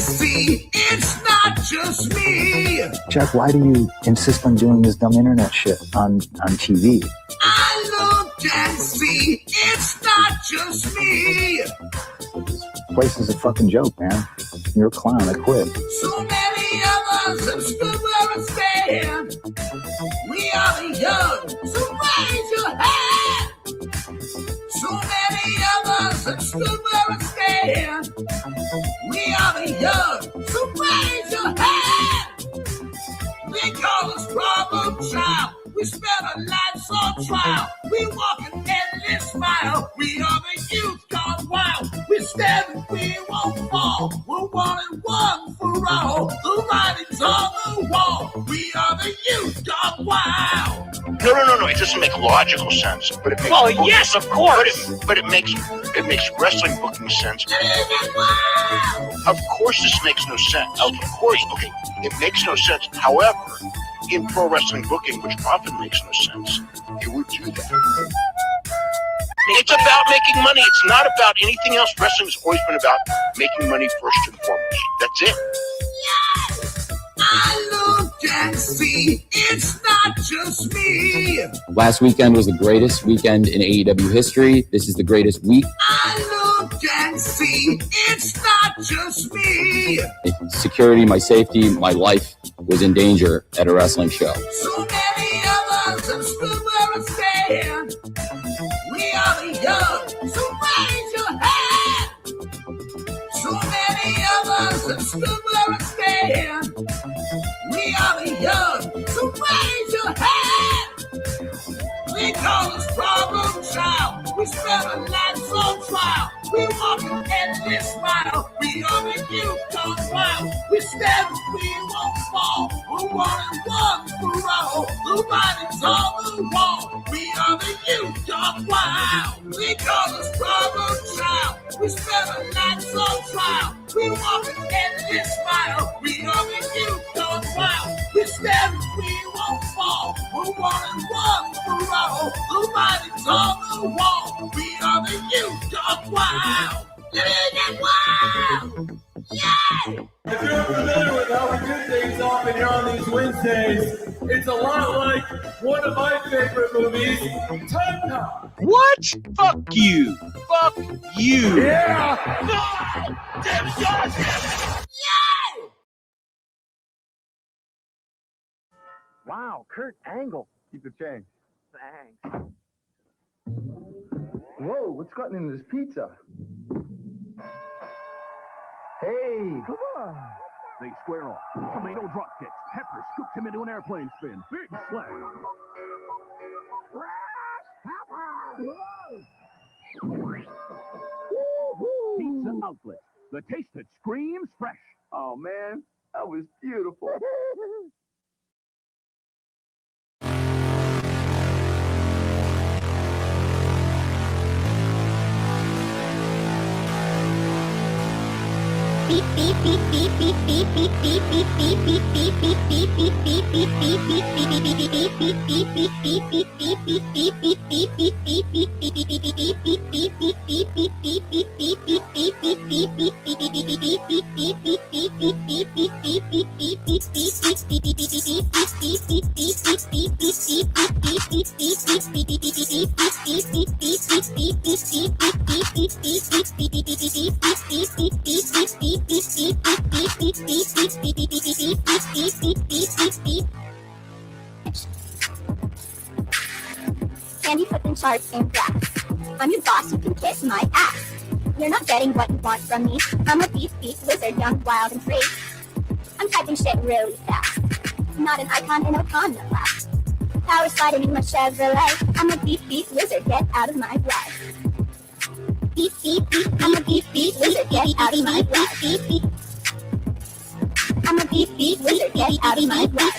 see, it's not just me. Jack, why do you insist on doing this dumb internet shit on TV? I look and see, it's not just me. This place is a fucking joke, man. You're a clown. I quit. So many of us have stood where we stand. We are the young, so raise your hand. So many of us have stood where we stand. We are the young, so raise your hand. They call us problem child. We spend our lives on trial. We walk an endless mile. We are the youth gone wild. We stand and we won't fall. We're one and one for all. The writing's on the wall. We are the youth gone wild. No. It doesn't make logical sense. But it makes yes, of course. But it makes wrestling booking sense. Of course, this makes no sense. Of course, okay, it makes no sense. However, in pro wrestling booking, which often makes no sense, it would do that. It's about making money. It's not about anything else. Wrestling has always been about making money first and foremost. That's it. Yes! I look and see, it's not just me. Last weekend was the greatest weekend in AEW history. This is the greatest week. I look and see, it's not just me. Security, my safety, my life was in danger at a wrestling show. So many of us have stood where we stand. We are the young, so raise your hand. So many of us have stood where we stand. We are the young, so raise your hand. They call us problem child. We spend our lives on trial. We walk an endless mile. We are the youth gone wild. We stand and we won't fall. We're one and one for all. The writing's on the wall. We are the youth gone wild. They call us problem child. We spend our lives on trial. We walk an endless mile. We are the youth gone wild. We stand and we won't fall. We're one and one for all. The writing's on the wall. We are the youth gone wild. Get wild! Yeah! If you're familiar with how we do things often here on these Wednesdays, it's a lot like one of my favorite movies, Time Cop. What? Fuck you. Fuck you. Yeah! God damn it. Yeah! Wow, Kurt Angle. Keep the change. Thanks. Whoa, what's gotten into this pizza? Hey, come on. They square off. Tomato drop kicks. Pepper scoops him into an airplane spin. Big slam. Pizza Outlet. The taste that screams fresh. Oh, man, that was beautiful. Beep beep beep beep beep beep beep beep beep beep beep beep beep beep beep beep beep Candy flipping sharks and grass. I'm your boss, you can kiss my ass. You're not getting what you want from me. I'm a beef wizard, young, wild, and free. I'm typing shit really fast. Not an icon in Wakanda class. Power sliding in my Chevrolet. I'm a beef wizard, get out of my way. Beep, I'm a beef wizard, get out of my way. I'm a beep wizard, get out of my way.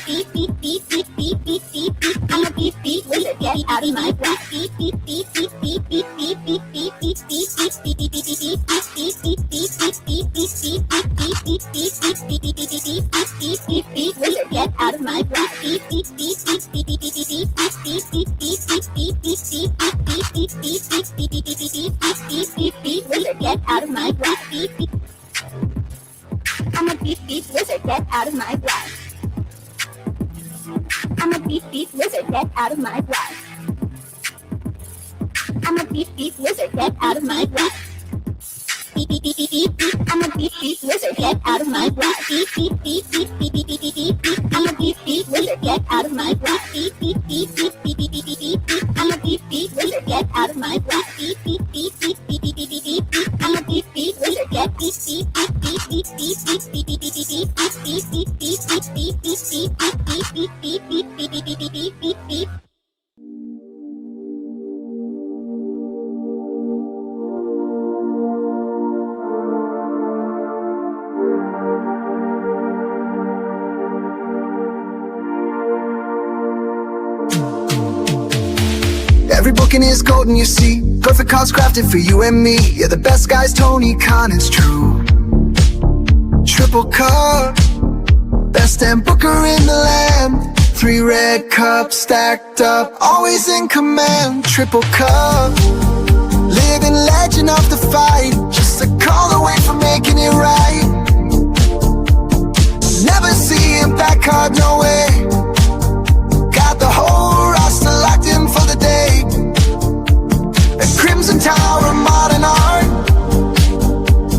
I'm a beef wizard, get out of my way. Wizard, get out of my way. Wizard, get out of my way. I'm beef wizard, get out of my blood. I'm a beef wizard, get out of my blood. I'm a beef wizard, get out of my blood. I'm a beef wizard, get out of my blood. I'm a beef wizard, get out of my blood. I'm a beef wizard, get out of my blood. I'm a beef wizard, get Every booking is golden, you see. Perfect cards crafted for you and me. Yeah, the best guy's Tony Khan, it's true. Triple cup, best damn booker in the land. 3 red cups stacked up, always in command. Triple cup, living legend of the fight. Just a call away from making it right. Never see him back hard, no way. Got the whole roster locked in for the day. A Crimson Tower, modern art.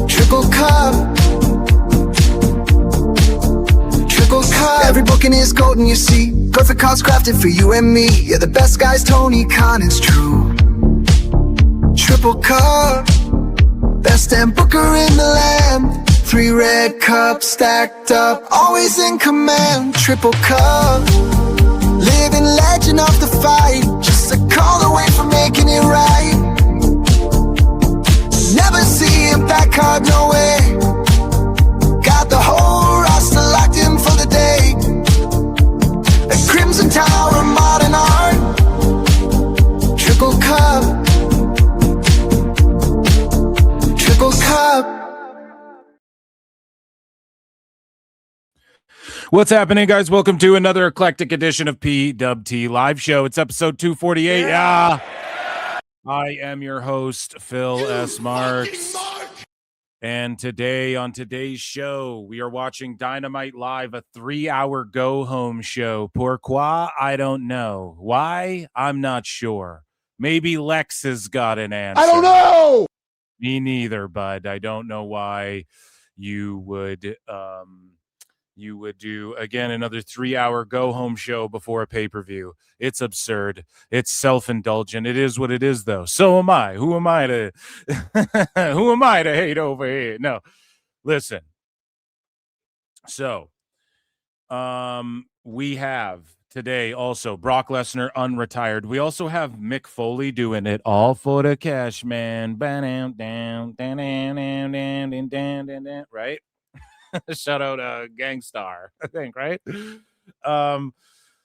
Triple cup. Triple cup. Every booking is golden, you see. Perfect cards crafted for you and me. Yeah, the best guy's Tony Khan, it's true. Triple cup. Best damn booker in the land. 3 red cups stacked up, always in command. Triple cup. Living legend of the fight. Just a call away from making it right. Never see him back hard, no way. Got the whole roster locked in for the day. A Crimson Tower, modern art. Triple cup. Triple cup. What's happening, guys? Welcome to another eclectic edition of PWT Live Show. It's episode 248. Yeah. I am your host, Phil S. Marks. And today, on today's show, we are watching Dynamite Live, a 3-hour go-home show. Pourquoi? I don't know. Why? I'm not sure. Maybe Lex has got an answer. I don't know. Me neither, bud. I don't know why you would do, again, another 3-hour go-home show before a pay-per-view. It's absurd. It's self-indulgent. It is what it is, though. So am I. Who am I to who am I to hate over here? No. Listen. So, we have today also Brock Lesnar unretired. We also have Mick Foley doing it all for the cash, man. Right? Shout out Gangstar, I think, right?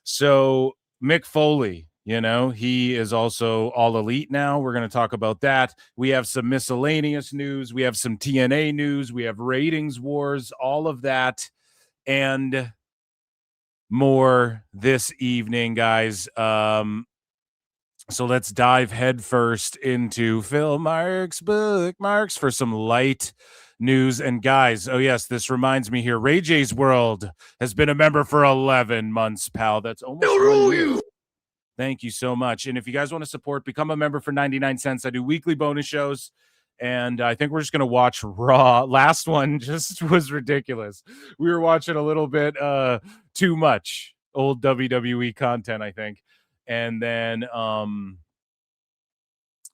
So Mick Foley, you know, he is also all elite now. We're going to talk about that. We have some miscellaneous news. We have some TNA news. We have ratings wars, all of that and more this evening, guys. So let's dive headfirst into Phil Marks' bookmarks for some light news. And guys, oh yes, this reminds me here, Ray J's World has been a member for 11 months, pal. That's almost 1 year. Thank you so much. And if you guys want to support, become a member for 99 cents. I do weekly bonus shows, and I think we're just going to watch Raw. Last one just was ridiculous. We were watching a little bit too much old WWE content, I think. And then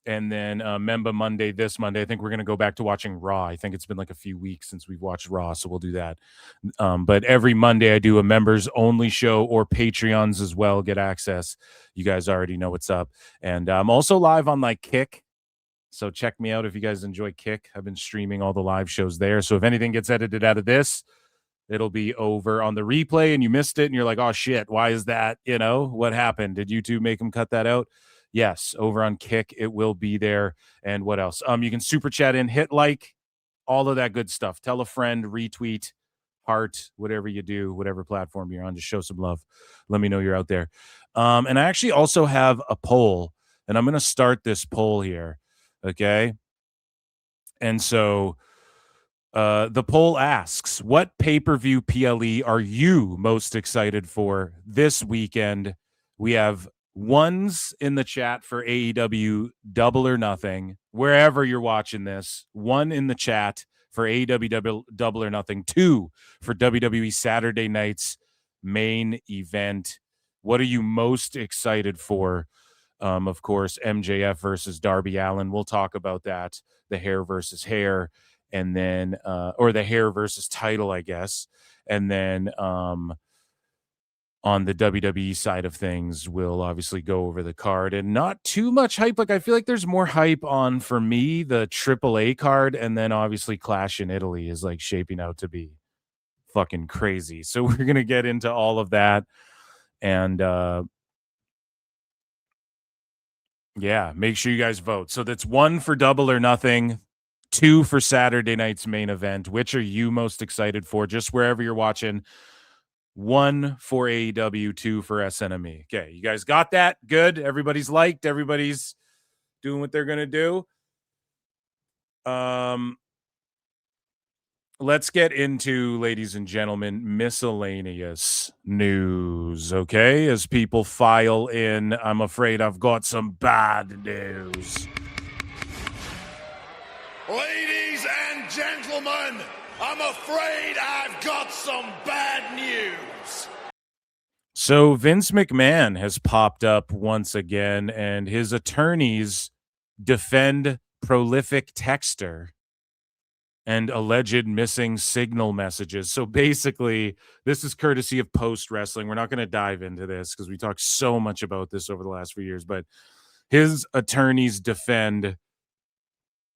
Memba Monday, this Monday, I think we're going to go back to watching Raw. I think it's been like a few weeks since we've watched Raw, so we'll do that. But every Monday I do a members only show, or Patreons as well get access. You guys already know what's up. And I'm also live on like Kick. So check me out if you guys enjoy Kick. I've been streaming all the live shows there. So if anything gets edited out of this, it'll be over on the replay and you missed it and you're like, oh shit, why is that? You know, what happened? Did YouTube make them cut that out? Yes, over on Kick, it will be there. And what else? You can super chat in, hit like, all of that good stuff. Tell a friend, retweet, heart, whatever you do, whatever platform you're on, just show some love. Let me know you're out there. And I actually also have a poll, and I'm going to start this poll here. Okay. And so The poll asks, what pay-per-view PLE are you most excited for this weekend? We have ones in the chat for AEW Double or Nothing, wherever you're watching this. One in the chat for AEW Double or Nothing. Two for WWE Saturday night's main event. What are you most excited for? Of course, MJF versus Darby Allin. We'll talk about that. The hair versus hair. And then, or the hair versus title, I guess. And then on the WWE side of things, we'll obviously go over the card and not too much hype. Like, I feel like there's more hype on, for me, the AAA card. And then obviously Clash in Italy is like shaping out to be fucking crazy. So we're going to get into all of that. And yeah, make sure you guys vote. So that's one for Double or Nothing. Two for Saturday night's main event. Which are you most excited for? Just wherever you're watching. One for AEW, two for SNME. Okay, you guys got that? Good. Everybody's liked. Everybody's doing what they're gonna do. Let's get into, ladies and gentlemen, miscellaneous news. Okay, as people file in, I'm afraid I've got some bad news. Ladies and gentlemen, I'm afraid I've got some bad news. So Vince McMahon has popped up once again, and his attorneys defend prolific texter and alleged missing signal messages. So basically, this is courtesy of Post Wrestling. We're not going to dive into this because we talked so much about this over the last few years, but his attorneys defend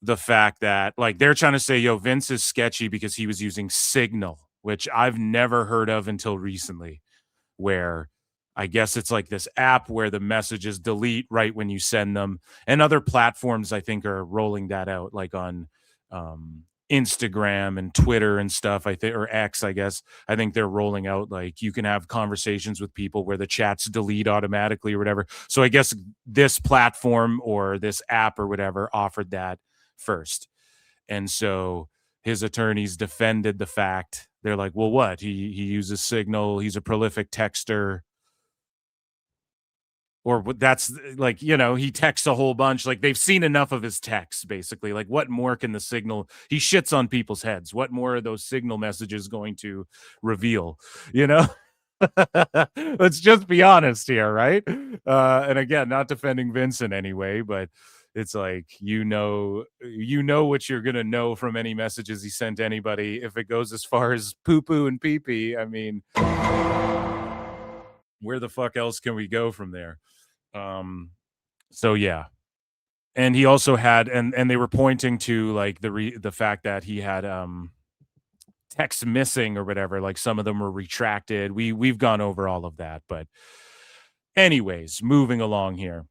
the fact that, like, they're trying to say, yo, Vince is sketchy because he was using Signal, which I've never heard of until recently, where I guess it's like this app where the messages delete right when you send them. And other platforms, I think, are rolling that out, like on Instagram and Twitter and stuff, I think, or X, I guess. I think they're rolling out, like, you can have conversations with people where the chats delete automatically or whatever. So I guess this platform or this app or whatever offered that first. And so his attorneys defended the fact. They're like, well, what? He uses Signal. He's a prolific texter. Or that's like, you know, he texts a whole bunch. Like, they've seen enough of his texts, basically. Like, what more can the Signal? He shits on people's heads. What more are those Signal messages going to reveal? You know? Let's just be honest here, right? And again, not defending Vince in any way, but it's like, you know what you're gonna know from any messages he sent anybody. If it goes as far as poo-poo and pee-pee, I mean, where the fuck else can we go from there? So yeah. And he also had, and they were pointing to, like, the fact that he had texts missing or whatever. Like, some of them were retracted. We've gone over all of that, but anyways, moving along here.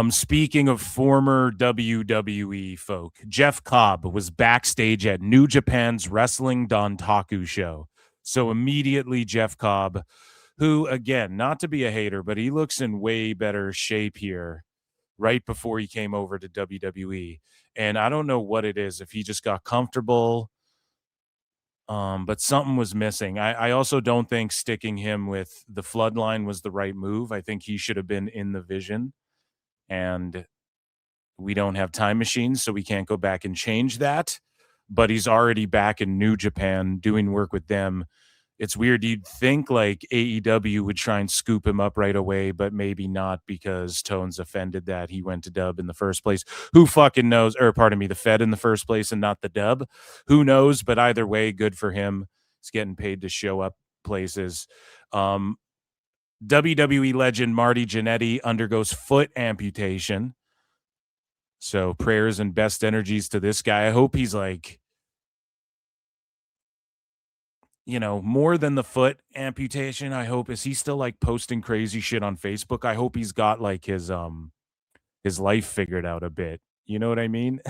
Speaking of former WWE folk, Jeff Cobb was backstage at New Japan's Wrestling Dontaku show. So immediately Jeff Cobb, who, again, not to be a hater, but he looks in way better shape here right before he came over to WWE. And I don't know what it is, if he just got comfortable, but something was missing. I also don't think sticking him with the Floodline was the right move. I think he should have been in the Vision. And we don't have time machines, so we can't go back and change that. But he's already back in New Japan doing work with them. It's weird. You'd think like AEW would try and scoop him up right away, but maybe not, because Tone's offended that he went to Dub in the first place. Who fucking knows? Or pardon me, the Fed in the first place and not the Dub. Who knows? But either way, good for him. He's getting paid to show up places. WWE legend Marty Jannetty undergoes foot amputation. So prayers and best energies to this guy. I hope he's, like, you know, more than the foot amputation. I hope, is he still, like, posting crazy shit on Facebook? I hope he's got, like, his life figured out a bit. You know what I mean?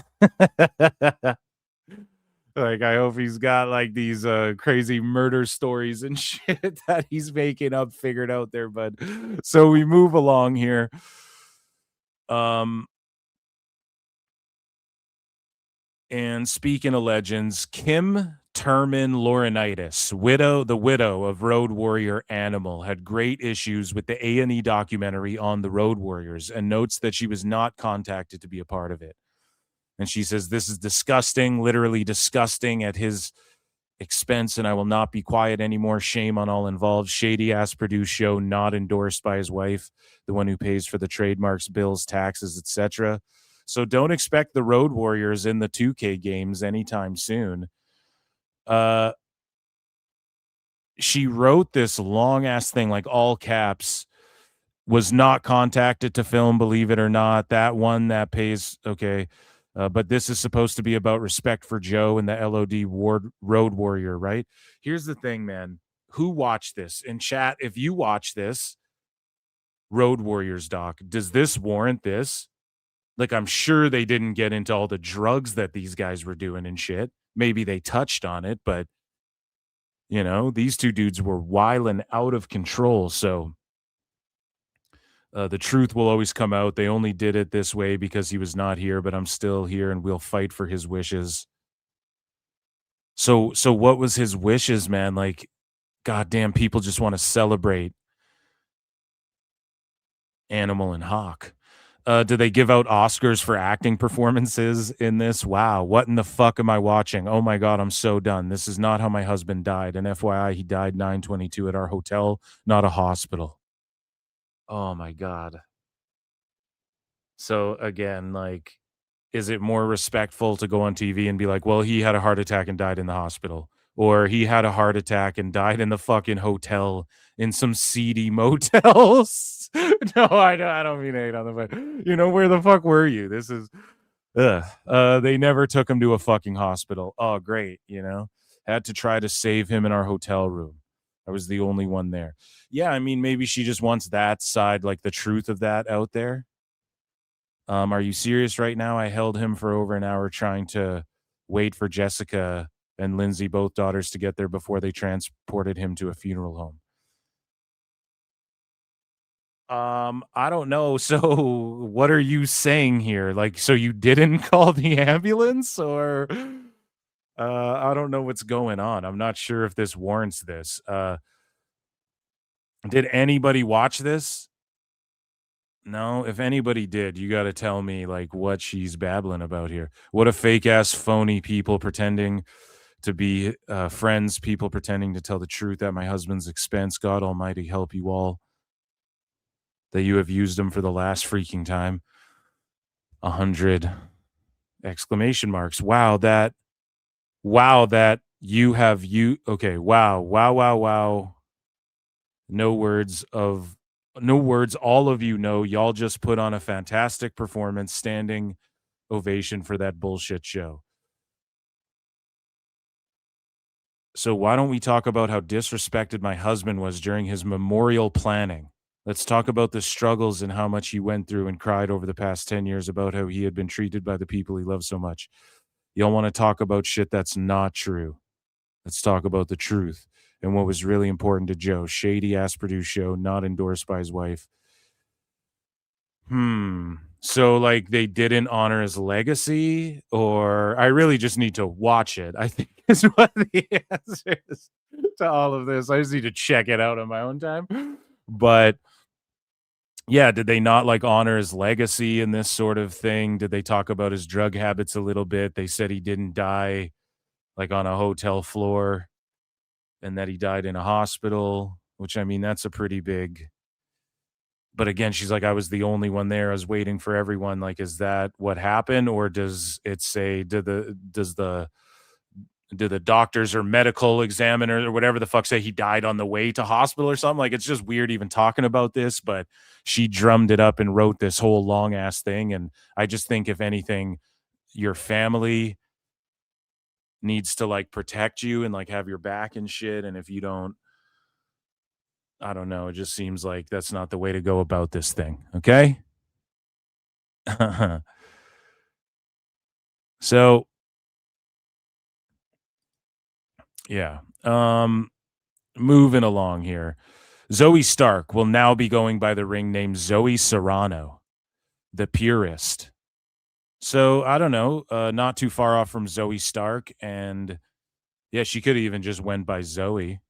Like, I hope he's got, like, these crazy murder stories and shit that he's making up figured out there, bud. So we move along here. And speaking of legends, Kim Turman Laurinaitis, the widow of Road Warrior Animal, had great issues with the A&E documentary on the Road Warriors and notes that she was not contacted to be a part of it. And she says, this is disgusting, literally disgusting at his expense, and I will not be quiet anymore. Shame on all involved. Shady-ass produced show, not endorsed by his wife, the one who pays for the trademarks, bills, taxes, etc. So don't expect the Road Warriors in the 2K games anytime soon. She wrote this long-ass thing, like all caps, was not contacted to film, believe it or not. That one that pays, okay. But this is supposed to be about respect for Joe and the LOD Road Warrior, right? Here's the thing, man. Who watched this? In chat, if you watch this Road Warriors doc, does this warrant this? Like, I'm sure they didn't get into all the drugs that these guys were doing and shit. Maybe they touched on it, but, you know, these two dudes were wilding out of control. So the truth will always come out. They only did it this way because he was not here, but I'm still here and we'll fight for his wishes. So what was his wishes, man? Like, goddamn, people just want to celebrate Animal and Hawk. Do they give out Oscars for acting performances in this? Wow. What in the fuck am I watching? Oh my God, I'm so done. This is not how my husband died. And FYI, he died 9/22 at our hotel, not a hospital. Oh my God. So again, like, is it more respectful to go on TV and be like, well, he had a heart attack and died in the hospital, or he had a heart attack and died in the fucking hotel in some seedy motels? No, I don't mean hate on them, but you know, where the fuck were you? This is, they never took him to a fucking hospital. Oh, great. You know, had to try to save him in our hotel room. I was the only one there. Yeah. I mean, maybe she just wants that side, like the truth of that out there. Are you serious right now? I held him for over an hour trying to wait for Jessica and Lindsay, both daughters, to get there before they transported him to a funeral home. I don't know. So what are you saying here? Like, so you didn't call the ambulance, or I don't know what's going on. I'm not sure if this warrants this. Did anybody watch this? No, if anybody did, you got to tell me like what she's babbling about here. What a fake ass phony people pretending to be friends, people pretending to tell the truth at my husband's expense. God Almighty help you all, that you have used them for the last freaking time. 100 exclamation marks. Wow, that you have you. Okay, wow. No words. All of you know, y'all just put on a fantastic performance. Standing ovation for that bullshit show. So why don't we talk about how disrespected my husband was during his memorial planning? Let's talk about the struggles and how much he went through and cried over the past 10 years about how he had been treated by the people he loved so much. Y'all want to talk about shit that's not true. Let's talk about the truth and what was really important to Joe. Shady ass produced show, not endorsed by his wife. So like they didn't honor his legacy, or I really just need to watch it, I think is what the answer is to all of this. I just need to check it out on my own time. But yeah, did they not like honor his legacy in this sort of thing? Did they talk about his drug habits a little bit? They said he didn't die like on a hotel floor and that he died in a hospital, which, I mean, that's a pretty big. But again, she's like, I was the only one there. I was waiting for everyone. Like, is that what happened? Or does it say, do the doctors or medical examiner or whatever the fuck say he died on the way to hospital or something? Like, it's just weird even talking about this, but she drummed it up and wrote this whole long ass thing. And I just think, if anything, your family needs to like protect you and like have your back and shit. And if you don't, I don't know, it just seems like that's not the way to go about this thing. Okay. So yeah. Moving along here. Zoe Stark will now be going by the ring name Zoe Serrano, the purist. So I don't know, not too far off from Zoe Stark, and yeah, she could have even just went by Zoe.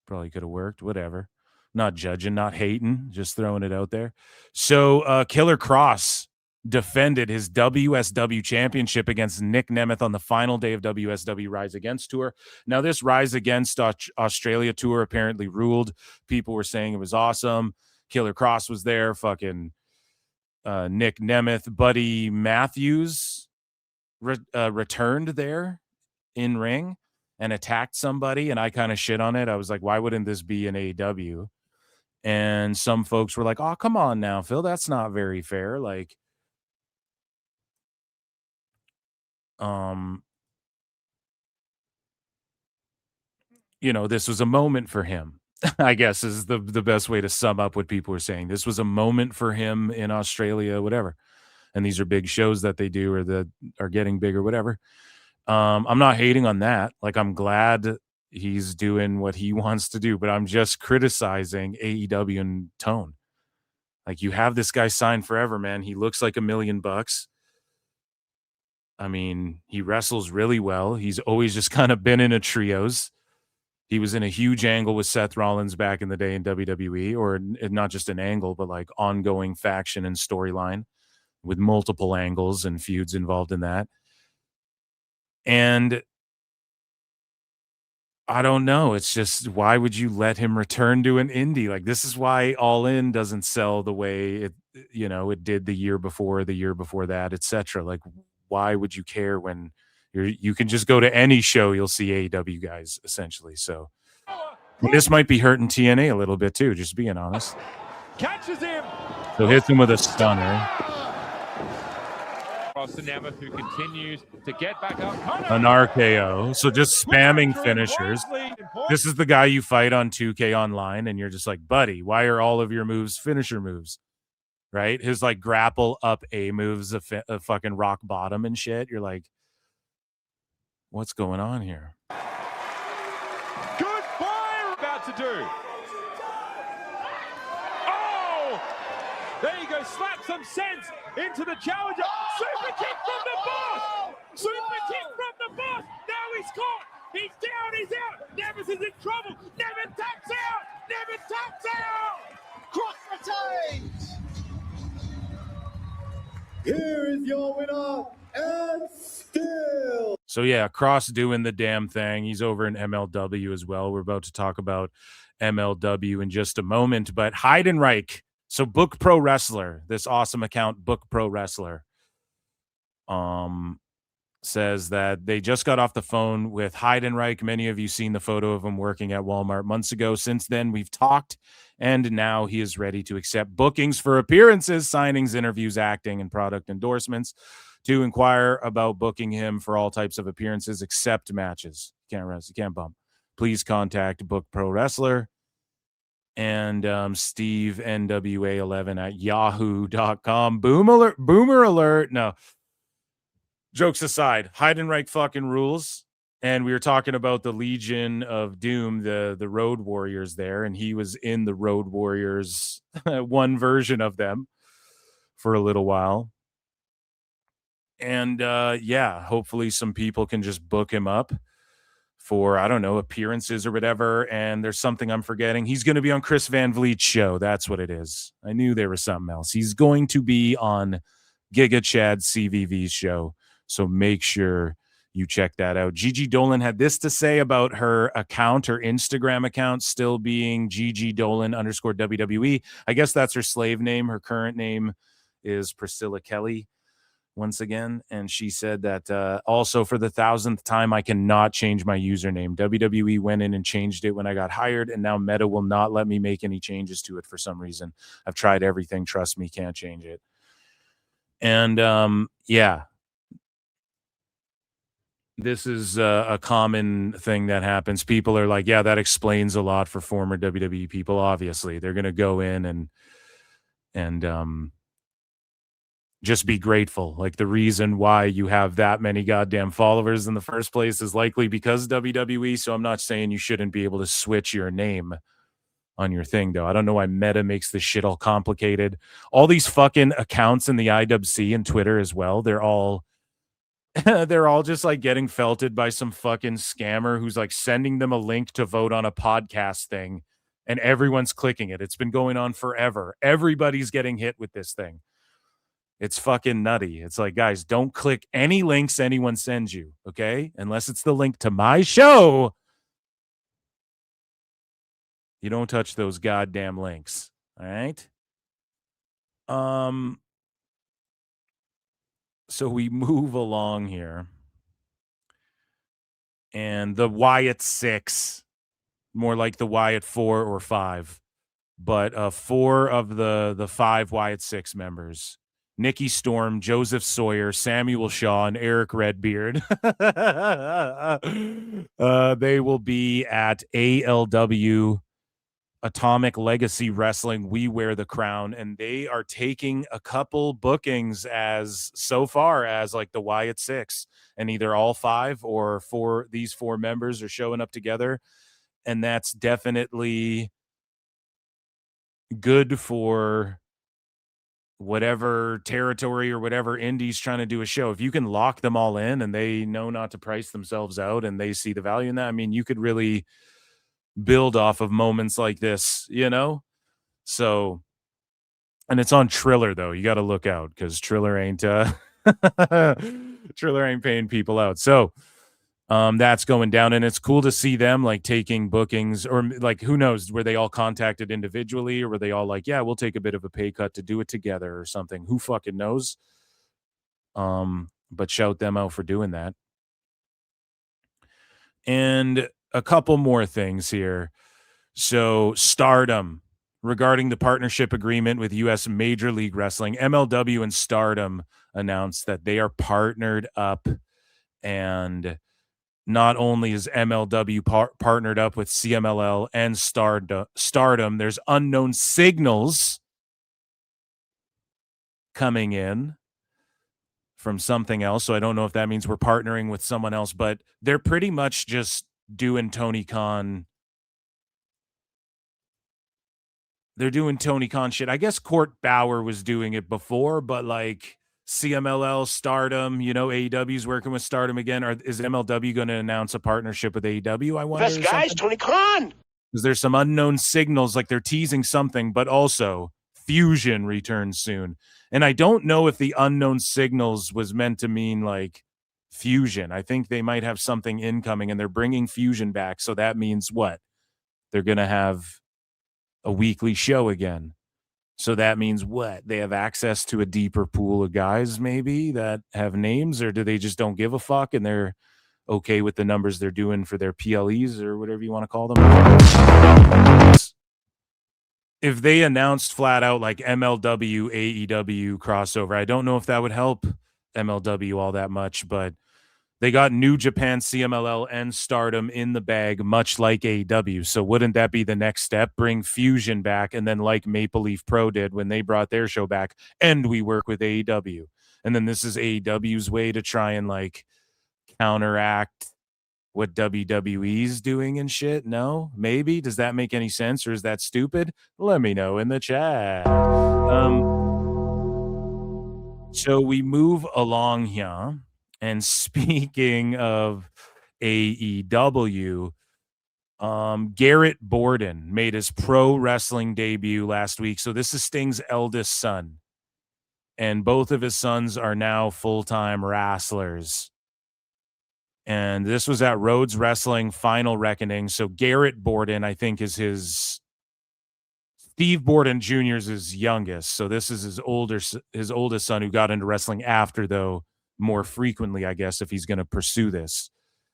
Probably could have worked. Whatever. Not judging, not hating, just throwing it out there. So Killer Cross defended his WSW championship against Nick Nemeth on the final day of WSW Rise Against tour. Now, this Rise Against Australia tour apparently ruled. People were saying it was awesome. Killer Cross was there. Fucking Nick Nemeth, Buddy Matthews returned there in ring and attacked somebody, and I kind of shit on it. I was like, why wouldn't this be an AEW? And some folks were like, oh, come on now, Phil, that's not very fair. Like, you know, this was a moment for him. I guess is the best way to sum up what people were saying. This was a moment for him in Australia, whatever. And these are big shows that they do or that are getting big or whatever. I'm not hating on that. Like, I'm glad he's doing what he wants to do, but I'm just criticizing AEW and tone. Like, you have this guy signed forever, man. He looks like $1 million. I mean, he wrestles really well. He's always just kind of been in a trios. He was in a huge angle with Seth Rollins back in the day in WWE, or not just an angle, but like ongoing faction and storyline with multiple angles and feuds involved in that. And I don't know. It's just, why would you let him return to an indie? Like, this is why All In doesn't sell the way it, you know, it did the year before that, etc. Like, why would you care when you can just go to any show, you'll see AEW guys essentially. So this might be hurting TNA a little bit too, just being honest. Catches him. So hits him with a stunner. Nemeth, who continues to get back up. An RKO. So just spamming finishers. This is the guy you fight on 2K Online, and you're just like, buddy, why are all of your moves finisher moves? Right? His like grapple up A moves, a fucking rock bottom and shit. You're like, what's going on here? Good fire about to do. Oh! There you go. Slap some sense into the challenger. Super kick from the boss. Super kick from the boss. Now he's caught. He's down. He's out. Nemeth is in trouble. Nemeth taps out. Nemeth taps out. Cross retains. Here is your winner, and still. So yeah, Cross doing the damn thing. He's over in MLW as well. We're about to talk about MLW in just a moment, but Heidenreich. So Book Pro Wrestler, this awesome account, Book Pro Wrestler, says that they just got off the phone with Heidenreich. Many of you seen the photo of him working at Walmart months ago. Since then, we've talked, and now he is ready to accept bookings for appearances, signings, interviews, acting, and product endorsements. To inquire about booking him for all types of appearances except matches. You can't bump. Please contact Book Pro Wrestler and Steve NWA11 at yahoo.com. Boomer alert. No. Jokes aside, Heidenreich fucking rules. And we were talking about the Legion of Doom, the Road Warriors there, and he was in the Road Warriors, one version of them, for a little while. And yeah, hopefully some people can just book him up for, I don't know, appearances or whatever. And there's something I'm forgetting. He's going to be on Chris Van Vliet's show. That's what it is. I knew there was something else. He's going to be on Giga Chad CVV's show. So make sure you check that out. Gigi Dolan had this to say about her account, her Instagram account still being Gigi Dolan _ WWE. I guess that's her slave name. Her current name is Priscilla Kelly. Once again, and she said that also for the 1,000th time, I cannot change my username. WWE went in and changed it when I got hired, and now Meta will not let me make any changes to it for some reason. I've tried everything. Trust me, can't change it. And yeah, this is a common thing that happens. People are like, yeah, that explains a lot for former WWE people. Obviously, they're going to go in and just be grateful. Like, the reason why you have that many goddamn followers in the first place is likely because WWE. So I'm not saying you shouldn't be able to switch your name on your thing, though. I don't know why Meta makes this shit all complicated. All these fucking accounts in the IWC and Twitter as well, they're all they're all just like getting felted by some fucking scammer who's like sending them a link to vote on a podcast thing, and everyone's clicking it. It's been going on forever. Everybody's getting hit with this thing. It's fucking nutty. It's like, guys, don't click any links anyone sends you, okay? Unless it's the link to my show. You don't touch those goddamn links, all right? So we move along here. And the Wyatt 6, more like the Wyatt 4 or 5, but 4 of the 5 Wyatt 6 members, Nikki Storm, Joseph Sawyer, Samuel Shaw, and Eric Redbeard, they will be at ALW Atomic Legacy Wrestling, We Wear the Crown, and they are taking a couple bookings as so far as like the Wyatt 6, and either all 5 or 4, these 4 members are showing up together, and that's definitely good for whatever territory or whatever indie's trying to do a show. If you can lock them all in and they know not to price themselves out and they see the value in that, I mean, you could really build off of moments like this, you know? So, and it's on Triller though. You got to look out because Triller ain't Triller ain't paying people out. So that's going down, and it's cool to see them like taking bookings, or like, who knows, were they all contacted individually, or were they all like, yeah, we'll take a bit of a pay cut to do it together or something? Who fucking knows? But shout them out for doing that. And a couple more things here. So Stardom, regarding the partnership agreement with U.S. Major League Wrestling, MLW and Stardom announced that they are partnered up, and not only is MLW partnered up with CMLL and Stardom, there's Unknown Signals coming in from something else. So I don't know if that means we're partnering with someone else, but they're pretty much just doing Tony Khan. They're doing Tony Khan shit. I guess Court Bauer was doing it before, but like CMLL, Stardom, you know, AEW's working with Stardom again. Is MLW going to announce a partnership with AEW? I wonder. Best guys, Tony Khan. Because there's some unknown signals, like they're teasing something, but also Fusion returns soon. And I don't know if the unknown signals was meant to mean like Fusion. I think they might have something incoming, and they're bringing Fusion back. So that means what? They're going to have a weekly show again. So that means what? They have access to a deeper pool of guys maybe that have names, or do they just don't give a fuck and they're okay with the numbers they're doing for their PLEs or whatever you want to call them? If they announced flat out like MLW, AEW crossover, I don't know if that would help MLW all that much, but they got New Japan, CMLL, and Stardom in the bag, much like AEW. So wouldn't that be the next step? Bring Fusion back, and then like Maple Leaf Pro did when they brought their show back, and we work with AEW. And then this is AEW's way to try and like counteract what WWE's doing and shit. No? Maybe? Does that make any sense, or is that stupid? Let me know in the chat. So we move along here. And speaking of AEW, Garrett Borden made his pro wrestling debut last week. So this is Sting's eldest son, and both of his sons are now full-time wrestlers. And this was at Rhodes Wrestling Final Reckoning. So Garrett Borden, I think, is his Steve Borden Jr. is his youngest. So this is his oldest son, who got into wrestling after, though, more frequently, I guess, if he's going to pursue this.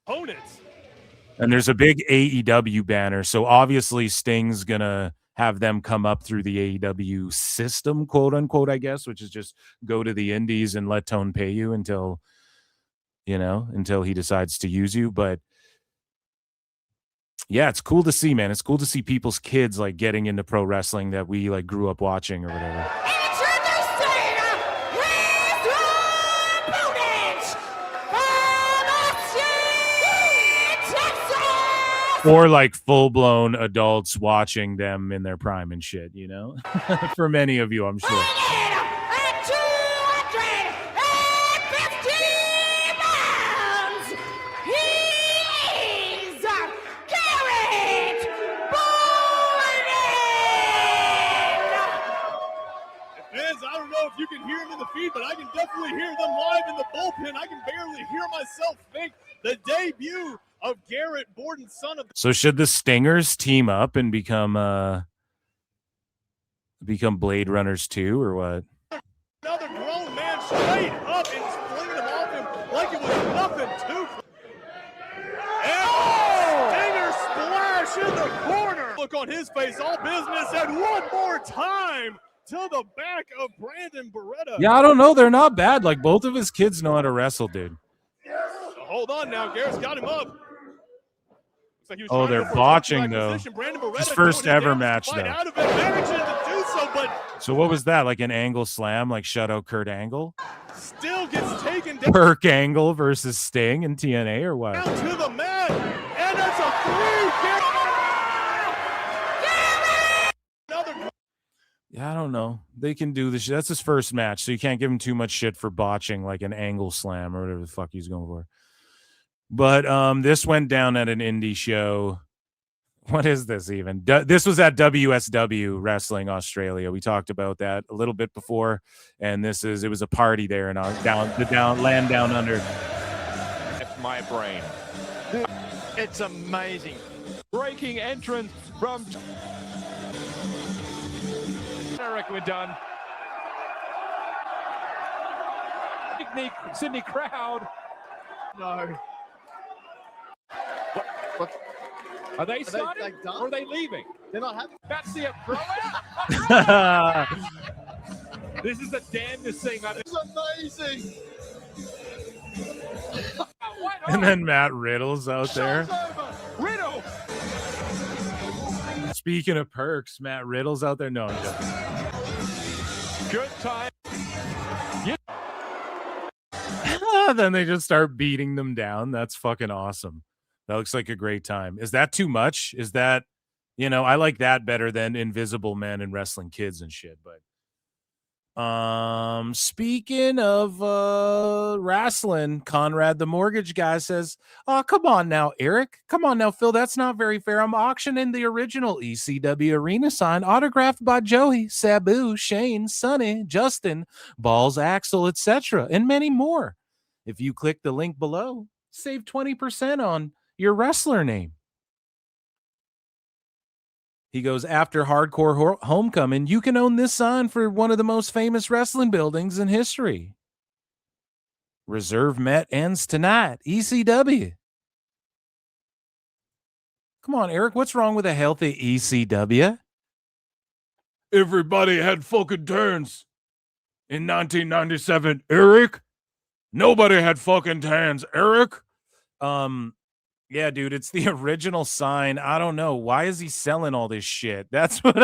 And there's a big AEW banner. So obviously Sting's going to have them come up through the AEW system, quote unquote, I guess, which is just go to the indies and let Tone pay you until he decides to use you. But yeah, it's cool to see, man. It's cool to see people's kids like getting into pro wrestling that we like grew up watching or whatever. or like full-blown adults watching them in their prime and shit, you know. For many of you, I'm sure. At 250 pounds, he's Garrett Borden! Fans, I don't know if you can hear them in the feed, but I can definitely hear them live in the bullpen. I can barely hear myself think. The debut of Garrett Borden, son of... So should the Stingers team up and become Blade Runners 2 or what? Another grown man straight up and flinging him off him like it was nothing to. And Stinger splash in the corner. Look on his face, all business, and one more time to the back of Brandon Beretta. Yeah, I don't know. They're not bad. Like, both of his kids know how to wrestle, dude. So hold on now. Garrett's got him up. Like oh, they're botching, though. His first ever match, though. So what was that? Like an angle slam? Like shout out Kurt Angle? Still gets taken down. Kurt Angle versus Sting in TNA or what? Down to the mat. And that's a 3. Yeah, I don't know. They can do this. That's his first match, so you can't give him too much shit for botching like an angle slam or whatever the fuck he's going for. But this went down at an indie show. What is this even? This was at WSW Wrestling Australia. We talked about that a little bit before, and it was a party there in land down under. That's my brain. It's amazing. Breaking entrance from. I reckon we're done. Sydney crowd. No. What? Are they starting or are they leaving? They're not happy. That's the throw out. This is the damnedest thing I've ever. It's amazing. And then Matt Riddle's out there. Riddle. Speaking of perks, Matt Riddle's out there. No, I'm joking. Good time. Yeah. Then they just start beating them down. That's fucking awesome. That looks like a great time. Is that too much? Is that, I like that better than Invisible Men and Wrestling Kids and shit. But speaking of wrestling, Conrad the mortgage guy says, "Oh, come on now, Eric. Come on now, Phil. That's not very fair. I'm auctioning the original ECW arena sign autographed by Joey, Sabu, Shane, Sonny, Justin, Balls, Axel, etc., and many more. If you click the link below, save 20% on your wrestler name." He goes, after Hardcore Homecoming, you can own this sign for one of the most famous wrestling buildings in history. Reserve Met ends tonight. ECW. Come on, Eric. What's wrong with a healthy ECW? Everybody had fucking turns in 1997, Eric. Nobody had fucking hands, Eric. Yeah, dude, it's the original sign. I don't know. Why is he selling all this shit? That's what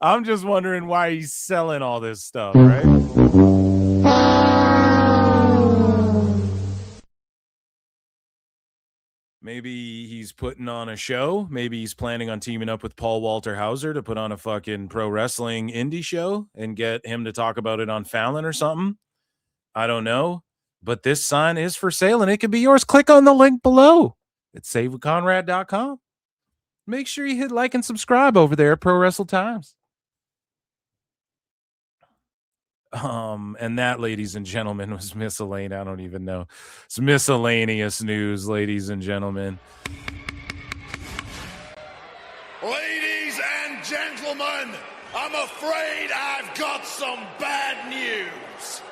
I'm just wondering why he's selling all this stuff, right? Maybe he's putting on a show. Maybe he's planning on teaming up with Paul Walter Hauser to put on a fucking pro wrestling indie show and get him to talk about it on Fallon or something. I don't know. But this sign is for sale and it can be yours. Click on the link below at savewithconrad.com. Make sure you hit like and subscribe over there at Pro Wrestle Times. And that, ladies and gentlemen, was miscellaneous. I don't even know. It's miscellaneous news, ladies and gentlemen. Ladies and gentlemen, I'm afraid I've got some bad news.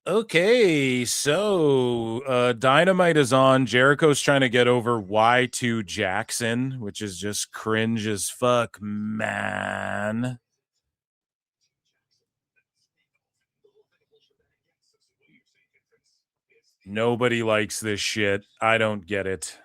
Okay, so Dynamite is on. Jericho's trying to get over Y2 Jackson, which is just cringe as fuck, man. Nobody likes this shit. I don't get it.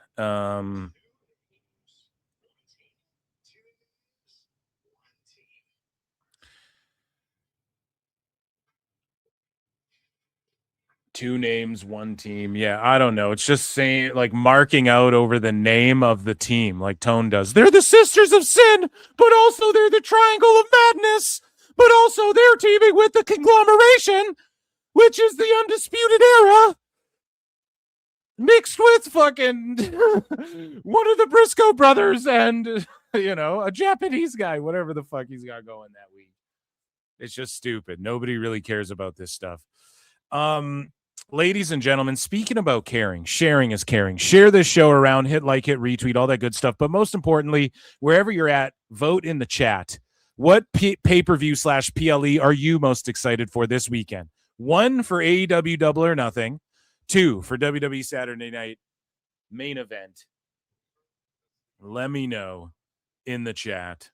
2 names, 1 team. Yeah, I don't know. It's just saying, like, marking out over the name of the team, like Tone does. They're the Sisters of Sin, but also they're the Triangle of Madness, but also they're teaming with the Conglomeration, which is the Undisputed Era, mixed with fucking one of the Briscoe brothers and, a Japanese guy, whatever the fuck he's got going that week. It's just stupid. Nobody really cares about this stuff. Ladies and gentlemen, speaking about caring, sharing is caring. Share this show around, hit like, hit retweet, all that good stuff. But most importantly, wherever you're at, vote in the chat. What pay-per-view/PLE are you most excited for this weekend? 1 for AEW Double or Nothing. 2 for WWE Saturday Night Main Event. Let me know in the chat.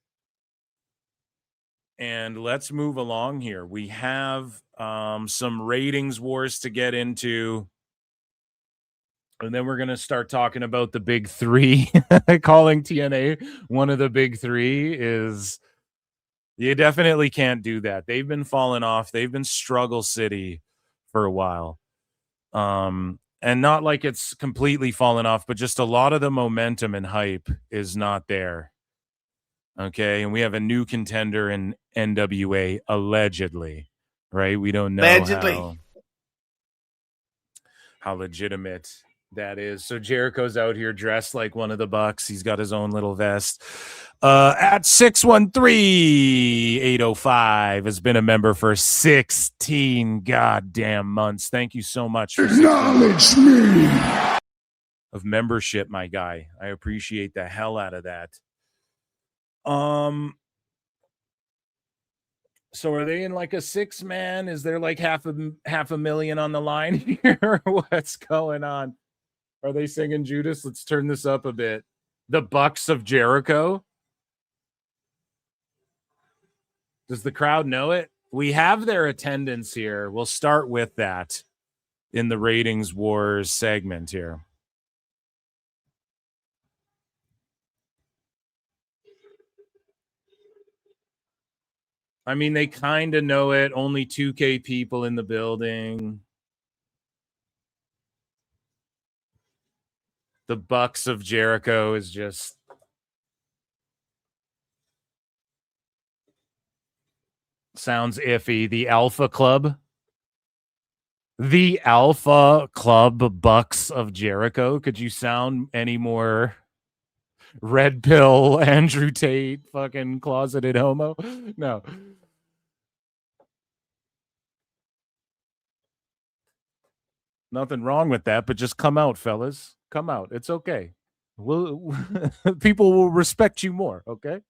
And let's move along here. We have some ratings wars to get into. And then we're going to start talking about the big 3. Calling TNA one of the big 3 is, you definitely can't do that. They've been falling off. They've been struggle city for a while. And not like it's completely fallen off, but just a lot of the momentum and hype is not there. Okay, and we have a new contender in NWA, allegedly, right? We don't know how legitimate that is. So Jericho's out here dressed like one of the Bucks. He's got his own little vest. At 613-805 has been a member for 16 goddamn months. Thank you so much for acknowledge me of membership, my guy. I appreciate the hell out of that. So are they in like a 6-man? Is there like half a million on the line here? What's going on? Are they singing Judas? Let's turn this up a bit. The Bucks of Jericho. Does the crowd know it? We have their attendance here. We'll start with that in the ratings wars segment here. I mean, they kind of know it. Only 2K people in the building. The Bucks of Jericho is just sounds iffy. The Alpha Club. The Alpha Club Bucks of Jericho. Could you sound any more red pill Andrew Tate fucking closeted homo? No. Nothing wrong with that, but just come out, fellas. Come out. It's okay. People will respect you more, okay?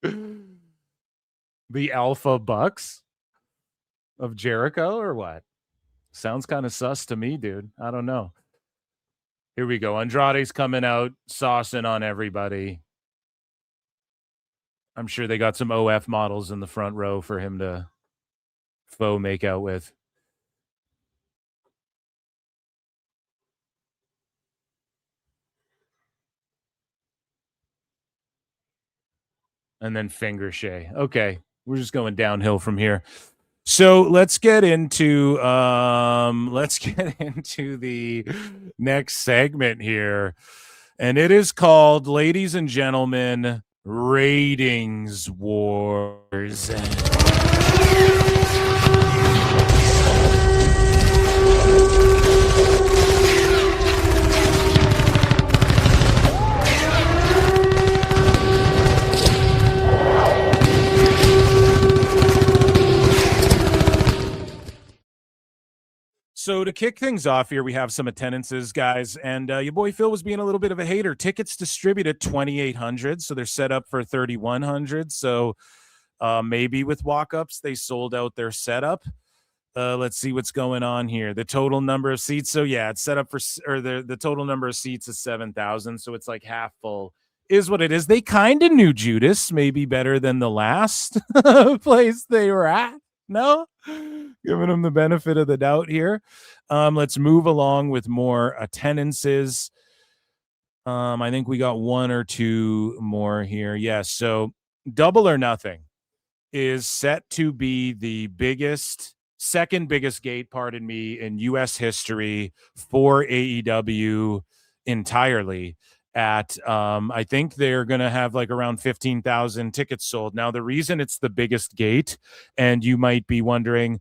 The Alpha Bucks of Jericho or what? Sounds kind of sus to me, dude. I don't know. Here we go. Andrade's coming out, saucing on everybody. I'm sure they got some OF models in the front row for him to faux make out with. And then finger shay. Okay, we're just going downhill from here. So let's get into the next segment here. And it is called, ladies and gentlemen, Ratings Wars. So to kick things off here, we have some attendances, guys, and your boy Phil was being a little bit of a hater. Tickets distributed 2,800, so they're set up for 3,100. So maybe with walk-ups, they sold out their setup. Let's see what's going on here. The total number of seats. So yeah, it's set up for, or the total number of seats is 7,000. So it's like half full is what it is. They kind of knew Judas maybe better than the last place they were at. No, giving them the benefit of the doubt here. Let's move along with more attendances. I think we got 1 or 2 more here. Yes. So Double or Nothing is set to be the biggest second biggest gate, pardon me, in U.S. history for AEW entirely. At I think they're gonna have like around 15,000 tickets sold. Now, the reason it's the biggest gate, and you might be wondering,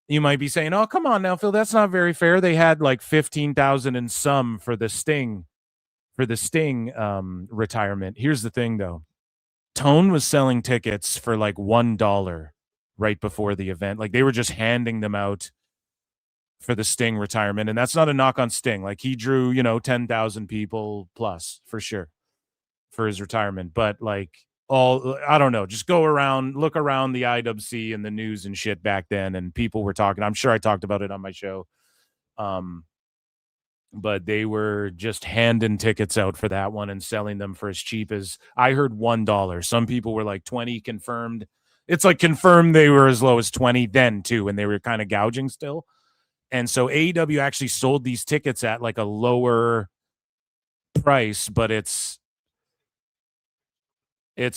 you might be saying, "Oh, come on now, Phil, that's not very fair." They had like 15,000 and some for the Sting retirement. Here's the thing, though. Tone was selling tickets for like $1 right before the event. Like they were just handing them out for the Sting retirement. And that's not a knock on Sting. Like he drew, 10,000 people plus for sure for his retirement. But like I don't know, just look around the IWC and the news and shit back then. And people were talking. I'm sure I talked about it on my show. But they were just handing tickets out for that one and selling them for as cheap as, I heard, $1. Some people were like 20 confirmed. It's like confirmed they were as low as 20 then too, and they were kind of gouging still. And so AEW actually sold these tickets at like a lower price, but it's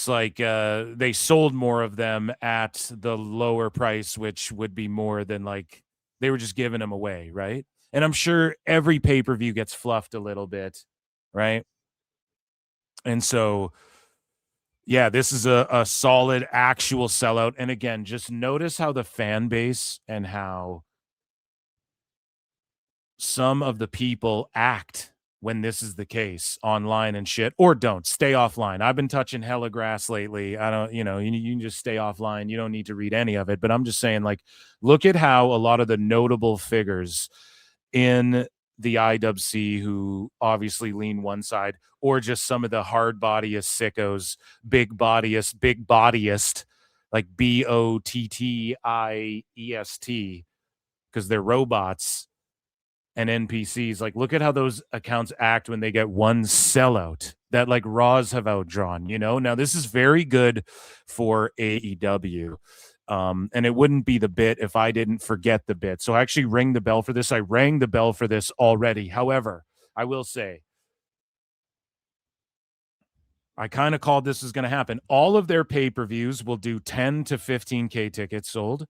like they sold more of them at the lower price, which would be more than like they were just giving them away, right? And I'm sure every pay-per-view gets fluffed a little bit, right? And so, yeah, this is a solid actual sellout. And again, just notice how the fan base and how some of the people act when this is the case online and shit, or don't. Stay offline. I've been touching hella grass lately. I don't, you can just stay offline. You don't need to read any of it. But I'm just saying, like, look at how a lot of the notable figures in the IWC who obviously lean one side, or just some of the hard bodyest sickos, big bodyest, like BOTTIEST, because they're robots and NPCs. Like, look at how those accounts act when they get one sellout that like Raws have outdrawn, Now, this is very good for AEW. And it wouldn't be the bit if I didn't forget the bit. So I actually rang the bell for this. I rang the bell for this already. However, I will say, I kind of called this is going to happen. All of their pay-per-views will do 10 to 15K tickets sold.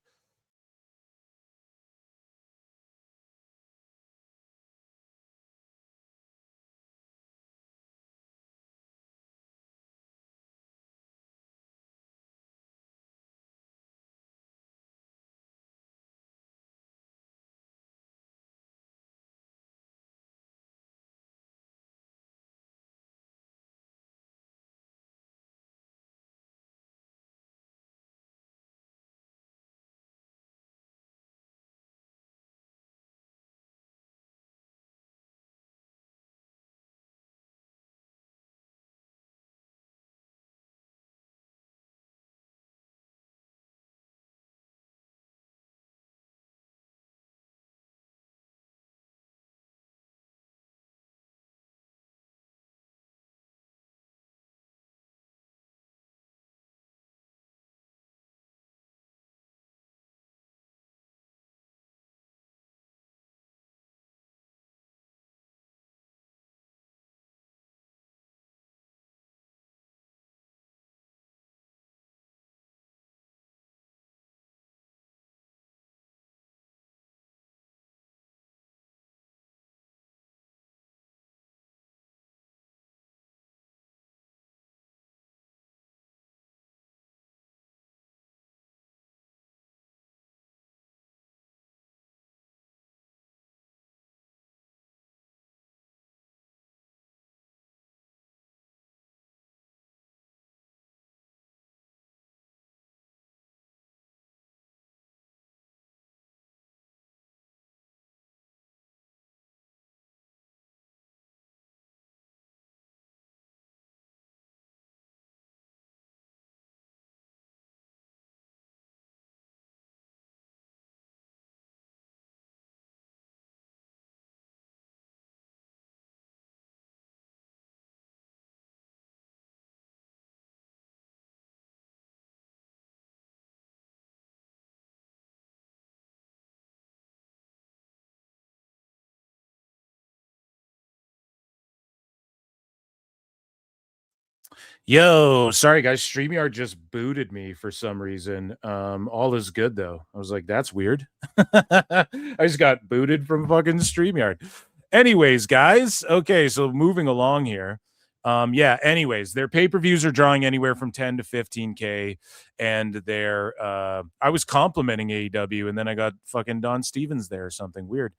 Yo, sorry guys, StreamYard just booted me for some reason. All is good though. I was like, that's weird. I just got booted from fucking StreamYard. Anyways, guys, okay, so moving along here. Yeah, anyways, their pay-per-views are drawing anywhere from 10 to 15K, and they're I was complimenting AEW, and then I got fucking Don Stevens there or something weird.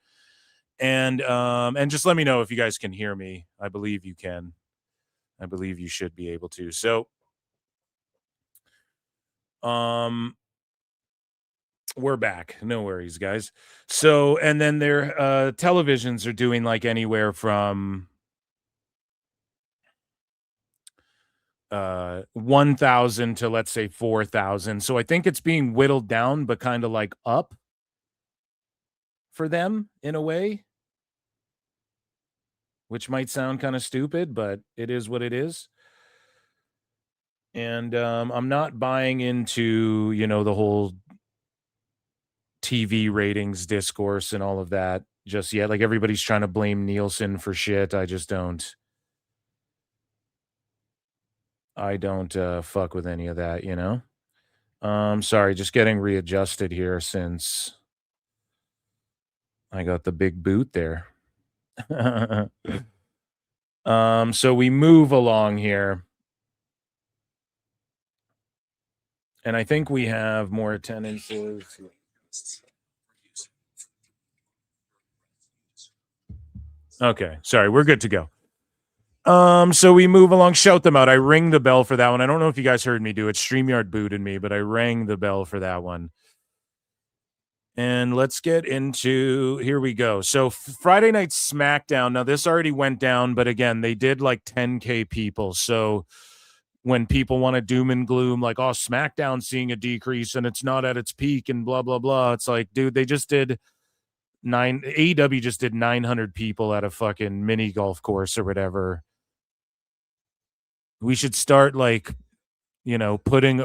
And just let me know if you guys can hear me. I believe you can. I believe you should be able to. So, we're back. No worries, guys. So, and then their televisions are doing like anywhere from 1,000 to let's say 4,000. So I think it's being whittled down, but kind of like up for them in a way, which might sound kind of stupid, but it is what it is. And I'm not buying into, the whole TV ratings discourse and all of that just yet. Like everybody's trying to blame Nielsen for shit. I just don't. I don't fuck with any of that, Sorry, just getting readjusted here since I got the big boot there. So we move along here. And I think we have more attendances. Okay, sorry, we're good to go. So we move along. Shout them out. I ring the bell for that one. I don't know if you guys heard me do it. StreamYard booted me, but I rang the bell for that one. And let's get into, here we go. So Friday Night SmackDown. Now this already went down, but again, they did like 10K people. So when people want to doom and gloom, like, oh, SmackDown seeing a decrease and it's not at its peak and blah, blah, blah. It's like, dude, they just did AEW just did 900 people at a fucking mini golf course or whatever. We should start like, putting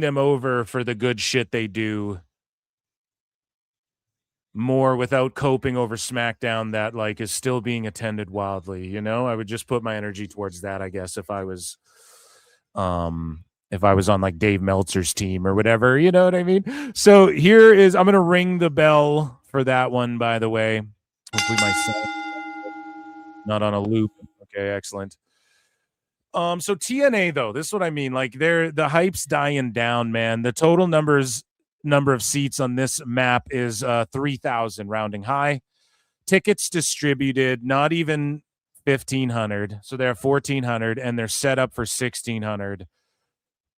them over for the good shit they do more without coping over SmackDown that like is still being attended wildly. I would just put my energy towards that, I guess, if I was on like Dave Meltzer's team or whatever, you know what I mean? So here is, I'm going to ring the bell for that one, by the way. Hopefully my sound not on a loop. Okay, excellent. So TNA though, this is what I mean. Like the hype's dying down, man. The total number of seats on this map is 3,000 rounding high. Tickets distributed, not even 1,500. So they're 1,400 and they're set up for 1,600.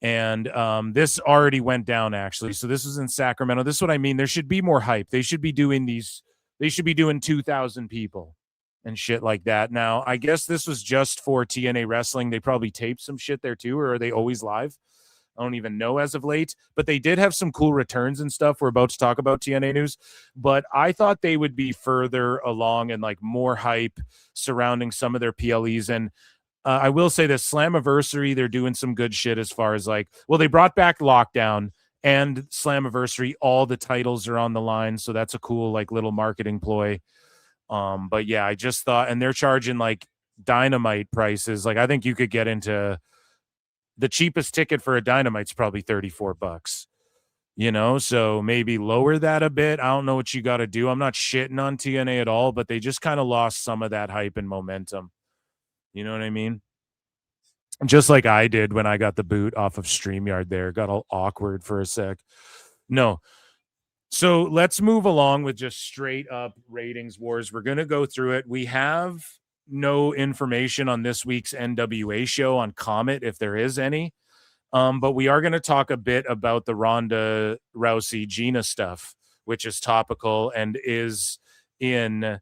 And this already went down actually. So this is in Sacramento. This is what I mean. There should be more hype. They should be doing 2,000 people and shit like that. Now, I guess this was just for TNA Wrestling. They probably taped some shit there too, or are they always live? I don't even know as of late, but they did have some cool returns and stuff. We're about to talk about TNA news, but I thought they would be further along and like more hype surrounding some of their PLEs. And I will say this Slammiversary, they're doing some good shit as far as like, well, they brought back Lockdown and Slammiversary. All the titles are on the line. So that's a cool, like little marketing ploy. But yeah, I just thought, and they're charging like Dynamite prices. Like I think you could get into the cheapest ticket for a Dynamite's probably $34, so maybe lower that a bit. I don't know what you got to do. I'm not shitting on TNA at all, but they just kind of lost some of that hype and momentum. You know what I mean? Just like I did when I got the boot off of StreamYard there. Got all awkward for a sec. No. So let's move along with just straight up ratings wars. We're going to go through it. We have no information on this week's NWA show on Comet, if there is any. But we are going to talk a bit about the Ronda Rousey Gina stuff, which is topical and is in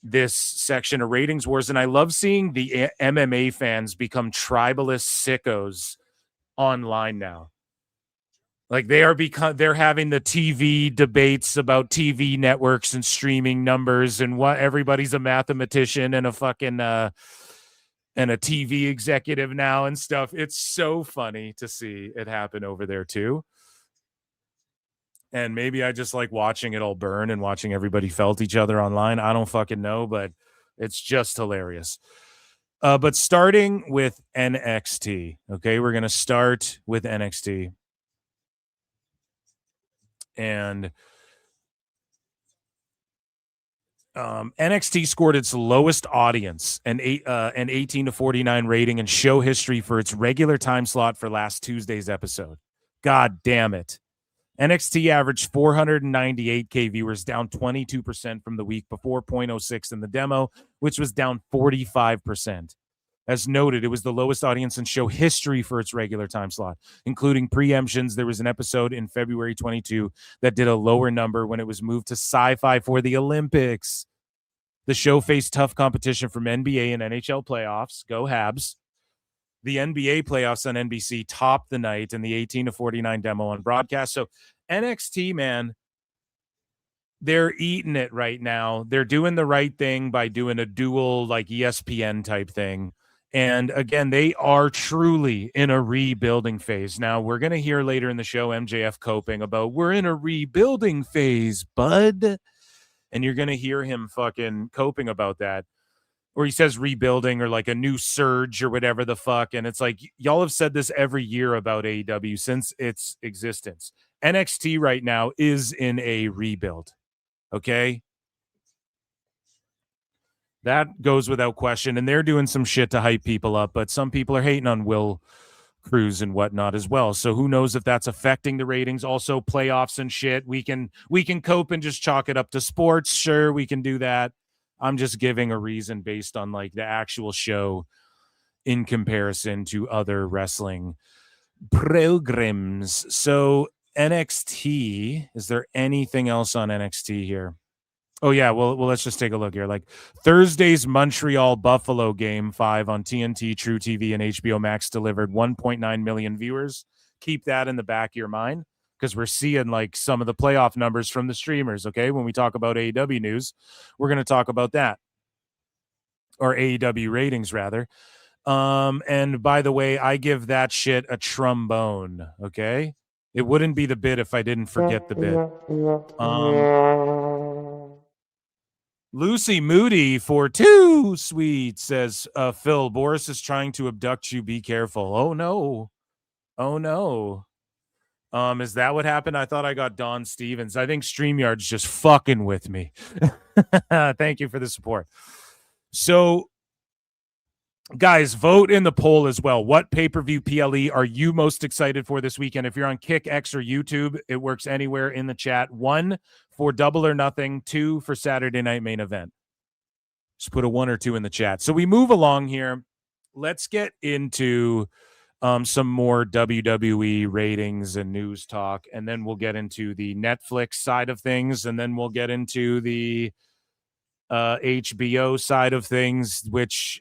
this section of ratings wars. And I love seeing the MMA fans become tribalist sickos online now. Like they're having the TV debates about TV networks and streaming numbers and what everybody's a mathematician and a fucking and a TV executive now and stuff. It's so funny to see it happen over there too. And maybe I just like watching it all burn and watching everybody felt each other online. I don't fucking know, but it's just hilarious. But starting with NXT, okay, we're going to start with NXT. And NXT scored its lowest audience, an 18 to 49 rating in show history for its regular time slot for last Tuesday's episode. God damn it. NXT averaged 498K viewers, down 22% from the week before, 0.06 in the demo, which was down 45%. As noted, it was the lowest audience in show history for its regular time slot, including preemptions. There was an episode in February 22 that did a lower number when it was moved to Sci-Fi for the Olympics. The show faced tough competition from NBA and NHL playoffs. Go Habs. The NBA playoffs on NBC topped the night, and the 18 to 49 demo on broadcast. So NXT, man, they're eating it right now. They're doing the right thing by doing a dual like ESPN type thing. And again, they are truly in a rebuilding phase. Now, we're going to hear later in the show MJF coping about we're in a rebuilding phase, bud. And you're going to hear him fucking coping about that. Or he says rebuilding or like a new surge or whatever the fuck. And it's like, y'all have said this every year about AEW since its existence. NXT right now is in a rebuild. Okay? That goes without question. And they're doing some shit to hype people up, but some people are hating on Will Cruz and whatnot as well. So who knows if that's affecting the ratings. Also playoffs and shit. We can cope and just chalk it up to sports. Sure, we can do that. I'm just giving a reason based on like the actual show in comparison to other wrestling programs. So NXT, is there anything else on NXT here? Oh yeah, well let's just take a look here. Like Thursday's Montreal Buffalo game 5 on TNT, True TV, and HBO Max delivered 1.9 million viewers. Keep that in the back of your mind because we're seeing like some of the playoff numbers from the streamers. Okay, when we talk about AEW news, we're going to talk about that, or AEW ratings rather. And by the way, I give that shit a trombone. Okay, it wouldn't be the bit if I didn't forget the bit. Lucy Moody for 2 sweet says, Phil, Boris is trying to abduct you. Be careful. Oh no. Is that what happened? I thought I got Don Stevens. I think StreamYard's just fucking with me. Thank you for the support. So, guys, vote in the poll as well. What pay-per-view PLE are you most excited for this weekend? If you're on Kick, X, or YouTube, it works anywhere in the chat. 1 for Double or Nothing, 2 for Saturday Night Main Event. Just put a 1 or 2 in the chat. So we move along here. Let's get into some more WWE ratings and news talk, and then we'll get into the Netflix side of things, and then we'll get into the HBO side of things, which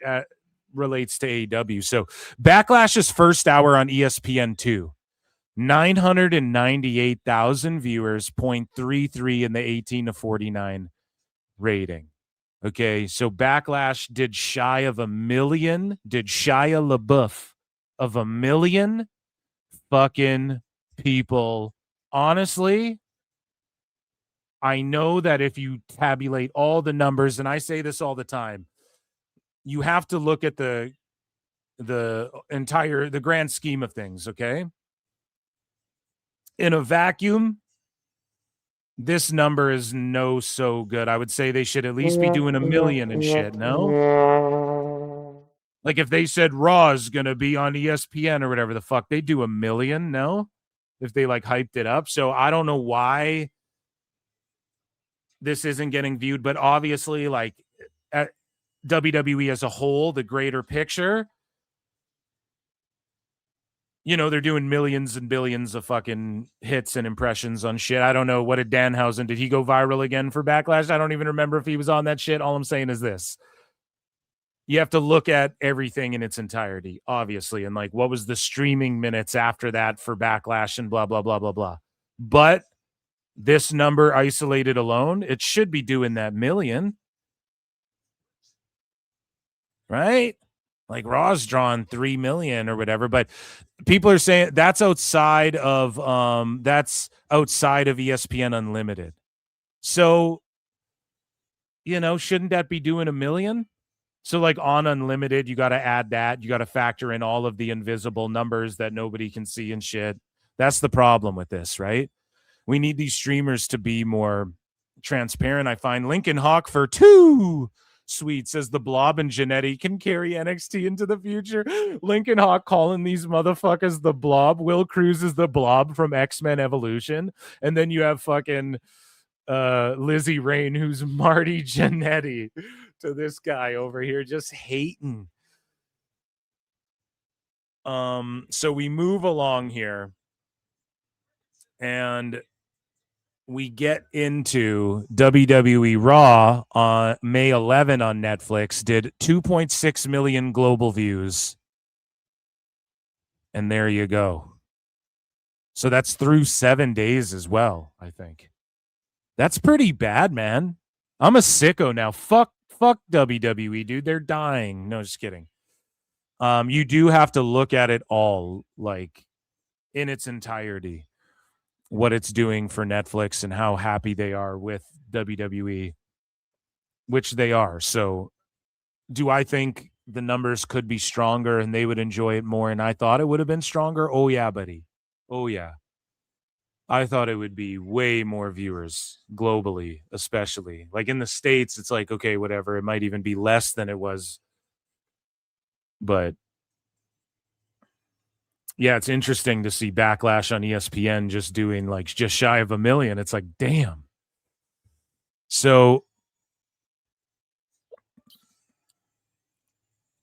relates to AEW. So Backlash's first hour on ESPN2, 998,000 viewers, 0.33 in the 18 to 49 rating. Okay, so Backlash did shy of 1 million, did Shia LaBeouf of 1 million fucking people. Honestly, I know that if you tabulate all the numbers, and I say this all the time, you have to look at the grand scheme of things, okay? In a vacuum, this number is no so good. I would say they should at least be doing 1 million and shit, no? Like if they said Raw is going to be on ESPN or whatever the fuck, they'd do 1 million, no? If they like hyped it up. So I don't know why this isn't getting viewed, but obviously like at WWE as a whole, the greater picture, you know, they're doing millions and billions of fucking hits and impressions on shit. I don't know. What did Danhausen? Did he go viral again for Backlash? I don't even remember if he was on that shit. All I'm saying is this. You have to look at everything in its entirety, obviously. And like, what was the streaming minutes after that for Backlash and blah, blah, blah, blah, blah. But this number isolated alone, it should be doing that 1 million. Right? Like Raw's drawn 3 million or whatever, but people are saying that's outside of ESPN Unlimited. So, you know, shouldn't that be doing 1 million? So like on Unlimited, you got to add that. You got to factor in all of the invisible numbers that nobody can see and shit. That's the problem with this, right? We need these streamers to be more transparent. I find Lincoln Hawk for 2 sweet says the Blob and Jannetty can carry NXT into the future. Lincoln Hawk calling these motherfuckers the Blob. Will Cruz is the Blob from X-Men Evolution. And then you have fucking Lizzie Rain, who's Marty Jannetty, to this guy over here just hating. So we move along here and we get into WWE Raw on May 11 on Netflix, did 2.6 million global views. And there you go. So that's through 7 days as well, I think. That's pretty bad, man. I'm a sicko now. Fuck WWE, dude. They're dying. No, just kidding. You do have to look at it all, like, in its entirety. What it's doing for Netflix and how happy they are with WWE, which they are. So do I think the numbers could be stronger and they would enjoy it more? And I thought it would have been stronger. Oh yeah, buddy. Oh yeah. I thought it would be way more viewers globally, especially like in the States. It's like, okay, whatever. It might even be less than it was. But yeah, it's interesting to see Backlash on ESPN just doing like just shy of 1 million. It's like, damn. So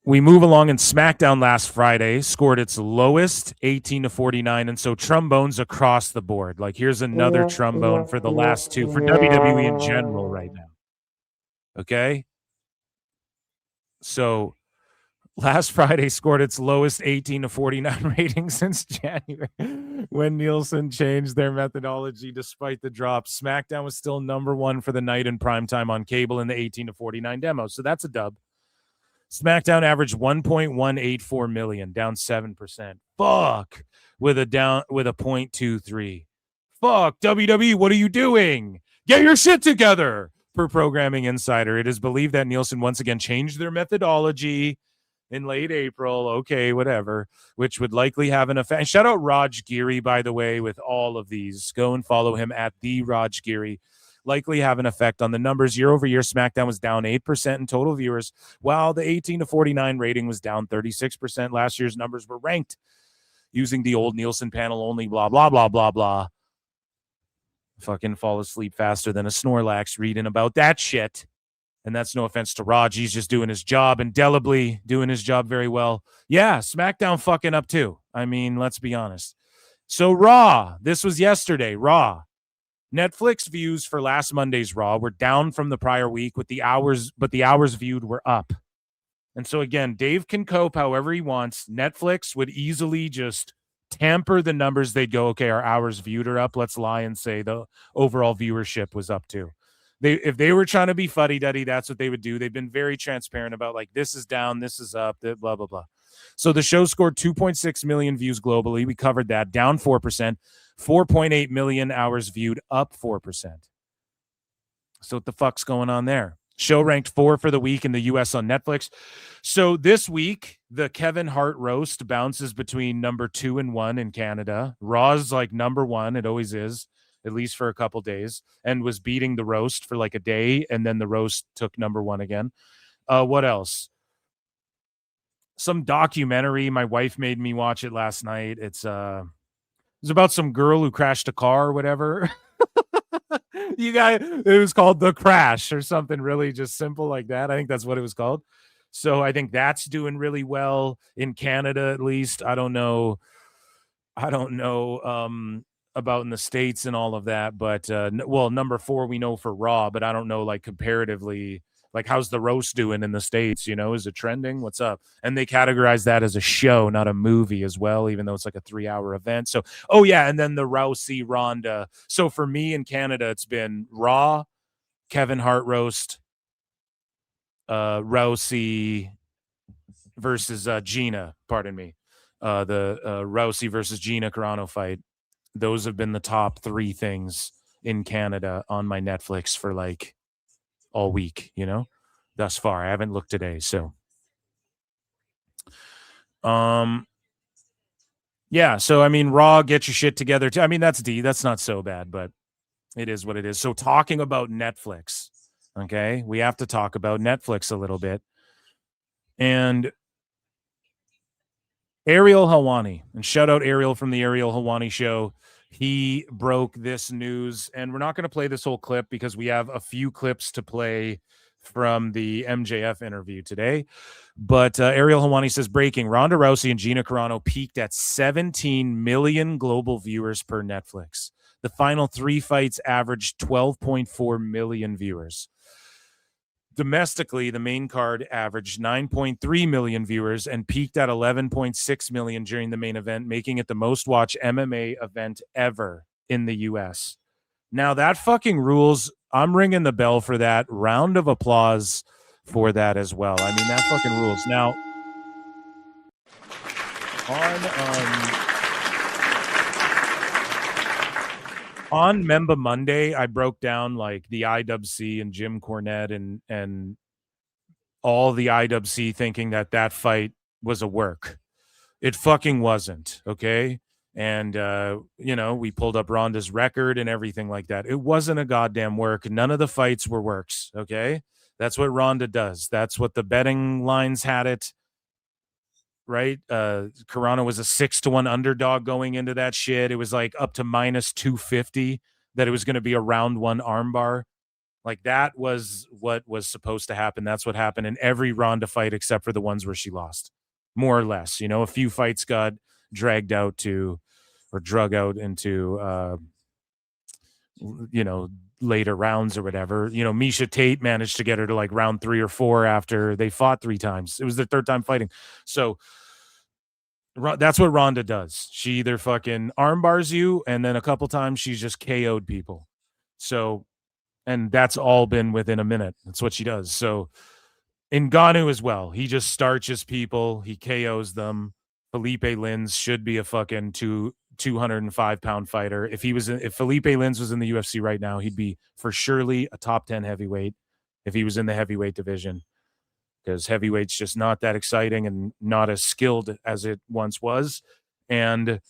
we move along, and SmackDown last Friday scored its lowest 18-49. And so trombones across the board. Like here's another trombone for the last two for WWE in general right now. Okay. So last Friday scored its lowest 18-49 rating since January when Nielsen changed their methodology despite the drop. SmackDown was still number 1 for the night in primetime on cable in the 18-49 demo. So that's a dub. SmackDown averaged 1.184 million, down 7%. Fuck, with a 0.23. Fuck, WWE, what are you doing? Get your shit together. Per Programming Insider, it is believed that Nielsen once again changed their methodology in late April, okay, whatever, which would likely have an effect. Shout out Raj Giri, by the way, with all of these. Go and follow him at the Raj Giri. Likely have an effect on the numbers. Year over year, SmackDown was down 8% in total viewers, while the 18-49 rating was down 36%. Last year's numbers were ranked using the old Nielsen panel only, blah, blah, blah, blah, blah. Fucking fall asleep faster than a Snorlax reading about that shit. And that's no offense to Raj. He's just doing his job, indelibly doing his job very well. Yeah, SmackDown fucking up too. I mean, let's be honest. So Raw, this was yesterday, Raw. Netflix views for last Monday's Raw were down from the prior week but the hours viewed were up. And so again, Dave can cope however he wants. Netflix would easily just tamper the numbers. They'd go, okay, our hours viewed are up. Let's lie and say the overall viewership was up too. If they were trying to be fuddy-duddy, that's what they would do. They've been very transparent about like, this is down, this is up, blah, blah, blah. So the show scored 2.6 million views globally. We covered that, down 4%. 4.8 million hours viewed, up 4%. So what the fuck's going on there? Show ranked 4 for the week in the U.S. on Netflix. So this week, the Kevin Hart roast bounces between number 2 and 1 in Canada. Raw's like number 1. It always is, at least for a couple days, and was beating the roast for like a day, and then the roast took number 1 again. What else? Some documentary. My wife made me watch it last night. It's about some girl who crashed a car or whatever. It was called The Crash or something really just simple like that. I think that's what it was called. So I think that's doing really well in Canada, at least. I don't know about in the States and all of that, but well, number 4 we know for Raw, but I don't know like comparatively, like how's the roast doing in the States? Is it trending? What's up? And they categorize that as a show, not a movie as well, even though it's like a 3-hour event. So, oh yeah, and then the Rousey Ronda. So for me in Canada, it's been Raw, Kevin Hart roast, Rousey versus Gina. Pardon me, the Rousey versus Gina Carano fight. Those have been the top 3 things in Canada on my Netflix for like all week, thus far. I haven't looked today. So Yeah, so I mean, Raw, get your shit together. I mean, that's not so bad, but it is what it is. So talking about Netflix, okay, we have to talk about Netflix a little bit. And Ariel Helwani, and shout out Ariel from the Ariel Helwani show. He broke this news, and we're not going to play this whole clip because we have a few clips to play from the MJF interview today. But Ariel Helwani says, breaking, Ronda Rousey and Gina Carano peaked at 17 million global viewers per Netflix. The final 3 fights averaged 12.4 million viewers. Domestically, the main card averaged 9.3 million viewers and peaked at 11.6 million during the main event, making it the most watched MMA event ever in the US. Now, that fucking rules. I'm ringing the bell for that. Round of applause for that as well. I mean, that fucking rules. Now, on Memba Monday, I broke down like the IWC and Jim Cornette and all the IWC thinking that fight was a work. It fucking wasn't, okay? And, we pulled up Ronda's record and everything like that. It wasn't a goddamn work. None of the fights were works, okay? That's what Ronda does. That's what the betting lines had it, right? Carano was a 6-1 underdog going into that shit. It was like up to minus 250 that it was going to be a round 1 armbar. Like, that was what was supposed to happen. That's what happened in every Ronda fight except for the ones where she lost, more or less. A few fights got dragged out to, or drug out into, later rounds or whatever. Misha Tate managed to get her to like round 3 or 4 after they fought 3 times. It was their 3rd time fighting. So that's what Ronda does. She either fucking armbars you, and then a couple times she's just KO'd people. So, and that's all been within a minute. That's what she does. So Ngannou as well. He just starches people. He KOs them. Felipe Lins should be a fucking 205-pound fighter. If Felipe Lins was in the UFC right now, he'd be for surely a top 10 heavyweight if he was in the heavyweight division, because heavyweight's just not that exciting and not as skilled as it once was. And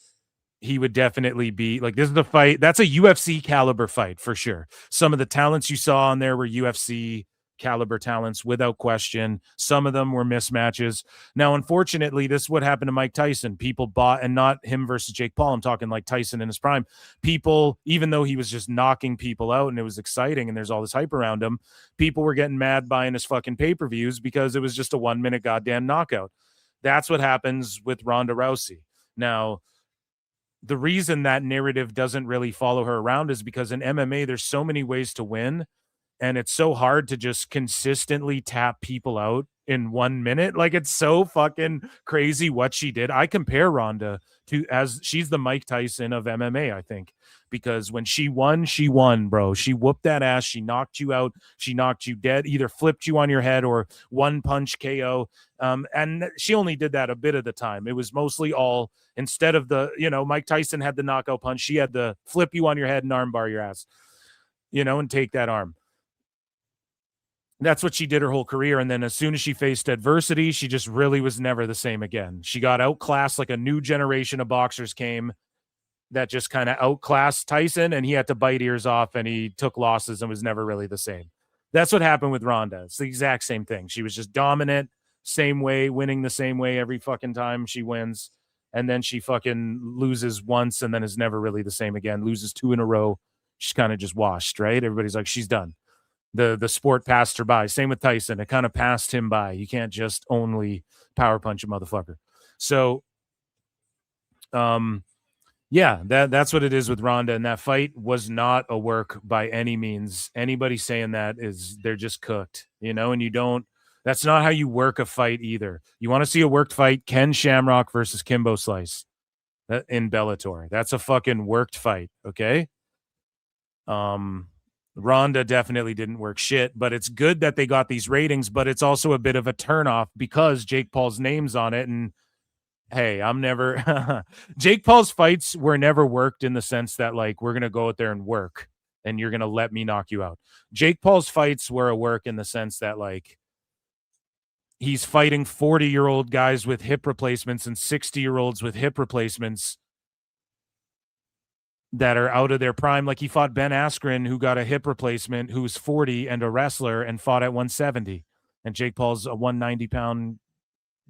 he would definitely be like, this is the fight. That's a UFC caliber fight for sure. Some of the talents you saw on there were UFC caliber talents without question. Some of them were mismatches. Now, unfortunately, this is what happened to Mike Tyson. People bought, and not him versus Jake Paul. I'm talking like Tyson in his prime. People, even though he was just knocking people out and it was exciting and there's all this hype around him, people were getting mad buying his fucking pay-per-views because it was just a 1-minute goddamn knockout. That's what happens with Ronda Rousey. Now, the reason that narrative doesn't really follow her around is because in MMA, there's so many ways to win. And it's so hard to just consistently tap people out in 1 minute. Like, it's so fucking crazy what she did. I compare Ronda to, as she's the Mike Tyson of MMA, I think, because when she won, bro. She whooped that ass. She knocked you out. She knocked you dead, either flipped you on your head or 1-punch KO. And she only did that a bit of the time. It was mostly all, instead of the, Mike Tyson had the knockout punch. She had the flip you on your head and armbar your ass, and take that arm. That's what she did her whole career. And then as soon as she faced adversity, she just really was never the same again. She got outclassed. Like, a new generation of boxers came that just kind of outclassed Tyson, and he had to bite ears off, and he took losses and was never really the same. That's what happened with Ronda. It's the exact same thing. She was just dominant, same way, winning the same way every fucking time she wins. And then she fucking loses once and then is never really the same again. Loses 2 in a row. She's kind of just washed, right? Everybody's like, she's done. The sport passed her by. Same with Tyson. It kind of passed him by. You can't just only power punch a motherfucker. So, yeah, that's what it is with Ronda. And that fight was not a work by any means. Anybody saying that they're just cooked, and that's not how you work a fight either. You want to see a worked fight? Ken Shamrock versus Kimbo Slice in Bellator. That's a fucking worked fight. Okay. Ronda definitely didn't work shit, but it's good that they got these ratings, but it's also a bit of a turnoff because Jake Paul's name's on it. And hey, Jake Paul's fights were never worked in the sense that, like, we're going to go out there and work and you're going to let me knock you out. Jake Paul's fights were a work in the sense that, like, he's fighting 40-year-old guys with hip replacements and 60-year-olds with hip replacements that are out of their prime. Like he fought Ben Askren, who got a hip replacement, who's 40 and a wrestler and fought at 170. And Jake Paul's a 190-pound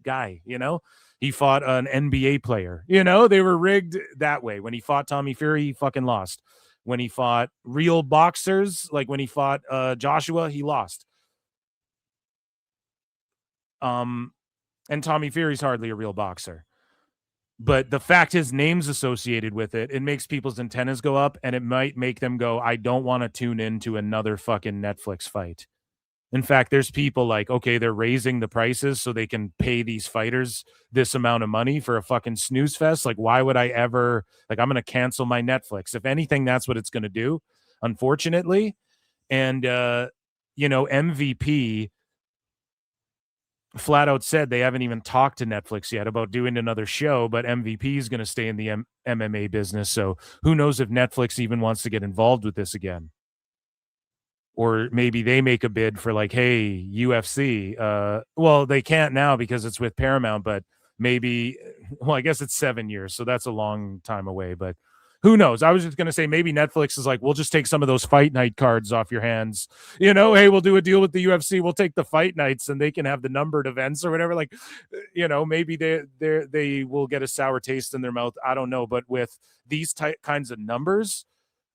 guy, you know? He fought an NBA player. You know, they were rigged that way. When he fought Tommy Fury, he fucking lost. When he fought real boxers, like when he fought Joshua, he lost. And Tommy Fury's hardly a real boxer. But the fact his name's associated with it, it makes people's antennas go up, and it might make them go, I don't want to tune into another fucking Netflix fight. In fact, there's people like, okay, they're raising the prices so they can pay these fighters this amount of money for a fucking snooze fest. Like, why would I ever, like, I'm going to cancel my Netflix. If anything, that's what it's going to do, unfortunately. And, you know, MVP flat out said they haven't even talked to Netflix yet about doing another show, but MVP is going to stay in the MMA business. So who knows if Netflix even wants to get involved with this again. Or maybe they make a bid for like, hey, UFC. Well, they can't now because it's with Paramount, but maybe, well, I guess it's 7 years. So that's a long time away, but who knows? I was just going to say maybe Netflix is like, we'll just take some of those fight night cards off your hands. You know, hey, we'll do a deal with the UFC. We'll take the fight nights and they can have the numbered events or whatever. Like, you know, maybe they will get a sour taste in their mouth. I don't know. But with these kinds of numbers,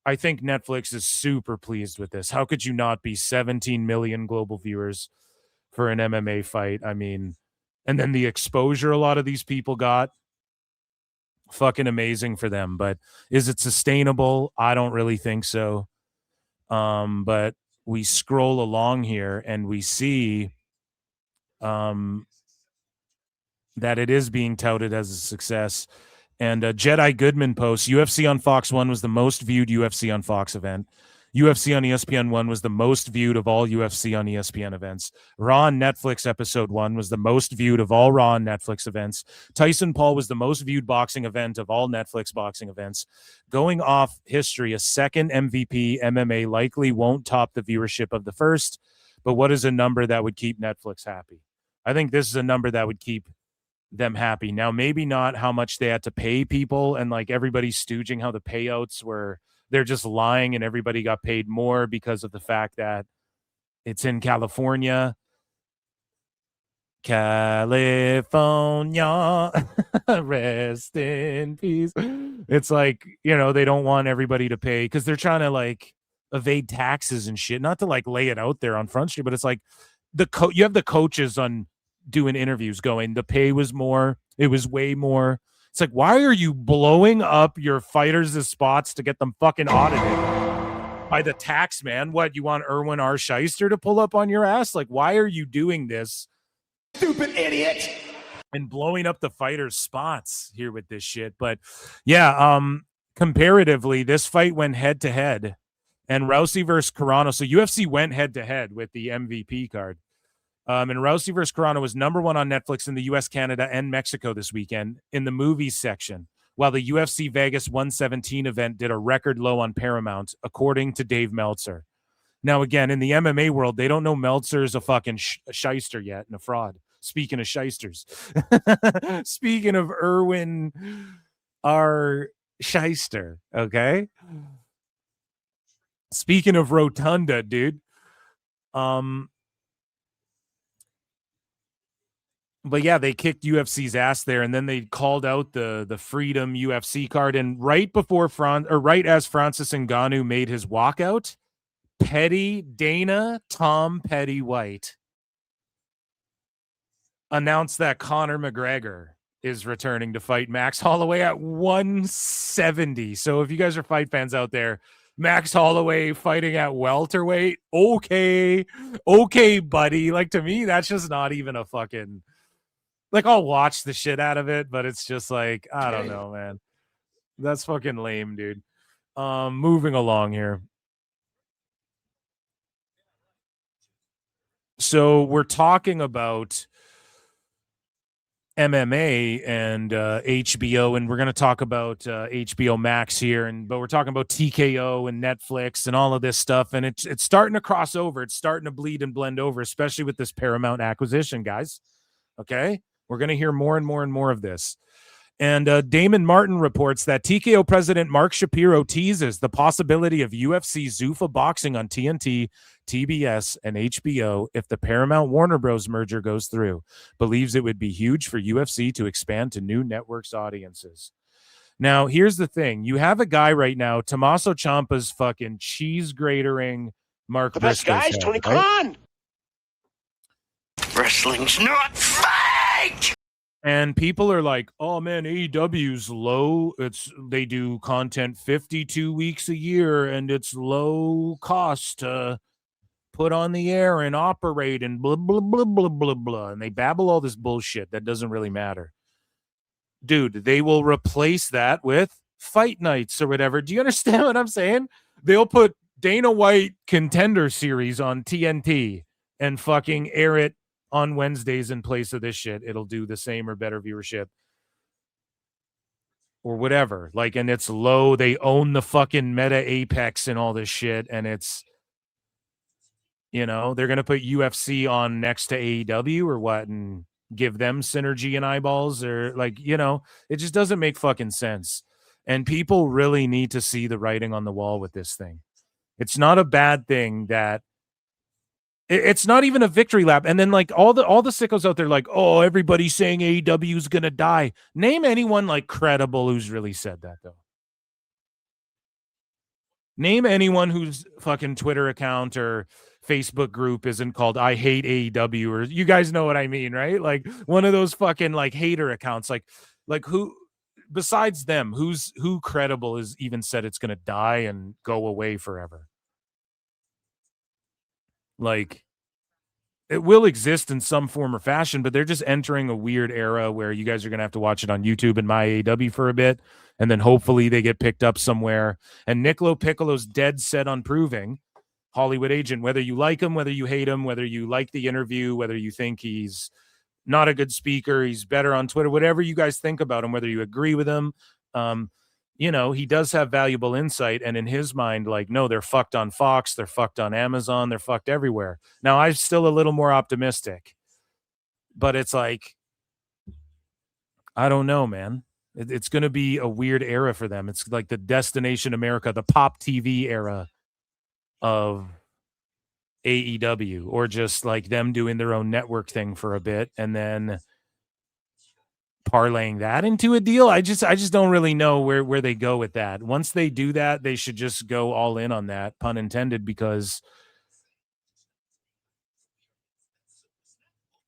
I think Netflix is super pleased with this. How could you not be? 17 million global viewers for an MMA fight? I mean, and then the exposure a lot of these people got, fucking amazing for them. But is it sustainable? I don't really think so. But we scroll along here and we see that it is being touted as a success. And Jedi Goodman posts, UFC on Fox 1 was the most viewed UFC on Fox event. UFC on ESPN 1 was the most viewed of all UFC on ESPN events. Raw on Netflix episode 1 was the most viewed of all Raw on Netflix events. Tyson Paul was the most viewed boxing event of all Netflix boxing events. Going off history, a second MVP MMA likely won't top the viewership of the first, but what is a number that would keep Netflix happy? I think this is a number that would keep them happy. Now, maybe not how much they had to pay people, and like everybody's stooging how the payouts were, they're just lying and everybody got paid more because of the fact that it's in California. Rest in peace. It's like, you know, they don't want everybody to pay because they're trying to like evade taxes and shit. Not to like lay it out there on Front Street, but it's like you have the coaches on doing interviews going, the pay was more, it was way more. It's like, why are you blowing up your fighters' spots to get them fucking audited by the tax man? What, you want Erwin R. Shyster to pull up on your ass? Like, why are you doing this? Stupid idiot. And blowing up the fighters' spots here with this shit. But yeah, comparatively, this fight went head to head, and Rousey versus Carano. So UFC went head to head with the MVP card. And Rousey vs. Carano was #1 on Netflix in the US, Canada, and Mexico this weekend in the movies section, while the UFC Vegas 117 event did a record low on Paramount, according to Dave Meltzer. Now, again, in the MMA world, they don't know Meltzer's a fucking shyster yet and a fraud. Speaking of shysters. Speaking of Erwin R. Shyster, okay? Speaking of Rotunda, dude. But yeah, they kicked UFC's ass there, and then they called out the Freedom UFC card. And right as Francis Ngannou made his walkout, Tom Petty White announced that Conor McGregor is returning to fight Max Holloway at 170. So if you guys are fight fans out there, Max Holloway fighting at welterweight, okay, buddy. Like, to me, that's just not even a fucking... Like, I'll watch the shit out of it, but it's just like, I don't know, man. That's fucking lame, dude. Moving along here. So we're talking about MMA and HBO, and we're going to talk about HBO Max here, but we're talking about TKO and Netflix and all of this stuff, and it's starting to cross over. It's starting to bleed and blend over, especially with this Paramount acquisition, guys. Okay, we're going to hear more and more and more of this. And Damon Martin reports that TKO president Mark Shapiro teases the possibility of UFC Zuffa boxing on TNT, TBS, and HBO if the Paramount Warner Bros. Merger goes through. Believes it would be huge for UFC to expand to new networks' audiences. Now, here's the thing. You have a guy right now, Tommaso Ciampa's fucking cheese gratering Mark The best Briscoe's guys, head, Tony right? Khan. Wrestling's not fake. And people are like, "Oh man, AEW's low. They do content 52 weeks a year, and it's low cost to put on the air and operate and blah blah blah blah blah blah." And they babble all this bullshit that doesn't really matter. Dude, they will replace that with fight nights or whatever. Do you understand what I'm saying? They'll put Dana White Contender Series on TNT and fucking air it on Wednesdays in place of this shit. It'll do the same or better viewership or whatever. Like, and it's low. They own the fucking Meta Apex and all this shit. And it's, they're going to put UFC on next to AEW or what, and give them synergy and eyeballs, or like, it just doesn't make fucking sense. And people really need to see the writing on the wall with this thing. It's not a bad thing that it's not even a victory lap. And then like all the sickos out there, like, oh, everybody's saying AEW is going to die. Name anyone like credible who's really said that though. Name anyone whose fucking Twitter account or Facebook group isn't called I hate AEW, or you guys know what I mean, right? Like one of those fucking like hater accounts, like who besides them, who credible is even said it's going to die and go away forever? Like, it will exist in some form or fashion, but they're just entering a weird era where you guys are going to have to watch it on YouTube and my AEW for a bit, and then hopefully they get picked up somewhere. And Niccolo Piccolo's dead set on proving Hollywood agent, whether you like him, whether you hate him, whether you like the interview, whether you think he's not a good speaker, he's better on Twitter, whatever you guys think about him, whether you agree with him, he does have valuable insight. And in his mind, like, no, they're fucked on Fox, they're fucked on Amazon, they're fucked everywhere. Now, I'm still a little more optimistic, but it's like, I don't know, man. It's going to be a weird era for them. It's like the Destination America, the Pop TV era of AEW, or just like them doing their own network thing for a bit and then parlaying that into a deal. I just don't really know where they go with that. Once they do that, they should just go all in on that, pun intended, because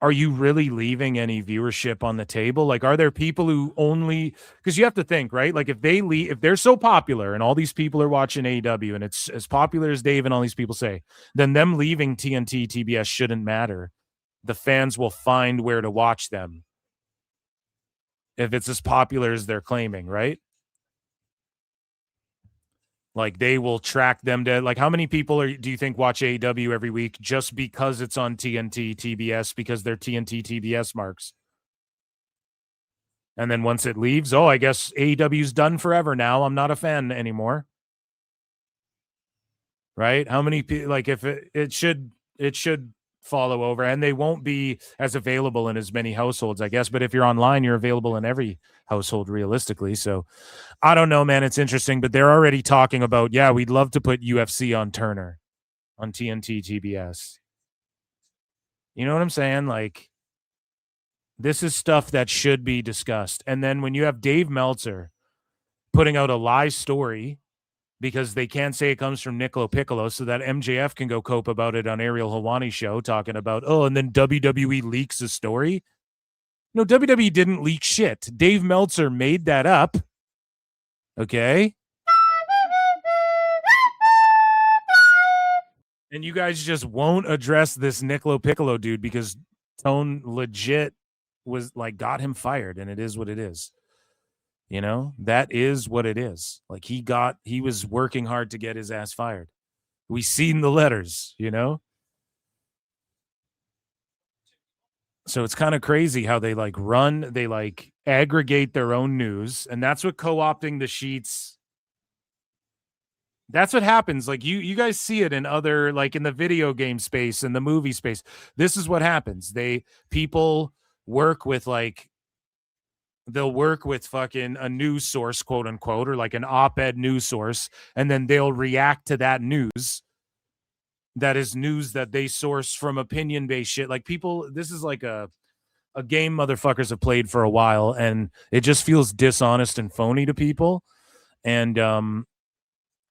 are you really leaving any viewership on the table? Like, are there people who only, because you have to think, right? Like if they're so popular and all these people are watching AEW and it's as popular as Dave and all these people say, then them leaving TNT, TBS shouldn't matter. The fans will find where to watch them if it's as popular as they're claiming, right? Like they will track them to, like, how many people do you think watch AEW every week just because it's on TNT, TBS, because they're TNT, TBS marks? And then once it leaves, I guess AEW's done forever now. I'm not a fan anymore. Right? How many people, like, if it should follow over, and they won't be as available in as many households, I guess. But if you're online, you're available in every household realistically. So I don't know, man. It's interesting, but they're already talking about, yeah, we'd love to put UFC on Turner, on TNT, TBS. You know what I'm saying? Like, this is stuff that should be discussed. And then when you have Dave Meltzer putting out a lie story because they can't say it comes from Niccolo Piccolo, so that MJF can go cope about it on Ariel Helwani's show, talking about, and then WWE leaks the story. No, WWE didn't leak shit. Dave Meltzer made that up. Okay? And you guys just won't address this Niccolo Piccolo dude because Tone legit was like, got him fired, and it is what it is. You know, that is what it is. Like he was working hard to get his ass fired. We seen the letters, you know? So it's kind of crazy how they aggregate their own news, and that's what co-opting the sheets. That's what happens. Like you guys see it in other, like in the video game space and the movie space. This is what happens. People work with they'll work with fucking a news source, quote unquote, or like an op-ed news source, and then they'll react to that news. That is news that they source from opinion-based shit. Like people, this is like a game motherfuckers have played for a while, and it just feels dishonest and phony to people. And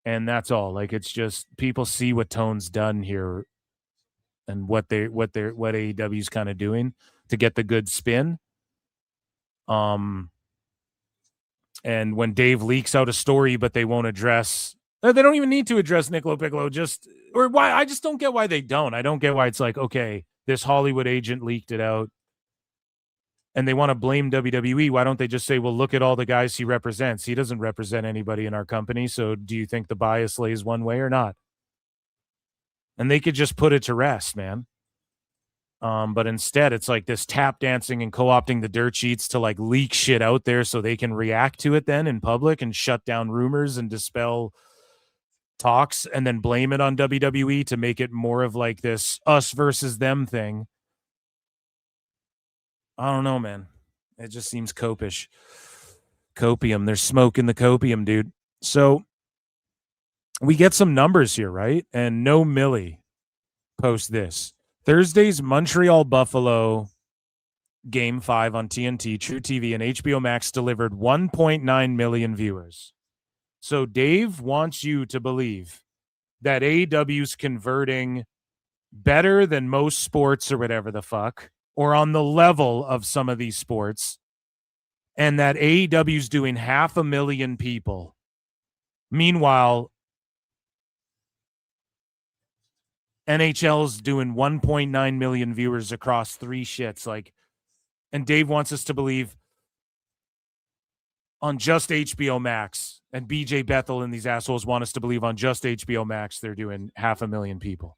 that's all. Like, it's just people see what Tone's done here and what AEW's kind of doing to get the good spin. And when Dave leaks out a story, but they won't address, they don't even need to address Niccolo Piccolo, I just don't get why they don't. I don't get why it's like, okay, this Hollywood agent leaked it out and they want to blame WWE. Why don't they just say, well, look at all the guys he represents. He doesn't represent anybody in our company. So do you think the bias lays one way or not? And they could just put it to rest, man. But instead, it's like this tap dancing and co-opting the dirt sheets to like leak shit out there so they can react to it then in public and shut down rumors and dispel talks and then blame it on WWE to make it more of like this us versus them thing. I don't know, man. It just seems copish. Copium. They're smoking the copium, dude. So we get some numbers here, right? And No Millie post this. Thursday's Montreal Buffalo Game 5 on TNT, True TV, and HBO Max delivered 1.9 million viewers. So Dave wants you to believe that AEW's converting better than most sports or whatever the fuck, or on the level of some of these sports, and that AEW's doing 500,000 people. Meanwhile, NHL's doing 1.9 million viewers across 3 shits. Like, and Dave wants us to believe on just HBO Max, and BJ Bethel and these assholes want us to believe on just HBO Max they're doing 500,000 people.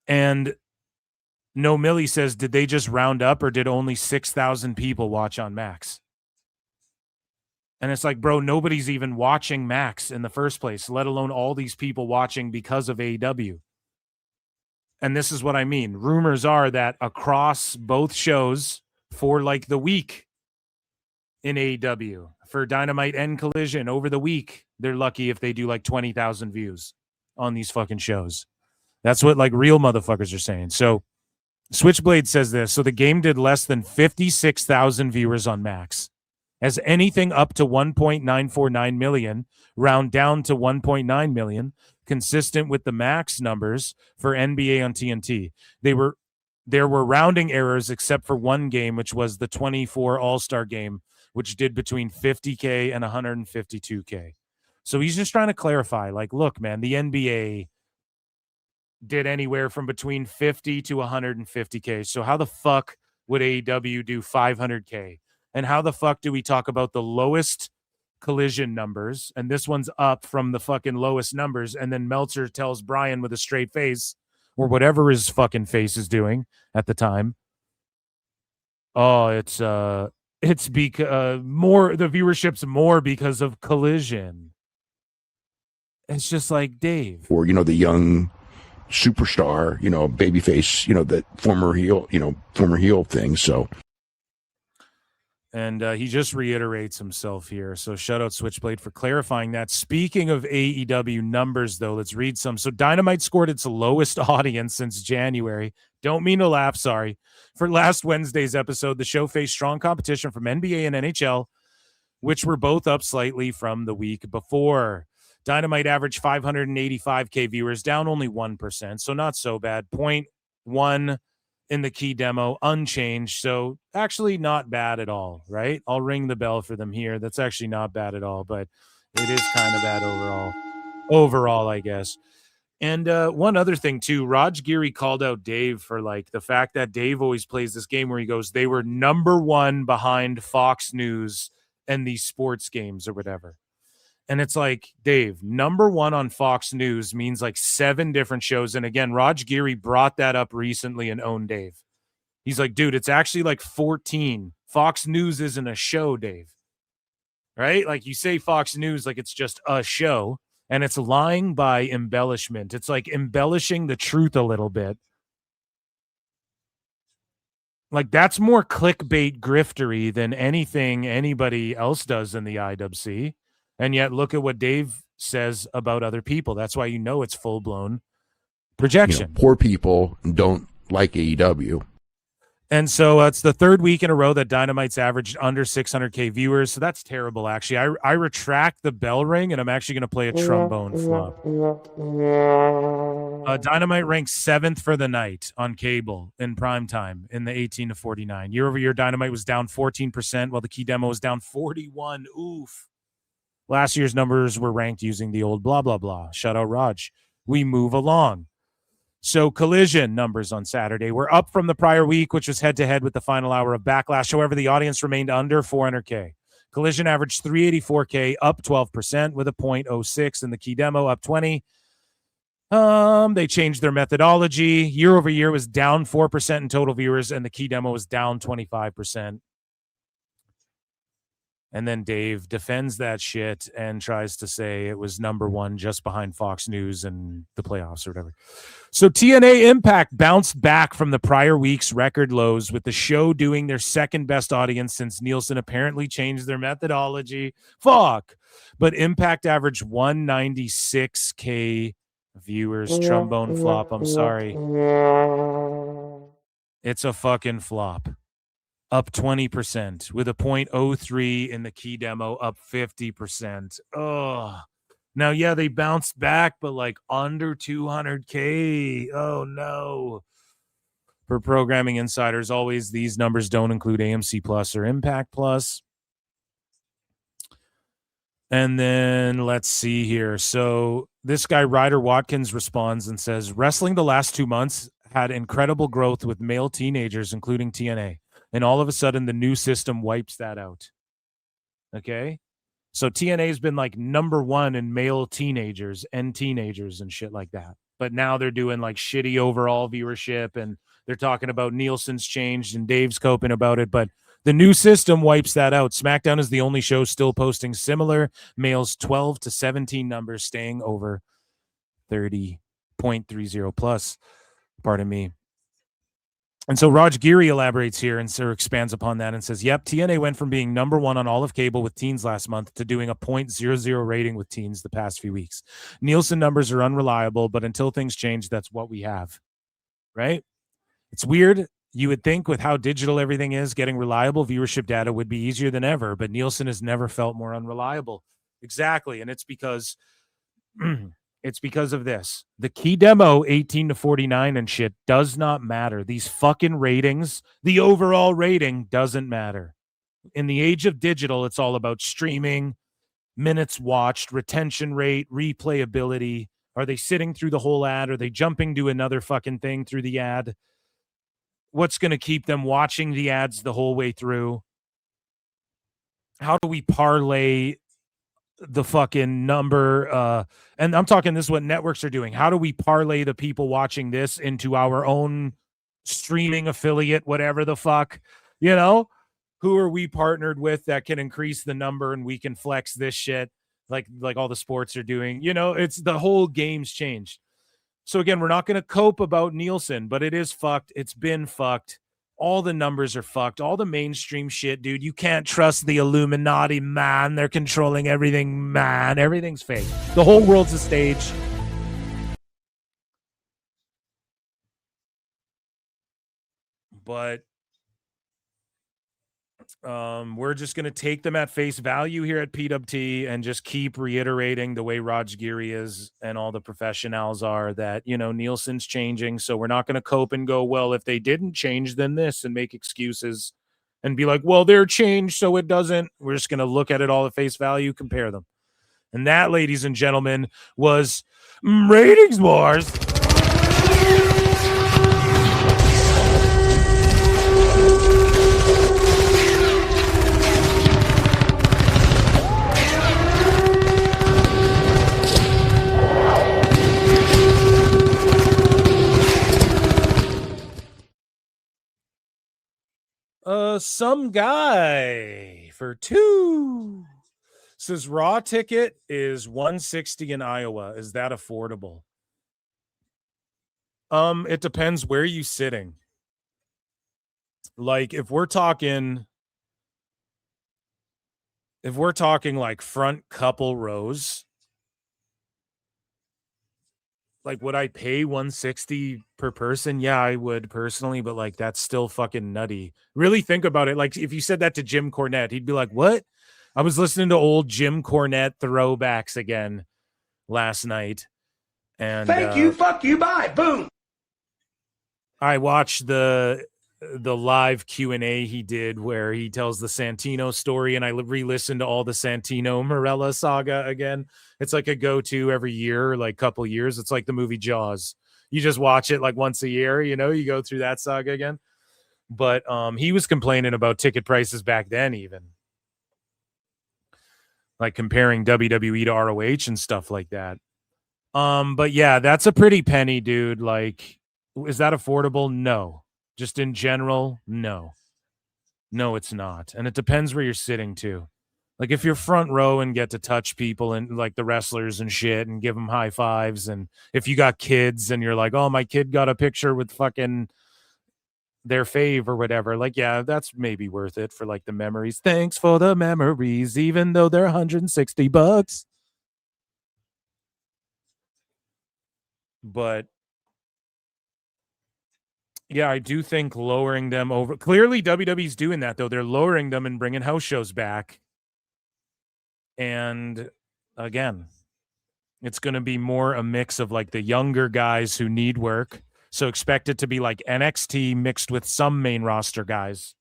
And No Millie says, did they just round up or did only 6,000 people watch on Max? And it's like, bro, nobody's even watching Max in the first place, let alone all these people watching because of AEW. And this is what I mean. Rumors are that across both shows for like the week in AEW, for Dynamite and Collision over the week, they're lucky if they do like 20,000 views on these fucking shows. That's what like real motherfuckers are saying. So Switchblade says this. So the game did less than 56,000 viewers on Max. As anything up to 1.949 million, round down to 1.9 million, consistent with the Max numbers for NBA on TNT. There were rounding errors except for one game, which was the 24 All-Star game, which did between 50K and 152K. So he's just trying to clarify, like, look, man, the NBA did anywhere from between 50 to 150K. So how the fuck would AEW do 500K? And how the fuck do we talk about the lowest Collision numbers? And this one's up from the fucking lowest numbers. And then Meltzer tells Brian with a straight face, or whatever his fucking face is doing at the time, oh, it's because more, the viewership's more because of Collision. It's just like, Dave. Or, the young superstar, babyface, that former heel thing. So. And he just reiterates himself here. So shout out Switchblade for clarifying that. Speaking of AEW numbers, though, let's read some. So Dynamite scored its lowest audience since January. Don't mean to laugh, sorry. For last Wednesday's episode, the show faced strong competition from NBA and NHL, which were both up slightly from the week before. Dynamite averaged 585K viewers, down only 1%, so not so bad. 0.1 in the key demo, unchanged. So actually not bad at all, right? I'll ring the bell for them here. That's actually not bad at all, but it is kind of bad overall, I guess. And one other thing too, Raj Giri called out Dave for like the fact that Dave always plays this game where he goes, they were number one behind Fox News and these sports games or whatever. And it's like, Dave, number one on Fox News means like 7 different shows. And again, Raj Giri brought that up recently and owned Dave. He's like, dude, it's actually like 14. Fox News isn't a show, Dave. Right? Like you say Fox News like it's just a show, and it's lying by embellishment. It's like embellishing the truth a little bit. Like that's more clickbait griftery than anything anybody else does in the IWC. And yet look at what Dave says about other people. That's why you know it's full-blown projection. Poor people don't like AEW. And so it's the 3rd week in a row that Dynamite's averaged under 600K viewers. So that's terrible, actually. I retract the bell ring, and I'm actually going to play a trombone flop. Dynamite ranks 7th for the night on cable in prime time in the 18 to 49. Year over year, Dynamite was down 14%, while the key demo was down 41. Oof. Last year's numbers were ranked using the old blah, blah, blah. Shout out, Raj. We move along. So Collision numbers on Saturday were up from the prior week, which was head-to-head with the final hour of Backlash. However, the audience remained under 400K. Collision averaged 384K, up 12%, with a .06 in the key demo, up 20. They changed their methodology. Year over year was down 4% in total viewers, and the key demo was down 25%. And then Dave defends that shit and tries to say it was number one just behind Fox News and the playoffs or whatever. So TNA Impact bounced back from the prior week's record lows, with the show doing their second best audience since Nielsen apparently changed their methodology. Fuck. But Impact averaged 196K viewers. Trombone flop. I'm sorry. It's a fucking flop. Up 20% with a .03 in the key demo, up 50%. Oh, now, yeah, they bounced back, but like under 200K. Oh, no. For Programming Insiders, always these numbers don't include AMC Plus or Impact Plus. And then let's see here. So this guy, Ryder Watkins, responds and says, wrestling the last 2 months had incredible growth with male teenagers, including TNA. And all of a sudden, the new system wipes that out. Okay? So TNA has been like number one in male teenagers and shit like that. But now they're doing like shitty overall viewership, and they're talking about Nielsen's changed and Dave's coping about it. But the new system wipes that out. SmackDown is the only show still posting similar males 12 to 17 numbers, staying over 30.30 plus. Pardon me. And so Raj Giri elaborates here and so expands upon that and says, yep, TNA went from being number one on all of cable with teens last month to doing a .00 rating with teens the past few weeks. Nielsen numbers are unreliable, but until things change, that's what we have. Right? It's weird. You would think with how digital everything is, getting reliable viewership data would be easier than ever, but Nielsen has never felt more unreliable. Exactly. And it's because of this. The key demo 18 to 49 and shit does not matter. These fucking ratings, the overall rating doesn't matter. In the age of digital, it's all about streaming, minutes watched, retention rate, replayability. Are they sitting through the whole ad? Are they jumping to another fucking thing through the ad? What's going to keep them watching the ads the whole way through? How do we parlay the fucking number? And I'm talking, this is what networks are doing. How do we parlay the people watching this into our own streaming affiliate, whatever the fuck, you know? Who are we partnered with that can increase the number and we can flex this shit like all the sports are doing? You know, it's the whole game's changed. So again, we're not going to cope about Nielsen, but it is fucked. It's been fucked. All the numbers are fucked. All the mainstream shit, dude. You can't trust the Illuminati, man. They're controlling everything, man. Everything's fake. The whole world's a stage. But we're just going to take them at face value here at PWT and just keep reiterating the way Raj Giri is and all the professionals are that, you know, Nielsen's changing. So we're not going to cope and go, well, if they didn't change, then this, and make excuses and be like, well, they're changed, so it doesn't. We're just going to look at it all at face value, compare them. And that, ladies and gentlemen, was Ratings Wars. Some guy for 2 says raw ticket is $160 in Iowa. Is that affordable? It depends where you sitting. Like if we're talking like front couple rows, like would I pay $160 per person? Yeah, I would personally, but like that's still fucking nutty. Really think about it. Like if you said that to Jim Cornette, he'd be like, "What?" I was listening to old Jim Cornette throwbacks again last night. And Thank you, fuck you, bye, boom. I watched the live Q&A he did where he tells the Santino story, and I re-listened to all the Santino Morella saga again. It's like a go-to every year, like couple years. It's like the movie Jaws. You just watch it like once a year, you know, you go through that saga again. But he was complaining about ticket prices back then, even like comparing WWE to ROH and stuff like that. But yeah, that's a pretty penny, dude. Like, is that affordable? No. Just in general, no. No, it's not. And it depends where you're sitting too. Like if you're front row and get to touch people and like the wrestlers and shit and give them high fives, and if you got kids and you're like, oh, my kid got a picture with fucking their fave or whatever, like, yeah, that's maybe worth it for like the memories. Thanks for the memories, even though they're $160. But yeah, I do think lowering them over. Clearly, WWE's doing that, though. They're lowering them and bringing house shows back. And again, it's going to be more a mix of like the younger guys who need work. So expect it to be like NXT mixed with some main roster guys.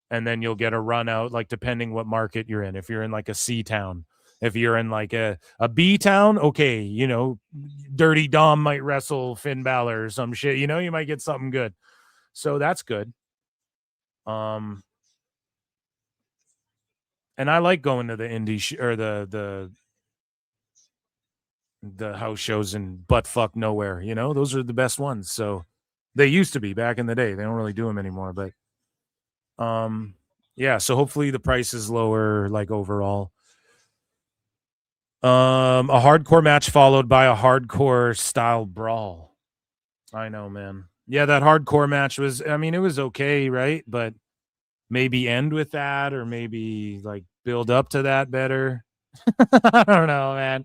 And then you'll get a run out, like depending what market you're in. If you're in like a C town. If you're in like a B town, okay, you know, Dirty Dom might wrestle Finn Balor or some shit. You know, you might get something good. So that's good. And I like going to the indie or the house shows in buttfuck nowhere. You know, those are the best ones. So they used to be back in the day. They don't really do them anymore. But yeah. So hopefully the price is lower, like overall. A hardcore match followed by a hardcore style brawl. I know, man. Yeah, that hardcore match was, I mean, it was okay, right? But maybe end with that, or maybe like build up to that better. I don't know, man.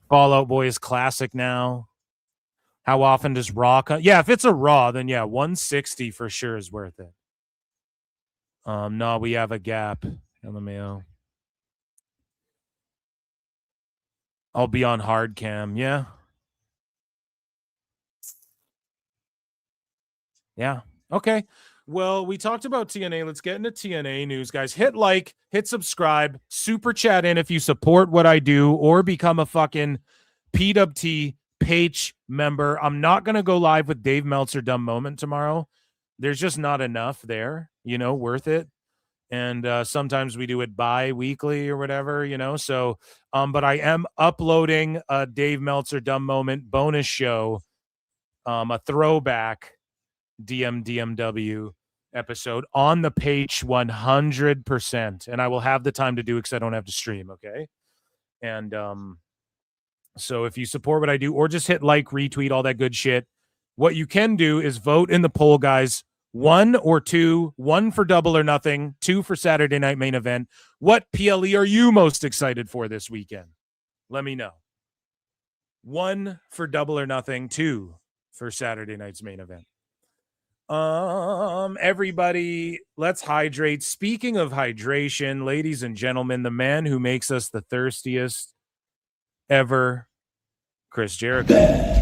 Fall Out Boy is classic now. How often does Raw come? Yeah, if it's a Raw, then yeah, 160 for sure is worth it. No, we have a gap on the mail. I'll be on hard cam. Yeah. Yeah. Okay. Well, we talked about TNA. Let's get into TNA news, guys. Hit like, hit subscribe, super chat in if you support what I do, or become a fucking PWT page member. I'm not going to go live with Dave Meltzer Dumb Moment tomorrow. There's just not enough there, you know, worth it. And sometimes we do it bi-weekly or whatever, you know. So, but I am uploading a Dave Meltzer Dumb Moment bonus show, a throwback DMW episode on the page 100%. And I will have the time to do it because I don't have to stream, okay? And so if you support what I do, or just hit like, retweet, all that good shit, what you can do is vote in the poll, guys. 1 or 2, 1 for Double or Nothing, 2 for Saturday Night Main Event. What PLE are you most excited for this weekend? Let me know. 1 for Double or Nothing, 2 for Saturday Night's Main Event. Everybody, let's hydrate. Speaking of hydration, ladies and gentlemen, the man who makes us the thirstiest ever, Chris Jericho.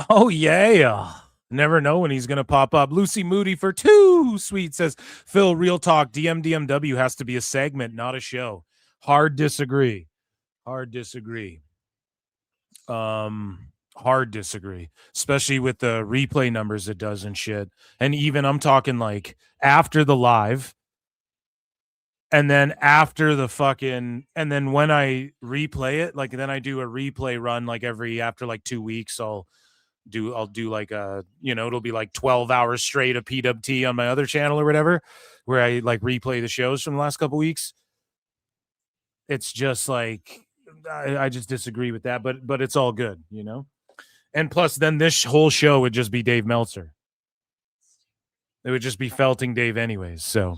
Oh, yeah. Never know when he's going to pop up. Lucy Moody for 2 sweet says, Phil, real talk, DMDMW has to be a segment, not a show. Hard disagree. Hard disagree. Hard disagree, especially with the replay numbers it does and shit. And even I'm talking like after the live, and then after the fucking, and then when I replay it, like then I do a replay run like after like 2 weeks, I'll do like a, it'll be like 12 hours straight of PWT on my other channel or whatever, where I like replay the shows from the last couple weeks. It's just like I just disagree with that, but it's all good, And plus, then this whole show would just be Dave Meltzer. It would just be Felting Dave anyways. So,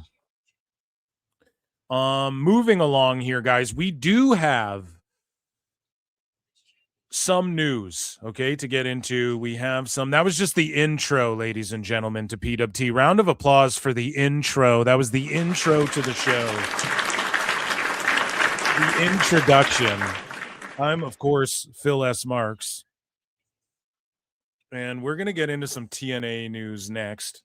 moving along here, guys, we do have some news, okay, to get into. We have some. That was just the intro, ladies and gentlemen, to PWT. Round of applause for the intro. That was the intro to the show. The introduction. I'm, of course, Phil S. Marks. And we're going to get into some TNA news next.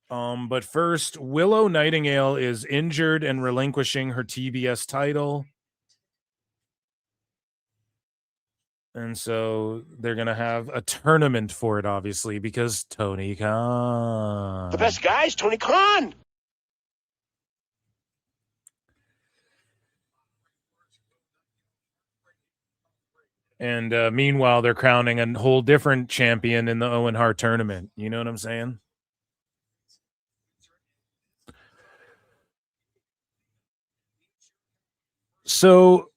But first, Willow Nightingale is injured and relinquishing her TBS title. And so they're going to have a tournament for it, obviously, because Tony Khan. The best guy's Tony Khan. And meanwhile, they're crowning a whole different champion in the Owen Hart tournament. You know what I'm saying? So,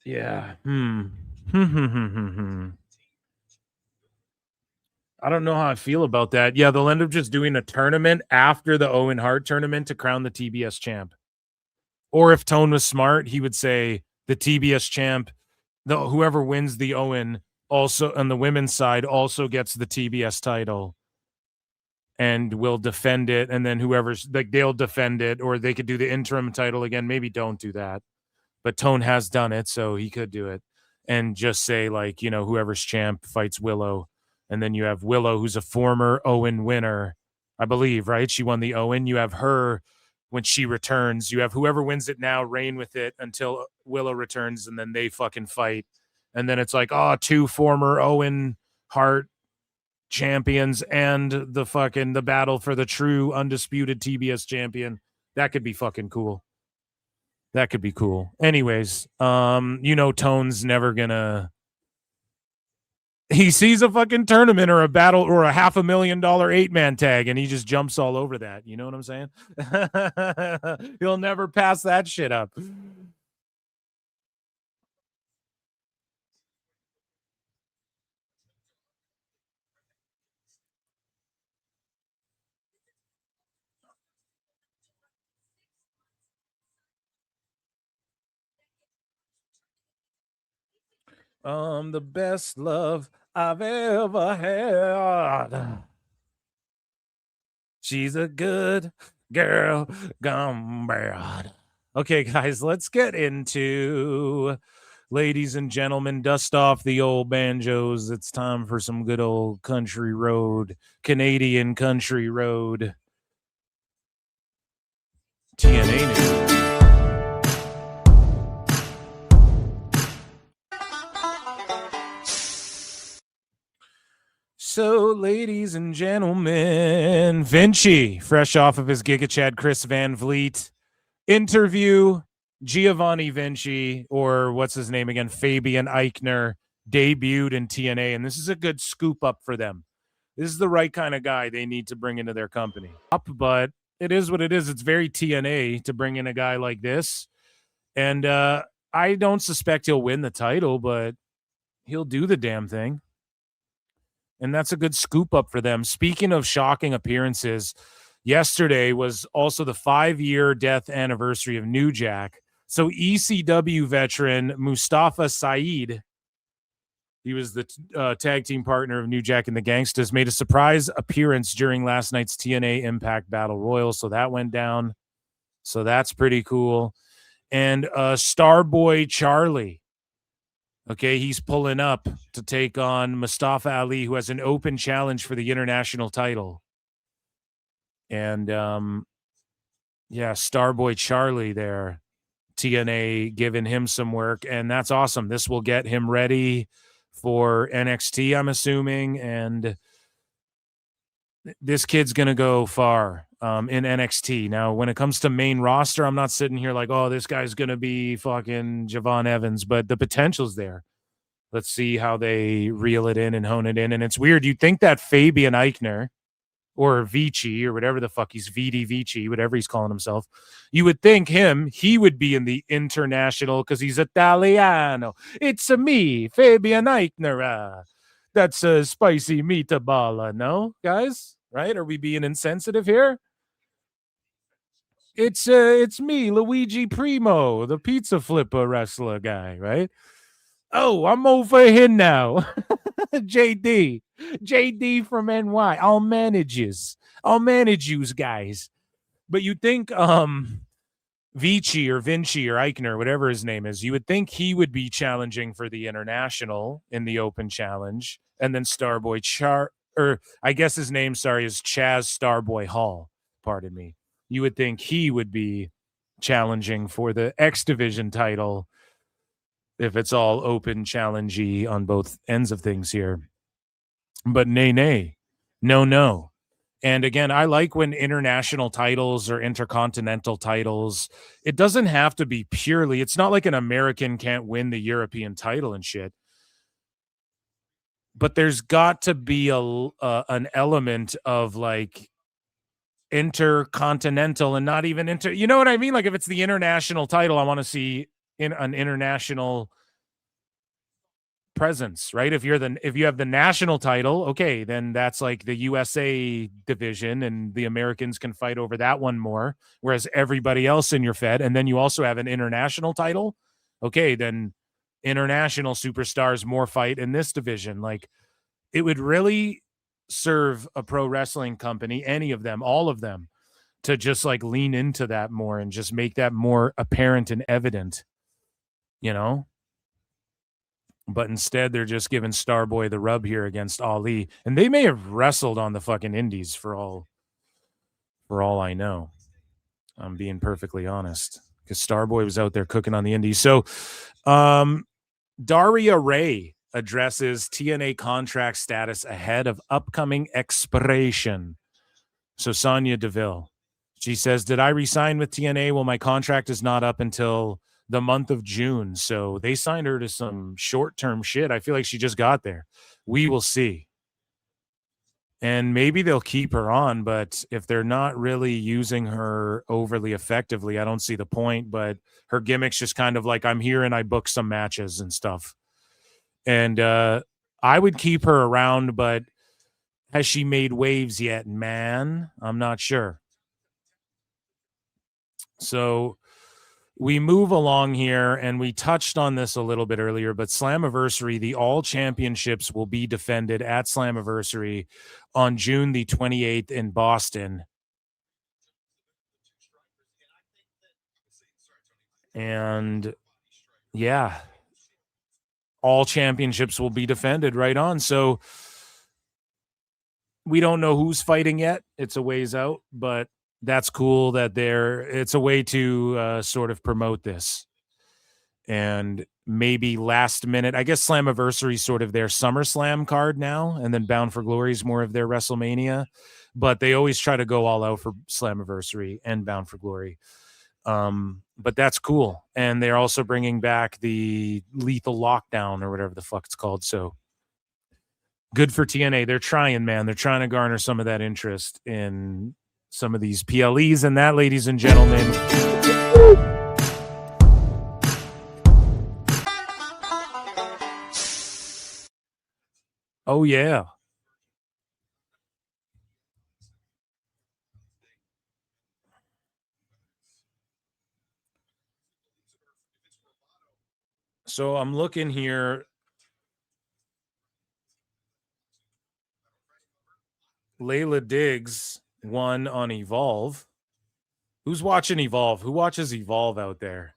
yeah. I don't know how I feel about that. Yeah, they'll end up just doing a tournament after the Owen Hart tournament to crown the TBS champ. Or if Tone was smart, he would say the TBS champ, whoever wins the Owen also on the women's side also gets the TBS title and will defend it. And then whoever's like, they'll defend it, or they could do the interim title again. Maybe don't do that, but Tone has done it, so he could do it and just say like, whoever's champ fights Willow. And then you have Willow, who's a former Owen winner, I believe, right? She won the Owen. You have her when she returns. You have whoever wins it now reign with it until Willow returns, and then they fucking fight. And then it's like, 2 former Owen Hart champions and the battle for the true undisputed TBS champion. That could be fucking cool. That could be cool. Anyways, Tone's never gonna. He sees a fucking tournament or a battle or a $500,000 8-man tag, and he just jumps all over that. You know what I'm saying? He'll never pass that shit up. The best love I've ever had. She's a good girl gone bad. Okay, guys, let's get into, ladies and gentlemen, dust off the old banjos. It's time for some good old country road, Canadian country road. TNA news. So, ladies and gentlemen, Vinci, fresh off of his Giga Chad Chris Van Vliet interview, Giovanni Vinci, or what's his name again, Fabian Eichner, debuted in TNA, and this is a good scoop up for them. This is the right kind of guy they need to bring into their company. But it is what it is. It's very TNA to bring in a guy like this, and I don't suspect he'll win the title, but he'll do the damn thing. And that's a good scoop up for them. Speaking of shocking appearances, yesterday was also the 5-year death anniversary of New Jack. So ECW veteran Mustafa Saeed, he was the tag team partner of New Jack and the Gangstas, made a surprise appearance during last night's TNA Impact Battle Royal. So that went down. So that's pretty cool. And Starboy Charlie. Okay, he's pulling up to take on Mustafa Ali, who has an open challenge for the international title. And yeah, Starboy Charlie there. TNA giving him some work, and that's awesome. This will get him ready for NXT, I'm assuming, and this kid's going to go far in NXT. Now, when it comes to main roster, I'm not sitting here like, oh, this guy's going to be fucking Javon Evans, but the potential's there. Let's see how they reel it in and hone it in. And it's weird. You'd think that Fabian Eichner or Vici or whatever the fuck he's Vidi Vici, whatever he's calling himself, you would think he would be in the international because he's Italiano. It's me, Fabian Eichner. That's a spicy meatball, no, guys? Right? Are we being insensitive here? It's me, Luigi Primo, the pizza flipper wrestler guy, right? Oh, I'm over here now. JD from NY. I'll manage yous guys. But you think Vici or Vinci or Eichner, whatever his name is, you would think he would be challenging for the international in the open challenge. And then Starboy or I guess his name, is Chaz Starboy Hall. Pardon me. You would think he would be challenging for the X Division title if it's all open challenge-y on both ends of things here. But nay. No. And again, I like when international titles or intercontinental titles, it doesn't have to be purely, it's not like an American can't win the European title and shit. But there's got to be an element of like intercontinental and not even you know what I mean? Like if it's the international title, I want to see an international presence, right? If you have the national title, okay, then that's like the USA division and the Americans can fight over that one more, whereas everybody else in your fed, and then you also have an international title, okay, then international superstars more fight in this division. Like it would really serve a pro wrestling company, any of them, all of them, to just like lean into that more and just make that more apparent and evident, you know? But instead, they're just giving Starboy the rub here against Ali. And they may have wrestled on the fucking indies for all I know. I'm being perfectly honest. Because Starboy was out there cooking on the indies. So Daria Ray addresses TNA contract status ahead of upcoming expiration. So Sonya Deville. She says, did I resign with TNA? Well, my contract is not up until the month of June. So they signed her to some short-term shit. I feel like she just got there. We will see. And maybe they'll keep her on, but if they're not really using her overly effectively, I don't see the point. But her gimmick's just kind of like, I'm here and I book some matches and stuff. And I would keep her around, but has she made waves yet, man? I'm not sure. So we move along here, and we touched on this a little bit earlier, but Slammiversary, the all championships will be defended at Slammiversary on June the 28th in Boston. And yeah, all championships will be defended right on. So we don't know who's fighting yet. It's a ways out, but that's cool that it's a way to sort of promote this. And maybe last minute, I guess Slammiversary is sort of their SummerSlam card now, and then Bound for Glory is more of their WrestleMania, but they always try to go all out for Slammiversary and Bound for Glory. But that's cool. And they're also bringing back the Lethal Lockdown or whatever the fuck it's called. So good for TNA. They're trying, man. They're trying to garner some of that interest in some of these PLEs, and that, ladies and gentlemen, oh yeah. So I'm looking here. Layla Diggs won on Evolve. Who's watching Evolve? Who watches Evolve out there?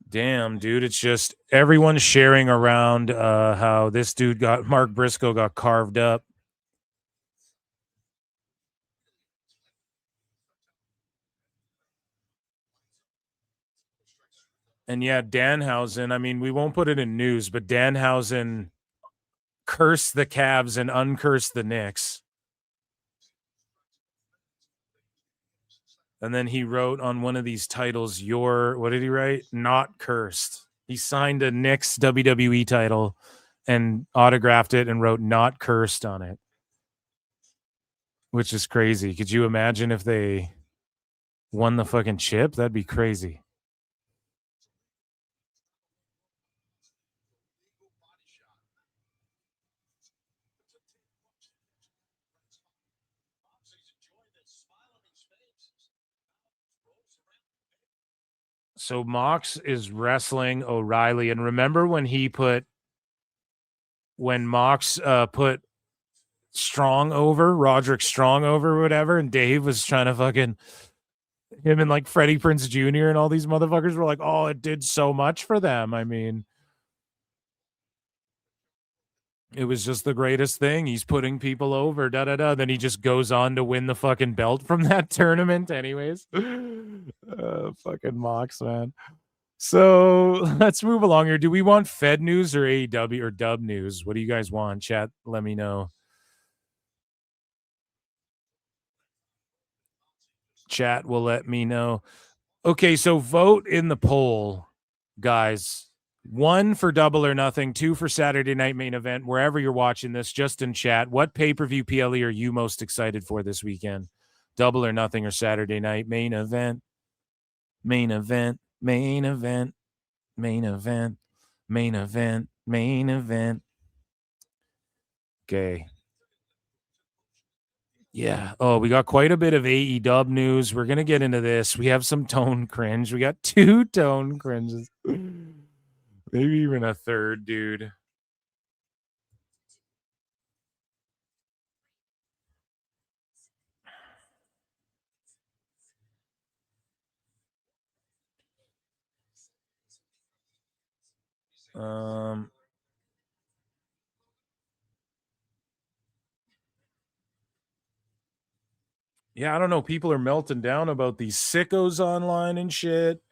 Damn, dude, it's just everyone's sharing around how this dude Mark Briscoe got carved up. And yeah, Danhausen, I mean, we won't put it in news, but Danhausen cursed the Cavs and uncursed the Knicks. And then he wrote on one of these titles, what did he write? Not cursed. He signed a Knicks WWE title and autographed it and wrote not cursed on it, which is crazy. Could you imagine if they won the fucking chip? That'd be crazy. So Mox is wrestling O'Reilly, and remember when Mox put Strong over, Roderick Strong over, or whatever, and Dave was trying to fucking him and like Freddie Prinze Jr. and all these motherfuckers were like, oh, it did so much for them. I mean, it was just the greatest thing. He's putting people over, Then he just goes on to win the fucking belt from that tournament anyways. Fucking Mox, man. So let's move along here. Do we want Fed news or AEW or Dub news? What do you guys want? Chat, let me know. Chat will let me know. Okay, so vote in the poll, guys. 1 for Double or Nothing, 2 for Saturday Night Main Event, wherever you're watching this, just in chat. What pay-per-view PLE are you most excited for this weekend? Double or Nothing or Saturday Night Main Event? Main Event, Main Event, Main Event, Main Event, Main Event. Okay. Yeah. Oh, we got quite a bit of AEW news. We're going to get into this. We have some Tone Cringe. We got 2 Tone Cringes. Maybe even a third, dude. Yeah, I don't know. People are melting down about these sickos online and shit.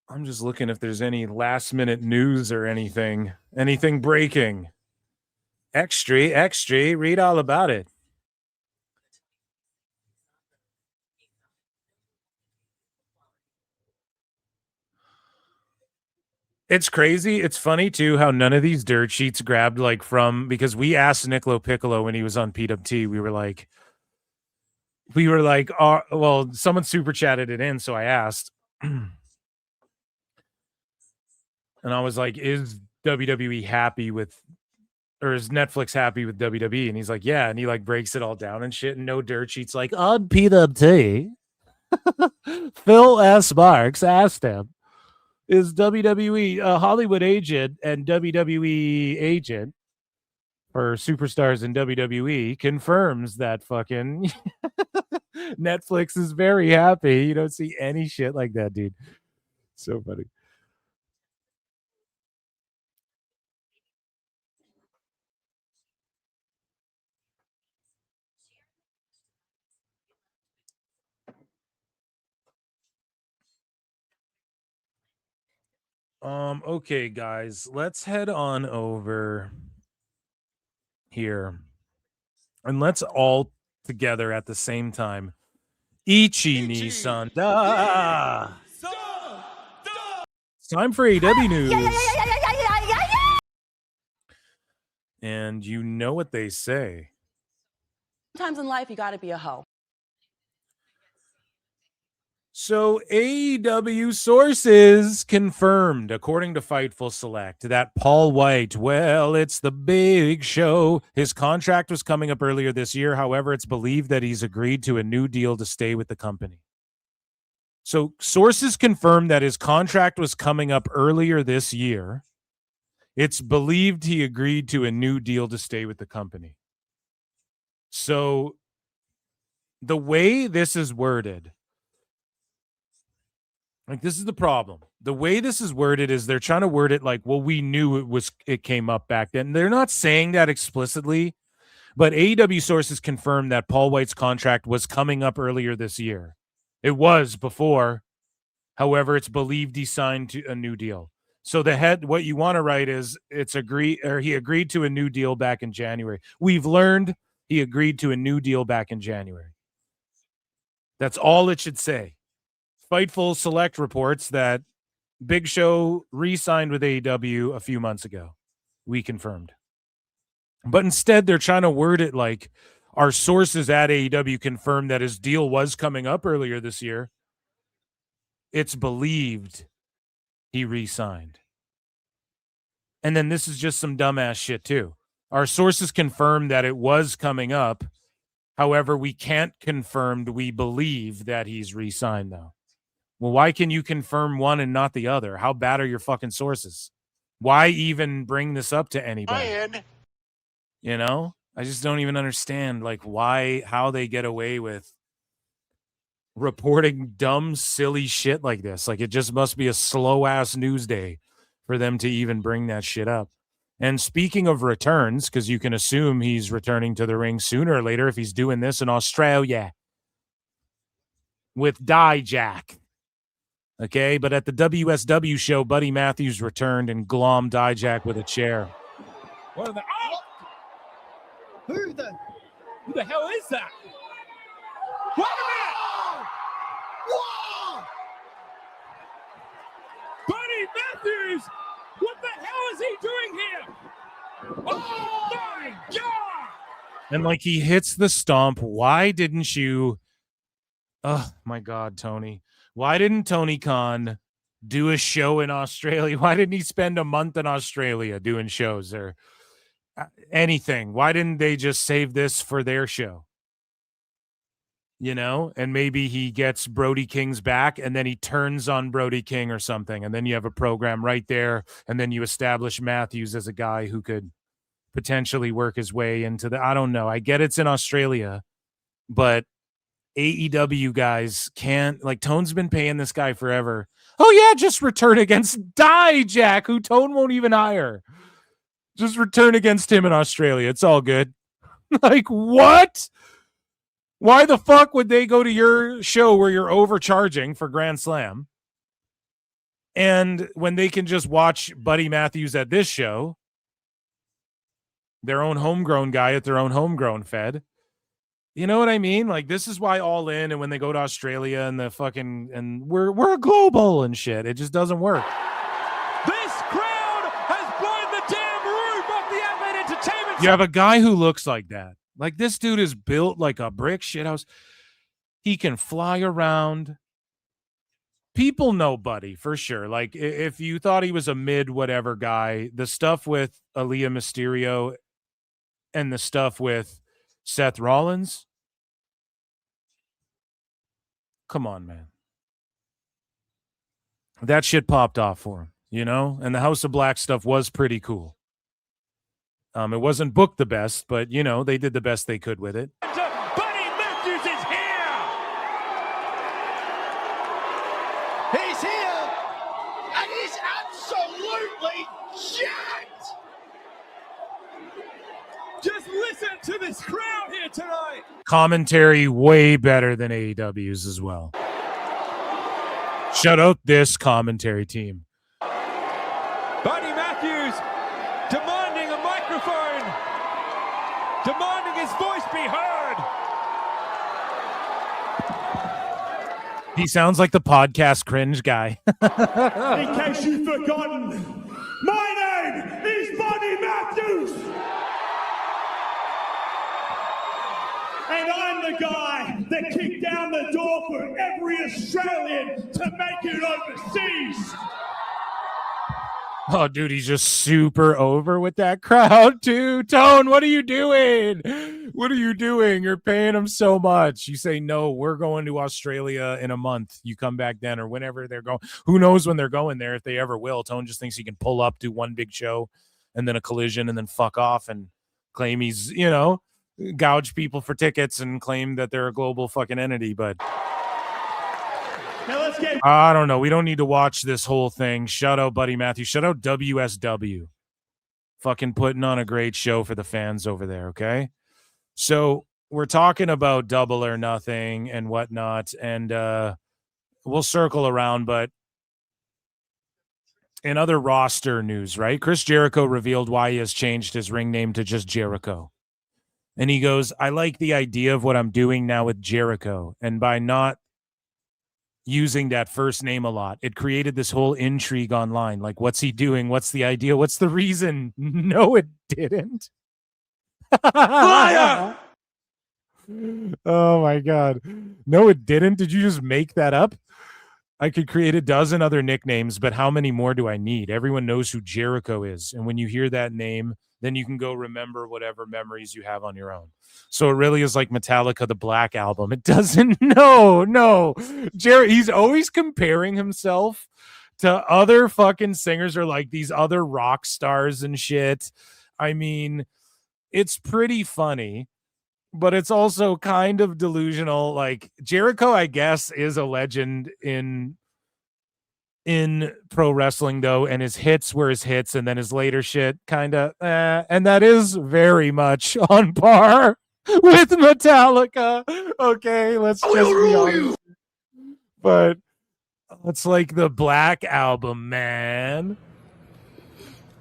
I'm just looking if there's any last minute news or anything breaking. Extra, read all about it. It's crazy. It's funny too how none of these dirt sheets grabbed like from, because we asked Niccolo Piccolo when he was on PWT, we were like, well, someone super chatted it in, so I asked. And I was like, is WWE happy with, or is Netflix happy with WWE? And he's like, yeah. And he like breaks it all down and shit. And no dirt sheets like on PWT. Phil S. Marks asked him, is WWE a Hollywood agent and WWE agent for superstars in WWE confirms that fucking Netflix is very happy. You don't see any shit like that, dude. So funny. Okay, guys, let's head on over here and let's all together at the same time. Ichi Nissan. It's time for AEW news. And you know what they say. Sometimes in life, you got to be a hoe. So AEW sources confirmed, according to Fightful Select, that Paul White, well, it's the big show. His contract was coming up earlier this year. However, it's believed that he's agreed to a new deal to stay with the company. So sources confirmed that his contract was coming up earlier this year. It's believed he agreed to a new deal to stay with the company. So the way this is worded, like, this is the problem. The way this is worded is they're trying to word it like, well, we knew it came up back then. They're not saying that explicitly, but AEW sources confirmed that Paul White's contract was coming up earlier this year. It was before. However, it's believed he signed to a new deal. So what you want to write is he agreed to a new deal back in January. We've learned he agreed to a new deal back in January. That's all it should say. Fightful Select reports that Big Show re-signed with AEW a few months ago. We confirmed. But instead, they're trying to word it like our sources at AEW confirmed that his deal was coming up earlier this year. It's believed he re-signed. And then this is just some dumbass shit too. Our sources confirmed that it was coming up. However, we can't confirm we believe that he's re-signed though. Well, why can you confirm one and not the other? How bad are your fucking sources? Why even bring this up to anybody? You know? I just don't even understand like how they get away with reporting dumb, silly shit like this. Like, it just must be a slow-ass news day for them to even bring that shit up. And speaking of returns, because you can assume he's returning to the ring sooner or later if he's doing this in Australia with Dijak. Okay, but at the WSW show, Buddy Matthews returned and glommed Dijak with a chair. What are the... Oh! Who the hell is that? Wait a minute! Whoa! Buddy Matthews! What the hell is he doing here? Oh my God! And like, he hits the stomp. Why didn't you... Oh my God, Tony. Why didn't Tony Khan do a show in Australia? Why didn't he spend a month in Australia doing shows or anything? Why didn't they just save this for their show? You know, and maybe he gets Brody King's back and then he turns on Brody King or something. And then you have a program right there. And then you establish Matthews as a guy who could potentially work his way into I don't know. I get it's in Australia, but AEW guys can't, like, Tone's been paying this guy forever. Oh yeah, just return against Dijak, who Tone won't even hire. Just return against him in Australia. It's all good. Like, what? Why the fuck would they go to your show where you're overcharging for Grand Slam? And when they can just watch Buddy Matthews at this show, their own homegrown guy at their own homegrown fed. You know what I mean? Like, this is why All In, and when they go to Australia and the fucking, and we're global and shit, it just doesn't work. This crowd has blown the damn roof off the Adelaide Entertainment. You have a guy who looks like that. Like, this dude is built like a brick shithouse. He can fly around. People know Buddy for sure. Like, if you thought he was a mid whatever guy, the stuff with Aaliyah Mysterio and the stuff with Seth Rollins, come on, man. That shit popped off for him, you know? And the House of Black stuff was pretty cool. It wasn't booked the best, but, you know, they did the best they could with it. Buddy Matthews is here! He's here! And he's absolutely jacked! Just listen to this crowd here tonight! Commentary way better than AEW's as well. Shout out this commentary team. Buddy Matthews demanding a microphone, demanding his voice be heard. He sounds like the podcast Cringe guy. In case you've forgotten, my name is Buddy Matthews. And I'm the guy that kicked down the door for every Australian to make it overseas. Oh, dude, he's just super over with that crowd, too. Tone, what are you doing? What are you doing? You're paying him so much. You say, no, we're going to Australia in a month. You come back then or whenever they're going. Who knows when they're going there, if they ever will. Tone just thinks he can pull up, do one big show, and then a collision, and then fuck off and claim he's, gouge people for tickets and claim that they're a global fucking entity. But Now let's get I don't know. We don't need to watch this whole thing. Shout out Buddy Matthew. Shout out WSW. Fucking putting on a great show for the fans over there, okay? So we're talking about Double or Nothing and whatnot, and we'll circle around, but in other roster news, right? Chris Jericho revealed why he has changed his ring name to just Jericho. And he goes, I like the idea of what I'm doing now with Jericho, and by not using that first name a lot, it created this whole intrigue online. Like, what's he doing? What's the idea? What's the reason? No, it didn't. Liar! Oh my God. No, it didn't. Did you just make that up? I could create a dozen other nicknames, but how many more do I need? Everyone knows who Jericho is. And when you hear that name, then you can go remember whatever memories you have on your own. So it really is like Metallica, the Black Album. It doesn't, no. He's always comparing himself to other fucking singers or like these other rock stars and shit. I mean, it's pretty funny, but it's also kind of delusional. Like Jericho, I guess, is a legend in pro wrestling though, and his hits were his hits, and then his later shit kind of and that is very much on par with Metallica. Okay, let's just be honest. But it's like the Black Album, man.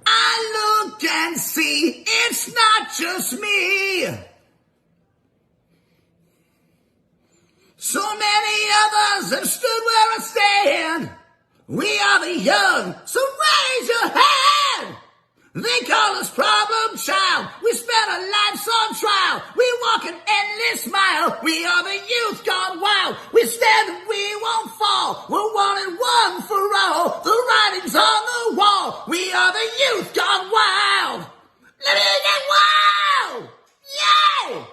I look and see it's not just me. So many others have stood where I stand. We are the young, so raise your hand. They call us problem child. We spent our lives on trial. We walk an endless mile. We are the youth gone wild. We stand and we won't fall. We're one and one for all. The writing's on the wall. We are the youth gone wild. Let me get wild. Yeah.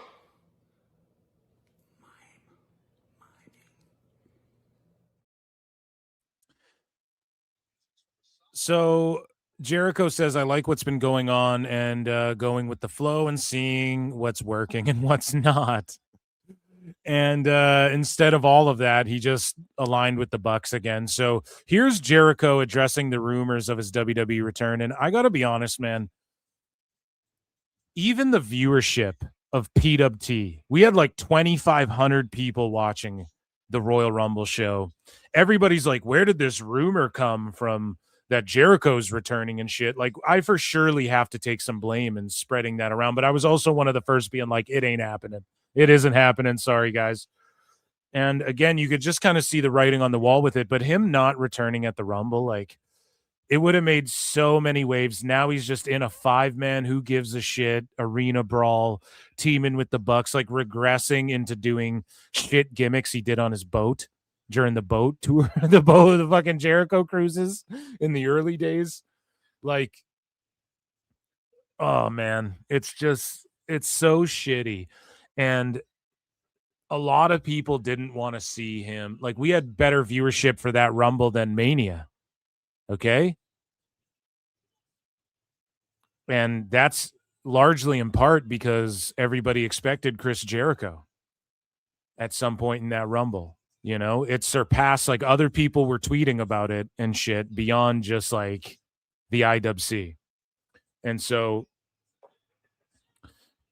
So Jericho says, I like what's been going on and going with the flow and seeing what's working and what's not. And instead of all of that, he just aligned with the Bucks again. So here's Jericho addressing the rumors of his WWE return. And I got to be honest, man, even the viewership of PWT, we had like 2,500 people watching the Royal Rumble show. Everybody's like, where did this rumor come from that Jericho's returning and shit? Like, I for surely have to take some blame in spreading that around. But I was also one of the first being like, it ain't happening. It isn't happening. Sorry, guys. And again, you could just kind of see the writing on the wall with it. But him not returning at the Rumble, like, it would have made so many waves. Now he's just in a 5-man, who gives a shit, arena brawl, teaming with the Bucks, like regressing into doing shit gimmicks he did on his boat during the boat tour, the fucking Jericho cruises in the early days. Like, oh man, it's so shitty. And a lot of people didn't want to see him. Like, we had better viewership for that Rumble than Mania. Okay. And that's largely in part because everybody expected Chris Jericho at some point in that Rumble. You know, it surpassed, like, other people were tweeting about it and shit beyond just like the IWC. And so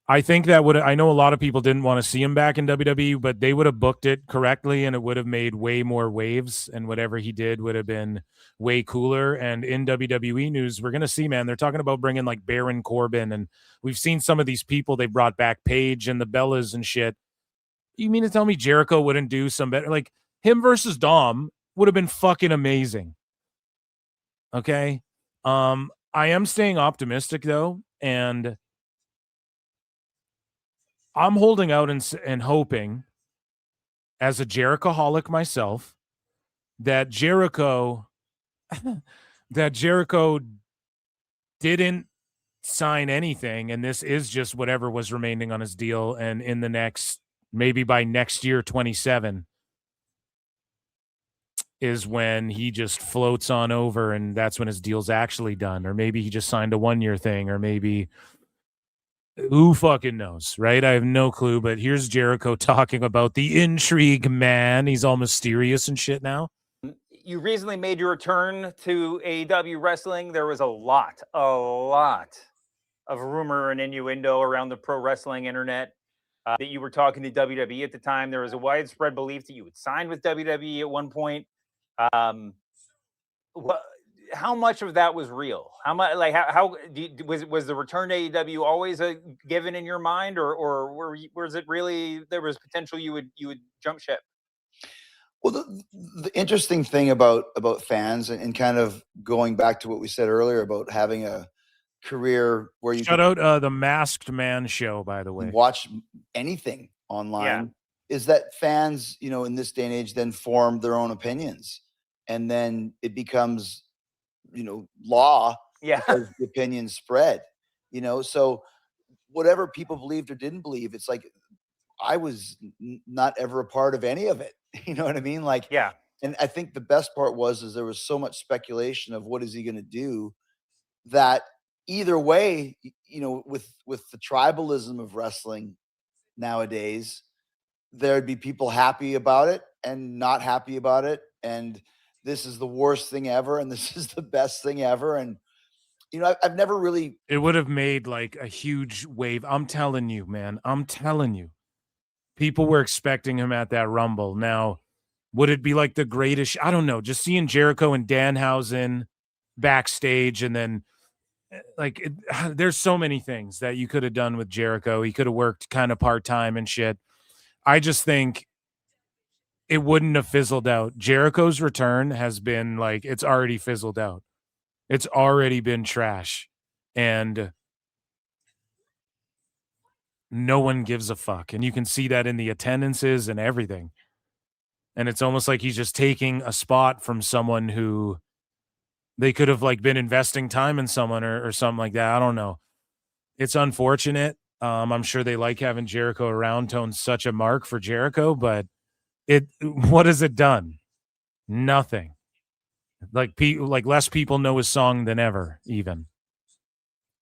I think that I know a lot of people didn't want to see him back in WWE, but they would have booked it correctly and it would have made way more waves, and whatever he did would have been way cooler. And in WWE news, we're going to see, man, they're talking about bringing like Baron Corbin, and we've seen some of these people they brought back, Paige and the Bellas and shit. You mean to tell me Jericho wouldn't do some better? Like, him versus Dom would have been fucking amazing. Okay. I am staying optimistic though, and I'm holding out and hoping, as a Jerichoholic myself, that Jericho didn't sign anything, and this is just whatever was remaining on his deal, and in the next, maybe by next year, 27, is when he just floats on over, and that's when his deal's actually done. Or maybe he just signed a 1-year thing, or maybe who fucking knows, right? I have no clue, but here's Jericho talking about the intrigue, man. He's all mysterious and shit now. You recently made your return to AEW wrestling. There was a lot of rumor and innuendo around the pro wrestling internet that you were talking to WWE at the time. There was a widespread belief that you would sign with WWE at one point. How much of that was real? How much, like, was the return to AEW always a given in your mind, or was it really there was potential you would jump ship? Well, the interesting thing about fans and kind of going back to what we said earlier about having a career where you shout out the Masked Man show, by the way, watch anything online, is that fans, in this day and age, then form their own opinions, and then it becomes, law. Because the opinions spread, so whatever people believed or didn't believe, it's like I was not ever a part of any of it. You know what I mean? Like, and I think the best part is there was so much speculation of what is he going to do, that either way, with the tribalism of wrestling nowadays, there'd be people happy about it and not happy about it. And this is the worst thing ever, and this is the best thing ever. And, I've never really... It would have made like a huge wave. I'm telling you, man. I'm telling you. People were expecting him at that Rumble. Now, would it be like the greatest? I don't know. Just seeing Jericho and Danhausen backstage, and then there's so many things that you could have done with Jericho. He could have worked kind of part-time and shit. I just think it wouldn't have fizzled out. Jericho's return has been like, it's already fizzled out. It's already been trash. And no one gives a fuck. And you can see that in the attendances and everything. And it's almost like he's just taking a spot from someone who they could have been investing time in someone or something like that. I don't know. It's unfortunate. I'm sure they like having Jericho around. Tone's such a mark for Jericho, but what has it done? Nothing. Less people know his song than ever, even.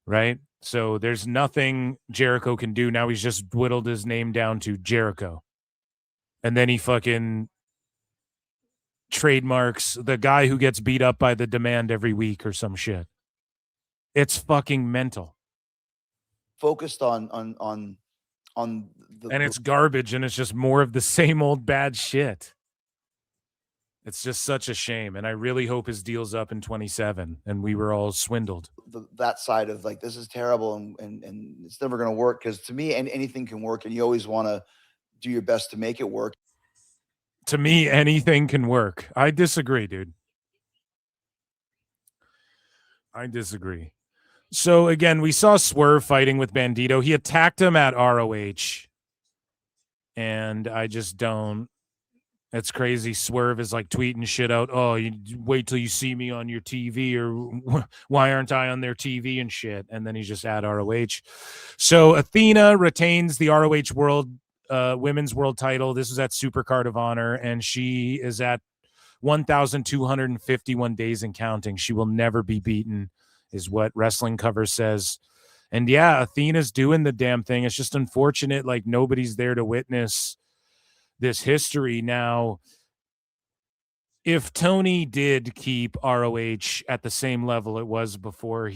Right? So there's nothing Jericho can do. Now he's just whittled his name down to Jericho. And then he fucking trademarks the guy who gets beat up by the Demand every week or some shit. It's fucking mental. Focused on the... And it's garbage, and it's just more of the same old bad shit. It's just such a shame, and I really hope his deal's up in 27, and we were all swindled. That side of this is terrible, and it's never going to work, because to me, anything can work, and you always want to do your best to make it work. To me, anything can work. I disagree, dude. I disagree. So, again, we saw Swerve fighting with Bandito. He attacked him at ROH, and I just don't... It's crazy. Swerve is tweeting shit out. Oh, you wait till you see me on your TV, or why aren't I on their TV and shit? And then he's just at ROH. So Athena retains the ROH women's world title. This is at Supercard of Honor, and she is at 1,251 days and counting. She will never be beaten, is what Wrestling Cover says. And yeah, Athena's doing the damn thing. It's just unfortunate, nobody's there to witness this history. Now, if Tony did keep ROH at the same level it was before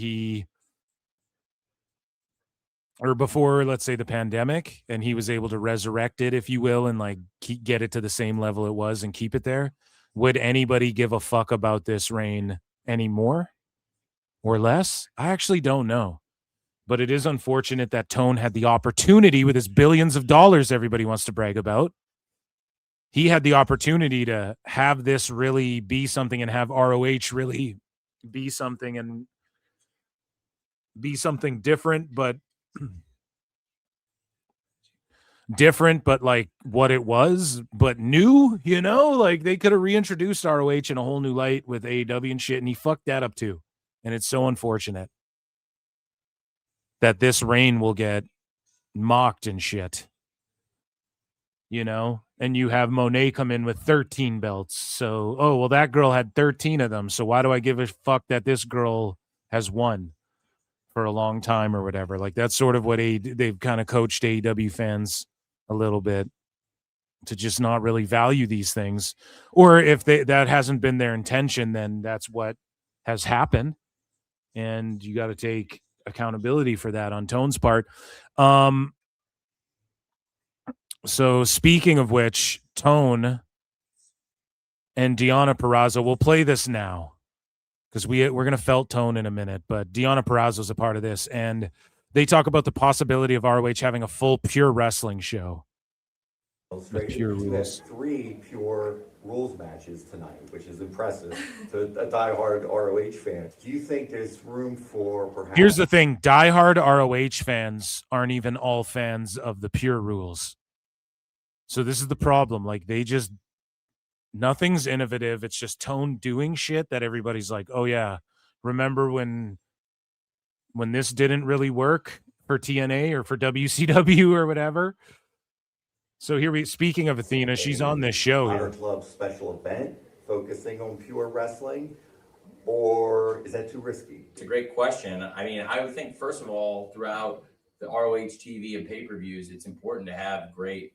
let's say the pandemic, and he was able to resurrect it, if you will, and get it to the same level it was and keep it there, would anybody give a fuck about this reign anymore or less? I actually don't know. But it is unfortunate that Tone had the opportunity with his billions of dollars everybody wants to brag about. He had the opportunity to have this really be something, and have ROH really be something, and be something different, but what it was, but new, they could have reintroduced ROH in a whole new light with AEW and shit, and he fucked that up too. And it's so unfortunate. that this reign will get mocked and shit. You know, and you have Monet come in with 13 belts. So, oh, well, that girl had 13 of them. So why do I give a fuck that this girl has won for a long time or whatever? Like, that's sort of what they've kind of coached AEW fans a little bit to just not really value these things. Or if that hasn't been their intention, then that's what has happened. And you got to take accountability for that on Tone's part. So speaking of which, Tone and Deonna Purrazzo, we'll play this now because we're going to felt Tone in a minute, but Deonna Purrazzo is a part of this, and they talk about the possibility of ROH having a full pure wrestling show. With pure rules. 3 pure rules matches tonight, which is impressive to a diehard ROH fan. Do you think there's room for perhaps... Here's the thing. Diehard ROH fans aren't even all fans of the pure rules. So this is the problem. Like, nothing's innovative. It's just Tone doing shit that everybody's like, oh yeah, remember when this didn't really work for TNA or for WCW or whatever? So speaking of Athena, she's on this show here. Club special event focusing on pure wrestling, or is that too risky? It's a great question. I mean, I would think, first of all, throughout the ROH TV and pay-per-views, it's important to have great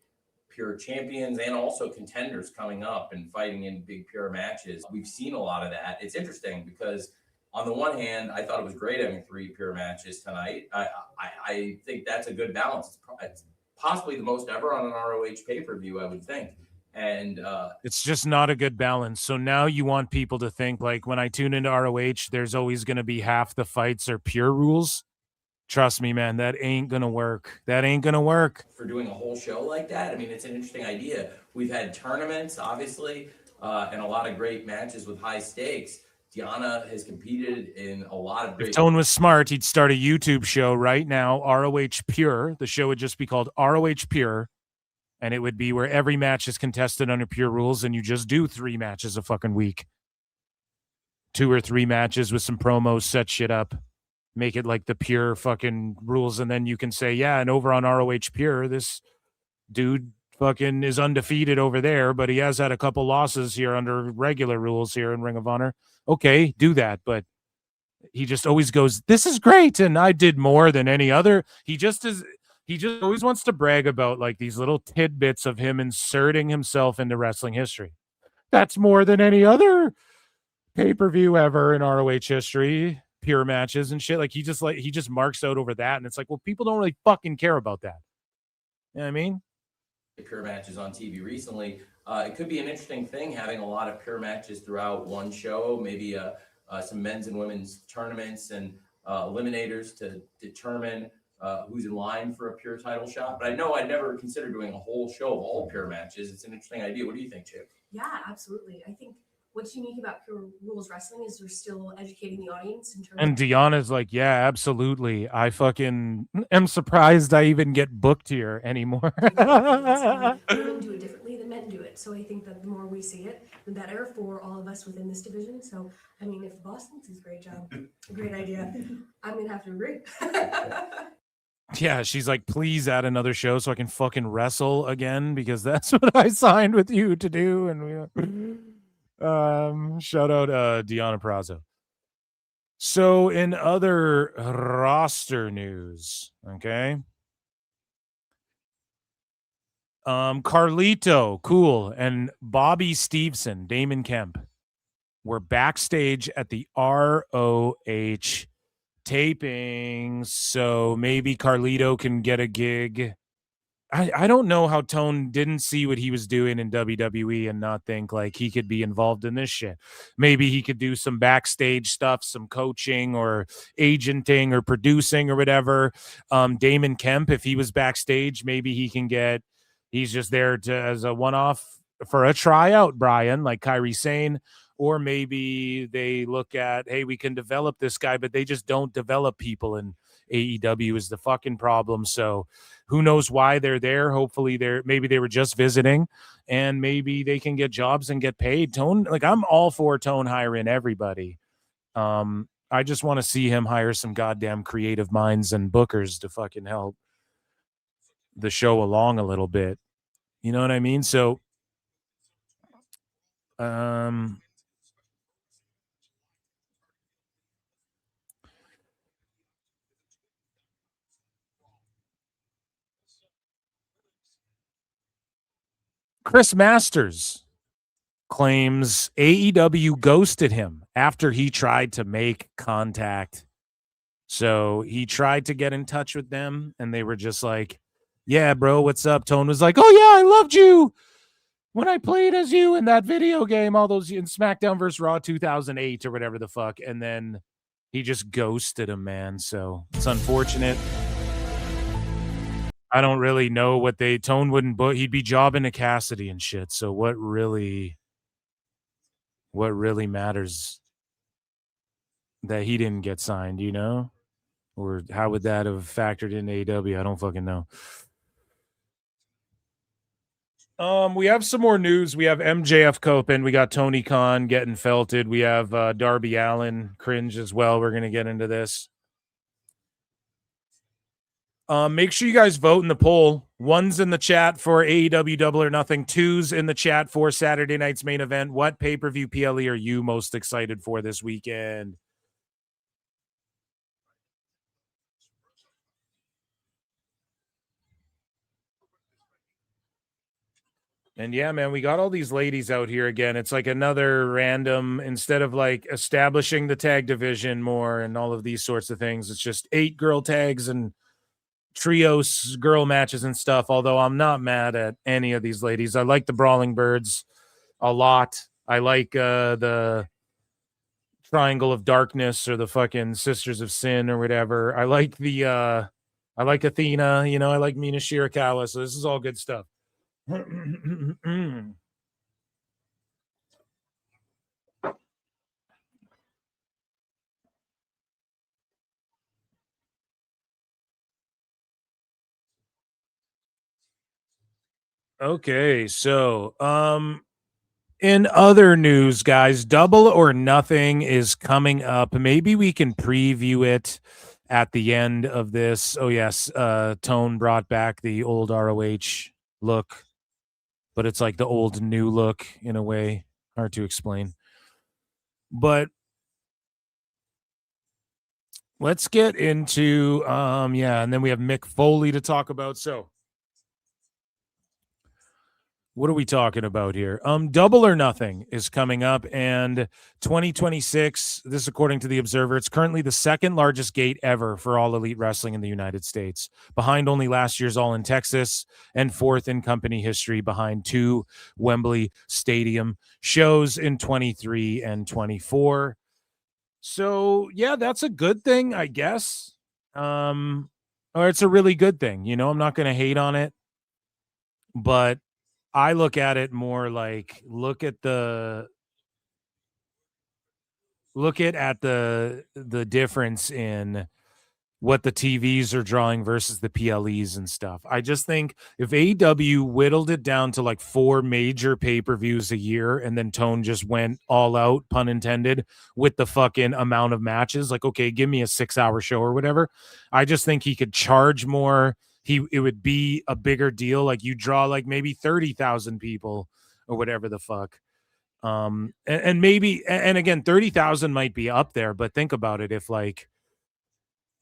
pure champions and also contenders coming up and fighting in big pure matches. We've seen a lot of that. It's interesting because on the one hand, I thought it was great having 3 pure matches tonight. I think that's a good balance. It's possibly the most ever on an ROH pay-per-view, I would think. And it's just not a good balance. So now you want people to think like, when I tune into ROH, there's always going to be half the fights are pure rules. Trust me, man, that ain't going to work. That ain't going to work. For doing a whole show like that, I mean, it's an interesting idea. We've had tournaments, obviously, and a lot of great matches with high stakes. Deonna has competed in a lot of great... If Tone was smart, he'd start a YouTube show right now, ROH Pure. The show would just be called ROH Pure, and it would be where every match is contested under pure rules, and you just do 3 matches a fucking week. 2 or 3 matches with some promos, set shit up. Make it like the pure fucking rules, and then you can say, yeah, and over on ROH Pure, this dude fucking is undefeated over there, but he has had a couple losses here under regular rules here in Ring of Honor. Okay, do that, but he just always goes, this is great, and I did more than any other. He just always wants to brag about like these little tidbits of him inserting himself into wrestling history. That's more than any other pay-per-view ever in ROH history. Pure matches and shit. Like he just marks out over that, and it's like, well, people don't really fucking care about that. You know what I mean? Pure matches on TV recently. It could be an interesting thing having a lot of pure matches throughout one show, maybe some men's and women's tournaments and eliminators to determine who's in line for a pure title shot. But I know I'd never consider doing a whole show of all pure matches. It's an interesting idea. What do you think, Chip? Yeah, absolutely. I think what's unique about pure rules wrestling is we're still educating the audience in terms and Deonna's like, yeah, absolutely. I fucking am surprised I even get booked here anymore. Women do it differently than men do it. So I think that the more we see it, the better for all of us within this division. So, I mean, if the boss thinks it's a great job, a great idea, I'm going to have to agree. Yeah, she's like, please add another show so I can fucking wrestle again, because that's what I signed with you to do. And we... shout out Deonna Purrazzo. So in other roster news, okay, Carlito, cool, and Bobby Stevenson, Damon Kemp, were backstage at the ROH taping, so maybe Carlito can get a gig. I don't know how Tone didn't see what he was doing in WWE and not think like he could be involved in this shit. Maybe he could do some backstage stuff, some coaching or agenting or producing or whatever. Damon Kemp, if he was backstage, maybe he can get, he's just there as a one-off for a tryout, Brian, like Kairi Sane. Or maybe they look at, hey, we can develop this guy, but they just don't develop people in AEW is the fucking problem. So who knows why they're there? Hopefully maybe they were just visiting, and maybe they can get jobs and get paid. Tone, like, I'm all for Tone hiring everybody. I just want to see him hire some goddamn creative minds and bookers to fucking help the show along a little bit. You know what I mean? So, Chris Masters claims AEW ghosted him after he tried to make contact. So he tried to get in touch with them, and they were just like, yeah, bro, what's up? Tone was like, oh, yeah, I loved you when I played as you in that video game, all those in SmackDown vs. Raw 2008 or whatever the fuck. And then he just ghosted him, man. So it's unfortunate. I don't really know what Tone wouldn't book. He'd be jobbing to Cassidy and shit. So what really matters that he didn't get signed, you know? Or how would that have factored in AEW? I don't fucking know. We have some more news. We have MJF Copen. We got Tony Khan getting felted. We have Darby Allin Cringe as well. We're going to get into this. Make sure you guys vote in the poll. 1's in the chat for AEW Double or Nothing. 2's in the chat for Saturday night's main event. What pay-per-view PLE are you most excited for this weekend? And yeah, man, we got all these ladies out here again. It's like another random, instead of like establishing the tag division more and all of these sorts of things, it's just 8 girl tags and trios girl matches and stuff. Although I'm not mad at any of these ladies. I like the Brawling Birds a lot. I like the Triangle of Darkness or the fucking Sisters of Sin or whatever. I like I like Athena, you know, I like Mina Shirakawa. So this is all good stuff. Okay, so in other news, guys, Double or Nothing is coming up. Maybe we can preview it at the end of this. Oh yes, Tone brought back the old ROH look, but it's like the old new look in a way. Hard to explain. But let's get into yeah, and then we have Mick Foley to talk about. So what are we talking about here? Double or Nothing is coming up, and 2026, this according to the Observer, it's currently the second largest gate ever for All Elite Wrestling in the United States, behind only last year's All in Texas, and 4th in company history behind 2 Wembley Stadium shows in 23 and 24. So yeah, that's a good thing, I guess. Or it's a really good thing. You know, I'm not going to hate on it, but I look at it more like look at the difference in what the TVs are drawing versus the PLEs and stuff. I just think if AEW whittled it down to like 4 major pay-per-views a year and then Tone just went all out, pun intended, with the fucking amount of matches, like, okay, give me a 6-hour show or whatever. I just think he could charge more. It would be a bigger deal. Like you draw like maybe 30,000 people or whatever the fuck. And maybe, and again, 30,000 might be up there, but think about it. If like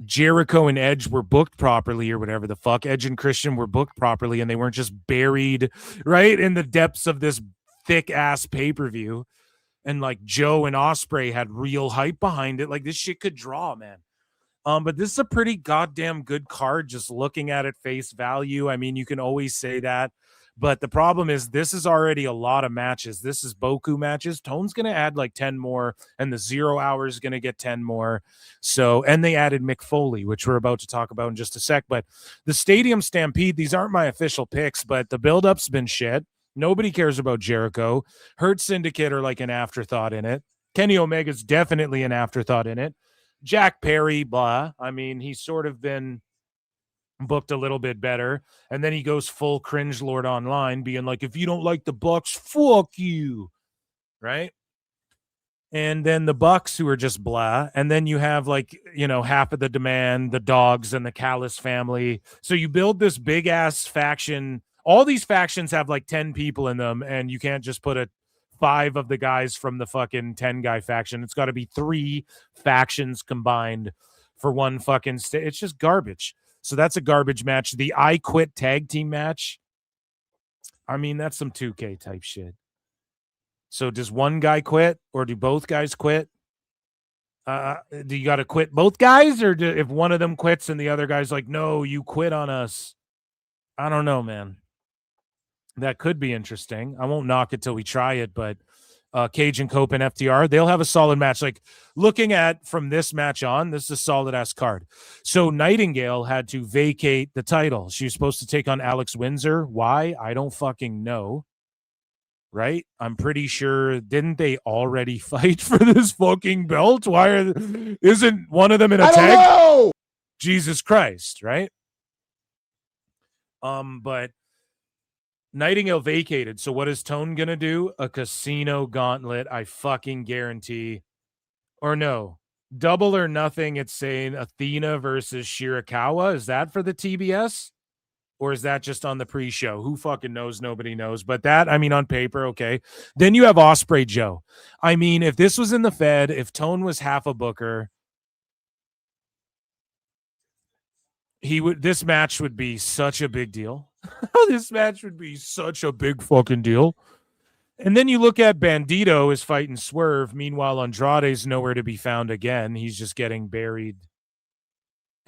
Jericho and Edge were booked properly or whatever the fuck, Edge and Christian were booked properly and they weren't just buried right in the depths of this thick ass pay-per-view. And like Joe and Ospreay had real hype behind it. Like this shit could draw, man. But this is a pretty goddamn good card, just looking at it face value. I mean, you can always say that, but the problem is this is already a lot of matches. This is Boku matches. Tone's going to add like 10 more, and the 0 Hour is going to get 10 more. So, and they added Mick Foley, which we're about to talk about in just a sec. But the Stadium Stampede, these aren't my official picks, but the build-up's been shit. Nobody cares about Jericho. Hurt Syndicate are like an afterthought in it. Kenny Omega's definitely an afterthought in it. Jack Perry, blah. I mean, he's sort of been booked a little bit better. And then he goes full Cringe Lord online, being like, if you don't like the Bucks, fuck you. Right? and then the Bucks, who are just blah, and then you have like, you know, half of the Demand, the Dogs, and the Callis family. So you build this big ass faction. All these factions have like 10 people in them, and you can't just put 5 of the guys from the fucking 10 guy faction. It's got to be 3 factions combined for one fucking it's just garbage. So that's a garbage match. The I Quit tag team match, I mean, that's some 2K type shit. So does one guy quit, or do both guys quit? Do you got to quit both guys, or if one of them quits and the other guy's like, no, you quit on us? I don't know, man. That could be interesting. I won't knock it till we try it, but Cage and Cope and FTR, they'll have a solid match. Like, looking at from this match on, this is a solid ass card. So Nightingale had to vacate the title. She was supposed to take on Alex Windsor. Why? I don't fucking know. Right? I'm pretty sure, didn't they already fight for this fucking belt? Why isn't one of them in a tag? Know. Jesus Christ, right? But Nightingale vacated. So what is Tone gonna do? A casino gauntlet, I fucking guarantee. Or no, Double or Nothing. It's saying Athena versus Shirakawa. Is that for the TBS? Or is that just on the pre-show? Who fucking knows? Nobody knows. But that, I mean, on paper, okay. Then you have Ospreay Joe. I mean, if this was in the Fed, if Tone was half a booker, this match would be such a big deal. This match would be such a big fucking deal. And then you look at Bandito is fighting Swerve. Meanwhile, Andrade's nowhere to be found again. He's just getting buried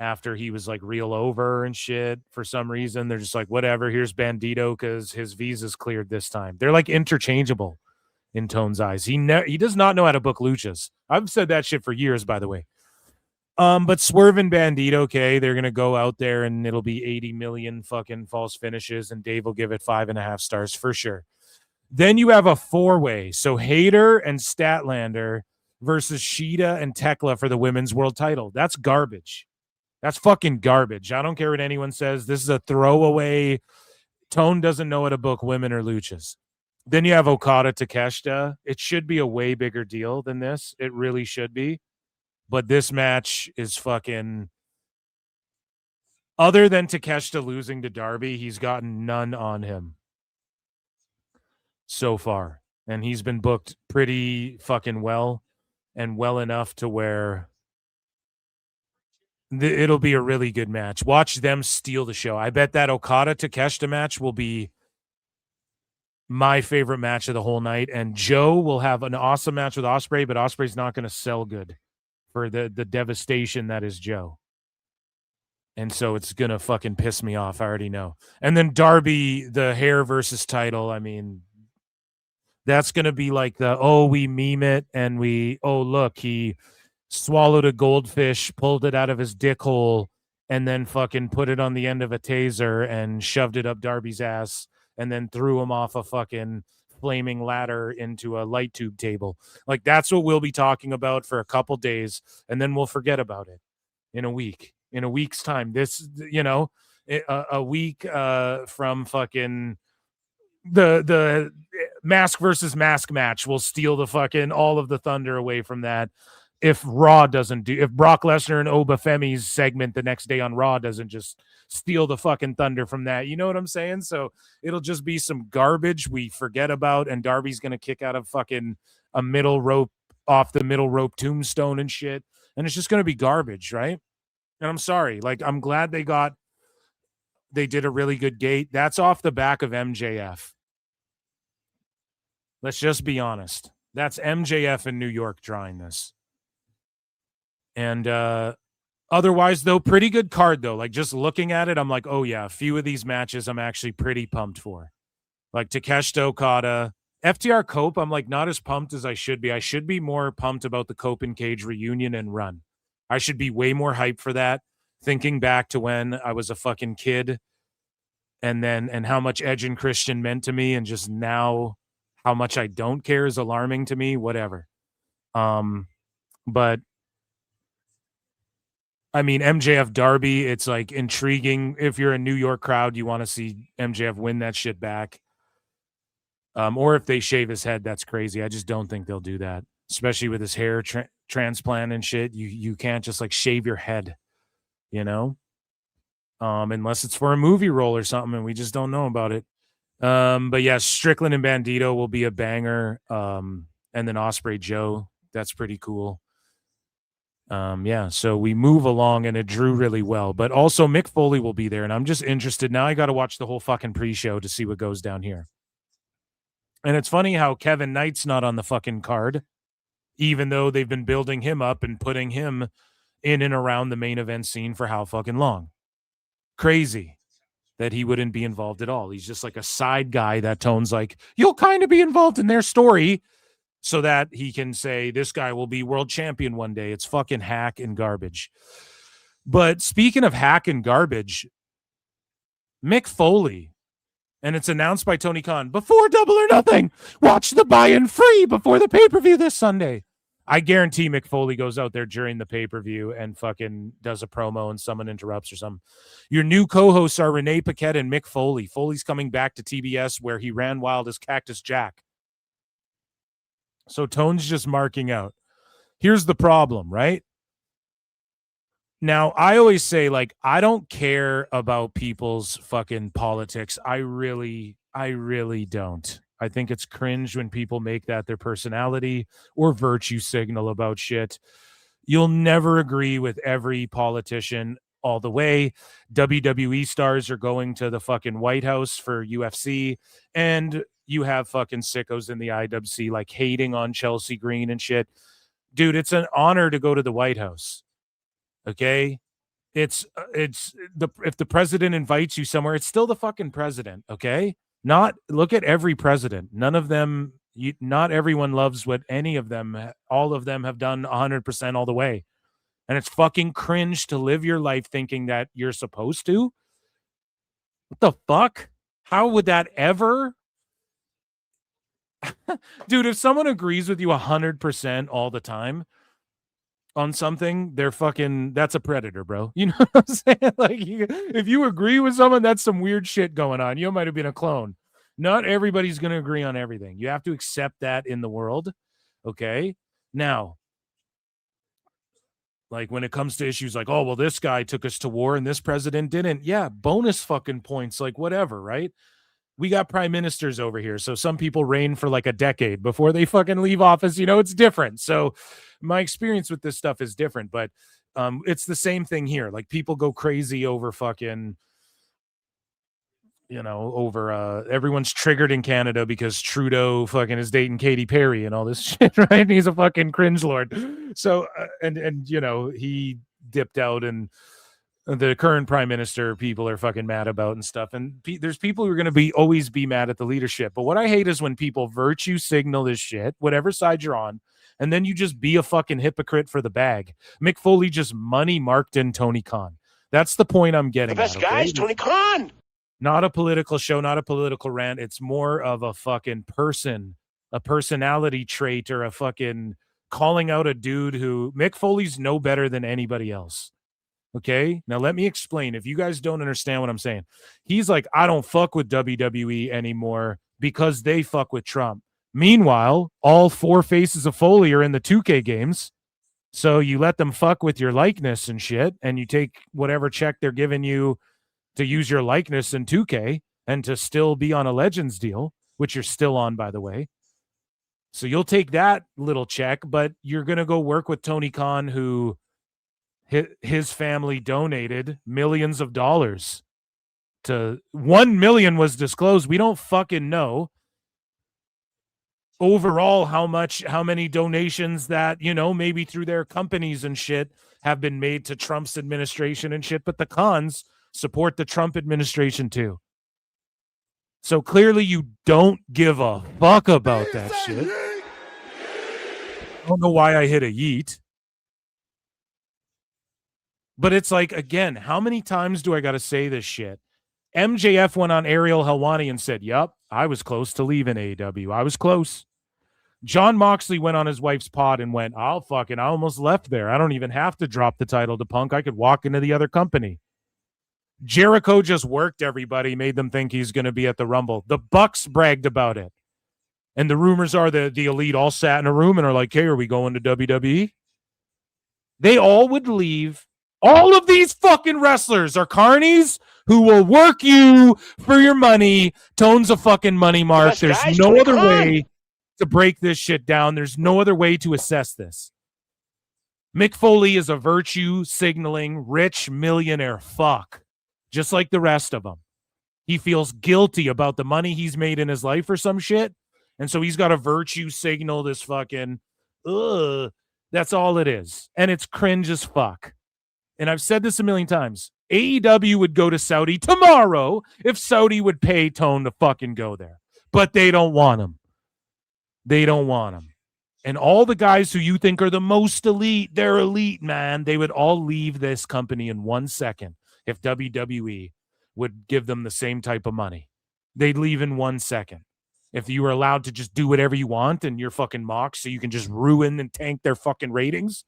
after he was like real over and shit. For some reason, they're just like, whatever, here's Bandito because his visa's cleared this time. They're like interchangeable in Tone's eyes. He does not know how to book luchas. I've said that shit for years, by the way. But Swerve and Bandito, okay, they're gonna go out there and it'll be 80 million fucking false finishes, and Dave will give it 5.5 stars for sure. Then you have a 4-way. So Hayter and Statlander versus Shida and Tekla for the women's world title. That's garbage. That's fucking garbage. I don't care what anyone says. This is a throwaway. Tone doesn't know how to book women or luchas. Then you have Okada Takeshita. It should be a way bigger deal than this. It really should be. But this match is fucking... Other than Takeshita losing to Darby, he's gotten none on him so far. And he's been booked pretty fucking well, and well enough to where it'll be a really good match. Watch them steal the show. I bet that Okada Takeshita match will be my favorite match of the whole night. And Joe will have an awesome match with Ospreay, but Ospreay's not going to sell good for the devastation that is Joe. And so it's going to fucking piss me off. I already know. And then Darby, the hair versus title. I mean, that's going to be like we meme it and look, he swallowed a goldfish, pulled it out of his dick hole, and then fucking put it on the end of a taser and shoved it up Darby's ass, and then threw him off a fucking flaming ladder into a light tube table. Like, that's what we'll be talking about for a couple days, and then we'll forget about it in a week. In a week's time. This, a week from fucking the mask versus mask match will steal the fucking all of the thunder away from that. If Brock Lesnar and Obafemi's segment the next day on Raw doesn't just steal the fucking thunder from that. You know what I'm saying? So it'll just be some garbage we forget about, and Darby's going to kick out of fucking a middle rope, off the middle rope tombstone and shit. And it's just going to be garbage, right? And I'm sorry. Like, I'm glad they did a really good gate. That's off the back of MJF. Let's just be honest. That's MJF in New York drawing this. And otherwise, though, pretty good card, though. Like, just looking at it, I'm like, oh, yeah, a few of these matches I'm actually pretty pumped for. Like Takeshita Okada. FTR Cope, I'm like not as pumped as I should be. I should be more pumped about the Cope and Cage reunion and run. I should be way more hyped for that. Thinking back to when I was a fucking kid and how much Edge and Christian meant to me, and just now how much I don't care is alarming to me, whatever. But I mean, MJF Darby, it's like intriguing. If you're a New York crowd, you want to see MJF win that shit back. Or if they shave his head, that's crazy. I just don't think they'll do that. especially with his hair transplant and shit. You can't just like shave your head, you know, unless it's for a movie role or something, and we just don't know about it. But yeah, Strickland and Bandito will be a banger. And then Osprey Joe, that's pretty cool. Yeah, so we move along and it drew really well. But also Mick Foley will be there, and I'm just interested. Now I got to watch the whole fucking pre-show to see what goes down here. And it's funny how Kevin Knight's not on the fucking card, even though they've been building him up and putting him in and around the main event scene for how fucking long. Crazy that he wouldn't be involved at all. He's just like a side guy that Tone's like, you'll kind of be involved in their story so that he can say this guy will be world champion one day. It's fucking hack and garbage. But speaking of hack and garbage, Mick Foley, and it's announced by Tony Khan, before Double or Nothing, watch the buy-in free before the pay-per-view this Sunday. I guarantee Mick Foley goes out there during the pay-per-view and fucking does a promo and someone interrupts or something. Your new co-hosts are Renee Paquette and Mick Foley. Foley's coming back to TBS where he ran wild as Cactus Jack. So Tone's just marking out. Here's the problem, right? Now, I always say, like, I don't care about people's fucking politics. I really don't. I think it's cringe when people make that their personality or virtue signal about shit. You'll never agree with every politician all the way. WWE stars are going to the fucking White House for UFC, and you have fucking sickos in the IWC like hating on Chelsea Green and shit. Dude, it's an honor to go to the White House. Okay? It's if the president invites you somewhere, it's still the fucking president, okay? Not look at every president. None of them, not everyone loves what any of them, all of them have done 100% all the way. And it's fucking cringe to live your life thinking that you're supposed to. What the fuck? How would that ever? Dude, if someone agrees with you 100% all the time on something, they're fucking, that's a predator, bro. You know what I'm saying? Like, if you agree with someone, that's some weird shit going on. You might have been a clone. Not everybody's going to agree on everything. You have to accept that in the world. Okay? Now, like when it comes to issues like, oh, well, this guy took us to war and this president didn't. Yeah, bonus fucking points, like whatever, right? We got prime ministers over here. So some people reign for like a decade before they fucking leave office. You know, it's different. So my experience with this stuff is different, but it's the same thing here. Like people go crazy over fucking, you know, over everyone's triggered in Canada because Trudeau fucking is dating Katy Perry and all this shit, right? And he's a fucking cringe lord. So, and you know, he dipped out and the current prime minister people are fucking mad about and stuff. And there's people who are going to always be mad at the leadership. But what I hate is when people virtue signal this shit, whatever side you're on, and then you just be a fucking hypocrite for the bag. Mick Foley just money marked in Tony Khan. That's the point I'm getting. The best at, guy is Tony Khan. Not a political show, not a political rant. It's more of a fucking person, a personality trait, or a fucking calling out a dude who Mick Foley's no better than anybody else. Okay, now let me explain. If you guys don't understand what I'm saying, he's like, I don't fuck with WWE anymore because they fuck with Trump. Meanwhile, all four faces of Foley are in the 2K games. So you let them fuck with your likeness and shit, and you take whatever check they're giving you to use your likeness in 2K and to still be on a Legends deal, which you're still on, by the way. So you'll take that little check, but you're going to go work with Tony Khan, who his family donated millions of dollars to. 1 million was disclosed. We don't fucking know overall how many donations that, you know, maybe through their companies and shit have been made to Trump's administration and shit, but the Khans support the Trump administration too. So clearly you don't give a fuck about that shit. I don't know why I hit a yeet. But it's like, again, how many times do I got to say this shit? MJF went on Ariel Helwani and said, yup, I was close to leaving AEW. I was close. John Moxley went on his wife's pod and went, I almost left there. I don't even have to drop the title to Punk. I could walk into the other company. Jericho just worked everybody, made them think he's going to be at the Rumble. The Bucks bragged about it. And the rumors are that the elite all sat in a room and are like, hey, are we going to WWE? They all would leave. All of these fucking wrestlers are carnies who will work you for your money. Tone's a fucking money mark. There's no other way to break this shit down. There's no other way to assess this. Mick Foley is a virtue signaling rich millionaire fuck, just like the rest of them. He feels guilty about the money he's made in his life or some shit. And so he's got a virtue signal this fucking, that's all it is. And it's cringe as fuck. And I've said this a million times. AEW would go to Saudi tomorrow if Saudi would pay Tone to fucking go there. But they don't want him. They don't want him. And all the guys who you think are the most elite, they're elite, man. They would all leave this company in 1 second if WWE would give them the same type of money. They'd leave in 1 second. If you were allowed to just do whatever you want and you're fucking mocked so you can just ruin and tank their fucking ratings.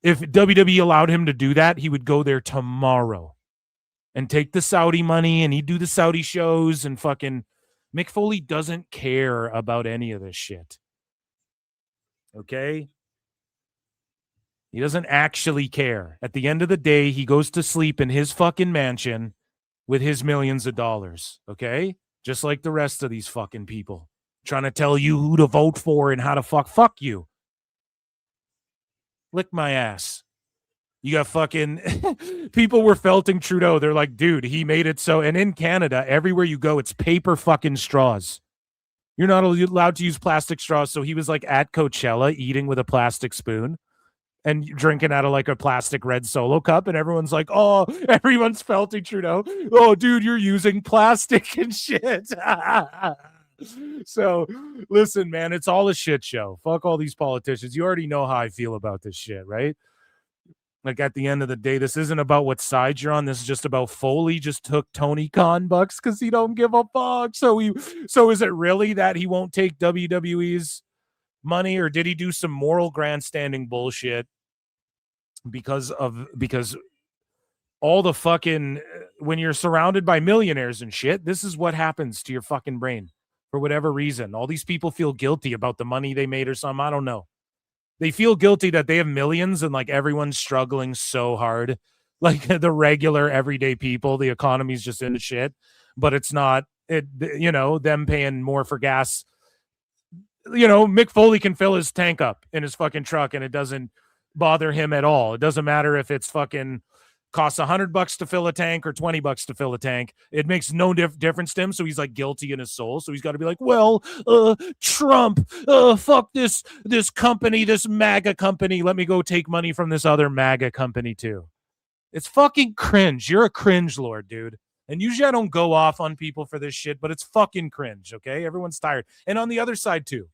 If WWE allowed him to do that, he would go there tomorrow and take the Saudi money and he'd do the Saudi shows and fucking Mick Foley doesn't care about any of this shit. Okay? He doesn't actually care. At the end of the day, he goes to sleep in his fucking mansion with his millions of dollars. Okay? Just like the rest of these fucking people trying to tell you who to vote for and how to fuck you. Lick my ass. You got fucking people were felting Trudeau. They're like, dude, he made it so. And in Canada, everywhere you go, it's paper fucking straws. You're not allowed to use plastic straws. So he was like at Coachella eating with a plastic spoon and drinking out of like a plastic red Solo cup. And everyone's like, oh, everyone's felting Trudeau. Oh, dude, you're using plastic and shit. So listen, man, it's all a shit show. Fuck all these politicians. You already know how I feel about this shit, right? Like at the end of the day, this isn't about what side you're on. This is just about Foley just took Tony Khan bucks because he don't give a fuck. So is it really that he won't take WWE's money, or did he do some moral grandstanding bullshit because all the fucking, when you're surrounded by millionaires and shit, this is what happens to your fucking brain for whatever reason. All these people feel guilty about the money they made or something. I don't know. They feel guilty that they have millions and like everyone's struggling so hard. Like the regular everyday people, the economy's just in the shit, but it's not, them paying more for gas. Mick Foley can fill his tank up in his fucking truck and it doesn't bother him at all. It doesn't matter if it's fucking costs $100 to fill a tank or $20 to fill a tank. It makes no difference to him. So he's like guilty in his soul. So he's got to be like, well, Trump, fuck this company, this MAGA company. Let me go take money from this other MAGA company too. It's fucking cringe. You're a cringe lord, dude. And usually I don't go off on people for this shit, but it's fucking cringe. Okay. Everyone's tired. And on the other side too,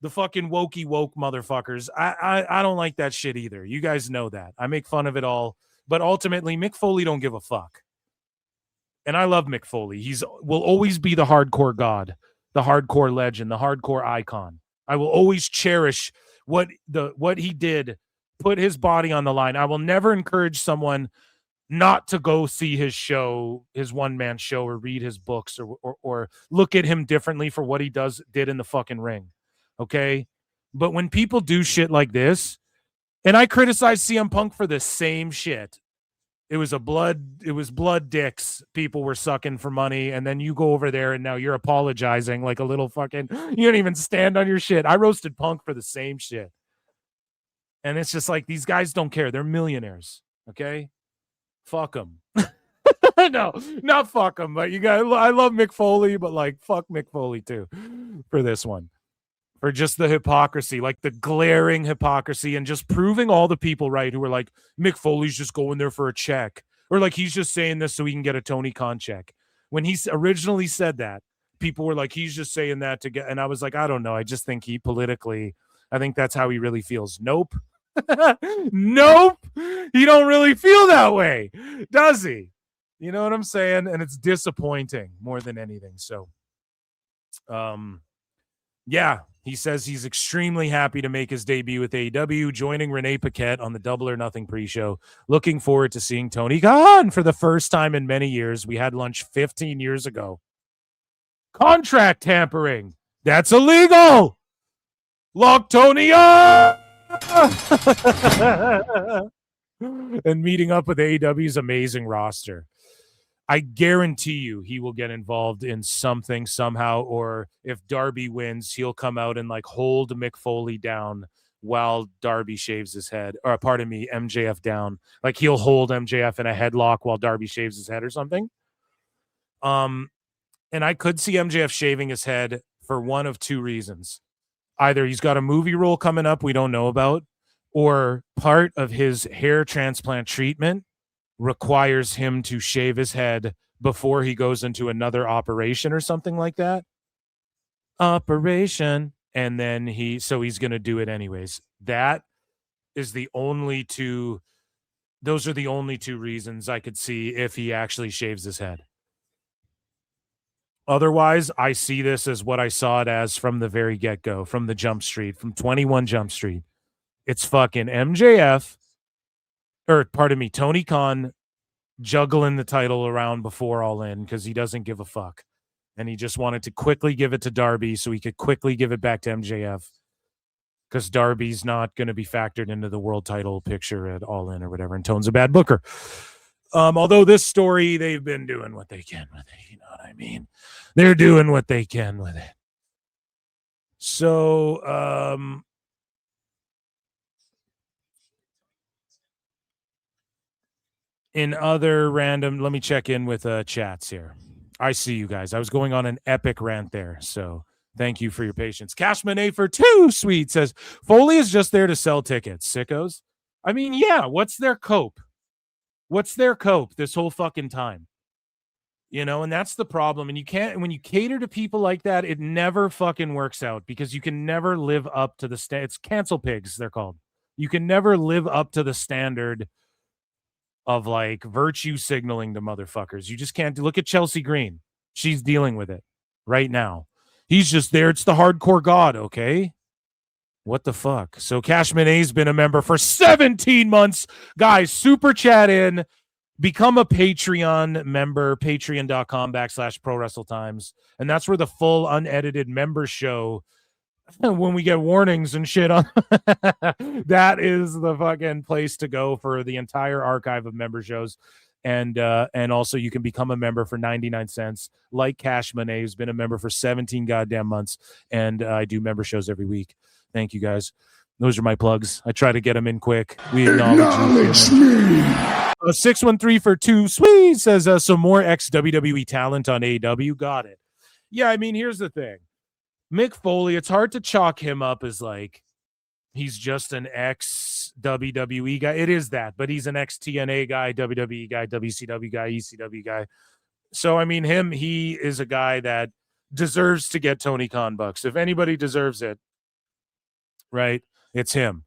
the fucking woke motherfuckers. I don't like that shit either. You guys know that. I make fun of it all. But ultimately, Mick Foley don't give a fuck. And I love Mick Foley. Will always be the hardcore god, the hardcore legend, the hardcore icon. I will always cherish what he did, put his body on the line. I will never encourage someone not to go see his show, his one-man show, or read his books or look at him differently for what he did in the fucking ring. Okay? But when people do shit like this, and I criticize CM Punk for the same shit. It was blood dicks people were sucking for money, and then you go over there and now you're apologizing like a little fucking, you don't even stand on your shit. I roasted Punk for the same shit. And it's just like, these guys don't care. They're millionaires. Okay? Fuck them. No, not fuck them, but I love Mick Foley, but like, fuck Mick Foley too for this one. For just the hypocrisy, like the glaring hypocrisy, and just proving all the people right who were like, Mick Foley's just going there for a check, or like he's just saying this so he can get a Tony Khan check. When he originally said that, people were like, he's just saying that to get, and I was like, I don't know. I just think he politically, I think that's how he really feels. Nope. Nope. He don't really feel that way, does he? You know what I'm saying? And it's disappointing more than anything. So, yeah. He says he's extremely happy to make his debut with AEW, joining Renee Paquette on the Double or Nothing pre-show. Looking forward to seeing Tony Khan for the first time in many years. We had lunch 15 years ago. Contract tampering. That's illegal. Lock Tony up. And meeting up with AEW's amazing roster. I guarantee you he will get involved in something somehow, or if Darby wins, he'll come out and like hold Mick Foley down while Darby shaves his head, or pardon me, MJF down. Like he'll hold MJF in a headlock while Darby shaves his head or something. And I could see MJF shaving his head for one of two reasons. Either he's got a movie role coming up we don't know about, or part of his hair transplant treatment requires him to shave his head before he goes into another operation or something like that. Operation. And then he's going to do it anyways. That is the only two. Those are the only two reasons I could see if he actually shaves his head. Otherwise, I see this as what I saw it as from the very get-go, from the Jump Street, from 21 Jump Street. It's fucking MJF, or pardon me, Tony Khan juggling the title around before All In because he doesn't give a fuck. And he just wanted to quickly give it to Darby so he could quickly give it back to MJF because Darby's not going to be factored into the world title picture at All In or whatever. And Tone's a bad booker. Although this story, they've been doing what they can with it. You know what I mean? They're doing what they can with it. So, in other random, let me check in with chats here. I see you guys. I was going on an epic rant there, so thank you for your patience. Cashman A for 2 sweet says, Foley is just there to sell tickets, sickos. I mean, yeah, what's their cope? What's their cope this whole fucking time? You know, and that's the problem. And you can't, when you cater to people like that, it never fucking works out because you can never live up to the it's cancel pigs, they're called. You can never live up to the standard of like virtue signaling to motherfuckers. You just can't. Look at Chelsea Green. She's dealing with it right now. He's just there. It's the hardcore god. Okay. What the fuck? So Cashman A's been a member for 17 months. Guys, super chat in. Become a Patreon member, patreon.com/ProWrestleTimes. And that's where the full unedited member show, when we get warnings and shit on, that is the fucking place to go for the entire archive of member shows. And also you can become a member for 99 cents, like Cash Monet, who's been a member for 17 goddamn months. And I do member shows every week. Thank you guys. Those are my plugs. I try to get them in quick. We acknowledge you. 613 for 2 sweet says some more ex-WWE talent on AEW. Got it. Yeah, I mean, here's the thing. Mick Foley, it's hard to chalk him up as like he's just an ex-WWE guy. It is that, but he's an ex-TNA guy, WWE guy, WCW guy, ECW guy. So, I mean, he is a guy that deserves to get Tony Khan bucks. If anybody deserves it, right, it's him.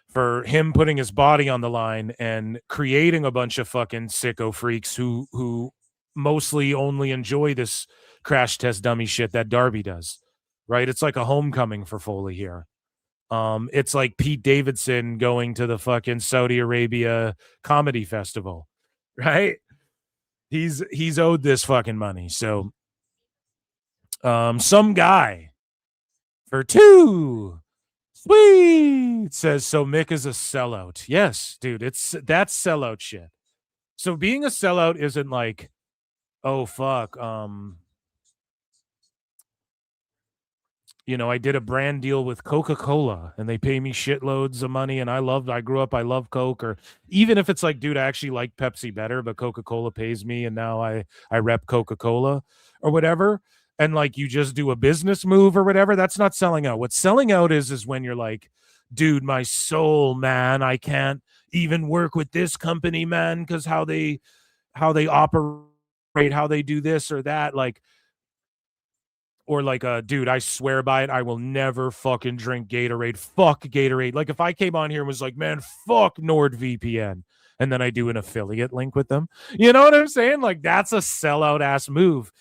For him putting his body on the line and creating a bunch of fucking sicko freaks who mostly only enjoy this crash test dummy shit that Darby does. Right? It's like a homecoming for Foley here. It's like Pete Davidson going to the fucking Saudi Arabia comedy festival, right? He's owed this fucking money. So some guy for 2 sweet says, so Mick is a sellout. Yes, dude, that's sellout shit. So being a sellout isn't like, oh fuck, you know, I did a brand deal with Coca-Cola and they pay me shitloads of money and I grew up, I love Coke. Or even if it's like, dude, I actually like Pepsi better, but Coca-Cola pays me and now I rep Coca-Cola or whatever. And like you just do a business move or whatever, that's not selling out. What selling out is when you're like, dude, my soul, man, I can't even work with this company, man, because how they operate, how they do this or that, like, or like, dude, I swear by it, I will never fucking drink Gatorade. Fuck Gatorade. Like if I came on here and was like, man, fuck NordVPN, and then I do an affiliate link with them, you know what I'm saying? Like that's a sellout ass move.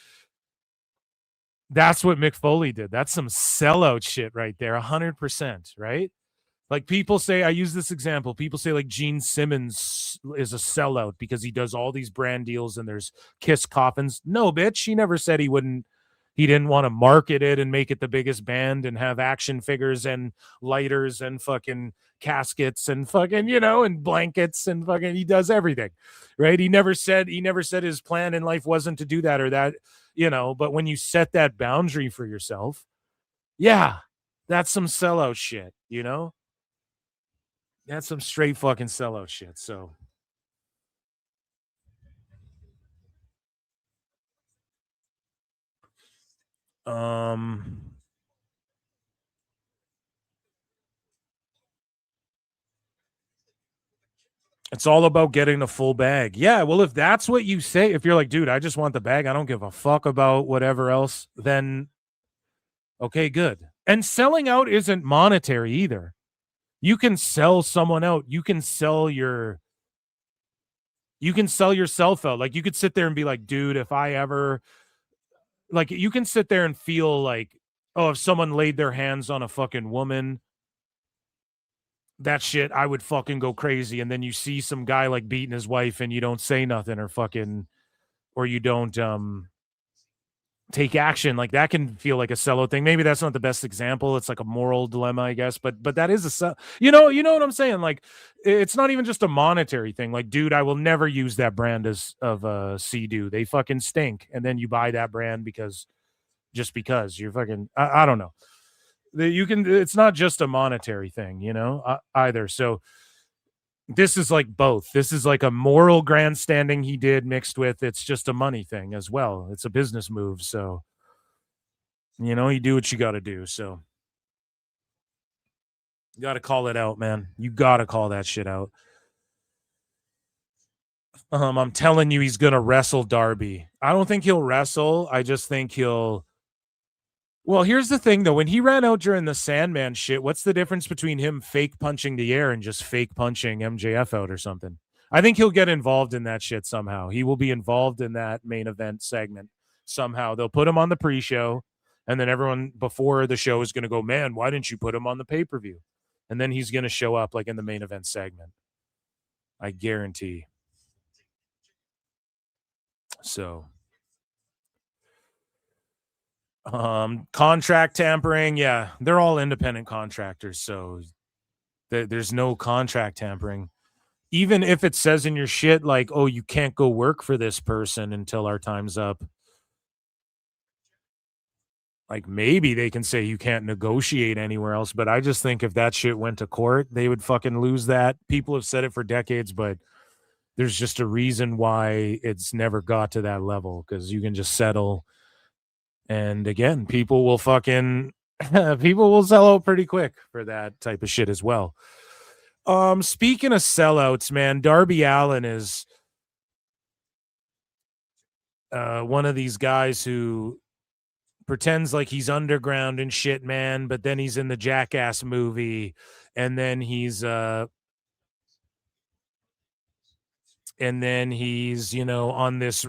That's what Mick Foley did. That's some sellout shit right there. 100%, right? Like people say, I use this example. People say like Gene Simmons is a sellout because he does all these brand deals and there's Kiss coffins. No, bitch. He never said he wouldn't He didn't want to market it and make it the biggest band and have action figures and lighters and fucking caskets and fucking, and blankets and fucking, he does everything, right? He never said his plan in life wasn't to do that or that, but when you set that boundary for yourself, yeah, that's some sellout shit, That's some straight fucking sellout shit. So it's all about getting the full bag. Yeah, well, if that's what you say, if you're like, dude, I just want the bag, I don't give a fuck about whatever else, then okay, good. And selling out isn't monetary either. You can sell someone out. You can sell yourself out. Like, you could sit there and be like, dude, if I ever, like, you can sit there and feel like, oh, if someone laid their hands on a fucking woman, that shit, I would fucking go crazy. And then you see some guy like beating his wife and you don't say nothing or you don't take action. Like, that can feel like a sellout thing. Maybe that's not the best example. It's like a moral dilemma, I guess, but that is you know what I'm saying? Like, it's not even just a monetary thing. Like, dude, I will never use that brand of Sea-Doo. They fucking stink. And then you buy that brand because you're fucking, I don't know. It's not just a monetary thing, either. So this is like both. This is like a moral grandstanding he did mixed with it's just a money thing as well. It's a business move. So, you do what you got to do. So you got to call it out, man. You got to call that shit out. I'm telling you, he's going to wrestle Darby. I don't think he'll wrestle. I just think well, here's the thing, though. When he ran out during the Sandman shit, what's the difference between him fake punching the air and just fake punching MJF out or something? I think he'll get involved in that shit somehow. He will be involved in that main event segment somehow. They'll put him on the pre-show, and then everyone before the show is going to go, man, why didn't you put him on the pay-per-view? And then he's going to show up like in the main event segment. I guarantee. So... contract tampering, yeah, they're all independent contractors, so there's no contract tampering. Even if it says in your shit like, oh, you can't go work for this person until our time's up, like, maybe they can say you can't negotiate anywhere else. But I just think if that shit went to court, they would fucking lose that. People have said it for decades, but there's just a reason why it's never got to that level, because you can just settle. And again, people will sell out pretty quick for that type of shit as well. Speaking of sellouts, man, Darby Allin is one of these guys who pretends like he's underground and shit, man, but then he's in the Jackass movie, and then he's on this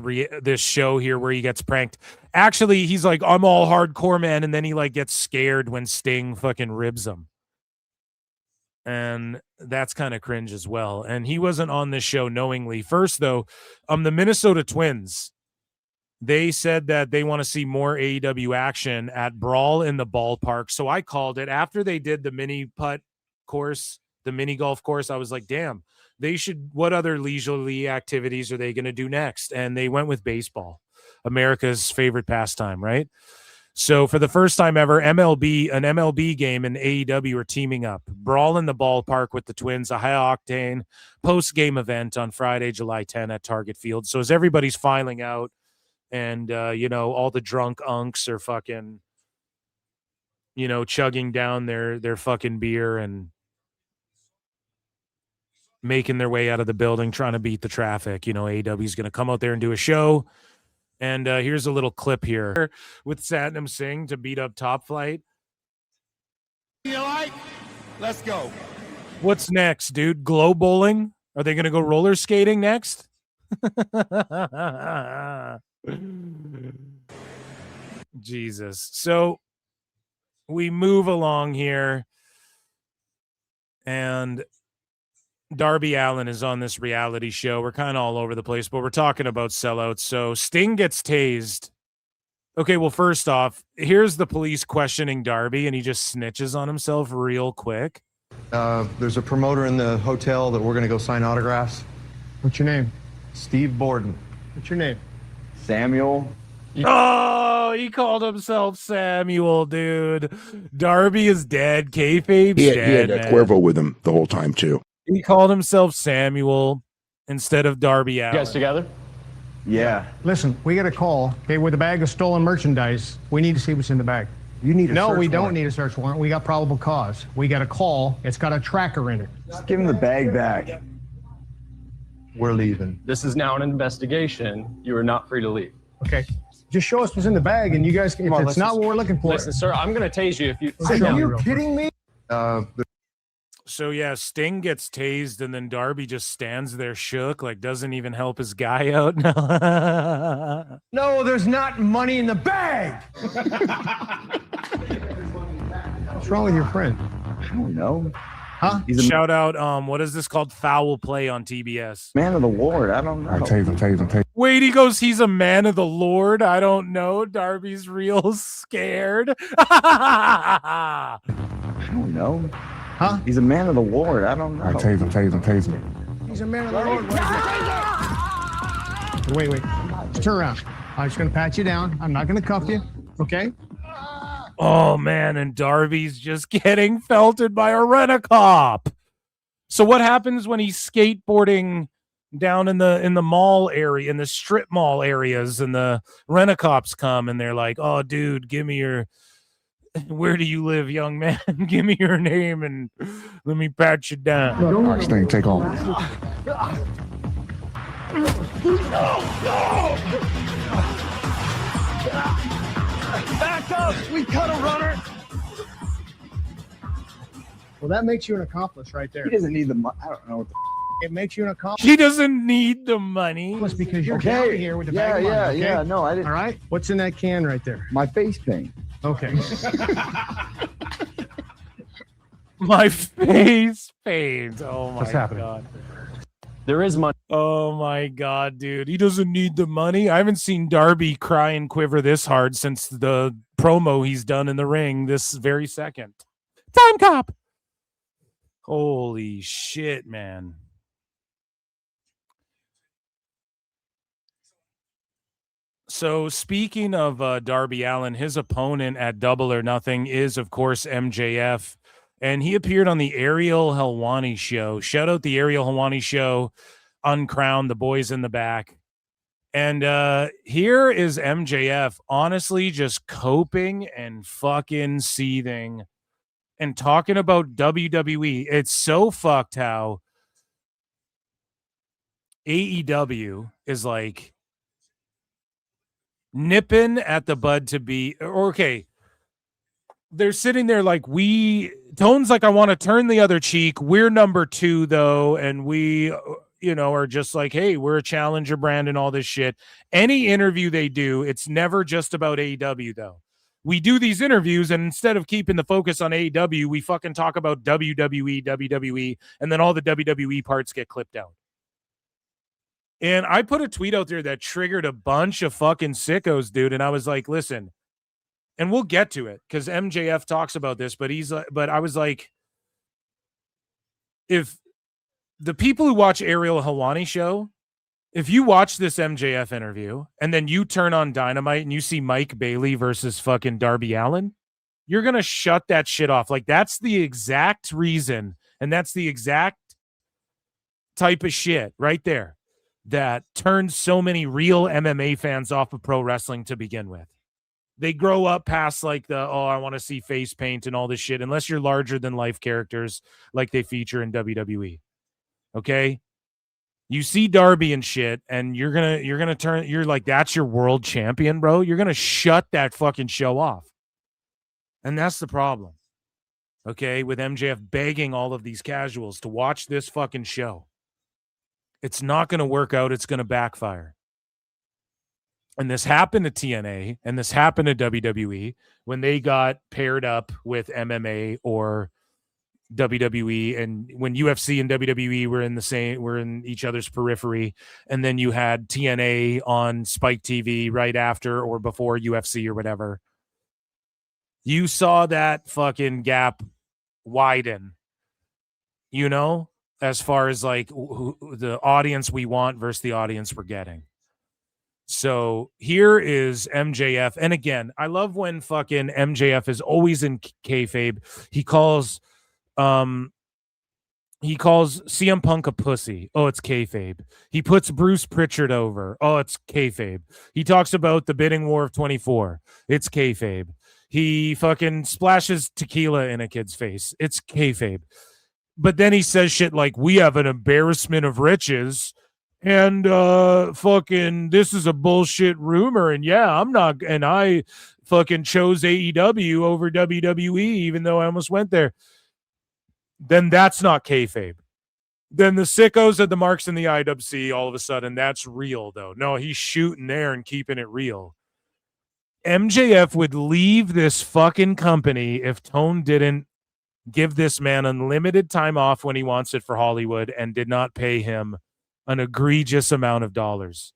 show here where he gets pranked. Actually, he's like, I'm all hardcore, man, and then he like gets scared when Sting fucking ribs him. And that's kind of cringe as well. And he wasn't on this show knowingly. First, though, the Minnesota Twins, they said that they want to see more AEW action at Brawl in the Ballpark. So I called it after they did the mini putt course, the mini golf course. I was like, damn. What other leisurely activities are they going to do next? And they went with baseball, America's favorite pastime, right? So for the first time ever, an MLB game and AEW are teaming up. Brawl in the Ballpark with the Twins, a high-octane post-game event on Friday, July 10 at Target Field. So as everybody's filing out and, all the drunk unks are fucking, chugging down their fucking beer and making their way out of the building, trying to beat the traffic. AEW is going to come out there and do a show. And here's a little clip here with Satnam Singh to beat up Top Flight. You like? Let's go. What's next, dude? Glow bowling? Are they going to go roller skating next? Jesus. So we move along here, and Darby Allin is on this reality show. We're kind of all over the place, but we're talking about sellouts. So Sting gets tased Okay, well, first off, here's the police questioning Darby, and he just snitches on himself real quick. There's a promoter in the hotel that we're going to go sign autographs. What's your name? Steve Borden. What's your name? Samuel. Oh, he called himself Samuel, dude. Darby is dead. Kayfabe's He dead, had man. Cuervo with him the whole time, too. He called himself Samuel instead of Darby Allin. You guys together? Yeah. Listen, we got a call, okay, with a bag of stolen merchandise. We need to see what's in the bag. You need a No, search we don't warrant. need a search warrant. We got probable cause. We got a call. It's got a tracker in it. Just give him the bag back. We're leaving. This is now an investigation. You are not free to leave. Okay. Just show us what's in the bag, and you guys, if it's not what we're looking for. Listen, sir, I'm going to tase you if you. Are you kidding me? So yeah, Sting gets tased, and then Darby just stands there shook, like doesn't even help his guy out. No, there's not money in the bag. What's wrong with your friend? I don't know. Huh? He's a Shout out, what is this called? Foul Play on TBS. man of the Lord. I don't know. Tase him. Wait, he goes, he's a man of the Lord? I don't know. Darby's real scared. I don't know. Huh? He's a man of the Lord. I don't know. Tase him. He's a man of the Lord. Wait. Just turn around. I'm just going to pat you down. I'm not going to cuff you. Okay? Oh man, and Darby's just getting felted by a rent-a-cop. So what happens when he's skateboarding down in the mall area, in the strip mall areas, and the rent-a-cops come and they're like, "Oh, dude, give me your, where do you live, young man? Give me your name and let me pat you down." All right, Sting, take on. Back up! We cut a runner! Well, that makes you an accomplice right there. He doesn't need the money. I don't know what the It makes you an accomplice He doesn't need the money. because you're Okay. down here with the bag of money, okay? yeah. No, I didn't. All right? What's in that can right there? My face paint. Okay. My face pains. Oh my What's happening? God. There is money. Oh my God, dude. He doesn't need the money. I haven't seen Darby cry and quiver this hard since the promo he's done in the ring this very second. Time cop. Holy shit, man. So speaking of Darby Allin, his opponent at Double or Nothing is, of course, MJF. And he appeared on the Ariel Helwani show. Shout out the Ariel Helwani show, Uncrowned, the boys in the back. And here is MJF honestly just coping and fucking seething and talking about WWE. It's so fucked how AEW is like nipping at the bud to be, okay, they're sitting there like, Tone's like, I want to turn the other cheek. We're number 2 though. And we, are just like, hey, we're a challenger brand and all this shit. Any interview they do, it's never just about AEW though. We do these interviews and instead of keeping the focus on AEW, we fucking talk about WWE, and then all the WWE parts get clipped out. And I put a tweet out there that triggered a bunch of fucking sickos, dude. And I was like, listen, and we'll get to it because MJF talks about this, but I was like, if the people who watch Ariel Helwani show, if you watch this MJF interview and then you turn on Dynamite and you see Mike Bailey versus fucking Darby Allin, you're going to shut that shit off. Like that's the exact reason. And that's the exact type of shit right there that turns so many real MMA fans off of pro wrestling to begin with. They grow up past like I want to see face paint and all this shit, unless you're larger than life characters like they feature in WWE. Okay? You see Darby and shit, and you're like, that's your world champion, bro. You're gonna shut that fucking show off. And that's the problem. Okay, with MJF begging all of these casuals to watch this fucking show. It's not gonna work out, it's gonna backfire. And this happened to TNA and this happened to WWE when they got paired up with MMA or, WWE, and when UFC and WWE were in each other's periphery, and then you had TNA on Spike TV right after or before UFC or whatever. You saw that fucking gap widen, you know, as far as like the audience we want versus the audience we're getting. So here is MJF. And again, I love when fucking MJF is always in kayfabe. He calls CM Punk a pussy. Oh, it's kayfabe. He puts Bruce Pritchard over. Oh, it's kayfabe. He talks about the bidding war of 24. It's kayfabe. He fucking splashes tequila in a kid's face. It's kayfabe. But then he says shit like, we have an embarrassment of riches, and fucking this is a bullshit rumor, and yeah, I fucking chose AEW over WWE, even though I almost went there. Then that's not kayfabe. Then the sickos at the marks in the IWC, all of a sudden, that's real, though. No, he's shooting there and keeping it real. MJF would leave this fucking company if Tone didn't give this man unlimited time off when he wants it for Hollywood and did not pay him an egregious amount of dollars.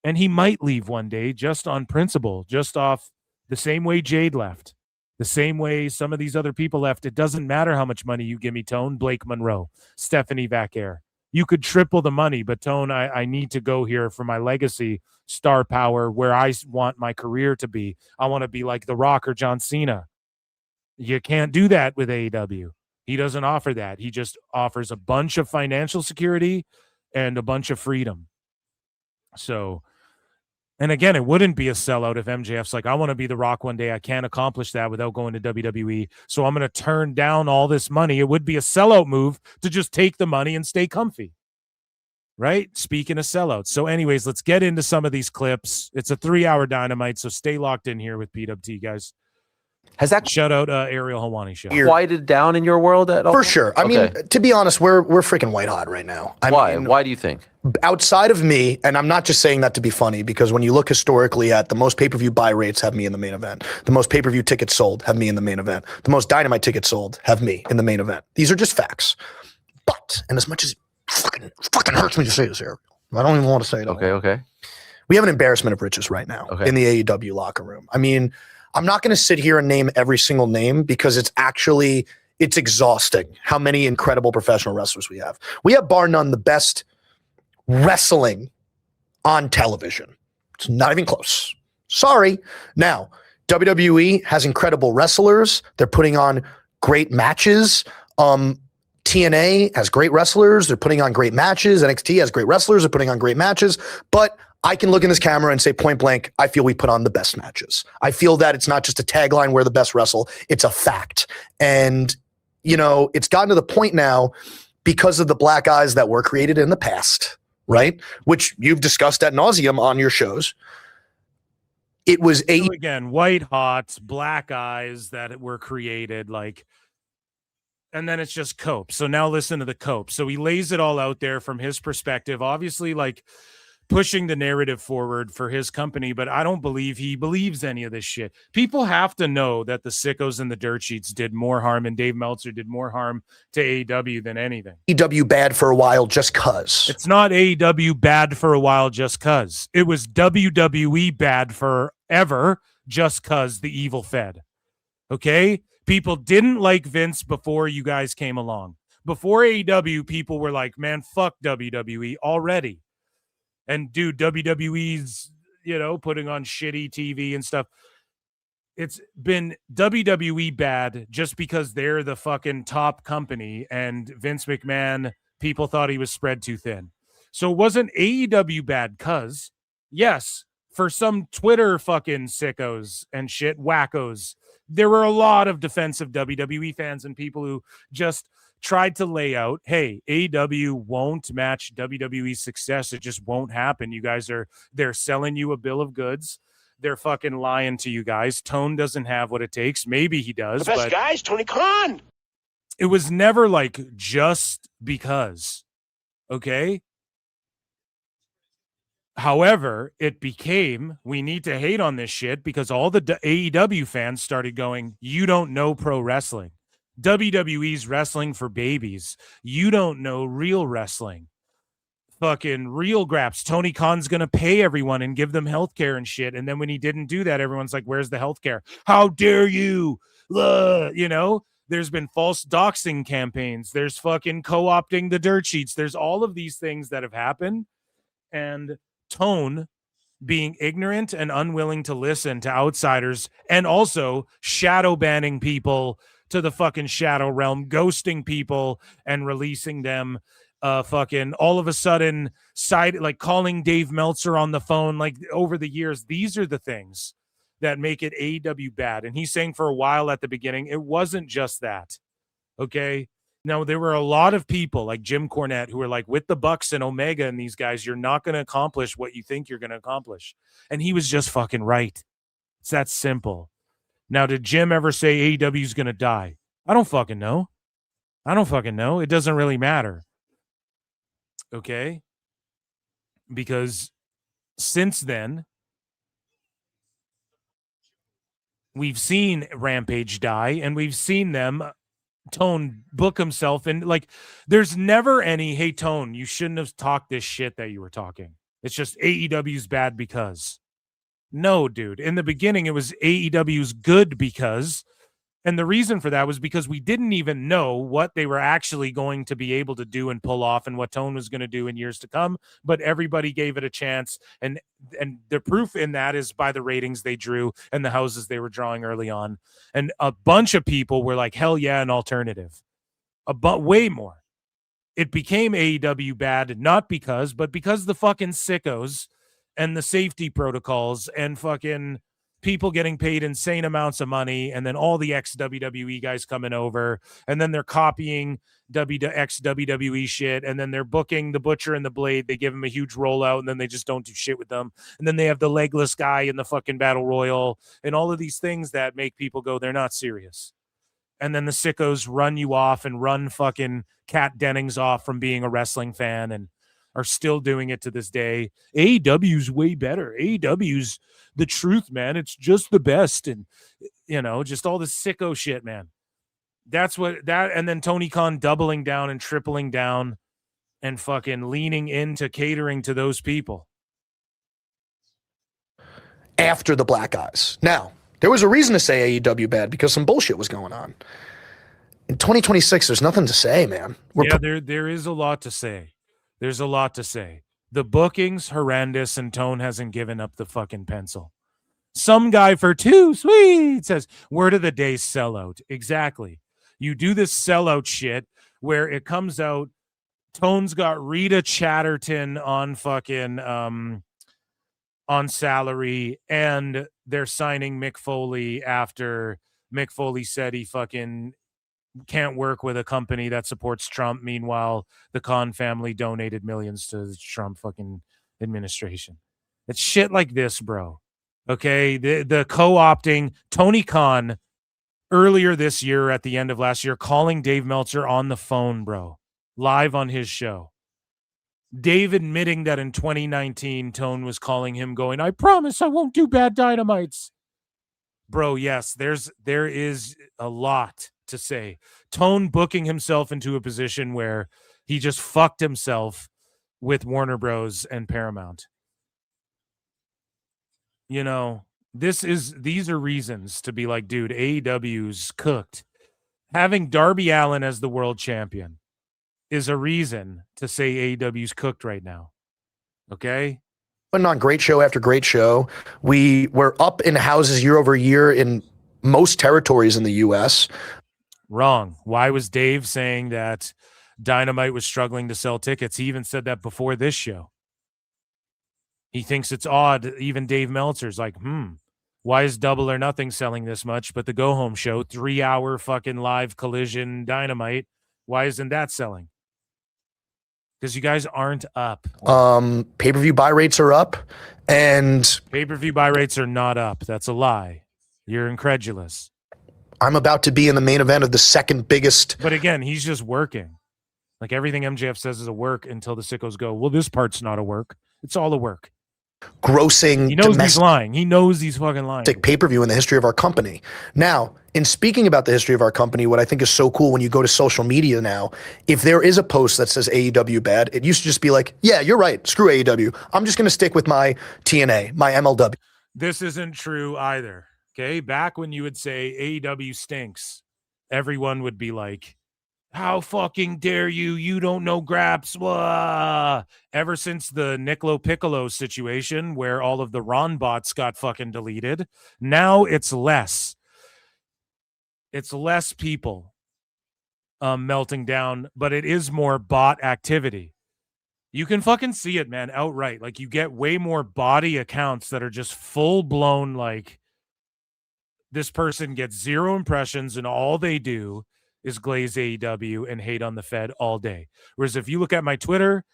And he might leave one day just on principle, just off the same way Jade left, the same way some of these other people left. It doesn't matter how much money you give me, Tone. Blake Monroe, Stephanie Vaquer. You could triple the money, but Tone, I need to go here for my legacy, star power, where I want my career to be. I want to be like The Rock or John Cena. You can't do that with AEW. He doesn't offer that. He just offers a bunch of financial security and a bunch of freedom. So, and again, it wouldn't be a sellout if MJF's like, I want to be The Rock one day. I can't accomplish that without going to WWE. So I'm going to turn down all this money. It would be a sellout move to just take the money and stay comfy. Right? Speaking of sellouts. So anyways, let's get into some of these clips. It's a 3-hour Dynamite, so stay locked in here with PWT, guys. Has that shout out Ariel Helwani show quieted down in your world at all? For sure. I mean, to be honest, we're freaking white hot right now. Why? Why do you think? Outside of me, and I'm not just saying that to be funny, because when you look historically at the most pay-per-view buy rates have me in the main event. The most pay-per-view tickets sold have me in the main event. The most Dynamite tickets sold have me in the main event. These are just facts. But, and as much as fucking hurts me to say this, Ariel, I don't even want to say it. Okay. We have an embarrassment of riches right now in the AEW locker room. I mean, I'm not going to sit here and name every single name because it's exhausting how many incredible professional wrestlers we have. We have, bar none, the best wrestling on television. It's not even close. Sorry. Now, WWE has incredible wrestlers. They're putting on great matches. TNA has great wrestlers. They're putting on great matches. NXT has great wrestlers. They're putting on great matches. But I can look in this camera and say point blank, I feel we put on the best matches. I feel that it's not just a tagline, we're the best wrestle. It's a fact. And, you know, it's gotten to the point now because of the black eyes that were created in the past, right? Which you've discussed ad nauseum on your shows. It was again, white hot, black eyes that were created, like, and then it's just cope. So now listen to the cope. So he lays it all out there from his perspective, obviously, like, pushing the narrative forward for his company, but I don't believe he believes any of this shit. People have to know that the sickos and the dirt sheets did more harm, and Dave Meltzer did more harm to AEW than anything. AEW bad for a while just cuz. It's not AEW bad for a while just cuz. It was WWE bad forever just cuz the evil fed. Okay? People didn't like Vince before you guys came along. Before AEW, people were like, man, fuck WWE already. And dude, WWE's, you know, putting on shitty TV and stuff. It's been WWE bad just because they're the fucking top company, and Vince McMahon, people thought he was spread too thin. So it wasn't AEW bad cuz, yes, for some Twitter fucking sickos and shit, wackos, there were a lot of defensive WWE fans and people who just tried to lay out, hey, AEW won't match WWE's success. It just won't happen. You guys they're selling you a bill of goods. They're fucking lying to you guys. Tone doesn't have what it takes. Maybe he does. The best guy is Tony Khan. It was never like just because. Okay? However, it became, we need to hate on this shit because all the AEW fans started going, you don't know pro wrestling. WWE's wrestling for babies. You don't know real wrestling. Fucking real graps. Tony Khan's going to pay everyone and give them healthcare and shit. And then when he didn't do that, everyone's like, where's the healthcare? How dare you? You know, there's been false doxing campaigns. There's fucking co-opting the dirt sheets. There's all of these things that have happened. And Tone being ignorant and unwilling to listen to outsiders and also shadow banning people to the fucking shadow realm, ghosting people and releasing them. Fucking all of a sudden like calling Dave Meltzer on the phone, like over the years. These are the things that make it AEW bad. And he's saying for a while at the beginning, it wasn't just that. Okay. Now there were a lot of people like Jim Cornette who were like, with the Bucks and Omega and these guys, you're not going to accomplish what you think you're going to accomplish. And he was just fucking right. It's that simple. Now, did Jim ever say AEW is going to die? I don't fucking know. It doesn't really matter. Okay? Because since then, we've seen Rampage die, and we've seen them, Tone, book himself. And, like, there's never any, hey, Tone, you shouldn't have talked this shit that you were talking. It's just AEW's bad because. No, dude. In the beginning, it was AEW's good because. And the reason for that was because we didn't even know what they were actually going to be able to do and pull off and what Tone was going to do in years to come. But everybody gave it a chance. And the proof in that is by the ratings they drew and the houses they were drawing early on. And a bunch of people were like, hell yeah, an alternative. Way more. It became AEW bad, not because, but because the fucking sickos and the safety protocols and fucking people getting paid insane amounts of money, and then all the ex-WWE guys coming over, and then they're copying ex-WWE shit, and then they're booking the Butcher and the Blade. They give them a huge rollout, and then they just don't do shit with them. And then they have the legless guy in the fucking Battle Royal, and all of these things that make people go, they're not serious. And then the sickos run you off and run fucking Kat Dennings off from being a wrestling fan and are still doing it to this day. AEW's way better. AEW's the truth, man. It's just the best. And, you know, just all this sicko shit, man. That's what that, and then Tony Khan doubling down and tripling down and fucking leaning into catering to those people. After the Black Eyes. Now, there was a reason to say AEW bad because some bullshit was going on. In 2026, there's nothing to say, man. There is a lot to say. There's a lot to say. The booking's horrendous, and Tone hasn't given up the fucking pencil. Some guy for $2 sweet says, word of the day, sellout. Exactly. You do this sellout shit where it comes out, Tone's got Rita Chatterton on fucking on salary, and they're signing Mick Foley after Mick Foley said he fucking can't work with a company that supports Trump. Meanwhile, the Khan family donated millions to the Trump fucking administration. It's shit like this, bro. Okay, the co-opting, Tony Khan earlier this year at the end of last year calling Dave Meltzer on the phone, bro, live on his show. Dave admitting that in 2019, Tone was calling him going, I promise I won't do bad dynamites. Bro, yes, there is a lot to say. Tone booking himself into a position where he just fucked himself with Warner Bros. And Paramount. You know, these are reasons to be like, dude, AEW's cooked. Having Darby Allin as the world champion is a reason to say AEW's cooked right now. Okay? Putting on great show after great show. We were up in houses year over year in most territories in the U.S. Wrong. Why was Dave saying that Dynamite was struggling to sell tickets? He even said that before this show. He thinks it's odd. Even Dave Meltzer's like, why is Double or Nothing selling this much? But the Go Home show, 3-hour fucking live Collision Dynamite, why isn't that selling? Because you guys aren't up. Pay-per-view buy rates are up, and pay-per-view buy rates are not up. That's a lie. You're incredulous. I'm about to be in the main event of the second biggest. But again, he's just working. Like everything MJF says is a work until the sickos go, well, this part's not a work. It's all a work. grossing. He knows he's lying. He knows he's fucking lying. Pay-per-view in the history of our company. Now, in speaking about the history of our company, what I think is so cool when you go to social media now, if there is a post that says AEW bad, it used to just be like, yeah, you're right. Screw AEW. I'm just going to stick with my TNA, my MLW. This isn't true either. Okay. Back when you would say AEW stinks, everyone would be like, how fucking dare you? You don't know Graps. Blah. Ever since the Nicolo Piccolo situation where all of the Ron bots got fucking deleted, now it's less. It's less people melting down, but it is more bot activity. You can fucking see it, man, outright. Like, you get way more body accounts that are just full-blown, like, this person gets 0 impressions and all they do is glaze AEW and hate on the Fed all day. Whereas if you look at my Twitter,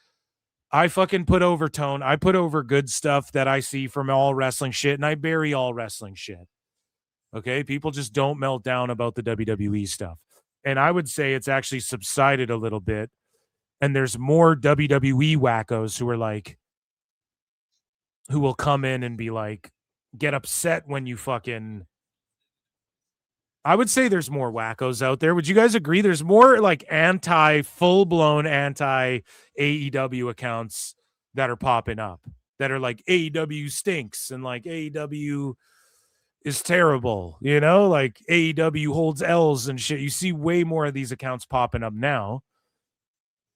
I fucking put over tone. I put over good stuff that I see from all wrestling shit, and I bury all wrestling shit. Okay? People just don't melt down about the WWE stuff. And I would say it's actually subsided a little bit, and there's more WWE wackos who are like, who will come in and be like, get upset when you fucking... I would say there's more wackos out there. Would you guys agree? There's more like full-blown anti-AEW accounts that are popping up that are like AEW stinks and like AEW is terrible, you know, like AEW holds L's and shit. You see way more of these accounts popping up now.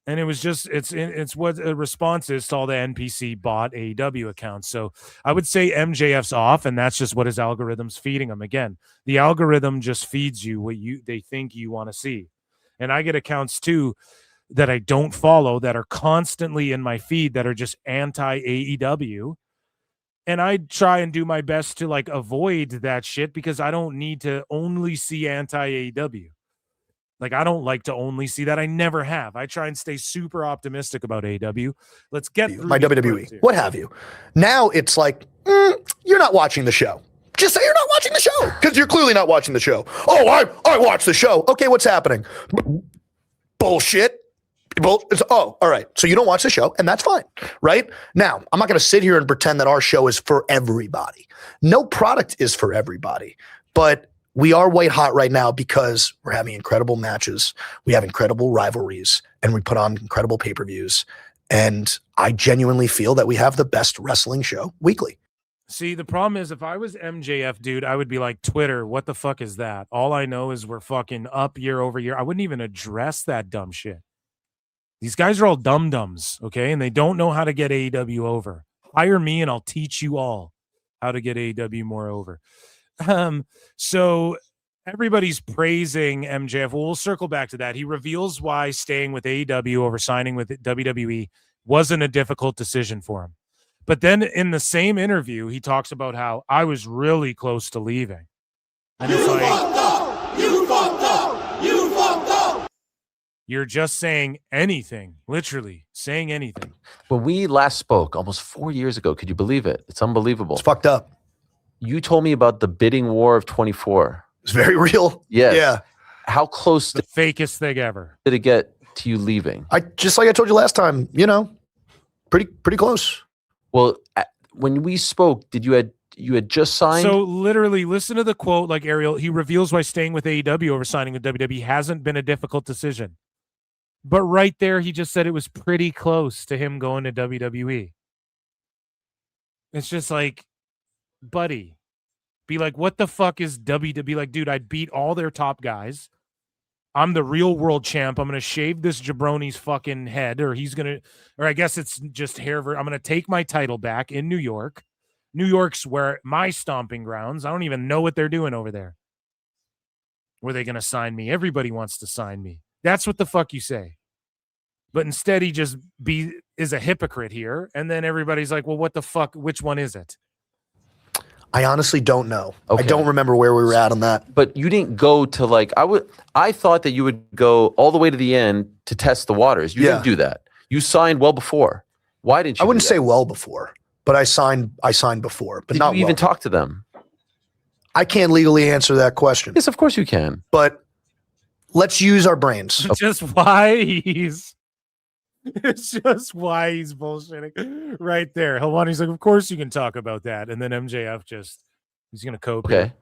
And it was just, it's what a response is to all the NPC bot AEW accounts. So I would say MJF's off, and that's just what his algorithm's feeding him. Again, the algorithm just feeds you what they think you want to see. And I get accounts too that I don't follow that are constantly in my feed that are just anti-AEW. And I try and do my best to like avoid that shit because I don't need to only see anti-AEW. Like, I don't like to only see that. I never have. I try and stay super optimistic about AEW. Let's get through my WWE, what have you. Now it's like, you're not watching the show. Just say you're not watching the show because you're clearly not watching the show. Oh, I watch the show. Okay, what's happening? Bullshit. Oh, all right. So you don't watch the show, and that's fine, right? Now, I'm not going to sit here and pretend that our show is for everybody. No product is for everybody, but we are white hot right now because we're having incredible matches. We have incredible rivalries, and we put on incredible pay-per-views. And I genuinely feel that we have the best wrestling show weekly. See, the problem is if I was MJF, dude, I would be like, Twitter, what the fuck is that? All I know is we're fucking up year over year. I wouldn't even address that dumb shit. These guys are all dum-dums, okay? And they don't know how to get AEW over. Hire me and I'll teach you all how to get AEW more over. So everybody's praising MJF. Well, we'll circle back to that. He reveals why staying with AEW over signing with WWE wasn't a difficult decision for him. But then in the same interview, he talks about how I was really close to leaving. And it's like, fucked up! You fucked up! You fucked up! You're just saying anything, literally saying anything. When we last spoke almost 4 years ago, could you believe it? It's unbelievable. It's fucked up. You told me about the bidding war of 24. It's very real. Yes. Yeah. How close the fakest thing ever did it get to you leaving? Just like I told you last time, you know, pretty close. Well, when we spoke, you had just signed? So literally, listen to the quote, like Ariel. He reveals why staying with AEW over signing with WWE hasn't been a difficult decision. But right there, he just said it was pretty close to him going to WWE. It's just like, buddy, be like, what the fuck is WWE? Like, dude, I beat all their top guys. I'm the real world champ. I'm going to shave this jabroni's fucking head, or I guess it's just hair. I'm going to take my title back in New York. New York's where my stomping grounds. I don't even know what they're doing over there. Were they going to sign me? Everybody wants to sign me. That's what the fuck you say. But instead, he just is a hypocrite here. And then everybody's like, well, what the fuck? Which one is it? I honestly don't know. Okay. I don't remember where we were at on that. But you didn't go to like, I thought that you would go all the way to the end to test the waters. You didn't do that. You signed well before. Why didn't you? I wouldn't say well before, but I signed before, but not you even talk to them? I can't legally answer that question. Yes, of course you can. But let's use our brains. Just why he's It's just why he's bullshitting right there. Helwani's like, of course you can talk about that. And then MJF he's going to cope. Okay.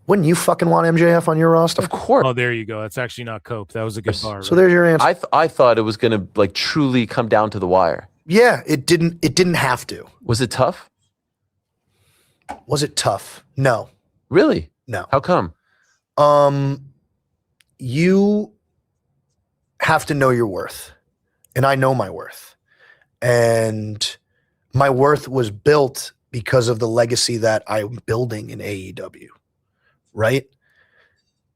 Wouldn't you fucking want MJF on your roster? Of course. Oh, there you go. That's actually not cope. That was a good bar. So there's your answer. I thought it was going to like truly come down to the wire. Yeah, it didn't have to. Was it tough? Was it tough? No. Really? No. How come? You have to know your worth. And I know my worth. And my worth was built because of the legacy that I'm building in AEW. Right?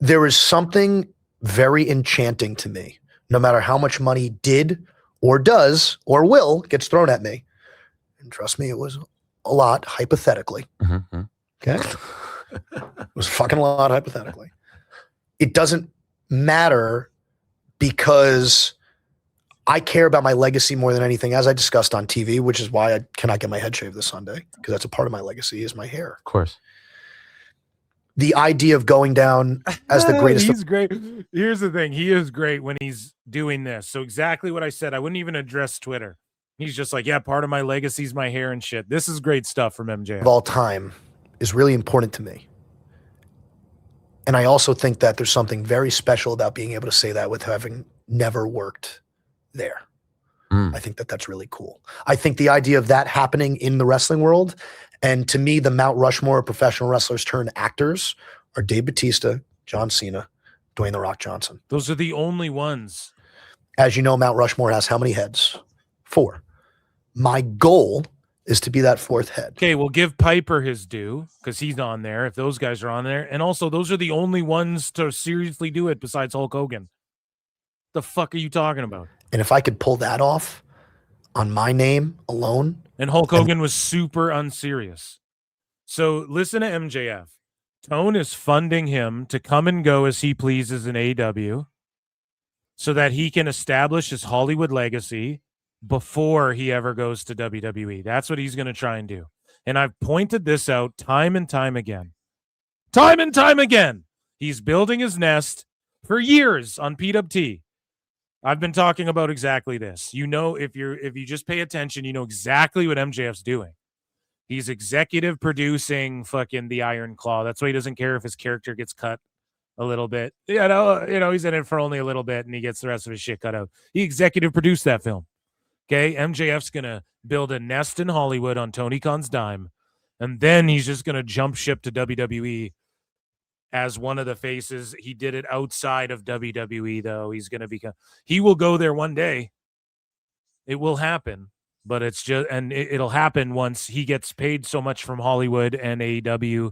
There is something very enchanting to me, no matter how much money did or does or will gets thrown at me. And trust me, it was a lot hypothetically. Mm-hmm. Okay? It was fucking a lot hypothetically. It doesn't matter because I care about my legacy more than anything, as I discussed on TV, which is why I cannot get my head shaved this Sunday, because that's a part of my legacy is my hair. Of course. The idea of going down as the greatest. He's great. Here's the thing. He is great when he's doing this. So exactly what I said. I wouldn't even address Twitter. He's just like, yeah, part of my legacy is my hair and shit. This is great stuff from MJ. Of all time is really important to me. And I also think that there's something very special about being able to say that with having never worked there. I think that that's really cool. I think the idea of that happening in the wrestling world, and to me, the Mount Rushmore of professional wrestlers turned actors are Dave Bautista, John Cena, Dwayne The Rock Johnson. Those are the only ones. As you know, Mount Rushmore has how many heads? 4. My goal is to be that 4th head. Okay, we'll give Piper his due because he's on there. If those guys are on there. And also, those are the only ones to seriously do it besides Hulk Hogan. The fuck are you talking about? And if I could pull that off on my name alone. And Hulk Hogan was super unserious. So listen to MJF. Tone is funding him to come and go as he pleases in AEW so that he can establish his Hollywood legacy before he ever goes to WWE. That's what he's going to try and do. And I've pointed this out time and time again. Time and time again. He's building his nest for years on PWT. I've been talking about exactly this. You know, if you just pay attention, you know exactly what MJF's doing. He's executive producing fucking the Iron Claw. That's why he doesn't care if his character gets cut a little bit. You know, he's in it for only a little bit and he gets the rest of his shit cut out. He executive produced that film. Okay, MJF's gonna build a nest in Hollywood on Tony Khan's dime, and then he's just gonna jump ship to WWE as one of the faces. He did it outside of WWE, though. He's going to become, he will go there one day. It will happen, but it's just, and it'll happen once he gets paid so much from Hollywood and AEW,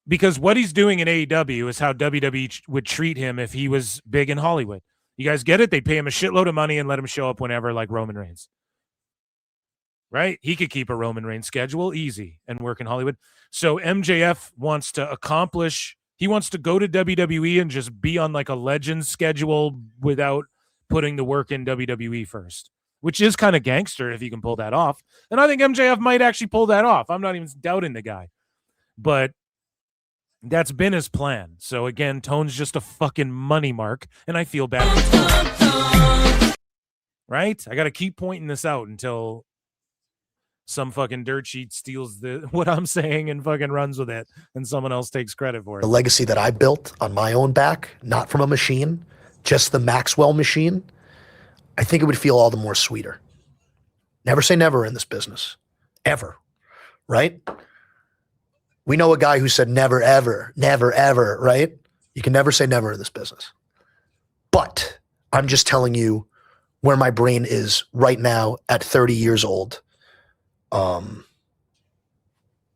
because what he's doing in AEW is how WWE would treat him if he was big in Hollywood. You guys get it? They pay him a shitload of money and let him show up whenever, like Roman Reigns. Right? He could keep a Roman Reigns schedule easy and work in Hollywood. So MJF wants to accomplish, he wants to go to WWE and just be on like a Legends schedule without putting the work in WWE first, which is kind of gangster if he can pull that off. And I think MJF might actually pull that off. I'm not even doubting the guy, but that's been his plan. So again, Tone's just a fucking money mark, and I feel bad for Tone. Right? I got to keep pointing this out until some fucking dirt sheet steals what I'm saying and fucking runs with it, and someone else takes credit for it. The legacy that I built on my own back, not from a machine, just the Maxwell machine, I think it would feel all the more sweeter. Never say never in this business. Ever. Right? We know a guy who said never, ever, right? You can never say never in this business. But I'm just telling you where my brain is right now at 30 years old.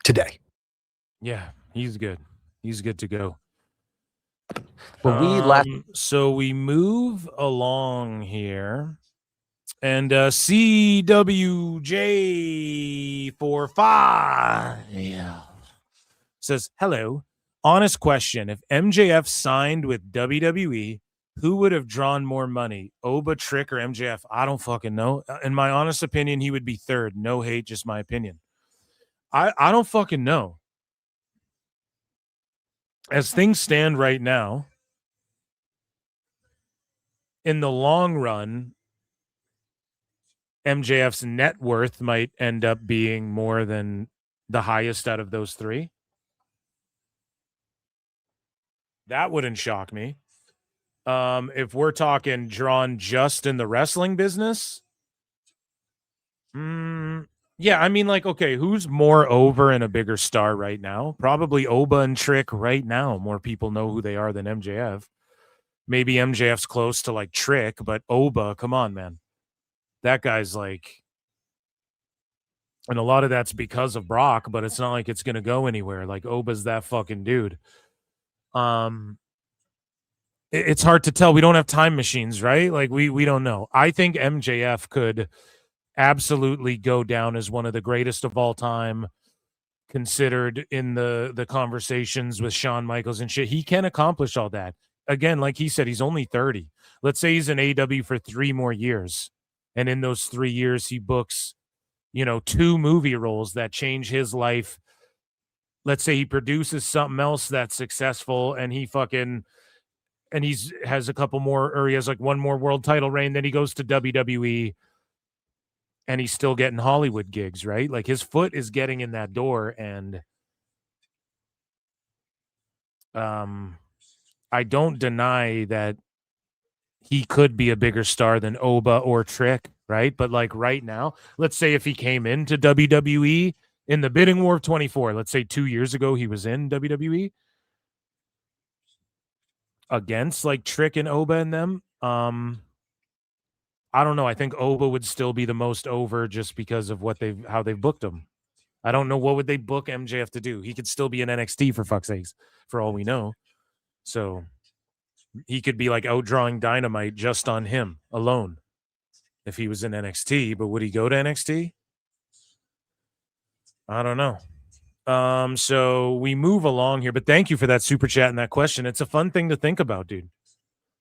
Today. Yeah, he's good. He's good to go. So we move along here, and CWJ45 says, hello, honest question. If MJF signed with WWE, who would have drawn more money, Oba, Trick, or MJF? I don't fucking know. In my honest opinion, he would be third. No hate, just my opinion. I don't fucking know. As things stand right now, in the long run, MJF's net worth might end up being more than the highest out of those three. That wouldn't shock me. If we're talking drawn just in the wrestling business, yeah, I mean, like, okay, who's more over and a bigger star right now? Probably Oba and Trick right now. More people know who they are than MJF. Maybe MJF's close to like Trick, but Oba, come on, man. That guy's like, and a lot of that's because of Brock, but it's not like it's going to go anywhere. Like Oba's that fucking dude. It's hard to tell. We don't have time machines, right? Like we don't know. I think MJF could absolutely go down as one of the greatest of all time, considered in the conversations with Shawn Michaels and shit. He can accomplish all that. Again, like he said, he's only 30. Let's say he's in AEW for 3 more years. And in those 3 years, he books, 2 movie roles that change his life. Let's say he produces something else that's successful and he has a couple more, or he has like 1 more world title reign. Then he goes to WWE and he's still getting Hollywood gigs, right? Like his foot is getting in that door. And I don't deny that he could be a bigger star than Oba or Trick, right? But like right now, let's say if he came into WWE in the bidding war of 24, let's say 2 years ago he was in WWE against like Trick and Oba and them. I don't know. I think Oba would still be the most over just because of how they've booked him. I don't know what would they book MJF to do. He could still be in NXT for fuck's sakes, for all we know. So he could be like outdrawing Dynamite just on him alone if he was in NXT. But would he go to NXT? I don't know. So we move along here, but thank you for that super chat and that question. It's a fun thing to think about, dude.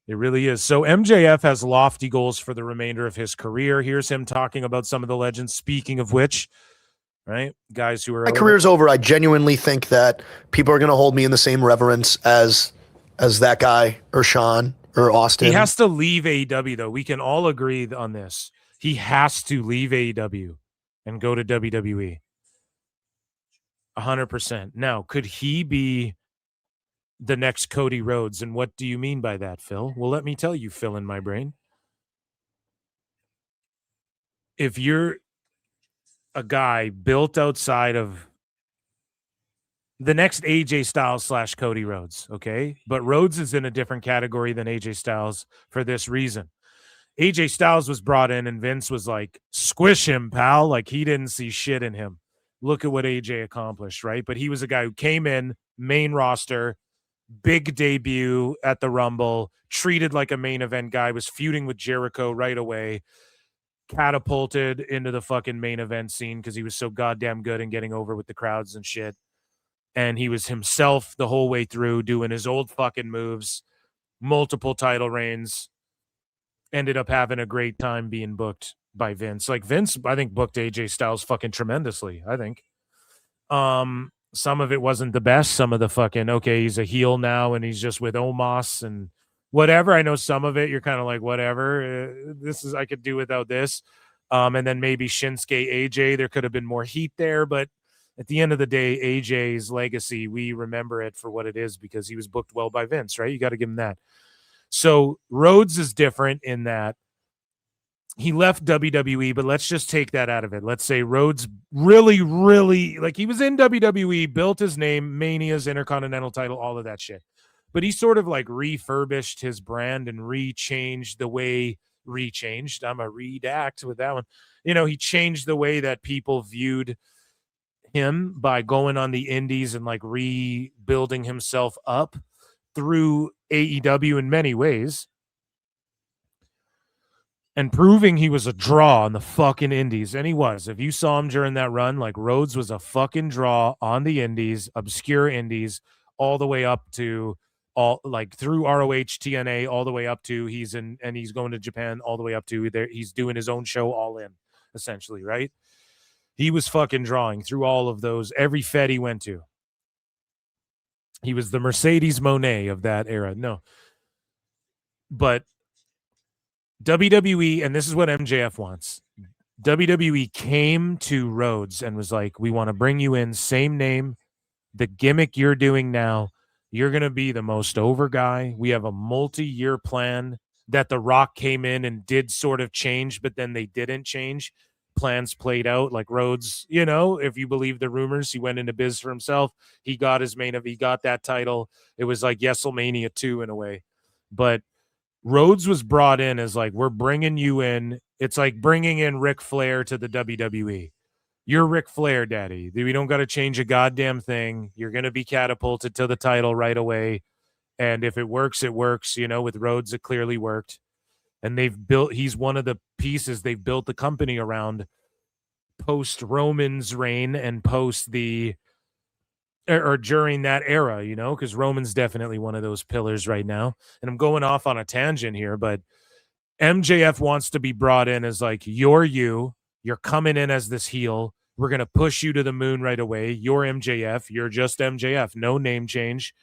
It really is. So MJF has lofty goals for the remainder of his career. Here's him talking about some of the legends. Speaking of which, right, guys who are my career's over. I genuinely think that people are going to hold me in the same reverence as that guy or Sean or Austin. He has to leave AEW, though. We can all agree on this. He has to leave AEW and go to WWE. 100%. Now, could he be the next Cody Rhodes? And what do you mean by that, Phil? Well, let me tell you, Phil, in my brain. If you're a guy built outside of the next AJ Styles / Cody Rhodes, okay? But Rhodes is in a different category than AJ Styles for this reason. AJ Styles was brought in and Vince was like, squish him, pal. Like he didn't see shit in him. Look at what AJ accomplished, right? But he was a guy who came in, main roster, big debut at the Rumble, treated like a main event guy, was feuding with Jericho right away, catapulted into the fucking main event scene because he was so goddamn good and getting over with the crowds and shit. And he was himself the whole way through, doing his old fucking moves, multiple title reigns, ended up having a great time being booked by Vince. Like Vince, I think, booked AJ Styles fucking tremendously, I think. Some of it wasn't the best. Some of the fucking, okay, he's a heel now and he's just with Omos and whatever. I know some of it, you're kind of like, whatever. I could do without this. And then maybe Shinsuke AJ, there could have been more heat there, but at the end of the day, AJ's legacy, we remember it for what it is because he was booked well by Vince, right? You got to give him that. So Rhodes is different in that he left WWE, but let's just take that out of it. Let's say Rhodes really, like he was in WWE, built his name, Mania's Intercontinental title, all of that shit. But he sort of like refurbished his brand and rechanged the way, I'm a redact with that one. He changed the way that people viewed him by going on the indies and like rebuilding himself up through AEW in many ways and proving he was a draw on the fucking indies. And he was. If you saw him during that run, like Rhodes was a fucking draw on the indies, obscure indies, all the way up to all like through ROH, TNA, all the way up to he's going to Japan, all the way up to there. He's doing his own show All In, essentially, right? He was fucking drawing through all of those, every Fed he went to. He was the Mercedes Moné of that era. No. But WWE, and this is what MJF wants, WWE came to Rhodes and was like, we want to bring you in, same name, the gimmick you're doing now. You're going to be the most over guy. We have a multi-year plan that The Rock came in and did sort of change, but then they didn't change. Plans played out like Rhodes, you know, if you believe the rumors, he went into biz for himself. He got his main event. He got that title. It was like WrestleMania 2 in a way. But Rhodes was brought in as like, we're bringing you in. It's like bringing in Ric Flair to the WWE. You're Ric Flair, daddy. We don't got to change a goddamn thing. You're going to be catapulted to the title right away. And if it works, it works. You know, with Rhodes, it clearly worked. And he's one of the pieces they've built the company around post Roman's reign and post or during that era, you know, because Roman's definitely one of those pillars right now. And I'm going off on a tangent here, but MJF wants to be brought in as like, you're coming in as this heel. We're going to push you to the moon right away. You're MJF. You're just MJF. No name change.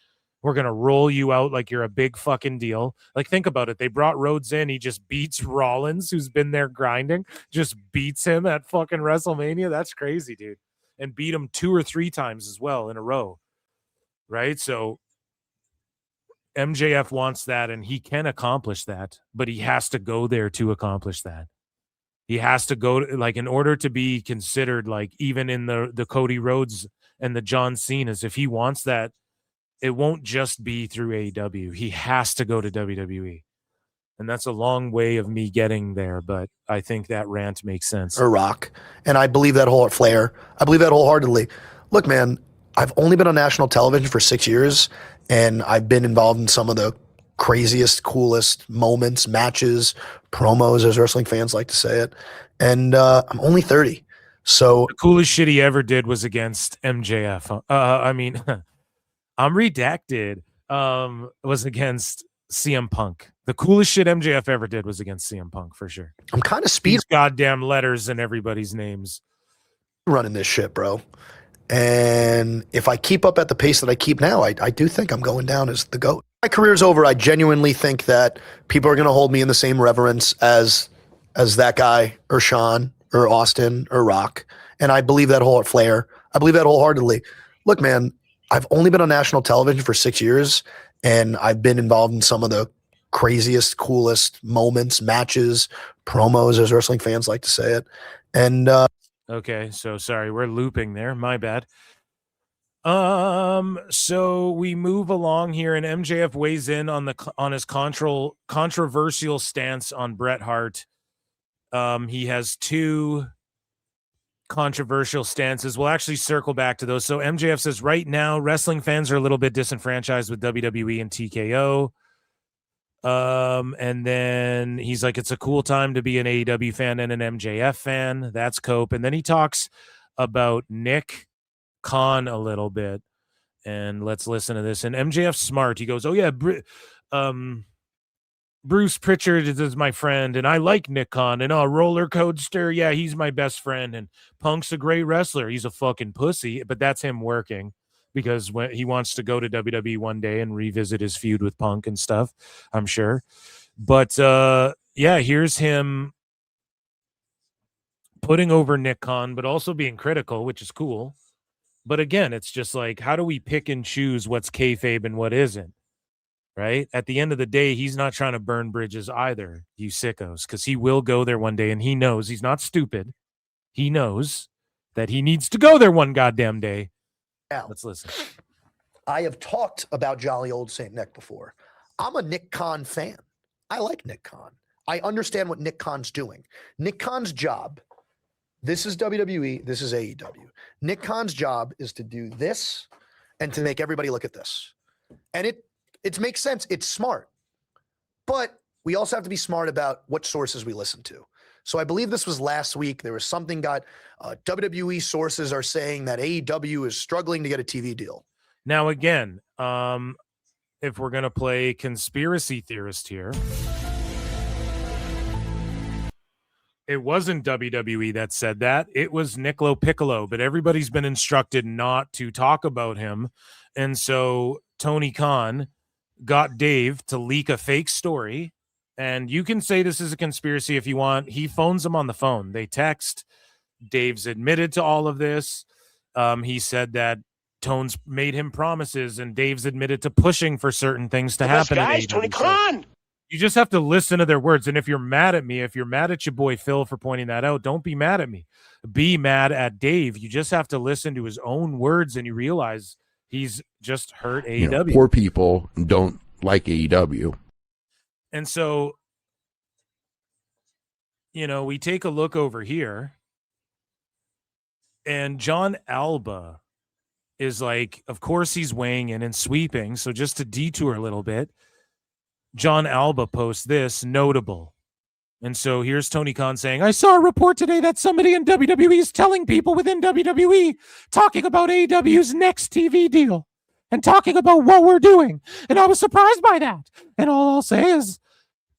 We're going to roll you out like you're a big fucking deal. Like, think about it. They brought Rhodes in. He just beats Rollins, who's been there grinding, just beats him at fucking WrestleMania. That's crazy, dude. And beat him 2 or 3 times as well in a row. Right? So MJF wants that, and he can accomplish that, but he has to go there to accomplish that. He has to go to, like, in order to be considered, like, even in the Cody Rhodes and the John Cena's, if he wants that, it won't just be through AEW. He has to go to WWE. And that's a long way of me getting there, but I think that rant makes sense. Or Rock. And I believe that Flair. I believe that wholeheartedly. Look, man, I've only been on national television for 6 years, and I've been involved in some of the craziest, coolest moments, matches, promos, as wrestling fans like to say it. And I'm only 30. So the coolest shit he ever did was against MJF. I'm redacted. Was against CM Punk. The coolest shit MJF ever did was against CM Punk for sure. I'm kind of These goddamn letters in everybody's names. Running this shit, bro. And if I keep up at the pace that I keep now, I do think I'm going down as the GOAT. My career's over. I genuinely think that people are going to hold me in the same reverence as that guy or Sean or Austin or Rock. And I believe that Flair. I believe that wholeheartedly. Look, man, I've only been on national television for 6 years, and I've been involved in some of the craziest, coolest moments, matches, promos, as wrestling fans like to say it. And okay, so sorry, we're looping there. My bad. So we move along here, and MJF weighs in on his controversial stance on Bret Hart. He has 2 controversial stances. We'll actually circle back to those. So MJF says right now wrestling fans are a little bit disenfranchised with WWE and TKO. And then he's like, it's a cool time to be an AEW fan and an MJF fan. That's cope. And then he talks about Nick Khan a little bit, and let's listen to this. And MJF's smart. He goes, oh yeah, Bruce Pritchard is my friend, and I like Nick Khan, and Roller Coaster, yeah, he's my best friend, and Punk's a great wrestler. He's a fucking pussy, but that's him working, because when he wants to go to WWE one day and revisit his feud with Punk and stuff, I'm sure. But yeah, here's him putting over Nick Khan, but also being critical, which is cool. But again, it's just like, how do we pick and choose what's kayfabe and what isn't? Right? At the end of the day, he's not trying to burn bridges either, you sickos, because he will go there one day, and he knows he's not stupid. He knows that he needs to go there one goddamn day. Now, let's listen. I have talked about Jolly Old St. Nick before. I'm a Nick Khan fan. I like Nick Khan. I understand what Nick Khan's doing. Nick Khan's job, this is WWE, this is AEW. Nick Khan's job is to do this and to make everybody look at this. And it makes sense. It's smart. But we also have to be smart about what sources we listen to. So I believe this was last week. There was something WWE sources are saying that AEW is struggling to get a TV deal. Now, again, if we're going to play conspiracy theorist here, it wasn't WWE that said that. It was Niccolo Piccolo, but everybody's been instructed not to talk about him. And so Tony Khan got Dave to leak a fake story And you can say this is a conspiracy if you want. He phones them on the phone. They text. Dave's admitted to all of this. He said that Tone's made him promises, and Dave's admitted to pushing for certain things to happen. Guys, Tony Khan. You just have to listen to their words. And if you're mad at me, if you're mad at your boy Phil for pointing that out, don't be mad at me. Be mad at Dave. You just have to listen to his own words, and you realize he's just hurt AEW. You know, poor people don't like AEW. And so, you know, we take a look over here, and John Alba is like, of course he's weighing in and sweeping. So just to detour a little bit, John Alba posts this, notable. And so here's Tony Khan saying, I saw a report today that somebody in WWE is telling people within WWE, talking about AEW's next TV deal and talking about what we're doing. And I was surprised by that. And all I'll say is,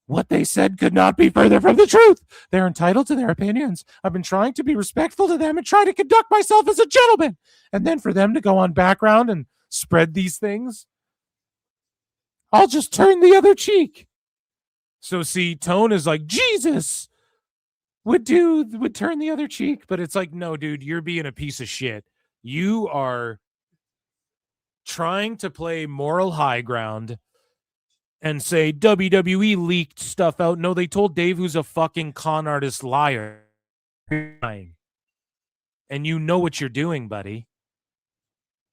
what they said could not be further from the truth. They're entitled to their opinions. I've been trying to be respectful to them and try to conduct myself as a gentleman. And then for them to go on background and spread these things, I'll just turn the other cheek. So see, Tone is like, Jesus would turn the other cheek. But it's like, no, dude, you're being a piece of shit. You are trying to play moral high ground and say WWE leaked stuff out. No, they told Dave, who's a fucking con artist liar. And you know what you're doing, buddy.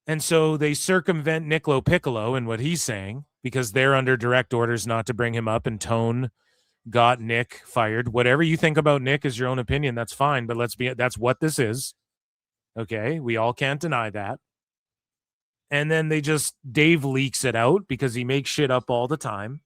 And so they circumvent Niccolo Piccolo and what he's saying because they're under direct orders not to bring him up, and Tone got Nick fired. Whatever you think about Nick is your own opinion. That's fine, but that's what this is. Okay, we all can't deny that. And then Dave leaks it out because he makes shit up all the time.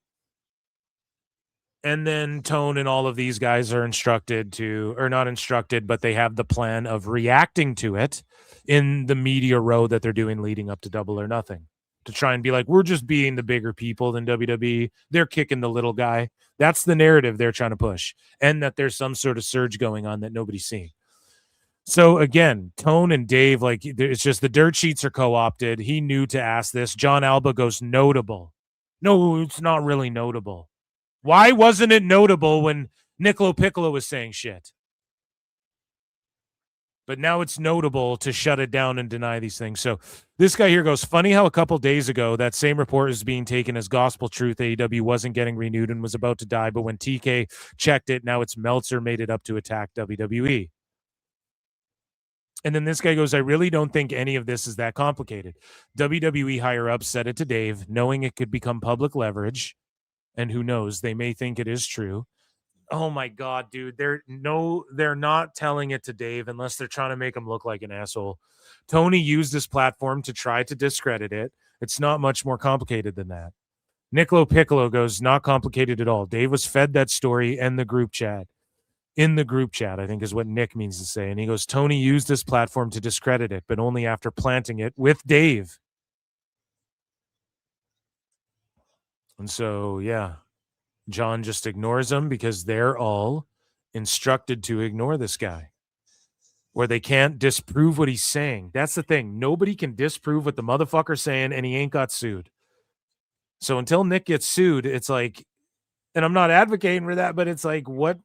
And then Tone and all of these guys are instructed to, or not instructed, but they have the plan of reacting to it in the media row that they're doing leading up to Double or Nothing, to try and be like, we're just being the bigger people than WWE. They're kicking the little guy. That's the narrative they're trying to push. And that there's some sort of surge going on that nobody's seeing. So again, Tone and Dave, like, it's just the dirt sheets are co-opted. He knew to ask this. John Alba goes, notable. No, it's not really notable. Why wasn't it notable when Niccolo Piccolo was saying shit? But now it's notable to shut it down and deny these things. So this guy here goes, funny how a couple days ago, that same report is being taken as gospel truth. AEW wasn't getting renewed and was about to die. But when TK checked it, now it's Meltzer made it up to attack WWE. And then this guy goes, I really don't think any of this is that complicated. WWE higher-ups said it to Dave, knowing it could become public leverage. And who knows, they may think it is true. Oh, my God, dude. They're not telling it to Dave unless they're trying to make him look like an asshole. Tony used this platform to try to discredit it. It's not much more complicated than that. Niccolo Piccolo goes, not complicated at all. Dave was fed that story and the group chat. In the group chat, I think is what Nick means to say. And he goes, Tony used this platform to discredit it, but only after planting it with Dave. And so, yeah, John just ignores them because they're all instructed to ignore this guy, where they can't disprove what he's saying. That's the thing. Nobody can disprove what the motherfucker's saying, and he ain't got sued. So until Nick gets sued, it's like, and I'm not advocating for that, but it's like, what?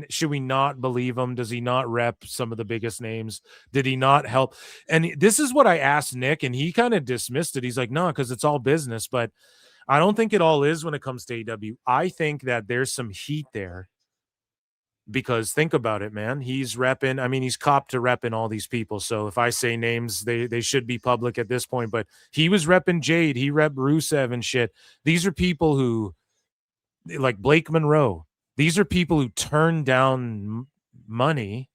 Should we not believe him? Does he not rep some of the biggest names? Did he not help? And this is what I asked Nick, and he kind of dismissed it. He's like, no, because it's all business. But I don't think it all is when it comes to AEW. I think that there's some heat there because think about it, man. He's repping. I mean, he's copped to repping all these people. So if I say names, they should be public at this point. But he was repping Jade. He repped Rusev and shit. These are people who, like Blake Monroe, these are people who turned down money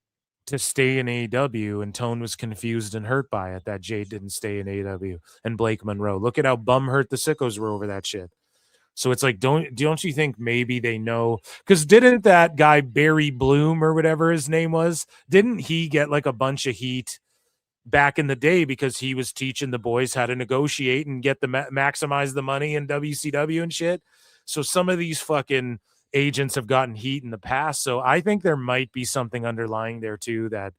to stay in AEW, and Tone was confused and hurt by it that Jade didn't stay in AEW and Blake Monroe. Look at how bumhurt the sickos were over that shit. So it's like, don't you think maybe they know? Because didn't that guy Barry Bloom or whatever his name was, didn't he get like a bunch of heat back in the day because he was teaching the boys how to negotiate and get the maximize the money in WCW and shit? So some of these fucking agents have gotten heat in the past. So I think there might be something underlying there too that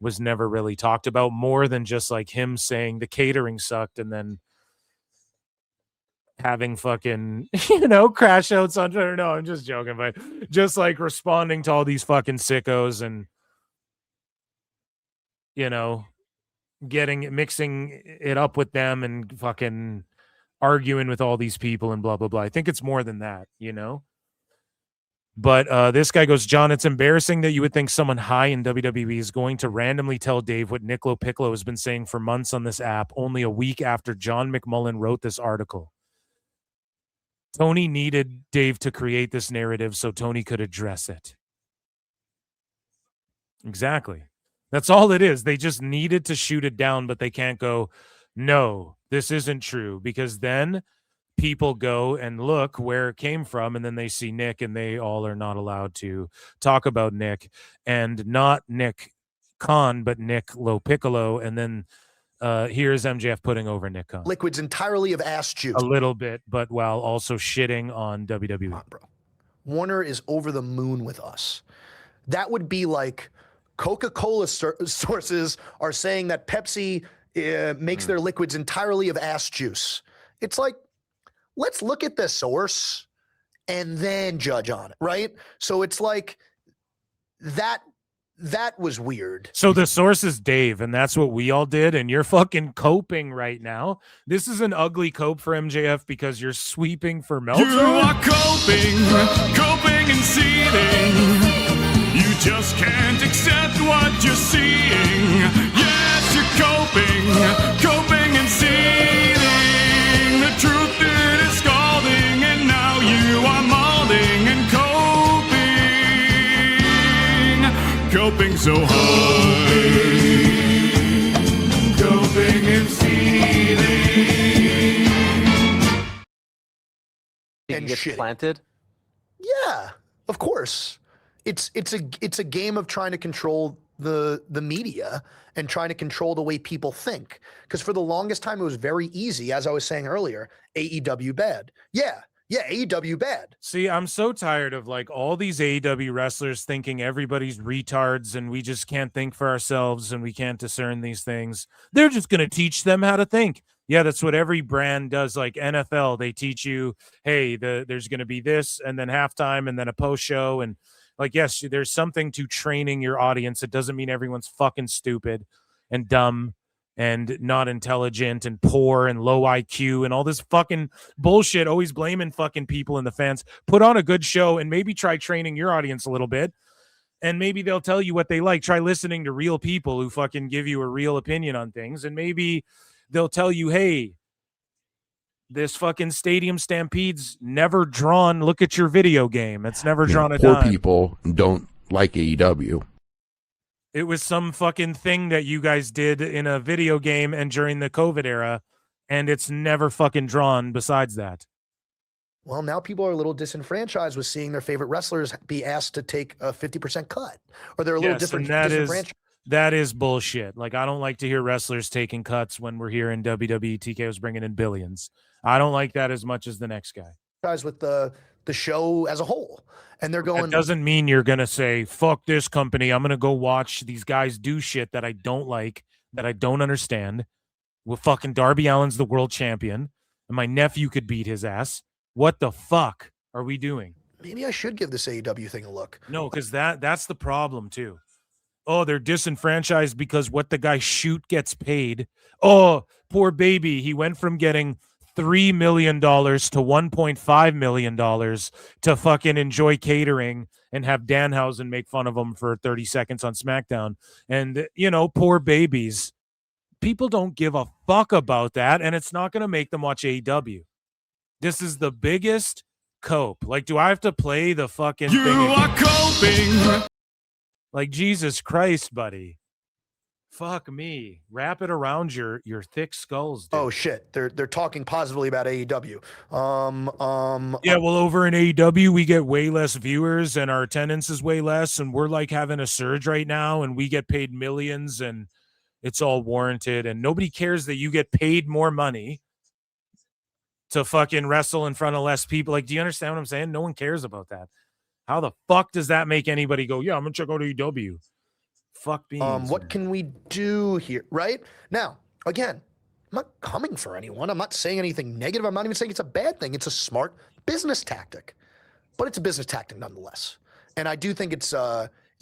was never really talked about, more than just like him saying the catering sucked and then having fucking, crash outs on Twitter. No, I'm just joking, but just like responding to all these fucking sickos and, mixing it up with them and fucking arguing with all these people and blah, blah, blah. I think it's more than that, But this guy goes, John, it's embarrassing that you would think someone high in WWE is going to randomly tell Dave what Niccolo Piccolo has been saying for months on this app only a week after John McMullen wrote this article. Tony needed Dave to create this narrative so Tony could address it. Exactly. That's all it is. They just needed to shoot it down, but they can't go, no, this isn't true, because then people go and look where it came from, and then they see Nick, and they all are not allowed to talk about Nick, and not Nick Khan, but Nick Lo Piccolo, and then here's MJF putting over Nick Khan. Liquids entirely of ass juice. A little bit, but while also shitting on WWE. On, bro. Warner is over the moon with us. That would be like Coca-Cola sources are saying that Pepsi makes their liquids entirely of ass juice. It's like, let's look at the source and then judge on it, right? So it's like that was weird. So the source is Dave, and that's what we all did, and you're fucking coping right now. This is an ugly cope for MJF because you're sweeping for Meltzer. You are coping and seething. You just can't accept what you're seeing. Yes, you're coping and seething. The truth it is scalding, and now you are molding and coping so hard. Coping and seething. And get shit. Planted? Yeah, of course. It's a game of trying to control the media and trying to control the way people think. Because for the longest time, it was very easy, as I was saying earlier, AEW bad. Yeah, AEW bad. See, I'm so tired of like all these AEW wrestlers thinking everybody's retards and we just can't think for ourselves and we can't discern these things. They're just going to teach them how to think. Yeah, that's what every brand does. Like NFL, they teach you, hey, there's going to be this and then halftime and then a post show. And like, yes, there's something to training your audience. It doesn't mean everyone's fucking stupid and dumb and not intelligent and poor and low IQ and all this fucking bullshit, always blaming fucking people and the fans. Put on a good show and maybe try training your audience a little bit, and maybe they'll tell you what they like. Try listening to real people who fucking give you a real opinion on things, and maybe they'll tell you, hey, this fucking Stadium Stampede's never drawn. Look at your video game. It's never drawn a Poor dime. people don't like AEW. It was some fucking thing that you guys did in a video game and during the COVID era, and it's never fucking drawn besides that. Well, now people are a little disenfranchised with seeing their favorite wrestlers be asked to take a 50% cut, or they're a little different. That is bullshit. Like, I don't like to hear wrestlers taking cuts when we're here in WWE. TKO's bringing in billions. I don't like that as much as the next guy. With the show as a whole, and they're going. That doesn't mean you're gonna say fuck this company. I'm gonna go watch these guys do shit that I don't like, that I don't understand. With fucking Darby Allin's the world champion, and my nephew could beat his ass. What the fuck are we doing? Maybe I should give this AEW thing a look. No, because that's the problem too. Oh, they're disenfranchised because what the guy shoot gets paid. Oh, poor baby. He went from getting $3 million to $1.5 million to fucking enjoy catering and have Danhausen make fun of him for 30 seconds on SmackDown. And, poor babies. People don't give a fuck about that, and it's not going to make them watch AEW. This is the biggest cope. Like, do I have to play the fucking thing? You are coping. Like, Jesus Christ, buddy. Fuck me. Wrap it around your thick skulls, dude. Oh shit. They're talking positively about AEW. Yeah, well, over in AEW we get way less viewers and our attendance is way less, and we're like having a surge right now and we get paid millions and it's all warranted, and nobody cares that you get paid more money to fucking wrestle in front of less people. Like, do you understand what I'm saying? No one cares about that. How the fuck does that make anybody go, yeah, I'm gonna check out AEW? Fuck beans. What can we do here? Right now, again, not coming for anyone. I'm not saying anything negative. I'm not even saying it's a bad thing. It's a smart business tactic, but it's a business tactic nonetheless. And I do think it's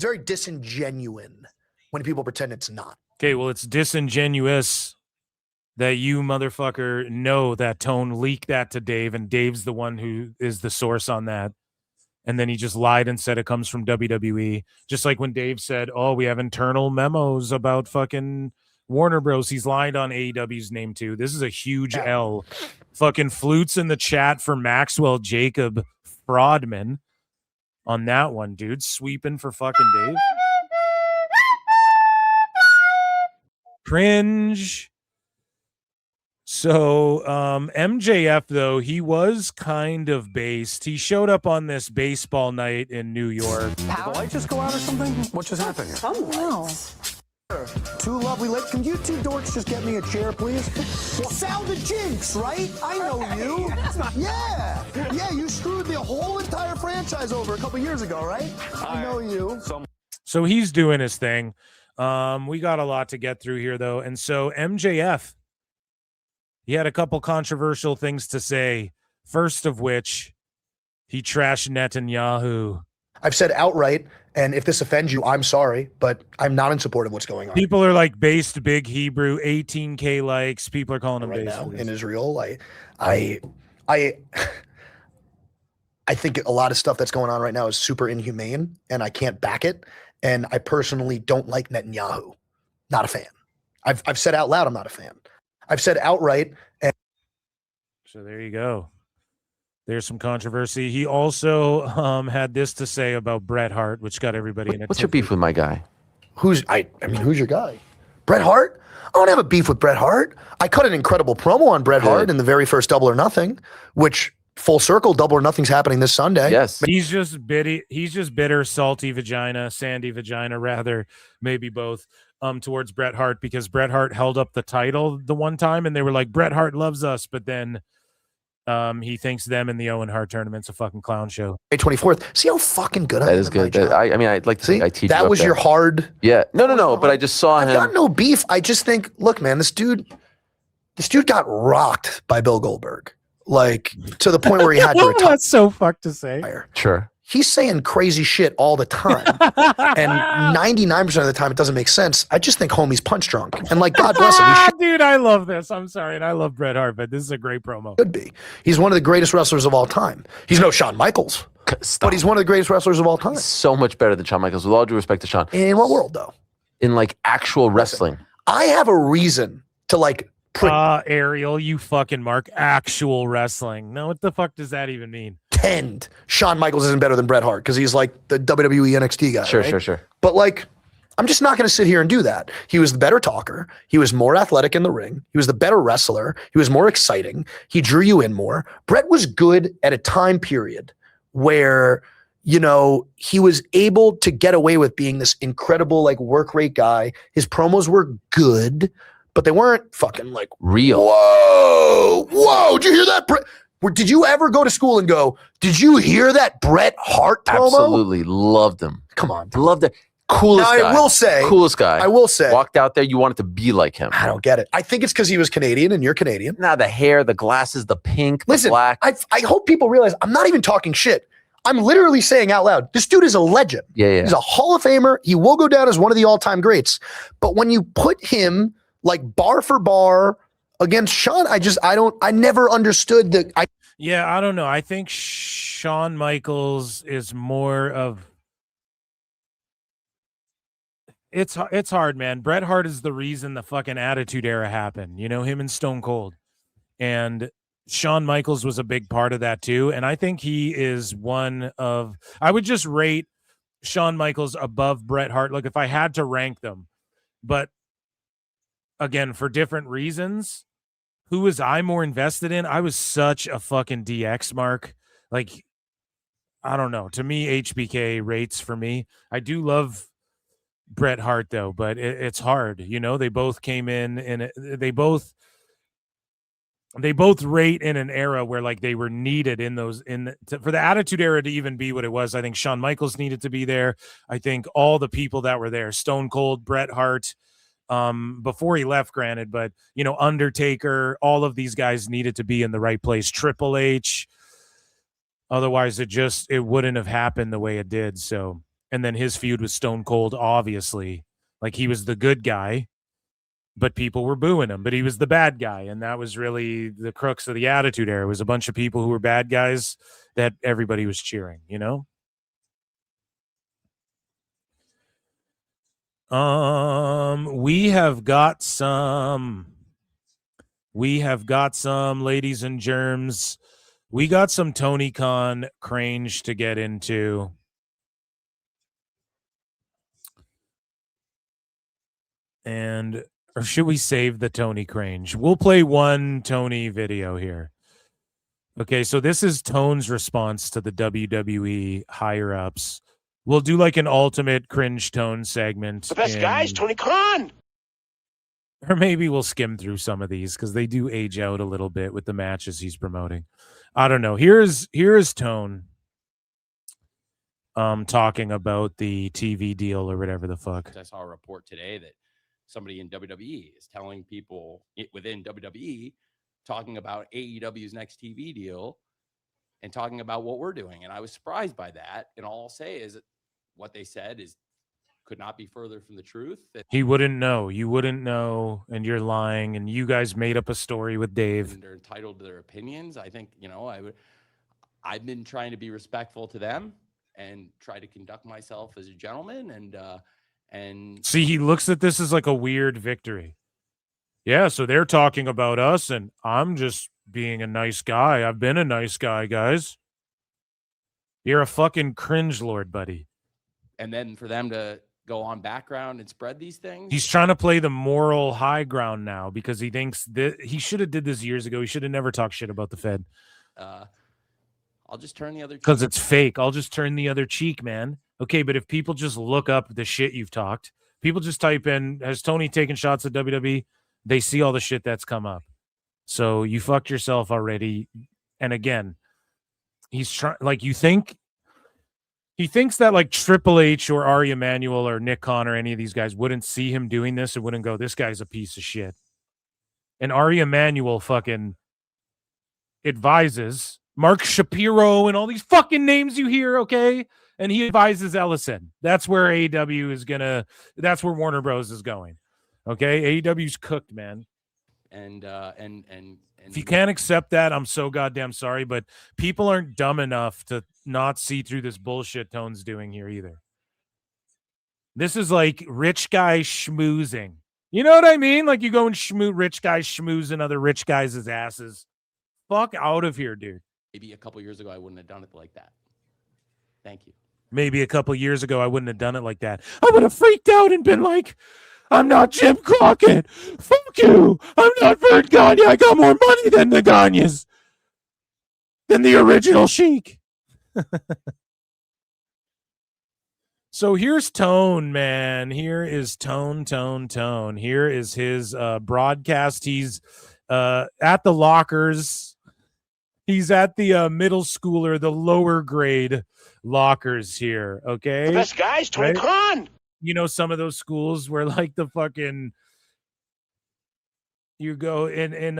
very disingenuous when people pretend it's not. Okay, well, it's disingenuous that you motherfucker know that Tone leaked that to Dave, and Dave's the one who is the source on that. And then he just lied and said it comes from WWE. Just like when Dave said, oh, we have internal memos about fucking Warner Bros. He's lied on AEW's name too. This is a huge L. Fucking flutes in the chat for Maxwell Jacob Fraudman on that one, dude. Sweeping for fucking Dave. Cringe. So MJF, though, he was kind of based. He showed up on this baseball night in New York. Did the light just go out or something? What just happened here? Two lovely ladies. Can you two dorks just get me a chair, please? Sal the Jinx, right? I know you. Yeah. Yeah, you screwed the whole entire franchise over a couple years ago, right? I know you. So he's doing his thing. We got a lot to get through here, though. And so MJF, he had a couple controversial things to say. First of which, he trashed Netanyahu. I've said outright, and if this offends you, I'm sorry, but I'm not in support of what's going on. People are like based big Hebrew, 18K likes. People are calling him right based now in Israel. I think a lot of stuff that's going on right now is super inhumane, and I can't back it. And I personally don't like Netanyahu. Not a fan. I've said out loud I'm not a fan. I've said outright. And so there you go. There's some controversy. He also had this to say about Bret Hart, which got everybody in it. What's your beef with my guy? Who's your guy? Bret Hart? I don't have a beef with Bret Hart. I cut an incredible promo on Bret Hart in the very first Double or Nothing, which full circle, Double or Nothing's happening this Sunday. Yes. He's just bitter, salty vagina, sandy vagina, rather, maybe both, towards Bret Hart, because Bret Hart held up the title the one time and they were like, Bret Hart loves us, but then he thinks them in the Owen Hart tournament's a fucking clown show. May 24th. See how fucking good that is good. I mean, I'd like to say I teach. That was your hard. Yeah. No. But I just saw him. I've got no beef. I just think, look, man, this dude got rocked by Bill Goldberg, like to the point where he had to retire. That's so fucked to say. Sure. He's saying crazy shit all the time. And 99% of the time, it doesn't make sense. I just think homie's punch drunk. And like, God bless him. Dude, I love this. I'm sorry. And I love Bret Hart, but this is a great promo. Could be. He's one of the greatest wrestlers of all time. He's no Shawn Michaels, but he's one of the greatest wrestlers of all time. He's so much better than Shawn Michaels, with all due respect to Shawn. In what world, though? In like actual wrestling. I have a reason to like... Ariel, you fucking mark actual wrestling. No, what the fuck does that even mean? Tend Shawn Michaels isn't better than Bret Hart because he's like the WWE NXT guy. Sure. But like, I'm just not going to sit here and do that. He was the better talker. He was more athletic in the ring. He was the better wrestler. He was more exciting. He drew you in more. Bret was good at a time period where, you know, he was able to get away with being this incredible like work rate guy. His promos were good, but they weren't fucking like real. Whoa. Did you hear that? Did you ever go to school and go, did you hear that Bret Hart promo? Absolutely. Loved him. Come on. Loved it. Coolest guy. I will say. Coolest guy. I will say. Walked out there, you wanted to be like him. I don't get it. I think it's because he was Canadian and you're Canadian. Nah, the hair, the glasses, the pink, the black. I hope people realize I'm not even talking shit. I'm literally saying out loud, this dude is a legend. Yeah. He's a Hall of Famer. He will go down as one of the all-time greats. But when you put him like bar for bar against Shawn, I never understood the. Yeah, I don't know. I think Shawn Michaels is more of. It's hard, man. Bret Hart is the reason the fucking Attitude Era happened. You know, him and Stone Cold, and Shawn Michaels was a big part of that too. And I think he is one of. I would just rate Shawn Michaels above Bret Hart. Like if I had to rank them, but again for different reasons. Who was I more invested in? I was such a fucking DX mark. Like, I don't know. To me, HBK rates for me. I do love Bret Hart though, but it's hard. You know, they both came in and they both rate in an era where like they were needed in those for the Attitude Era to even be what it was. I think Shawn Michaels needed to be there. I think all the people that were there, Stone Cold, Bret Hart, before he left, granted, but you know, Undertaker, all of these guys needed to be in the right place. Triple H, otherwise it wouldn't have happened the way it did. So, and then his feud with Stone Cold, obviously, like he was the good guy, but people were booing him, but he was the bad guy. And that was really the crux of the Attitude Era. It was a bunch of people who were bad guys that everybody was cheering, you know? We have got some, ladies and germs. We got some Tony Khan cringe to get into. And, or should we save the Tony cringe? We'll play one Tony video here. Okay, so this is Tone's response to the WWE higher ups. We'll do like an ultimate cringe Tone segment. The best guy is Tony Khan. Or maybe we'll skim through some of these because they do age out a little bit with the matches he's promoting. I don't know. Here is Tone talking about the TV deal or whatever the fuck. I saw a report today that somebody in WWE is telling people within WWE, talking about AEW's next TV deal and talking about what we're doing. And I was surprised by that. And all I'll say is that what they said could not be further from the truth. He wouldn't know. You wouldn't know, and you're lying, and you guys made up a story with Dave. And they're entitled to their opinions. I think, I've been trying to be respectful to them and try to conduct myself as a gentleman. And see, he looks at this as like a weird victory. Yeah, so they're talking about us, and I'm just being a nice guy. I've been a nice guy, guys. You're a fucking cringe lord, buddy. And then for them to go on background and spread these things. He's trying to play the moral high ground now because he thinks that he should have did this years ago. He should have never talked shit about the Fed. I'll just turn the other cheek. Because it's fake. I'll just turn the other cheek, man. Okay, but if people just look up the shit you've talked, people just type in, has Tony taken shots at WWE? They see all the shit that's come up. So you fucked yourself already. And again, he's trying, like, he thinks that like Triple H or Ari Emanuel or Nick Khan or any of these guys wouldn't see him doing this and wouldn't go, this guy's a piece of shit. And Ari Emanuel fucking advises Mark Shapiro and all these fucking names you hear, okay? And he advises Ellison. That's where AEW is gonna, that's where Warner Bros. Is going. Okay? AEW's cooked, man. And if you can't accept that, I'm so goddamn sorry, but people aren't dumb enough to not see through this bullshit Tone's doing here either. This is like rich guy schmoozing. You know what I mean? Like you go and rich guys schmoozing other rich guys' asses. Fuck out of here, dude. Maybe a couple years ago, I wouldn't have done it like that. Thank you. Maybe a couple years ago, I wouldn't have done it like that. I would have freaked out and been like, I'm not Jim Crockett. Fuck you. I'm not Vern Gagne. I got more money than the Gagnes. Than the original Sheik. So here's Tone, man. Here is Tone. Here is his broadcast. He's at the lockers. He's at the middle schooler, the lower grade lockers here, okay? The best guys, Tony Khan. You know, some of those schools where like the fucking you go in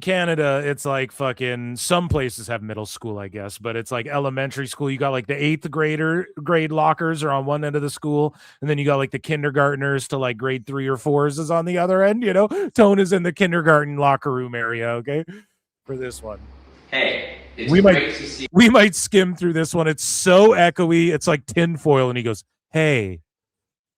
Canada, it's like fucking some places have middle school, I guess, but it's like elementary school. You got like the 8th grade lockers are on one end of the school, and then you got like the kindergartners to like grade 3 or 4s is on the other end, you know. Tone is in the kindergarten locker room area, okay, for this one. Hey, it's we great to see. We might skim through this one. It's so echoey. It's like tinfoil. And he goes, hey.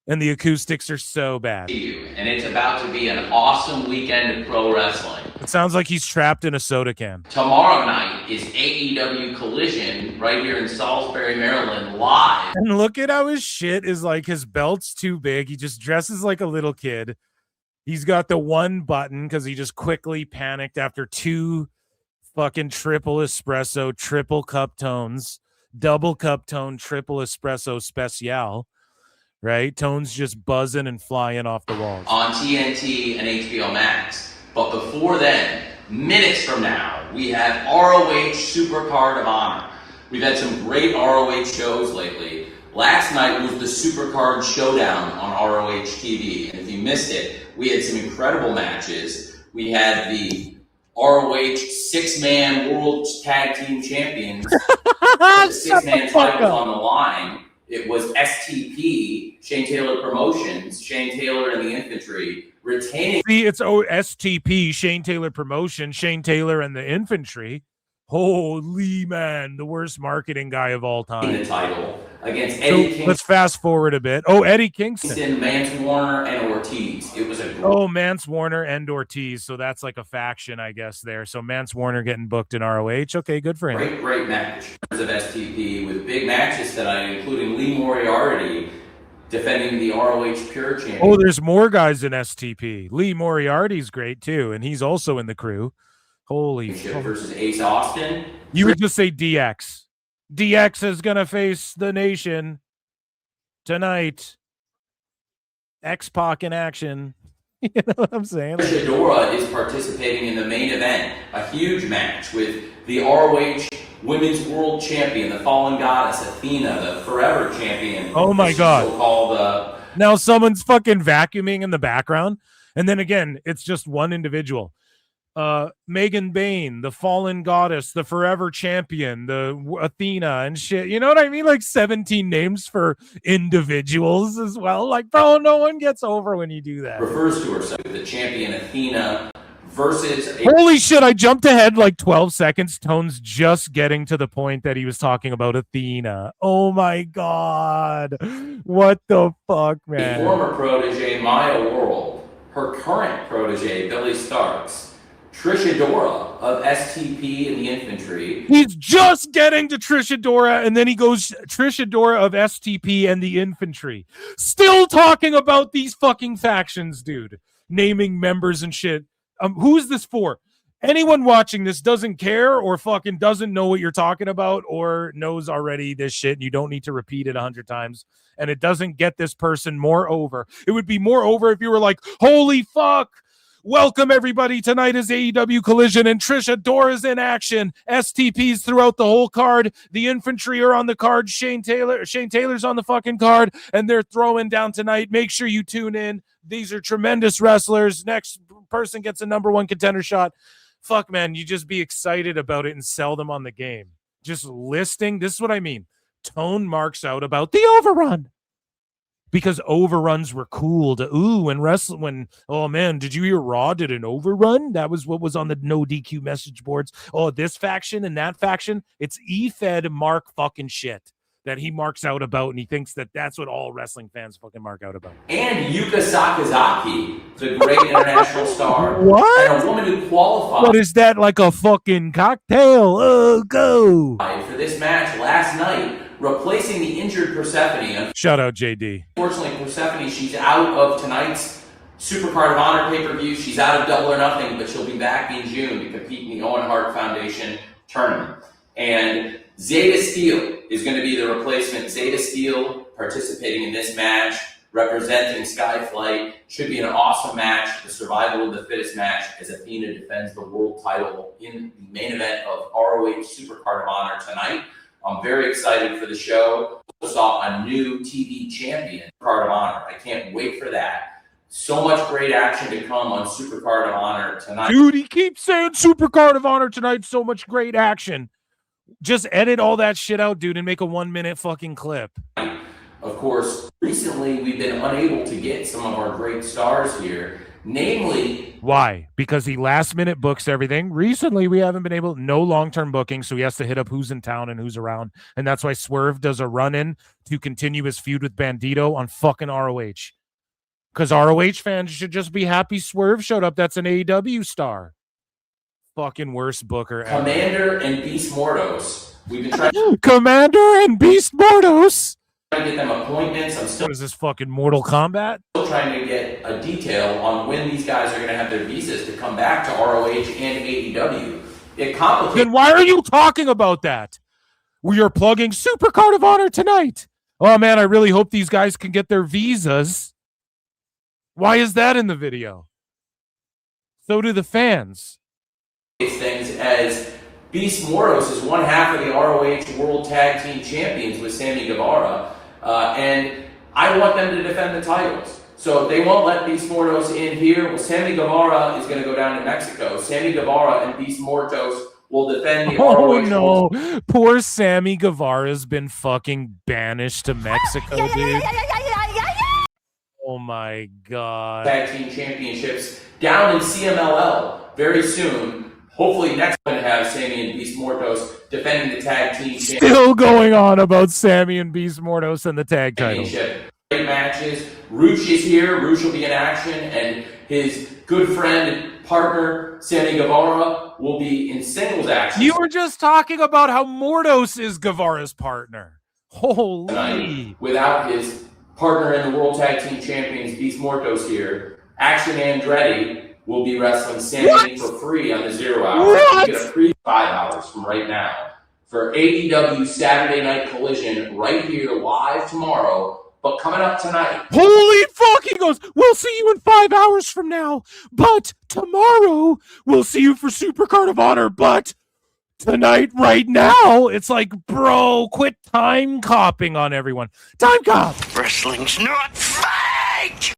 And the acoustics are so bad. And it's about to be an awesome weekend of pro wrestling. It sounds like he's trapped in a soda can. Tomorrow night is AEW Collision right here in Salisbury, Maryland, live. And look at how his shit is like his belt's too big. He just dresses like a little kid. He's got the one button because he just quickly panicked after 2 fucking triple espresso, triple cup tones, double cup tone, triple espresso special, right? Tone's just buzzing and flying off the walls. On TNT and HBO Max. But before then, minutes from now, we have ROH Supercard of Honor. We've had some great ROH shows lately, Last night was the Supercard Showdown on ROH TV, and if you missed it, we had some incredible matches. We had the ROH six-man World Tag Team Champions. The six-man title on the line. It was STP, Shane Taylor Promotions, Shane Taylor and the Infantry, retaining. See, it's STP, Shane Taylor Promotion, Shane Taylor and the Infantry. Holy man, the worst marketing guy of all time. The title against Eddie Kingston. Let's fast forward a bit. Oh, Eddie Kingston. Mance Warner and Ortiz. It was a Mance Warner and Ortiz. So that's like a faction, I guess, there. So Mance Warner getting booked in ROH. Okay, good for him. Great match of STP with big matches tonight, including Lee Moriarty defending the ROH Pure Champion. Oh, there's more guys in STP. Lee Moriarty's great too, and he's also in the crew. Holy versus Ace Austin. You would just say DX. DX is gonna face the Nation tonight. X-Pac in action. You know what I'm saying? Fedora is participating in the main event, a huge match with the ROH Women's World Champion, the Fallen Goddess Athena, the Forever Champion. Oh my God! So-called. Now someone's fucking vacuuming in the background, and then again, it's just one individual. Megan Bain, the Fallen Goddess, the Forever Champion, the Athena and shit. You know what I mean? Like 17 names for individuals as well. Like, bro, no one gets over when you do that. Refers to herself as the champion Athena versus. Holy shit! I jumped ahead like 12 seconds. Tone's just getting to the point that he was talking about Athena. Oh my God! What the fuck, man? A former protege Maya World, her current protege Billy Starks. Trish Adora of STP and the Infantry. He's just getting to Trish Adora, and then he goes Trish Adora of STP and the Infantry. Still talking about these fucking factions, dude. Naming members and shit. Who is this for? Anyone watching this doesn't care or fucking doesn't know what you're talking about or knows already this shit, and you don't need to repeat it 100 times. And it doesn't get this person more over. It would be more over if you were like, holy fuck. Welcome, everybody. Tonight is AEW Collision, and Trish Adora's in action. STP's throughout the whole card. The Infantry are on the card. Shane Taylor's on the fucking card, and they're throwing down tonight. Make sure you tune in. These are tremendous wrestlers. Next person gets a number one contender shot. Fuck, man, you just be excited about it and sell them on the game. Just listing. This is what I mean. Tone marks out about the overrun. Because overruns were cool to when oh man, did you hear Raw did an overrun? That was what was on the no DQ message boards. Oh, this faction and that faction. It's E-Fed Mark fucking shit that he marks out about, and he thinks that that's what all wrestling fans fucking mark out about. And Yuka Sakazaki, the great international star. What? And a woman who qualified. What is that, like a fucking cocktail? Oh, go. For this match last night, replacing the injured Persephone. Shout out JD. Unfortunately, Persephone, she's out of tonight's Supercard of Honor pay-per-view. She's out of Double or Nothing, but she'll be back in June to compete in the Owen Hart Foundation tournament. And Zeta Steel is going to be the replacement. Zeta Steel participating in this match, representing Skyflight. Should be an awesome match, the survival of the fittest match, as Athena defends the world title in the main event of ROH Supercard of Honor tonight. I'm very excited for the show. We saw a new TV champion, Supercard of Honor. I can't wait for that. So much great action to come on Supercard of Honor tonight. Dude, he keeps saying Supercard of Honor tonight. So much great action. Just edit all that shit out, dude, and make a 1 minute fucking clip. Of course, recently we've been unable to get some of our great stars here. Namely, why? Because he last minute books everything. Recently, we haven't been able, no long-term booking, so he has to hit up who's in town and who's around. And that's why Swerve does a run-in to continue his feud with Bandito on fucking ROH. Because ROH fans should just be happy Swerve showed up. That's an AEW star. Fucking worst booker ever. Commander and Beast Mordos. We've been trying Commander and Beast Mordos. To get them appointments. I'm still. What is this fucking Mortal Kombat? Still trying to get a detail on when these guys are going to have their visas to come back to ROH and AEW. It complicates. Then why are you talking about that? We are plugging Supercard of Honor tonight. Oh man, I really hope these guys can get their visas. Why is that in the video? So do the fans. Things as Beast Mordos is one half of the ROH World Tag Team Champions with Sammy Guevara. and I want them to defend the titles. So they won't let Beast Mortos in here. Well, Sammy Guevara is going to go down to Mexico. Sammy Guevara and Beast Mortos will defend the ROH. Oh no, poor Sammy Guevara's been fucking banished to Mexico, dude. Oh my god. Tag Team Championships down in CMLL very soon. Hopefully next one to have Sammy and Beast Mortos defending the Tag Team Still going on about Sammy and Beast Mortos and the tag title. Great matches. Roosh is here. Roosh will be in action, and his good friend and partner Sammy Guevara will be in singles action. You were just talking about how Mortos is Guevara's partner. Holy. Without his partner in the World Tag Team Champions, Beast Mortos here, Action Andretti will be wrestling Sammy for free on the 0 hour. What? You get a free 5 hours from right now for AEW Saturday Night Collision right here live tomorrow. But coming up tonight. Holy fuck, he goes, we'll see you in 5 hours from now, but tomorrow we'll see you for Supercard of Honor, but tonight, right now, it's like, bro, quit time copping on everyone. Time cop! Wrestling's not fake!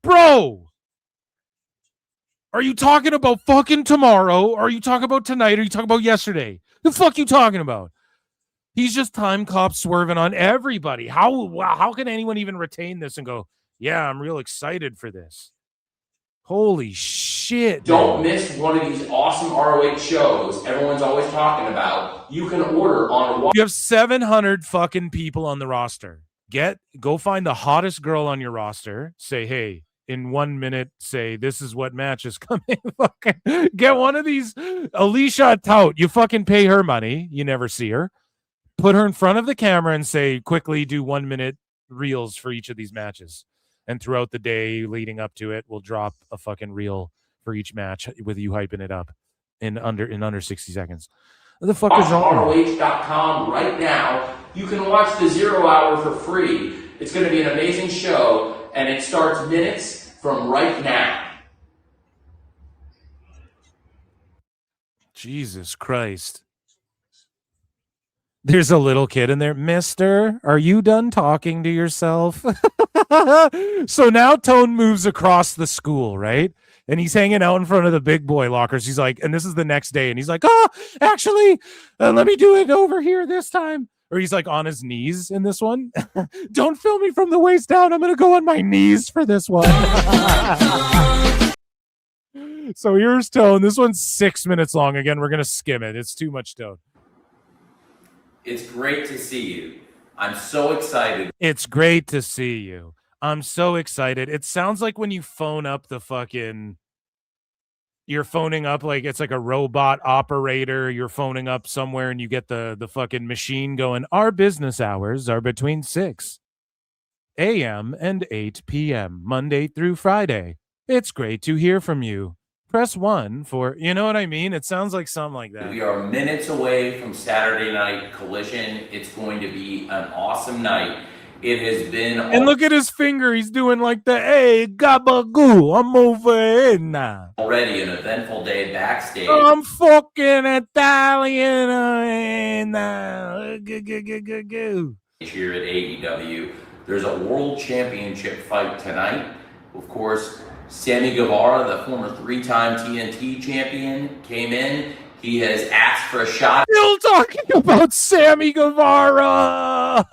Bro! Are you talking about fucking tomorrow? Are you talking about tonight? Are you talking about yesterday? The fuck you talking about? He's just time cop swerving on everybody. How can anyone even retain this and go, yeah, I'm real excited for this? Holy shit. Don't miss one of these awesome ROH shows everyone's always talking about. You can order on You have 700 fucking people on the roster. Go find the hottest girl on your roster. Say, hey, in 1 minute, say, this is what match is coming. Fucking get one of these. Alicia Tout. You fucking pay her money. You never see her. Put her in front of the camera and say, quickly do 1 minute reels for each of these matches. And throughout the day leading up to it, we'll drop a fucking reel for each match with you hyping it up in under 60 seconds. What the fuck is wrong? ROH.com right now. You can watch the 0 hour for free. It's going to be an amazing show, and it starts minutes from right now. Jesus Christ. There's a little kid in there. Mister, are you done talking to yourself? So now Tone moves across the school, right? And he's hanging out in front of the big boy lockers. He's like, and this is the next day. And he's like, actually, let me do it over here this time. Or he's like on his knees in this one. Don't film me from the waist down. I'm going to go on my knees for this one. So here's Tone. This one's 6 minutes long. Again, we're going to skim it. It's too much Tone. It's great to see you. I'm so excited. It's great to see you. I'm so excited. It sounds like when you phone up the fucking... You're phoning up like it's like a robot operator. You're phoning up somewhere and you get the fucking machine going, our business hours are between 6 a.m. and 8 p.m. Monday through Friday. It's great to hear from you. Press 1 for, you know what I mean? It sounds like something like that. We are minutes away from Saturday Night Collision. It's going to be an awesome night. It has been... And look at his finger. He's doing like the, hey, gabagoo, I'm over here now. Already an eventful day backstage. I'm fucking Italian now. Here at AEW. There's a world championship fight tonight. Of course, Sammy Guevara, the former 3-time TNT champion, came in. He has asked for a shot. Still talking about Sammy Guevara.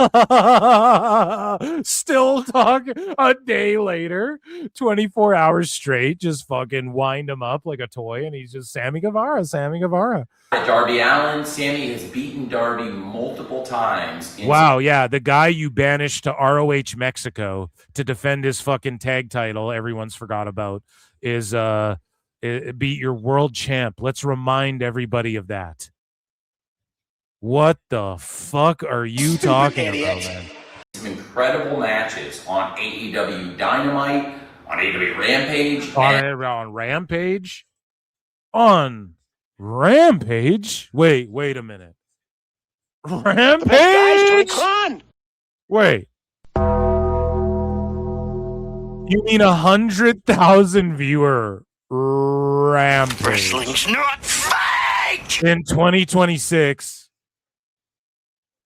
Still talking a day later, 24 hours straight, just fucking wind him up like a toy. And he's just Sammy Guevara, Sammy Guevara. Darby Allin, Sammy has beaten Darby multiple times. Wow, yeah, the guy you banished to ROH Mexico to defend his fucking tag title, everyone's forgot about, is beat your world champ. Let's remind everybody of that. What the fuck are you talking about, man? Some incredible matches on AEW Dynamite, on AEW Rampage. On Rampage? On Rampage? Wait a minute. Rampage? Wait. You mean 100,000 viewer Rampage? Wrestling's not fake! In 2026.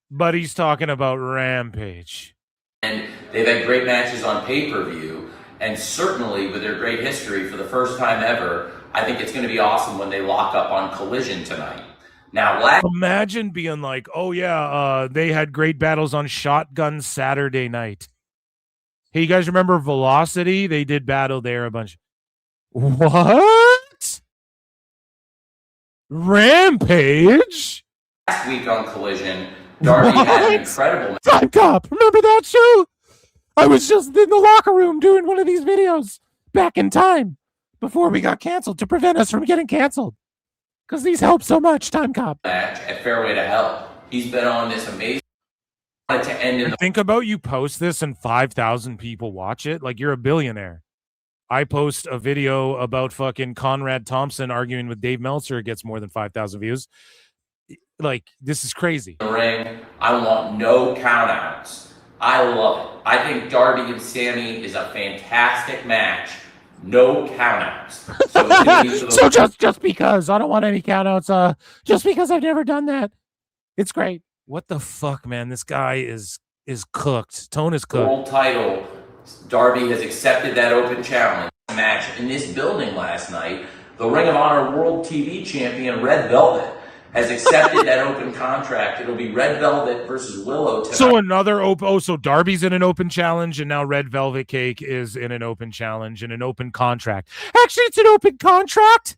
But he's talking about Rampage. And they've had great matches on pay-per-view, and certainly with their great history, for the first time ever, I think it's going to be awesome when they lock up on Collision tonight. Now, imagine being like, oh yeah, they had great battles on Shotgun Saturday night. Hey, you guys remember Velocity? They did battle there a bunch. What? Rampage? Last week on Collision, Darby had an incredible Time Cop. Remember that show? I was just in the locker room doing one of these videos back in time before we got canceled to prevent us from getting canceled. Because these help so much, Time Cop. match at Fairway to Hell. He's been on this amazing to end in the Think about you post this and 5,000 people watch it. Like you're a billionaire. I post a video about fucking Conrad Thompson arguing with Dave Meltzer. It gets more than 5,000 views. Like, this is crazy. ring. I want no countouts. I love it. I think Darby and Sammy is a fantastic match. No countouts. So, it's gonna be for the- So just because I don't want any countouts, just because I've never done that. It's great. What the fuck, man? This guy is cooked. Tone is cooked. World title. Darby has accepted that open challenge match in this building last night. The Ring of Honor World TV Champion Red Velvet has accepted that open contract. It'll be Red Velvet versus Willow tonight. So another so Darby's in an open challenge, and now Red Velvet Cake is in an open challenge and an open contract. Actually, it's an open contract.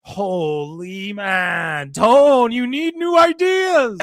Holy man, Tone, you need new ideas.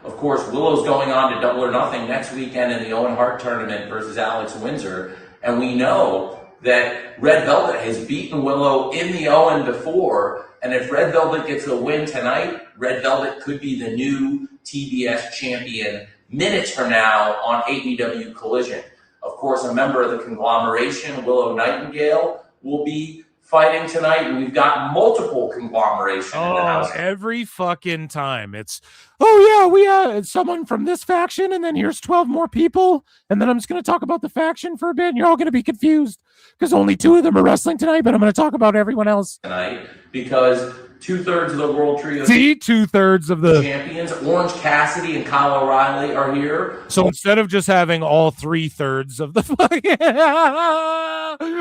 Of course, Willow's going on to Double or Nothing next weekend in the Owen Hart tournament versus Alex Windsor, and we know that Red Velvet has beaten Willow in the Owen before. And if Red Velvet gets a win tonight, Red Velvet could be the new TBS champion minutes from now on AEW Collision. Of course, a member of the conglomeration, Willow Nightingale, will be fighting tonight, and we've got multiple conglomeration in the house. Every fucking time it's, oh yeah, we it's someone from this faction, and then here's 12 more people, and then I'm just going to talk about the faction for a bit, and you're all going to be confused because only 2 of them are wrestling tonight, but I'm going to talk about everyone else tonight because 2/3 of the World Trio 2/3 of the champions, Orange Cassidy and Kyle O'Reilly, are here. So instead of just having all 3/3 of the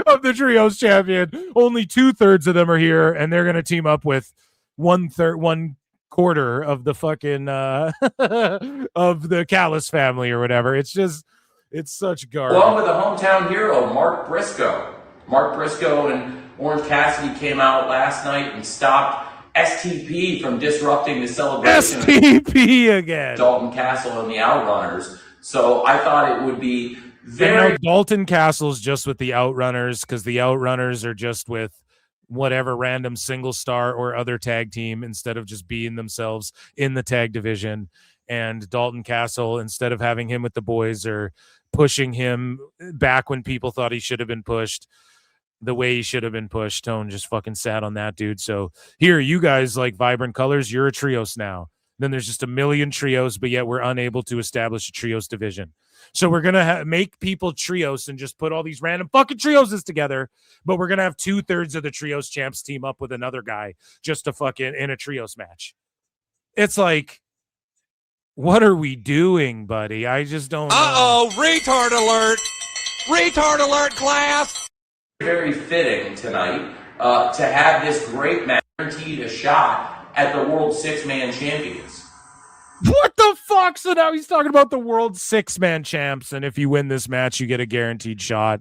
of the trios champion, only 2/3 of them are here, and they're gonna team up with 1/4 of the fucking of the Callis family or whatever. It's such garbage. Along with the hometown hero, Mark Briscoe. Mark Briscoe and Orange Cassidy came out last night and stopped STP from disrupting the celebration. STP again. Dalton Castle and the Outrunners. So I thought it would be very. Dalton Castle's just with the Outrunners because the Outrunners are just with whatever random single star or other tag team instead of just being themselves in the tag division. And Dalton Castle, instead of having him with the boys, are pushing him back when people thought he should have been pushed. The way he should have been pushed. Tone just fucking sat on that, dude. So here, you guys like Vibrant Colors, you're a trios now. Then there's just a million trios, but yet we're unable to establish a trios division. So we're going to make people trios and just put all these random fucking trios together, but we're going to have 2/3 of the trios champs team up with another guy just to fucking in a trios match. It's like, what are we doing, buddy? I just don't know. Retard alert! Retard alert, class! Very fitting tonight to have this great match, guaranteed a shot at the World Six-Man Champions. What the fuck? So now he's talking about the World 6-Man champs, and if you win this match, you get a guaranteed shot,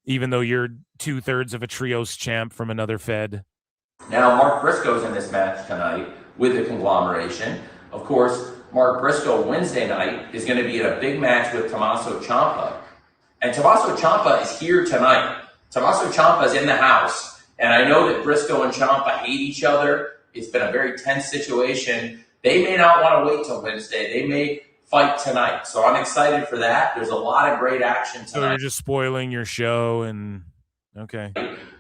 even though you're 2/3 of a trios champ from another fed. Now, Mark Briscoe's in this match tonight with the conglomeration. Of course, Mark Briscoe Wednesday night is going to be in a big match with Tommaso Ciampa. And Tommaso Ciampa is here tonight. Tommaso Ciampa is in the house. And I know that Briscoe and Ciampa hate each other. It's been a very tense situation. They may not want to wait till Wednesday. They may fight tonight. So I'm excited for that. There's a lot of great action tonight. So you're just spoiling your show and okay.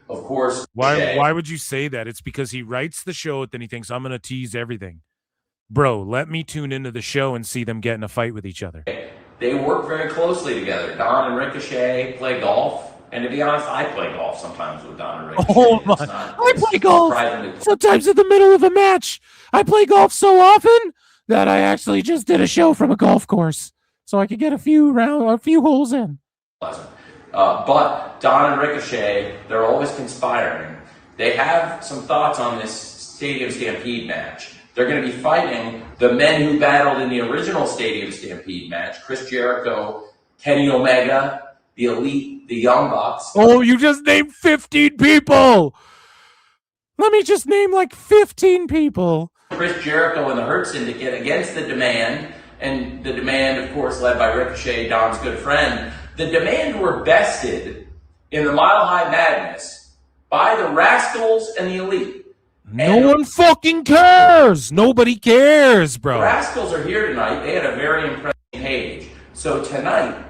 Of course. Why would you say that? It's because he writes the show and then he thinks I'm going to tease everything. Bro, let me tune into the show and see them get in a fight with each other. They work very closely together. Don and Ricochet play golf. And to be honest, I play golf sometimes with Don and Ricochet. Oh my! I play golf sometimes in the middle of a match. I play golf so often that I actually just did a show from a golf course. so I could get a few holes in. But Don and Ricochet, they're always conspiring. They have some thoughts on this Stadium Stampede match. They're going to be fighting the men who battled in the original Stadium Stampede match: Chris Jericho, Kenny Omega, the Elite, the Young Bucks. Oh, you just named 15 people. Let me just name like 15 people. Chris Jericho and the Hurt Syndicate against the Demand, and the Demand, of course, led by Ricochet, Don's good friend. The Demand were bested in the Mile High Madness by the Rascals and the Elite. No one fucking cares. Nobody cares, bro. The Rascals are here tonight. They had a very impressive page. So tonight,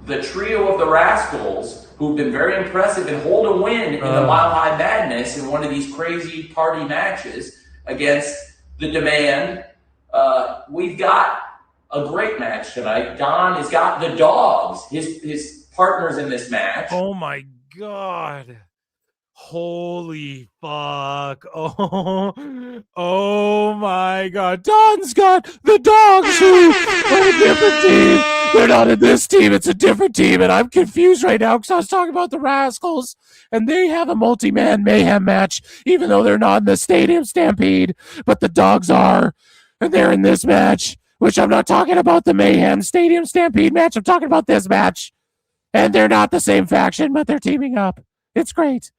the trio of the Rascals, who've been very impressive and hold a win in the Mile High Madness in one of these crazy party matches against the Demand. We've got a great match tonight. Don has got the Dogs, his partners in this match. Oh my God. Holy fuck. Oh my God. Don's got the Dogs who are a different team. They're not in this team. It's a different team. And I'm confused right now because I was talking about the Rascals and they have a multi-man mayhem match, even though they're not in the Stadium Stampede, but the Dogs are, and they're in this match, which I'm not talking about the Mayhem Stadium Stampede match. I'm talking about this match. And they're not the same faction, but they're teaming up. It's great.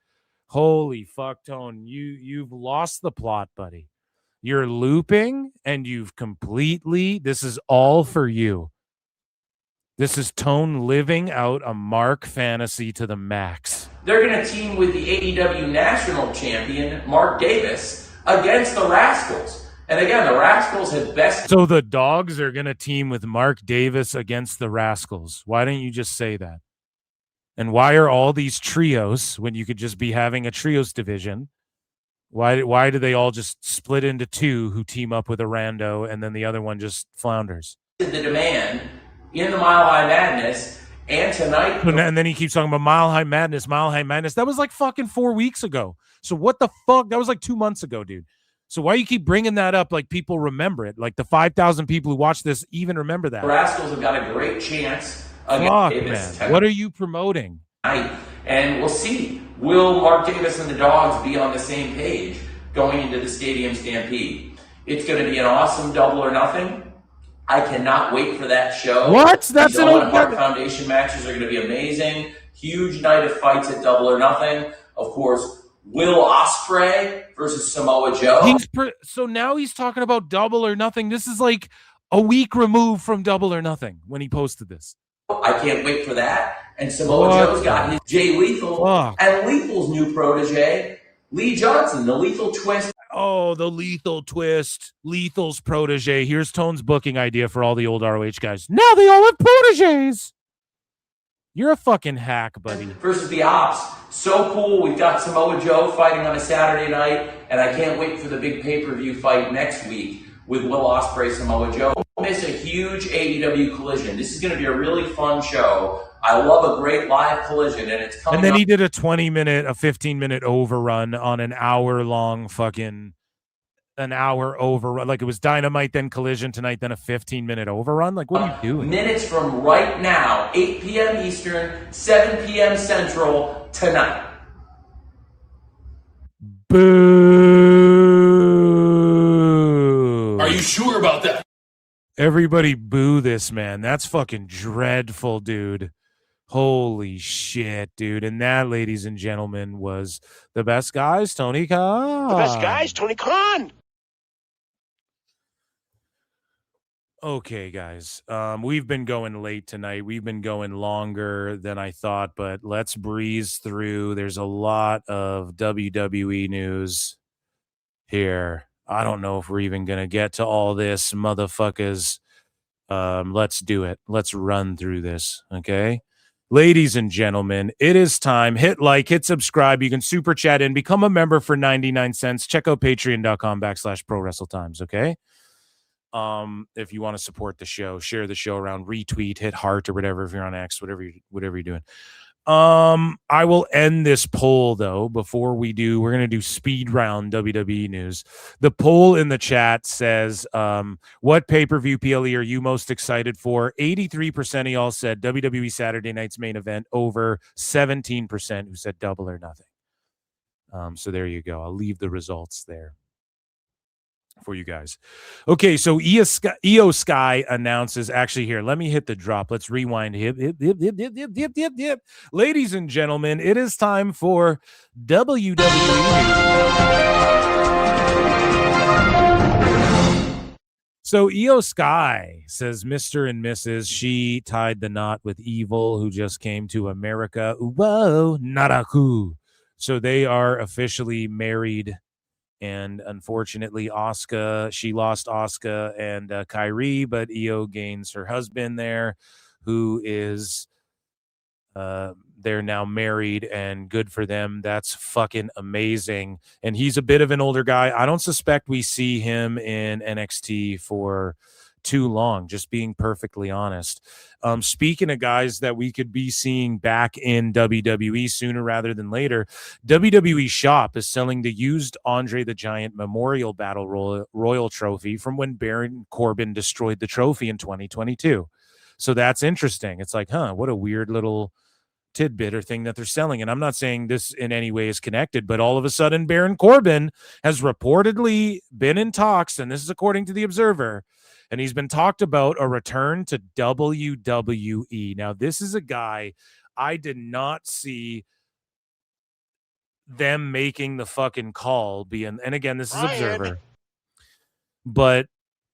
Holy fuck, Tone. You've lost the plot, buddy. You're looping and you've completely, this is all for you. This is Tone living out a Mark fantasy to the max. They're going to team with the AEW National Champion, Mark Davis, against the Rascals. And again, the Rascals have best. So the Dogs are going to team with Mark Davis against the Rascals. Why didn't you just say that? And why are all these trios when you could just be having a trios division? Why do they all just split into two who team up with a rando and then the other one just flounders? The Demand in the Mile High Madness, and tonight. And then he keeps talking about Mile High Madness, Mile High Madness. That was like fucking 4 weeks ago. So what the fuck? That was like 2 months ago, dude. So why you keep bringing that up like people remember it? Like the 5,000 people who watch this even remember that. The Rascals have got a great chance against Fuck, Davis. man. What are you promoting? And we'll see. Will Mark Davis and the Dogs be on the same page going into the Stadium Stampede? It's going to be an awesome Double or Nothing. I cannot wait for that show. What? That's These Owen Hart Foundation matches are going to be amazing. Huge night of fights at Double or Nothing. Of course, Will Ospreay versus Samoa Joe. So now he's talking about Double or Nothing. This is like a week removed from Double or Nothing when he posted this. I can't wait for that. And Samoa Joe's got his Jay Lethal and Lethal's new protege, Lee Johnson, the Lethal Twist. Oh, the Lethal Twist, Lethal's protege. Here's Tone's booking idea for all the old ROH guys. Now they all have proteges. You're a fucking hack, buddy. Versus the Ops. So cool. We've got Samoa Joe fighting on a Saturday night, and I can't wait for the big pay-per-view fight next week with Will Ospreay, Samoa Joe. Don't miss a huge AEW Collision. This is going to be a really fun show. I love a great live collision, and it's coming. And then up. he did a 15-minute overrun on an hour-long fucking, an hour overrun. Like it was Dynamite, then Collision tonight, then a 15-minute overrun. Like what are you doing? Minutes from right now, 8 p.m. Eastern, 7 p.m. Central tonight. Boo. Are you sure about that? Everybody boo this, man. That's fucking dreadful, dude. Holy shit, dude. And that, ladies and gentlemen, was the best guys, Tony Khan. The best guys, Tony Khan. Okay, guys. We've been going late tonight. We've been going longer than I thought, but let's breeze through. There's a lot of WWE news here. I don't know if we're even going to get to all this, motherfuckers. Let's do it. Let's run through this, okay? Ladies and gentlemen, it is time. Hit like, hit subscribe. You can super chat in, become a member for 99 cents. Check out patreon.com/ProWrestleTimes, okay? If you want to support the show, share the show around, retweet, hit heart or whatever if you're on X, whatever you're doing. I will end this poll though before we do. We're gonna do speed round WWE news. The poll in the chat says, "What pay-per-view PLE are you most excited for?" 83% of y'all said WWE Saturday Night's main event. Over 17% who said Double or Nothing. So there you go. I'll leave the results there for you guys. Okay, so Io Sky announces, actually here, let me hit the drop. Let's rewind. Hip. Ladies and gentlemen, it is time for WWE. So Io Sky says Mr. and Mrs. She tied the knot with Evil, who just came to America. Whoa, Naraku. So they are officially married. And unfortunately, Asuka, she lost Asuka and Kyrie, but Io gains her husband there, who is, they're now married, and good for them. That's fucking amazing. And he's a bit of an older guy. I don't suspect we see him in NXT for too long, just being perfectly honest. Speaking of guys that we could be seeing back in WWE sooner rather than later, WWE Shop is selling the used Andre the Giant Memorial Battle Royal trophy from when Baron Corbin destroyed the trophy in 2022. So that's interesting. It's like, what a weird little tidbit or thing that they're selling. And I'm not saying this in any way is connected, but all of a sudden Baron Corbin has reportedly been in talks, and this is according to the Observer, and he's been talked about a return to WWE. Now, this is a guy I did not see them making the fucking call being, and again, this is Observer, but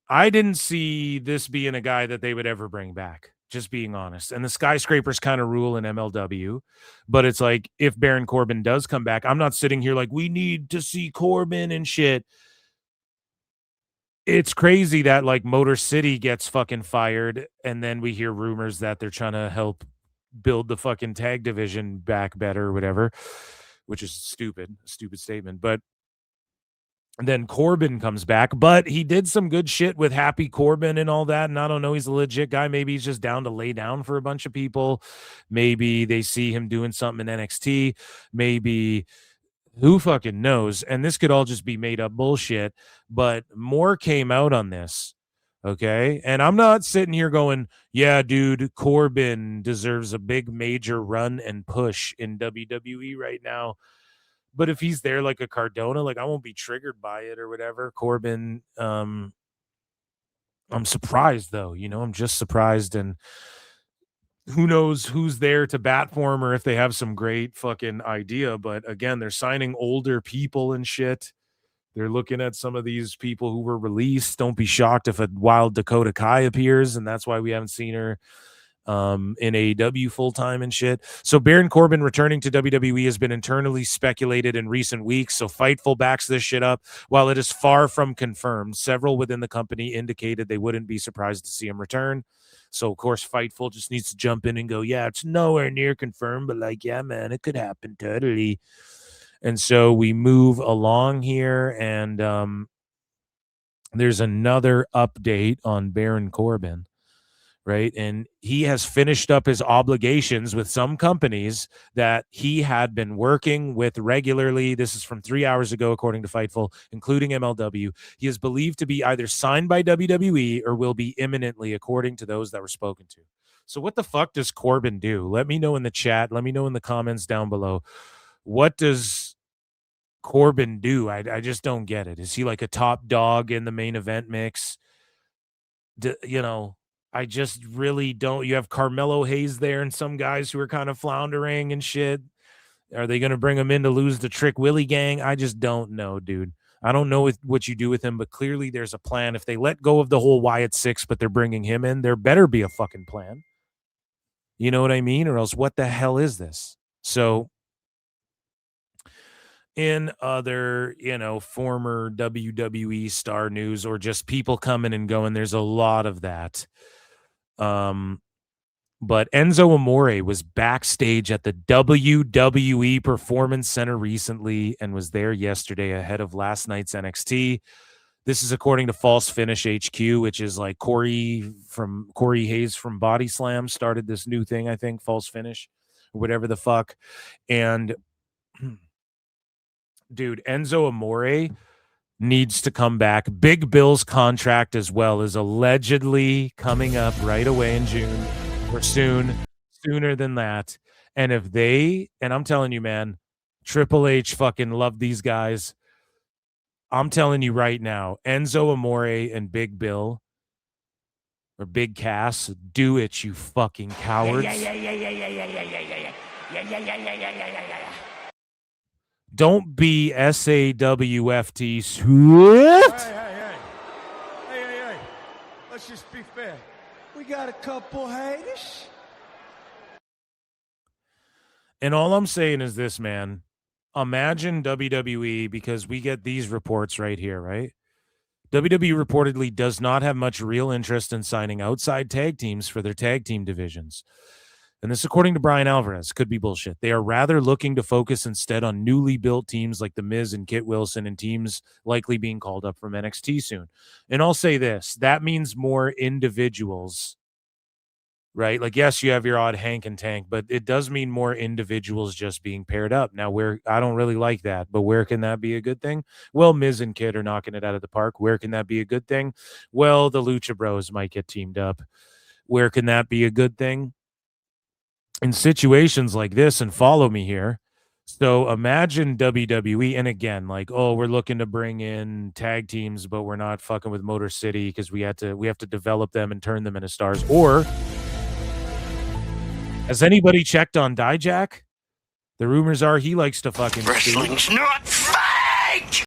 I didn't see this being a guy that they would ever bring back, just being honest. And the skyscrapers kind of rule in MLW, but it's like, if Baron Corbin does come back, I'm not sitting here like, we need to see Corbin and shit. It's crazy that like Motor City gets fucking fired, and then we hear rumors that they're trying to help build the fucking tag division back better or whatever, which is a stupid statement. But then Corbin comes back, but he did some good shit with Happy Corbin and all that. And I don't know, he's a legit guy. Maybe he's just down to lay down for a bunch of people. Maybe they see him doing something in NXT. Maybe, who fucking knows? And this could all just be made up bullshit, but more came out on this. Okay. And I'm not sitting here going, yeah, dude, Corbin deserves a big major run and push in WWE right now. But if he's there like a Cardona, like I won't be triggered by it or whatever. Corbin, I'm surprised though, I'm just surprised, and who knows who's there to bat for him or if they have some great fucking idea. But again, they're signing older people and shit. They're looking at some of these people who were released. Don't be shocked if a wild Dakota Kai appears, and that's why we haven't seen her in AEW full-time and shit. So Baron Corbin returning to WWE has been internally speculated in recent weeks, so Fightful backs this shit up. While it is far from confirmed, several within the company indicated they wouldn't be surprised to see him return. So of course Fightful just needs to jump in and go, yeah, it's nowhere near confirmed, but like, yeah, man, it could happen totally. And so we move along here, and there's another update on Baron Corbin. Right. And he has finished up his obligations with some companies that he had been working with regularly. This is from 3 hours ago, according to Fightful, including MLW. He is believed to be either signed by WWE or will be imminently, according to those that were spoken to. So what the fuck does Corbin do? Let me know in the chat. Let me know in the comments down below. What does Corbin do? I just don't get it. Is he like a top dog in the main event mix? I just really don't. You have Carmelo Hayes there and some guys who are kind of floundering and shit. Are they going to bring him in to lose the Trick Willie gang? I just don't know, dude. I don't know what you do with him, but clearly there's a plan. If they let go of the whole Wyatt Six, but they're bringing him in, there better be a fucking plan. You know what I mean? Or else what the hell is this? So in other, former WWE star news or just people coming and going, there's a lot of that. But Enzo Amore was backstage at the WWE Performance Center recently and was there yesterday ahead of last night's NXT. This is according to False Finish HQ, which is like Corey Hayes from Body Slam started this new thing, I think, False Finish, whatever the fuck. And dude, Enzo Amore needs to come back. Big Bill's contract as well is allegedly coming up right away in June or sooner than that. And if they, and I'm telling you, man, Triple H fucking love these guys. I'm telling you right now, Enzo Amore and Big Bill or Big Cass, do it, you fucking cowards. Don't be SAWFT Swift. Hey. Let's just be fair. We got a couple haters. And all I'm saying is this, man. Imagine WWE, because we get these reports right here, right? WWE reportedly does not have much real interest in signing outside tag teams for their tag team divisions. And this, according to Brian Alvarez, could be bullshit. They are rather looking to focus instead on newly built teams like The Miz and Kit Wilson and teams likely being called up from NXT soon. And I'll say this, that means more individuals, right? Like, yes, you have your odd Hank and Tank, but it does mean more individuals just being paired up. Now, I don't really like that, but where can that be a good thing? Well, Miz and Kit are knocking it out of the park. Where can that be a good thing? Well, the Lucha Bros might get teamed up. Where can that be a good thing? In situations like this, and follow me here. So imagine WWE, and again, like, oh, we're looking to bring in tag teams, but we're not fucking with Motor City because we have to develop them and turn them into stars. Or has anybody checked on Dijak? The rumors are he likes to fucking Wrestling's not fake!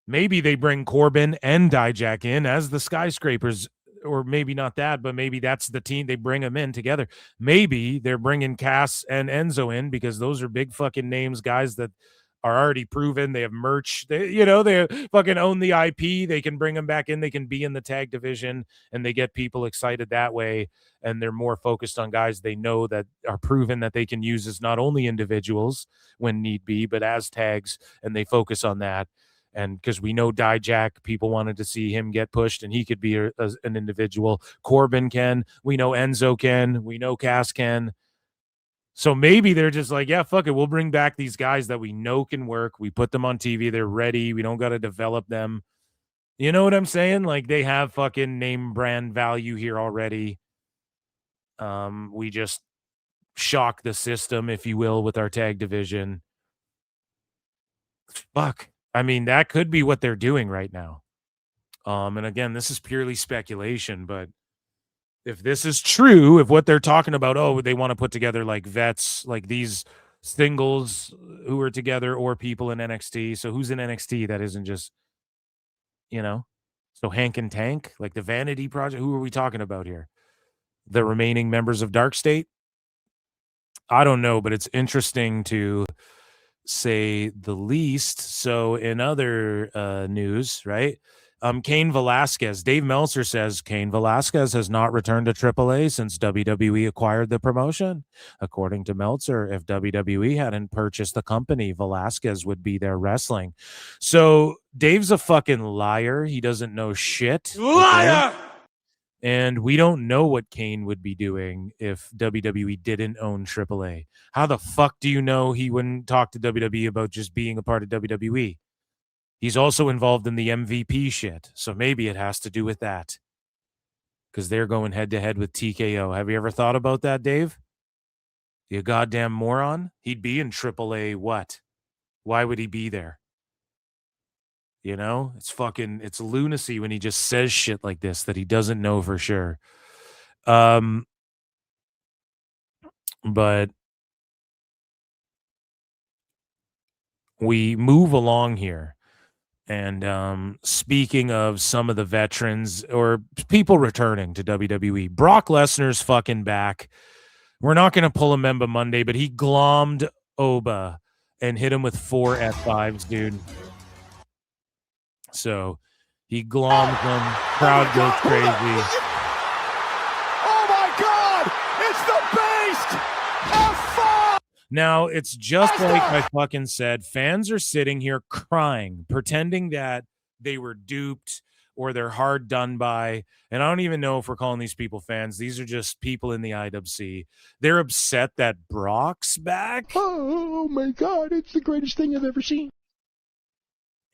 Maybe they bring Corbin and Dijak in as the Skyscrapers, or maybe not that, but maybe that's the team. They bring them in together. Maybe they're bringing Cass and Enzo in because those are big fucking names, guys that are already proven. They have merch. They fucking own the IP. They can bring them back in. They can be in the tag division, and they get people excited that way. And they're more focused on guys they know that are proven that they can use as not only individuals when need be, but as tags, and they focus on that. And because we know Dijak, people wanted to see him get pushed, and he could be an individual. Corbin can. We know Enzo can. We know Cass can. So maybe they're just like, yeah, fuck it. We'll bring back these guys that we know can work. We put them on TV. They're ready. We don't got to develop them. You know what I'm saying? Like, they have fucking name brand value here already. We just shock the system, if you will, with our tag division. Fuck. I mean, that could be what they're doing right now. And again, this is purely speculation, but if this is true, if what they're talking about, oh, they want to put together like vets, like these singles who are together, or people in NXT. So who's in NXT that isn't just, so Hank and Tank, like the Vanity Project, who are we talking about here? The remaining members of Dark State? I don't know, but it's interesting to say the least. So in other news, right? Cain Velasquez, Dave Meltzer says Cain Velasquez has not returned to AAA since WWE acquired the promotion. According to Meltzer, if WWE hadn't purchased the company, Velasquez would be there wrestling. So Dave's a fucking liar. He doesn't know shit. Liar! And we don't know what Cain would be doing if WWE didn't own AAA. How the fuck do you know he wouldn't talk to WWE about just being a part of WWE? He's also involved in the MVP shit, so maybe it has to do with that. Because they're going head-to-head with TKO. Have you ever thought about that, Dave? You goddamn moron? He'd be in AAA what? Why would he be there? It's lunacy when he just says shit like this that he doesn't know for sure. But we move along here. And speaking of some of the veterans or people returning to WWE, Brock Lesnar's fucking back. We're not going to pull a Memba Monday, but he glommed Oba and hit him with 4 F5s, dude. So he glommed him. Crowd goes crazy. Oh my God! It's the Beast! F5! Now, it's just like I fucking said. Fans are sitting here crying, pretending that they were duped or they're hard done by. And I don't even know if we're calling these people fans. These are just people in the IWC. They're upset that Brock's back. Oh my God, it's the greatest thing I've ever seen.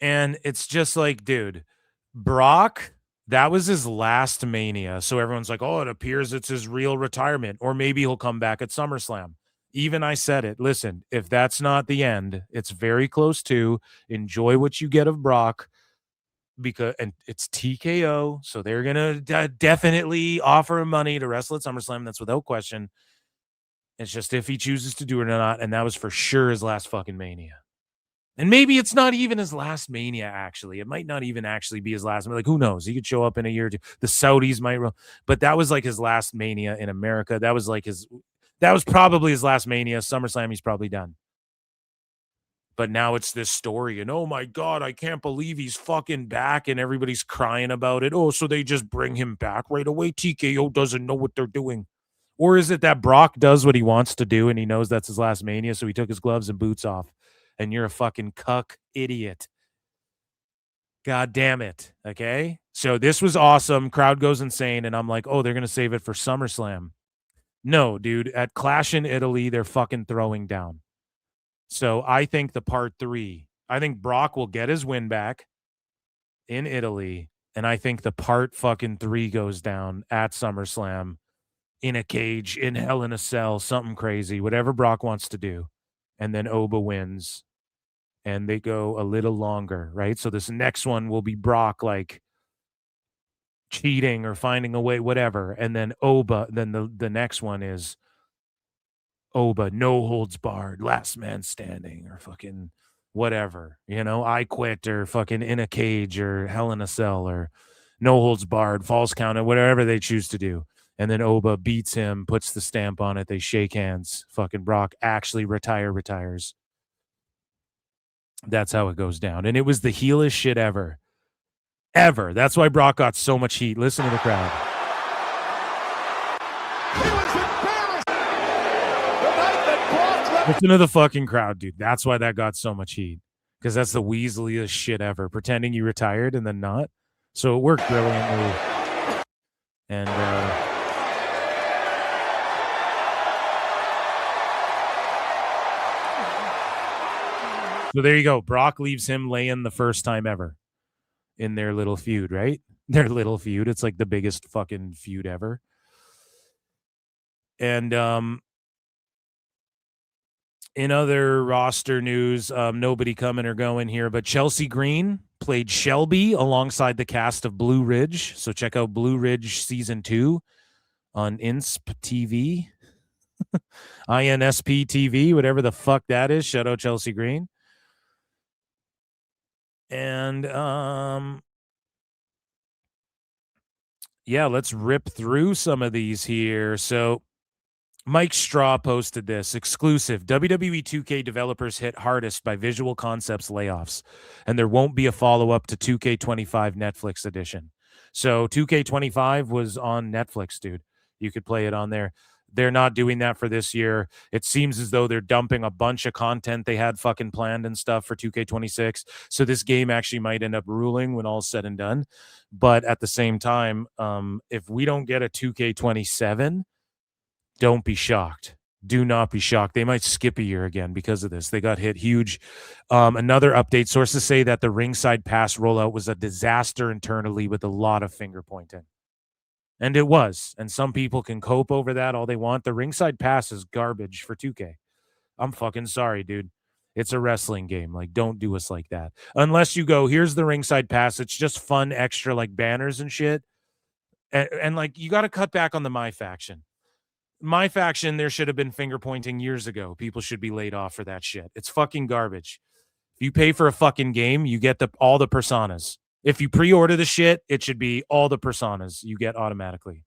And it's just like, dude, Brock, that was his last Mania. So everyone's like, oh, it appears it's his real retirement. Or maybe he'll come back at SummerSlam. Even I said it. Listen, if that's not the end, it's very close to. Enjoy what you get of Brock. And it's TKO. So they're going to definitely offer him money to wrestle at SummerSlam. That's without question. It's just if he chooses to do it or not. And that was for sure his last fucking Mania. And maybe it's not even his last Mania, actually. It might not even actually be his last. Like, who knows? He could show up in a year or two. The Saudis might. But that was like his last Mania in America. That was probably his last Mania. SummerSlam, he's probably done. But now it's this story. And, oh, my God, I can't believe he's fucking back. And everybody's crying about it. Oh, so they just bring him back right away. TKO doesn't know what they're doing. Or is it that Brock does what he wants to do and he knows that's his last Mania, so he took his gloves and boots off? And you're a fucking cuck idiot. God damn it. Okay? So this was awesome. Crowd goes insane. And I'm like, oh, they're going to save it for SummerSlam. No, dude. At Clash in Italy, they're fucking throwing down. So I think the part 3, I think Brock will get his win back in Italy. And I think the part fucking 3 goes down at SummerSlam in a cage, in Hell in a Cell, something crazy, whatever Brock wants to do. And then Oba wins. And they go a little longer, right? So this next one will be Brock like cheating or finding a way, whatever. And then Oba, then the next one is Oba, no holds barred, last man standing, or fucking whatever. I quit, or fucking in a cage, or Hell in a Cell, or no holds barred, false count, or whatever they choose to do. And then Oba beats him, puts the stamp on it. They shake hands. Fucking Brock actually retires. That's how it goes down. And it was the heelish shit ever. That's why Brock got so much heat. Listen to the crowd. Listen to the fucking crowd, dude. That's why that got so much heat. Because that's the weaseliest shit ever. Pretending you retired and then not. So it worked brilliantly. And so there you go. Brock leaves him laying the first time ever in their little feud, right? Their little feud. It's like the biggest fucking feud ever. And in other roster news, nobody coming or going here, but Chelsea Green played Shelby alongside the cast of Blue Ridge. So check out Blue Ridge Season 2 on INSP TV. INSP TV, whatever the fuck that is. Shout out Chelsea Green. And yeah, let's rip through some of these here. So Mike Straw posted this exclusive. WWE 2K developers hit hardest by Visual Concepts layoffs, and there won't be a follow-up to 2K25 Netflix edition. So 2K25 was on Netflix, dude. You could play it on there. They're not doing that for this year. It seems as though they're dumping a bunch of content they had fucking planned and stuff for 2K26. So this game actually might end up ruling when all's said and done. But at the same time, if we don't get a 2K27, don't be shocked. Do not be shocked. They might skip a year again because of this. They got hit huge. Another update. Sources say that the ringside pass rollout was a disaster internally with a lot of finger pointing. And it was. And some people can cope over that all they want. The ringside pass is garbage for 2K. I'm fucking sorry, dude. It's a wrestling game. Like, don't do us like that. Unless you go, here's the ringside pass. It's just fun, extra, like, banners and shit. And like, you got to cut back on the My Faction. My Faction, there should have been finger pointing years ago. People should be laid off for that shit. It's fucking garbage. If you pay for a fucking game, you get all the personas. If you pre-order the shit, it should be all the personas you get automatically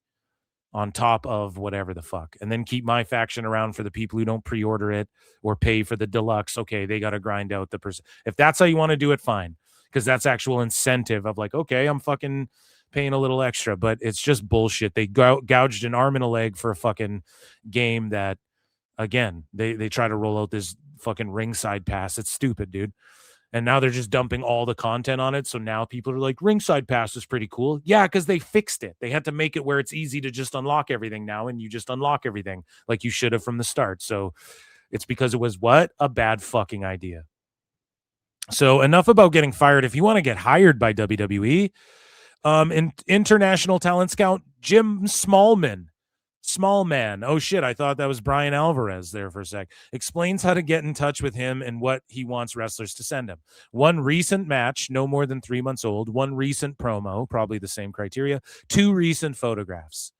on top of whatever the fuck. And then keep My Faction around for the people who don't pre-order it or pay for the deluxe. Okay, they got to grind out the person. If that's how you want to do it, fine. Because that's actual incentive of like, okay, I'm fucking paying a little extra. But it's just bullshit. They gouged an arm and a leg for a fucking game that, again, they try to roll out this fucking ringside pass. It's stupid, dude. And now they're just dumping all the content on it. So now people are like, ringside pass is pretty cool. Yeah, because they fixed it. They had to make it where it's easy to just unlock everything now, and you just unlock everything like you should have from the start. So it's because it was what? A bad fucking idea. So enough about getting fired. If you want to get hired by WWE, international talent scout Jim Smallman. Oh shit, I thought that was Brian Alvarez there for a sec. Explains how to get in touch with him and what he wants wrestlers to send him. One recent match, no more than 3 months old. One recent promo, probably the same criteria. 2 recent photographs.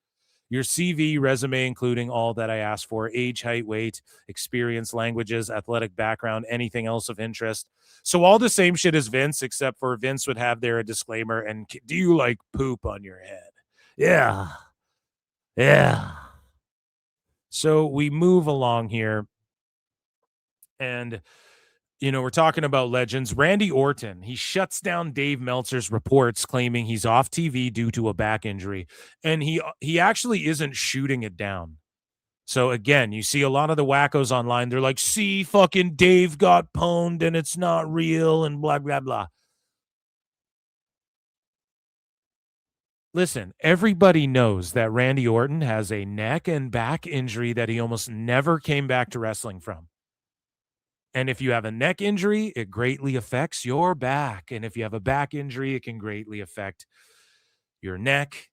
Your CV, resume, including all that I asked for: age, height, weight, experience, languages, athletic background, anything else of interest. So all the same shit as Vince, except for Vince would have there a disclaimer, and do you like poop on your head? Yeah. So we move along here, and we're talking about legends. Randy Orton, he shuts down Dave Meltzer's reports claiming he's off TV due to a back injury, and he actually isn't shooting it down. So again, you see a lot of the wackos online, they're like, see, fucking Dave got pwned and it's not real and blah blah blah. Listen, everybody knows that Randy Orton has a neck and back injury that he almost never came back to wrestling from. And if you have a neck injury, it greatly affects your back. And if you have a back injury, it can greatly affect your neck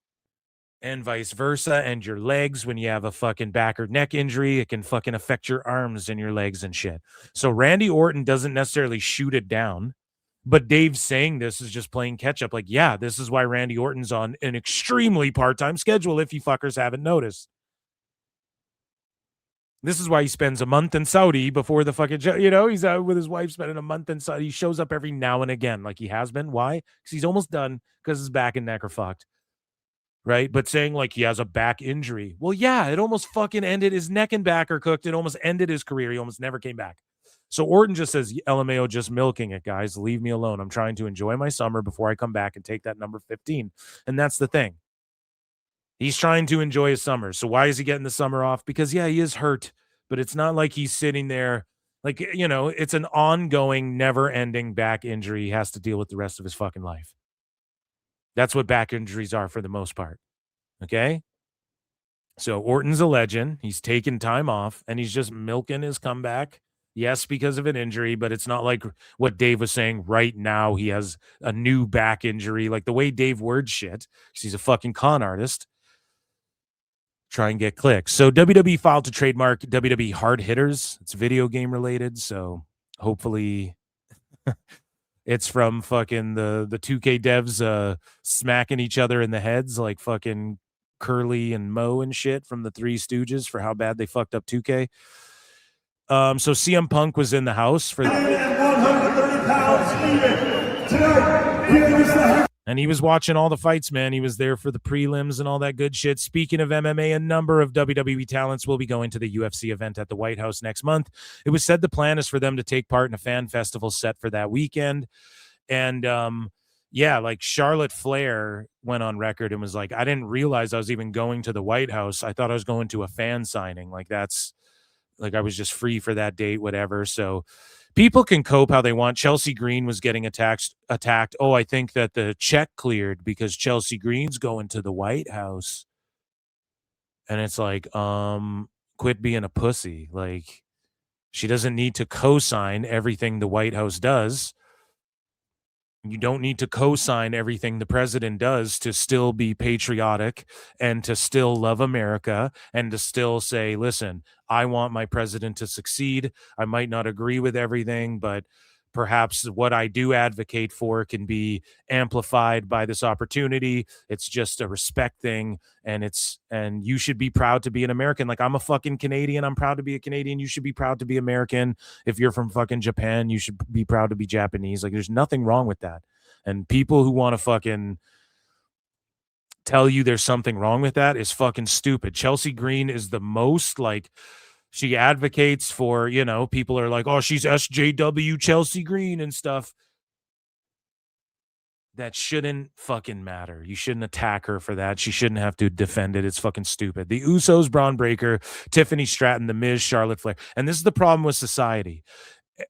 and vice versa. And your legs, when you have a fucking back or neck injury, it can fucking affect your arms and your legs and shit. So Randy Orton doesn't necessarily shoot it down. But Dave saying this is just playing catch up. Like, yeah, this is why Randy Orton's on an extremely part-time schedule, if you fuckers haven't noticed. This is why he spends a month in Saudi before the fucking show. He's out with his wife spending a month in Saudi. He shows up every now and again like he has been. Why? Because he's almost done, because his back and neck are fucked. Right? But saying like he has a back injury. Well, yeah, it almost fucking ended. His neck and back are cooked. It almost ended his career. He almost never came back. So Orton just says, LMAO, just milking it, guys. Leave me alone. I'm trying to enjoy my summer before I come back and take that number 15. And that's the thing. He's trying to enjoy his summer. So why is he getting the summer off? Because, yeah, he is hurt. But it's not like he's sitting there. Like, it's an ongoing, never-ending back injury he has to deal with the rest of his fucking life. That's what back injuries are for the most part. Okay? So Orton's a legend. He's taking time off, and he's just milking his comeback. Yes, because of an injury, but it's not like what Dave was saying right now. He has a new back injury, like the way Dave words shit, because he's a fucking con artist. Try and get clicks. So WWE filed to trademark WWE Hard Hitters. It's video game related, so hopefully it's from fucking the 2K devs smacking each other in the heads like fucking Curly and Mo and shit from the Three Stooges for how bad they fucked up 2K. So CM Punk was in the house for 130 pounds tonight. And he was watching all the fights, man. He was there for the prelims and all that good shit. Speaking of MMA, a number of WWE talents will be going to the UFC event at the White House next month. It was said the plan is for them to take part in a fan festival set for that weekend. And like Charlotte Flair went on record and was like, I didn't realize I was even going to the White House. I thought I was going to a fan signing. Like I was just free for that date, whatever. So people can cope how they want. Chelsea Green was getting attacked. Oh, I think that the check cleared because Chelsea Green's going to the White House. And it's like, quit being a pussy. Like, she doesn't need to co-sign everything the White House does. You don't need to co-sign everything the president does to still be patriotic and to still love America and to still say, listen, I want my president to succeed. I might not agree with everything, but perhaps what I do advocate for can be amplified by this opportunity. It's just a respect thing, and you should be proud to be an American. Like, I'm a fucking Canadian. I'm proud to be a Canadian. You should be proud to be American. If you're from fucking Japan, you should be proud to be Japanese. Like, there's nothing wrong with that. And people who want to fucking tell you there's something wrong with that is fucking stupid. Chelsea Green is the most like, she advocates for, people are like, oh, she's SJW Chelsea Green and stuff. That shouldn't fucking matter. You shouldn't attack her for that. She shouldn't have to defend it. It's fucking stupid. The Usos, Braun Breaker, Tiffany Stratton, The Miz, Charlotte Flair. And this is the problem with society.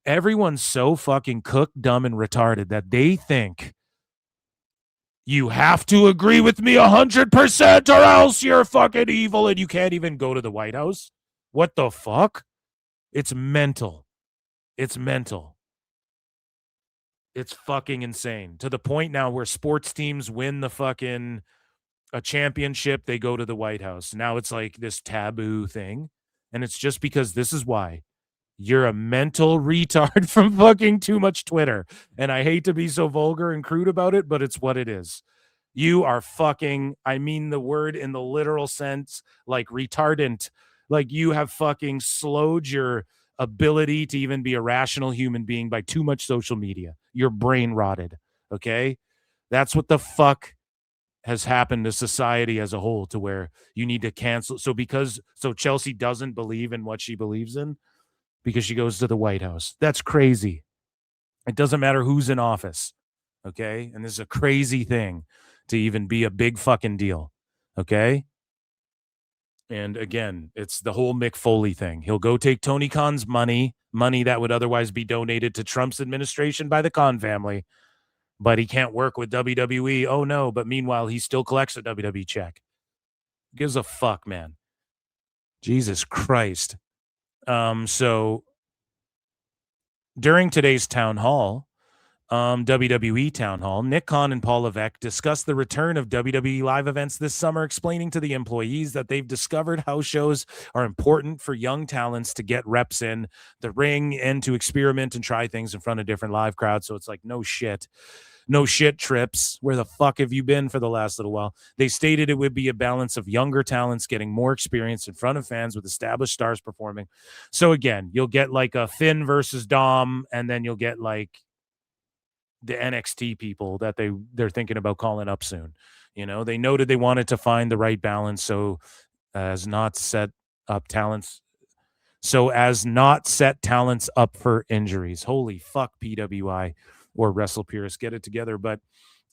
everyone's so fucking cooked, dumb, and retarded that they think you have to agree with me 100% or else you're fucking evil and you can't even go to the White House. What the fuck? It's mental. It's mental. It's fucking insane. To the point now where sports teams win the fucking a championship, they go to the White House. Now it's like this taboo thing. And it's just because this is why. You're a mental retard from fucking too much Twitter. And I hate to be so vulgar and crude about it, but it's what it is. You are fucking, I mean the word in the literal sense, like retardant. Like you have fucking slowed your ability to even be a rational human being by too much social media. You're brain rotted. Okay? That's what the fuck has happened to society as a whole, to where you need to cancel. So Chelsea doesn't believe in what she believes in because she goes to the White House. That's crazy. It doesn't matter who's in office. Okay? And this is a crazy thing to even be a big fucking deal. Okay? And again, it's the whole Mick Foley thing. He'll go take Tony Khan's money that would otherwise be donated to Trump's administration by the Khan family, but he can't work with WWE. Oh no, but meanwhile, he still collects a WWE check. Gives a fuck, man. Jesus Christ. So during today's town hall, WWE Town Hall, Nick Khan and Paul Levesque discussed the return of WWE live events this summer, explaining to the employees that they've discovered house shows are important for young talents to get reps in the ring and to experiment and try things in front of different live crowds. So it's like, no shit, Trips. Where the fuck have you been for the last little while? They stated it would be a balance of younger talents getting more experience in front of fans with established stars performing. So again, you'll get like a Finn versus Dom, and then you'll get like the NXT people that they're thinking about calling up soon. You know, they noted they wanted to find the right balance so as not set talents up for injuries. Holy fuck, PWI or Wrestle Purist, get it together. But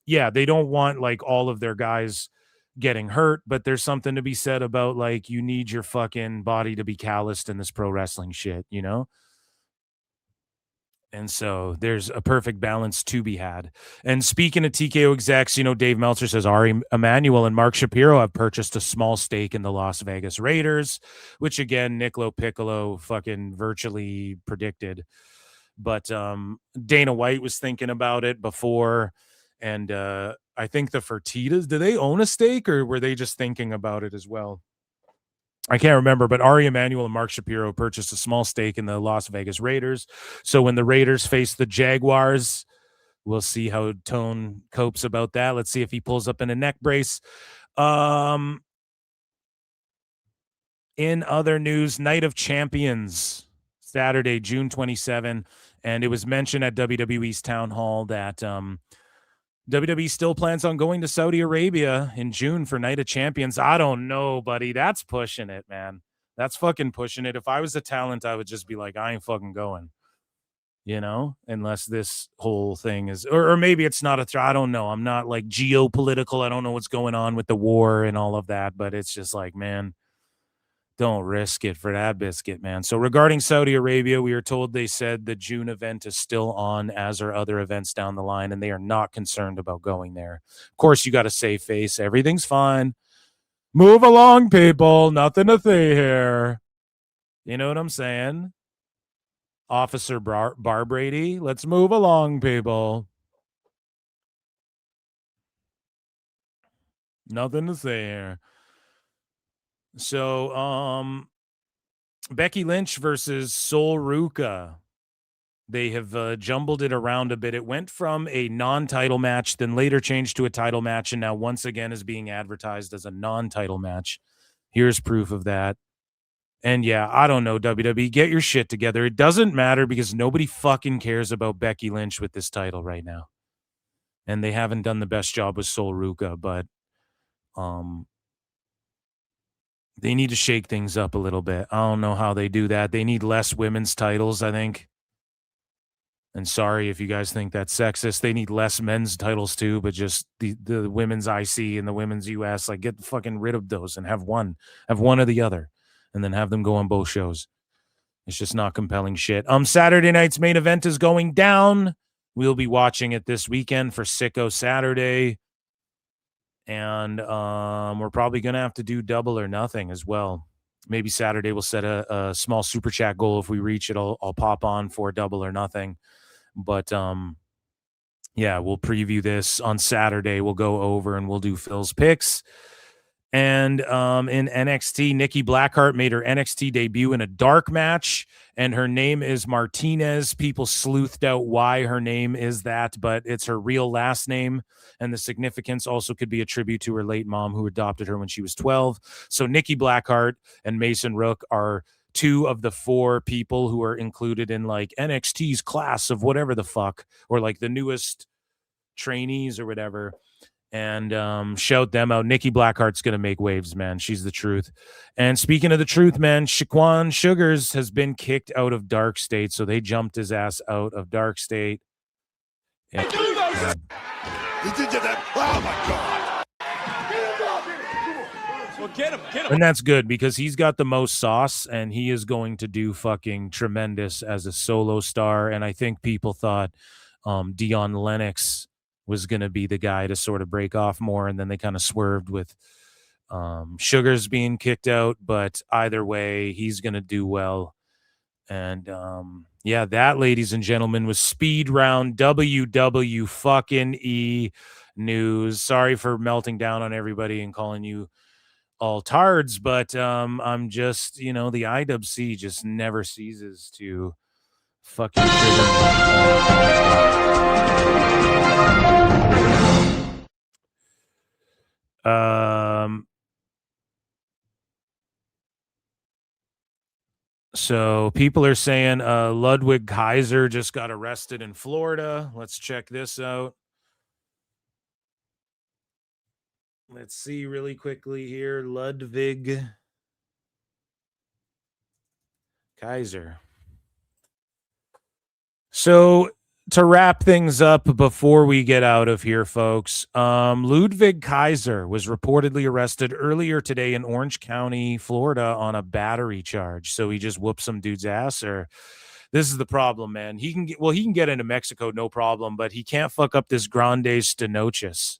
yeah, they don't want like all of their guys getting hurt, but there's something to be said about like you need your fucking body to be calloused in this pro wrestling shit, you know? And so there's a perfect balance to be had. And speaking of TKO execs, you know, Dave Meltzer says Ari Emanuel and Mark Shapiro have purchased a small stake in the Las Vegas Raiders, which again, Niccolo Piccolo fucking virtually predicted. But Dana White was thinking about it before. And I think the Fertittas, do they own a stake or were they just thinking about it as well? I can't remember, but Ari Emanuel and Mark Shapiro purchased a small stake in the Las Vegas Raiders. So when the Raiders face the Jaguars, we'll see how Tone copes about that. Let's see if he pulls up in a neck brace. In other news, Night of Champions, Saturday, June 27. And it was mentioned at WWE's Town Hall that WWE still plans on going to Saudi Arabia in June for Night of Champions. I don't know, buddy. That's pushing it, man. That's fucking pushing it. If I was a talent, I would just be like, I ain't fucking going, you know, unless this whole thing is, or maybe it's not I don't know. I'm not like geopolitical. I don't know what's going on with the war and all of that, but it's just like, man, don't risk it for that biscuit, man. So regarding Saudi Arabia, we are told they said the June event is still on, as are other events down the line, and they are not concerned about going there. Of course, you got a safe face. Everything's fine. Move along, people. Nothing to say here. You know what I'm saying? Officer Bar Brady, let's move along, people. Nothing to say here. So, Becky Lynch versus Sol Ruca. They have jumbled it around a bit. It went from a non-title match, then later changed to a title match, and now once again is being advertised as a non-title match. Here's proof of that. And yeah, I don't know, WWE, get your shit together. It doesn't matter because nobody fucking cares about Becky Lynch with this title right now. And they haven't done the best job with Sol Ruca, but they need to shake things up a little bit. I don't know how they do that. They need less women's titles, I think. And sorry if you guys think that's sexist. They need less men's titles too, but just the women's IC and the women's US, like get fucking rid of those and have one or the other, and then have them go on both shows. It's just not compelling shit. Saturday night's main event is going down. We'll be watching it this weekend for Sicko Saturday. And we're probably going to have to do Double or Nothing as well. Maybe Saturday we'll set a small super chat goal. If we reach it, I'll pop on for Double or Nothing. But yeah, we'll preview this on Saturday. We'll go over and we'll do Phil's picks. And in NXT, Nikki Blackheart made her NXT debut in a dark match, and her name is Martinez. People sleuthed out why her name is that, but it's her real last name, and the significance also could be a tribute to her late mom who adopted her when she was 12. So Nikki Blackheart and Mason Rook are two of the four people who are included in like NXT's class of whatever the fuck, or like the newest trainees or whatever. And shout them out. Nikki Blackheart's going to make waves, man. She's the truth. And speaking of the truth, man, Shaquan Sugars has been kicked out of Dark State, so they jumped his ass out of Dark State. Oh, my God. Well, get him. And that's good because he's got the most sauce, and he is going to do fucking tremendous as a solo star. And I think people thought Dion Lennox was going to be the guy to sort of break off more, and then they kind of swerved with Sugars being kicked out. But either way, he's going to do well. And yeah, that, ladies and gentlemen, was Speed Round WW fucking E news. Sorry for melting down on everybody and calling you all tards, but I'm just, you know, the IWC just never ceases to fucking so people are saying Ludwig Kaiser just got arrested in Florida. Let's check this out. Let's see really quickly here. Ludwig Kaiser. So to wrap things up before we get out of here, folks, Ludwig Kaiser was reportedly arrested earlier today in Orange County, Florida, on a battery charge. So he just whooped some dude's ass, or this is the problem, man. He can get into Mexico, no problem, but he can't fuck up this Grandes de Noches.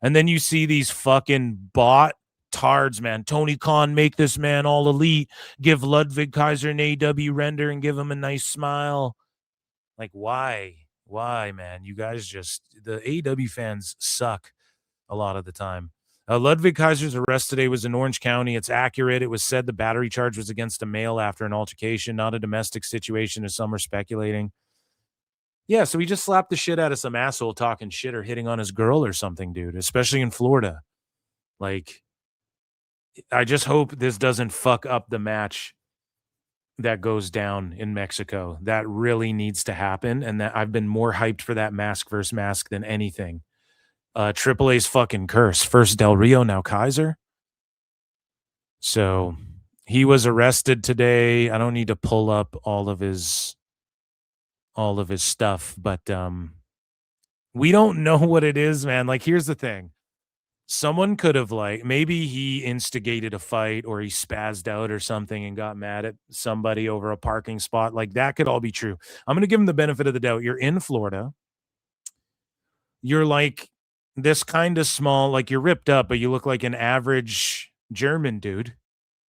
And then you see these fucking bot tards, man. Tony Khan, make this man all elite. Give Ludwig Kaiser an AW render and give him a nice smile. Like, why? Why, man? You guys just, the AEW fans suck a lot of the time. Ludwig Kaiser's arrest today was in Orange County. It's accurate. It was said the battery charge was against a male after an altercation, not a domestic situation, as some are speculating. Yeah, so he just slapped the shit out of some asshole talking shit or hitting on his girl or something, dude, especially in Florida. Like, I just hope this doesn't fuck up the match that goes down in Mexico. That really needs to happen, and that I've been more hyped for that mask versus mask than anything. Triple A's fucking curse. First Del Rio, now Kaiser. So he was arrested today. I don't need to pull up all of his stuff, but we don't know what it is, man. Like, here's the thing. Someone could have, like, maybe he instigated a fight or he spazzed out or something and got mad at somebody over a parking spot. Like, that could all be true. I'm going to give him the benefit of the doubt. You're in Florida. You're like this kind of small, like you're ripped up, but you look like an average German dude.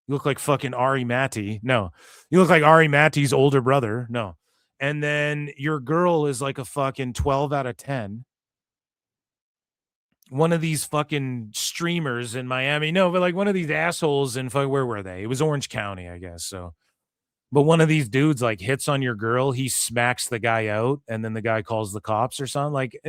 You look like fucking Ari Matti. No, you look like Ari Matti's older brother. No. And then your girl is like a fucking 12 out of 10. One of these fucking streamers in Miami. No, but like one of these assholes in, where were they? It was Orange County, I guess. So, but one of these dudes like hits on your girl. He smacks the guy out, and then the guy calls the cops or something. Like,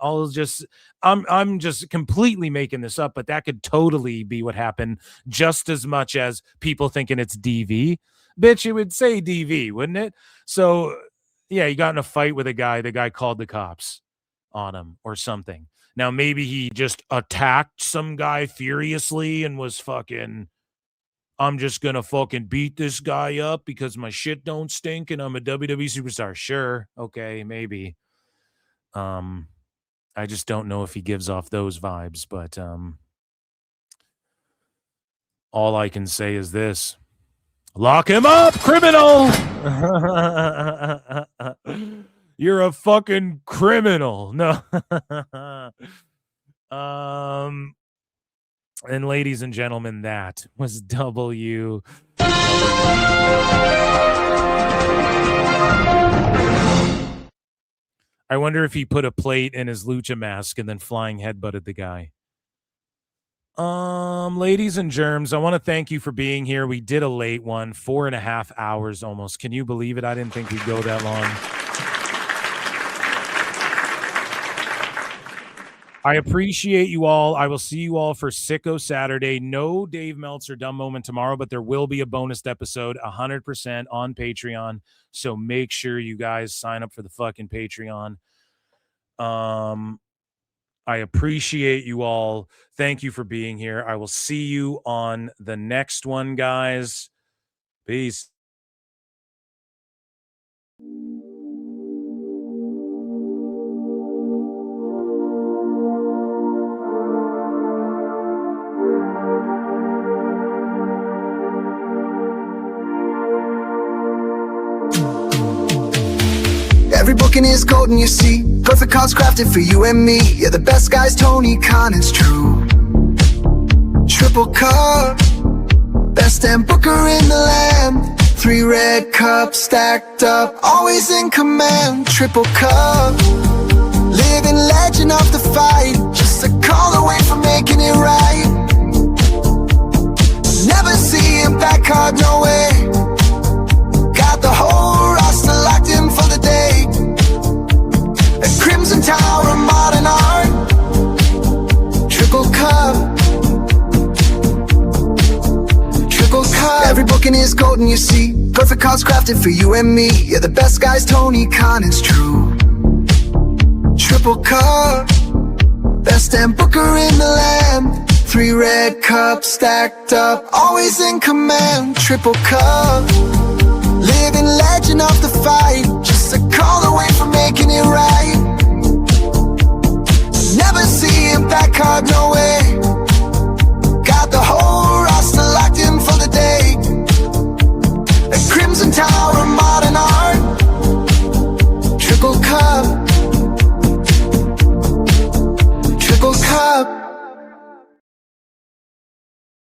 I'm just completely making this up, but that could totally be what happened, just as much as people thinking it's DV. Bitch, it would say DV, wouldn't it? So, yeah, he got in a fight with a guy. The guy called the cops on him or something. Now, maybe he just attacked some guy furiously and was fucking, I'm just going to fucking beat this guy up because my shit don't stink and I'm a WWE superstar. Sure. Okay, maybe. I just don't know if he gives off those vibes, but all I can say is this. Lock him up, criminal. You're a fucking criminal. No. And ladies and gentlemen, that was W. I wonder if he put a plate in his lucha mask and then flying headbutted the guy. Ladies and germs, I want to thank you for being here. We did a late one, 4.5 hours almost. Can you believe it? I didn't think we'd go that long. I appreciate you all. I will see you all for Sicko Saturday. No Dave Meltzer Dumb Moment tomorrow, but there will be a bonus episode 100% on Patreon. So make sure you guys sign up for the fucking Patreon. I appreciate you all. Thank you for being here. I will see you on the next one, guys. Peace. Every booking is golden, you see. Perfect cards crafted for you and me. Yeah, the best guy's Tony Khan, it's true. Triple cup, best damn booker in the land. 3 red cups stacked up, always in command. Triple cup, living legend of the fight. Just a call away from making it right. Never see him back hard, no way. Got the whole roster locked in for the day. A Crimson Tower, modern art. Triple cup. Triple cup. Every booking is golden, you see. Perfect cards crafted for you and me. Yeah, the best guy's Tony Khan, it's true. Triple cup. Best damn booker in the land. 3 red cups stacked up, always in command. Triple cup. Living legend of the fight. Just a call away from making it right. Never see him back hard, no way. Got the whole roster locked in for the day. A Crimson Tower.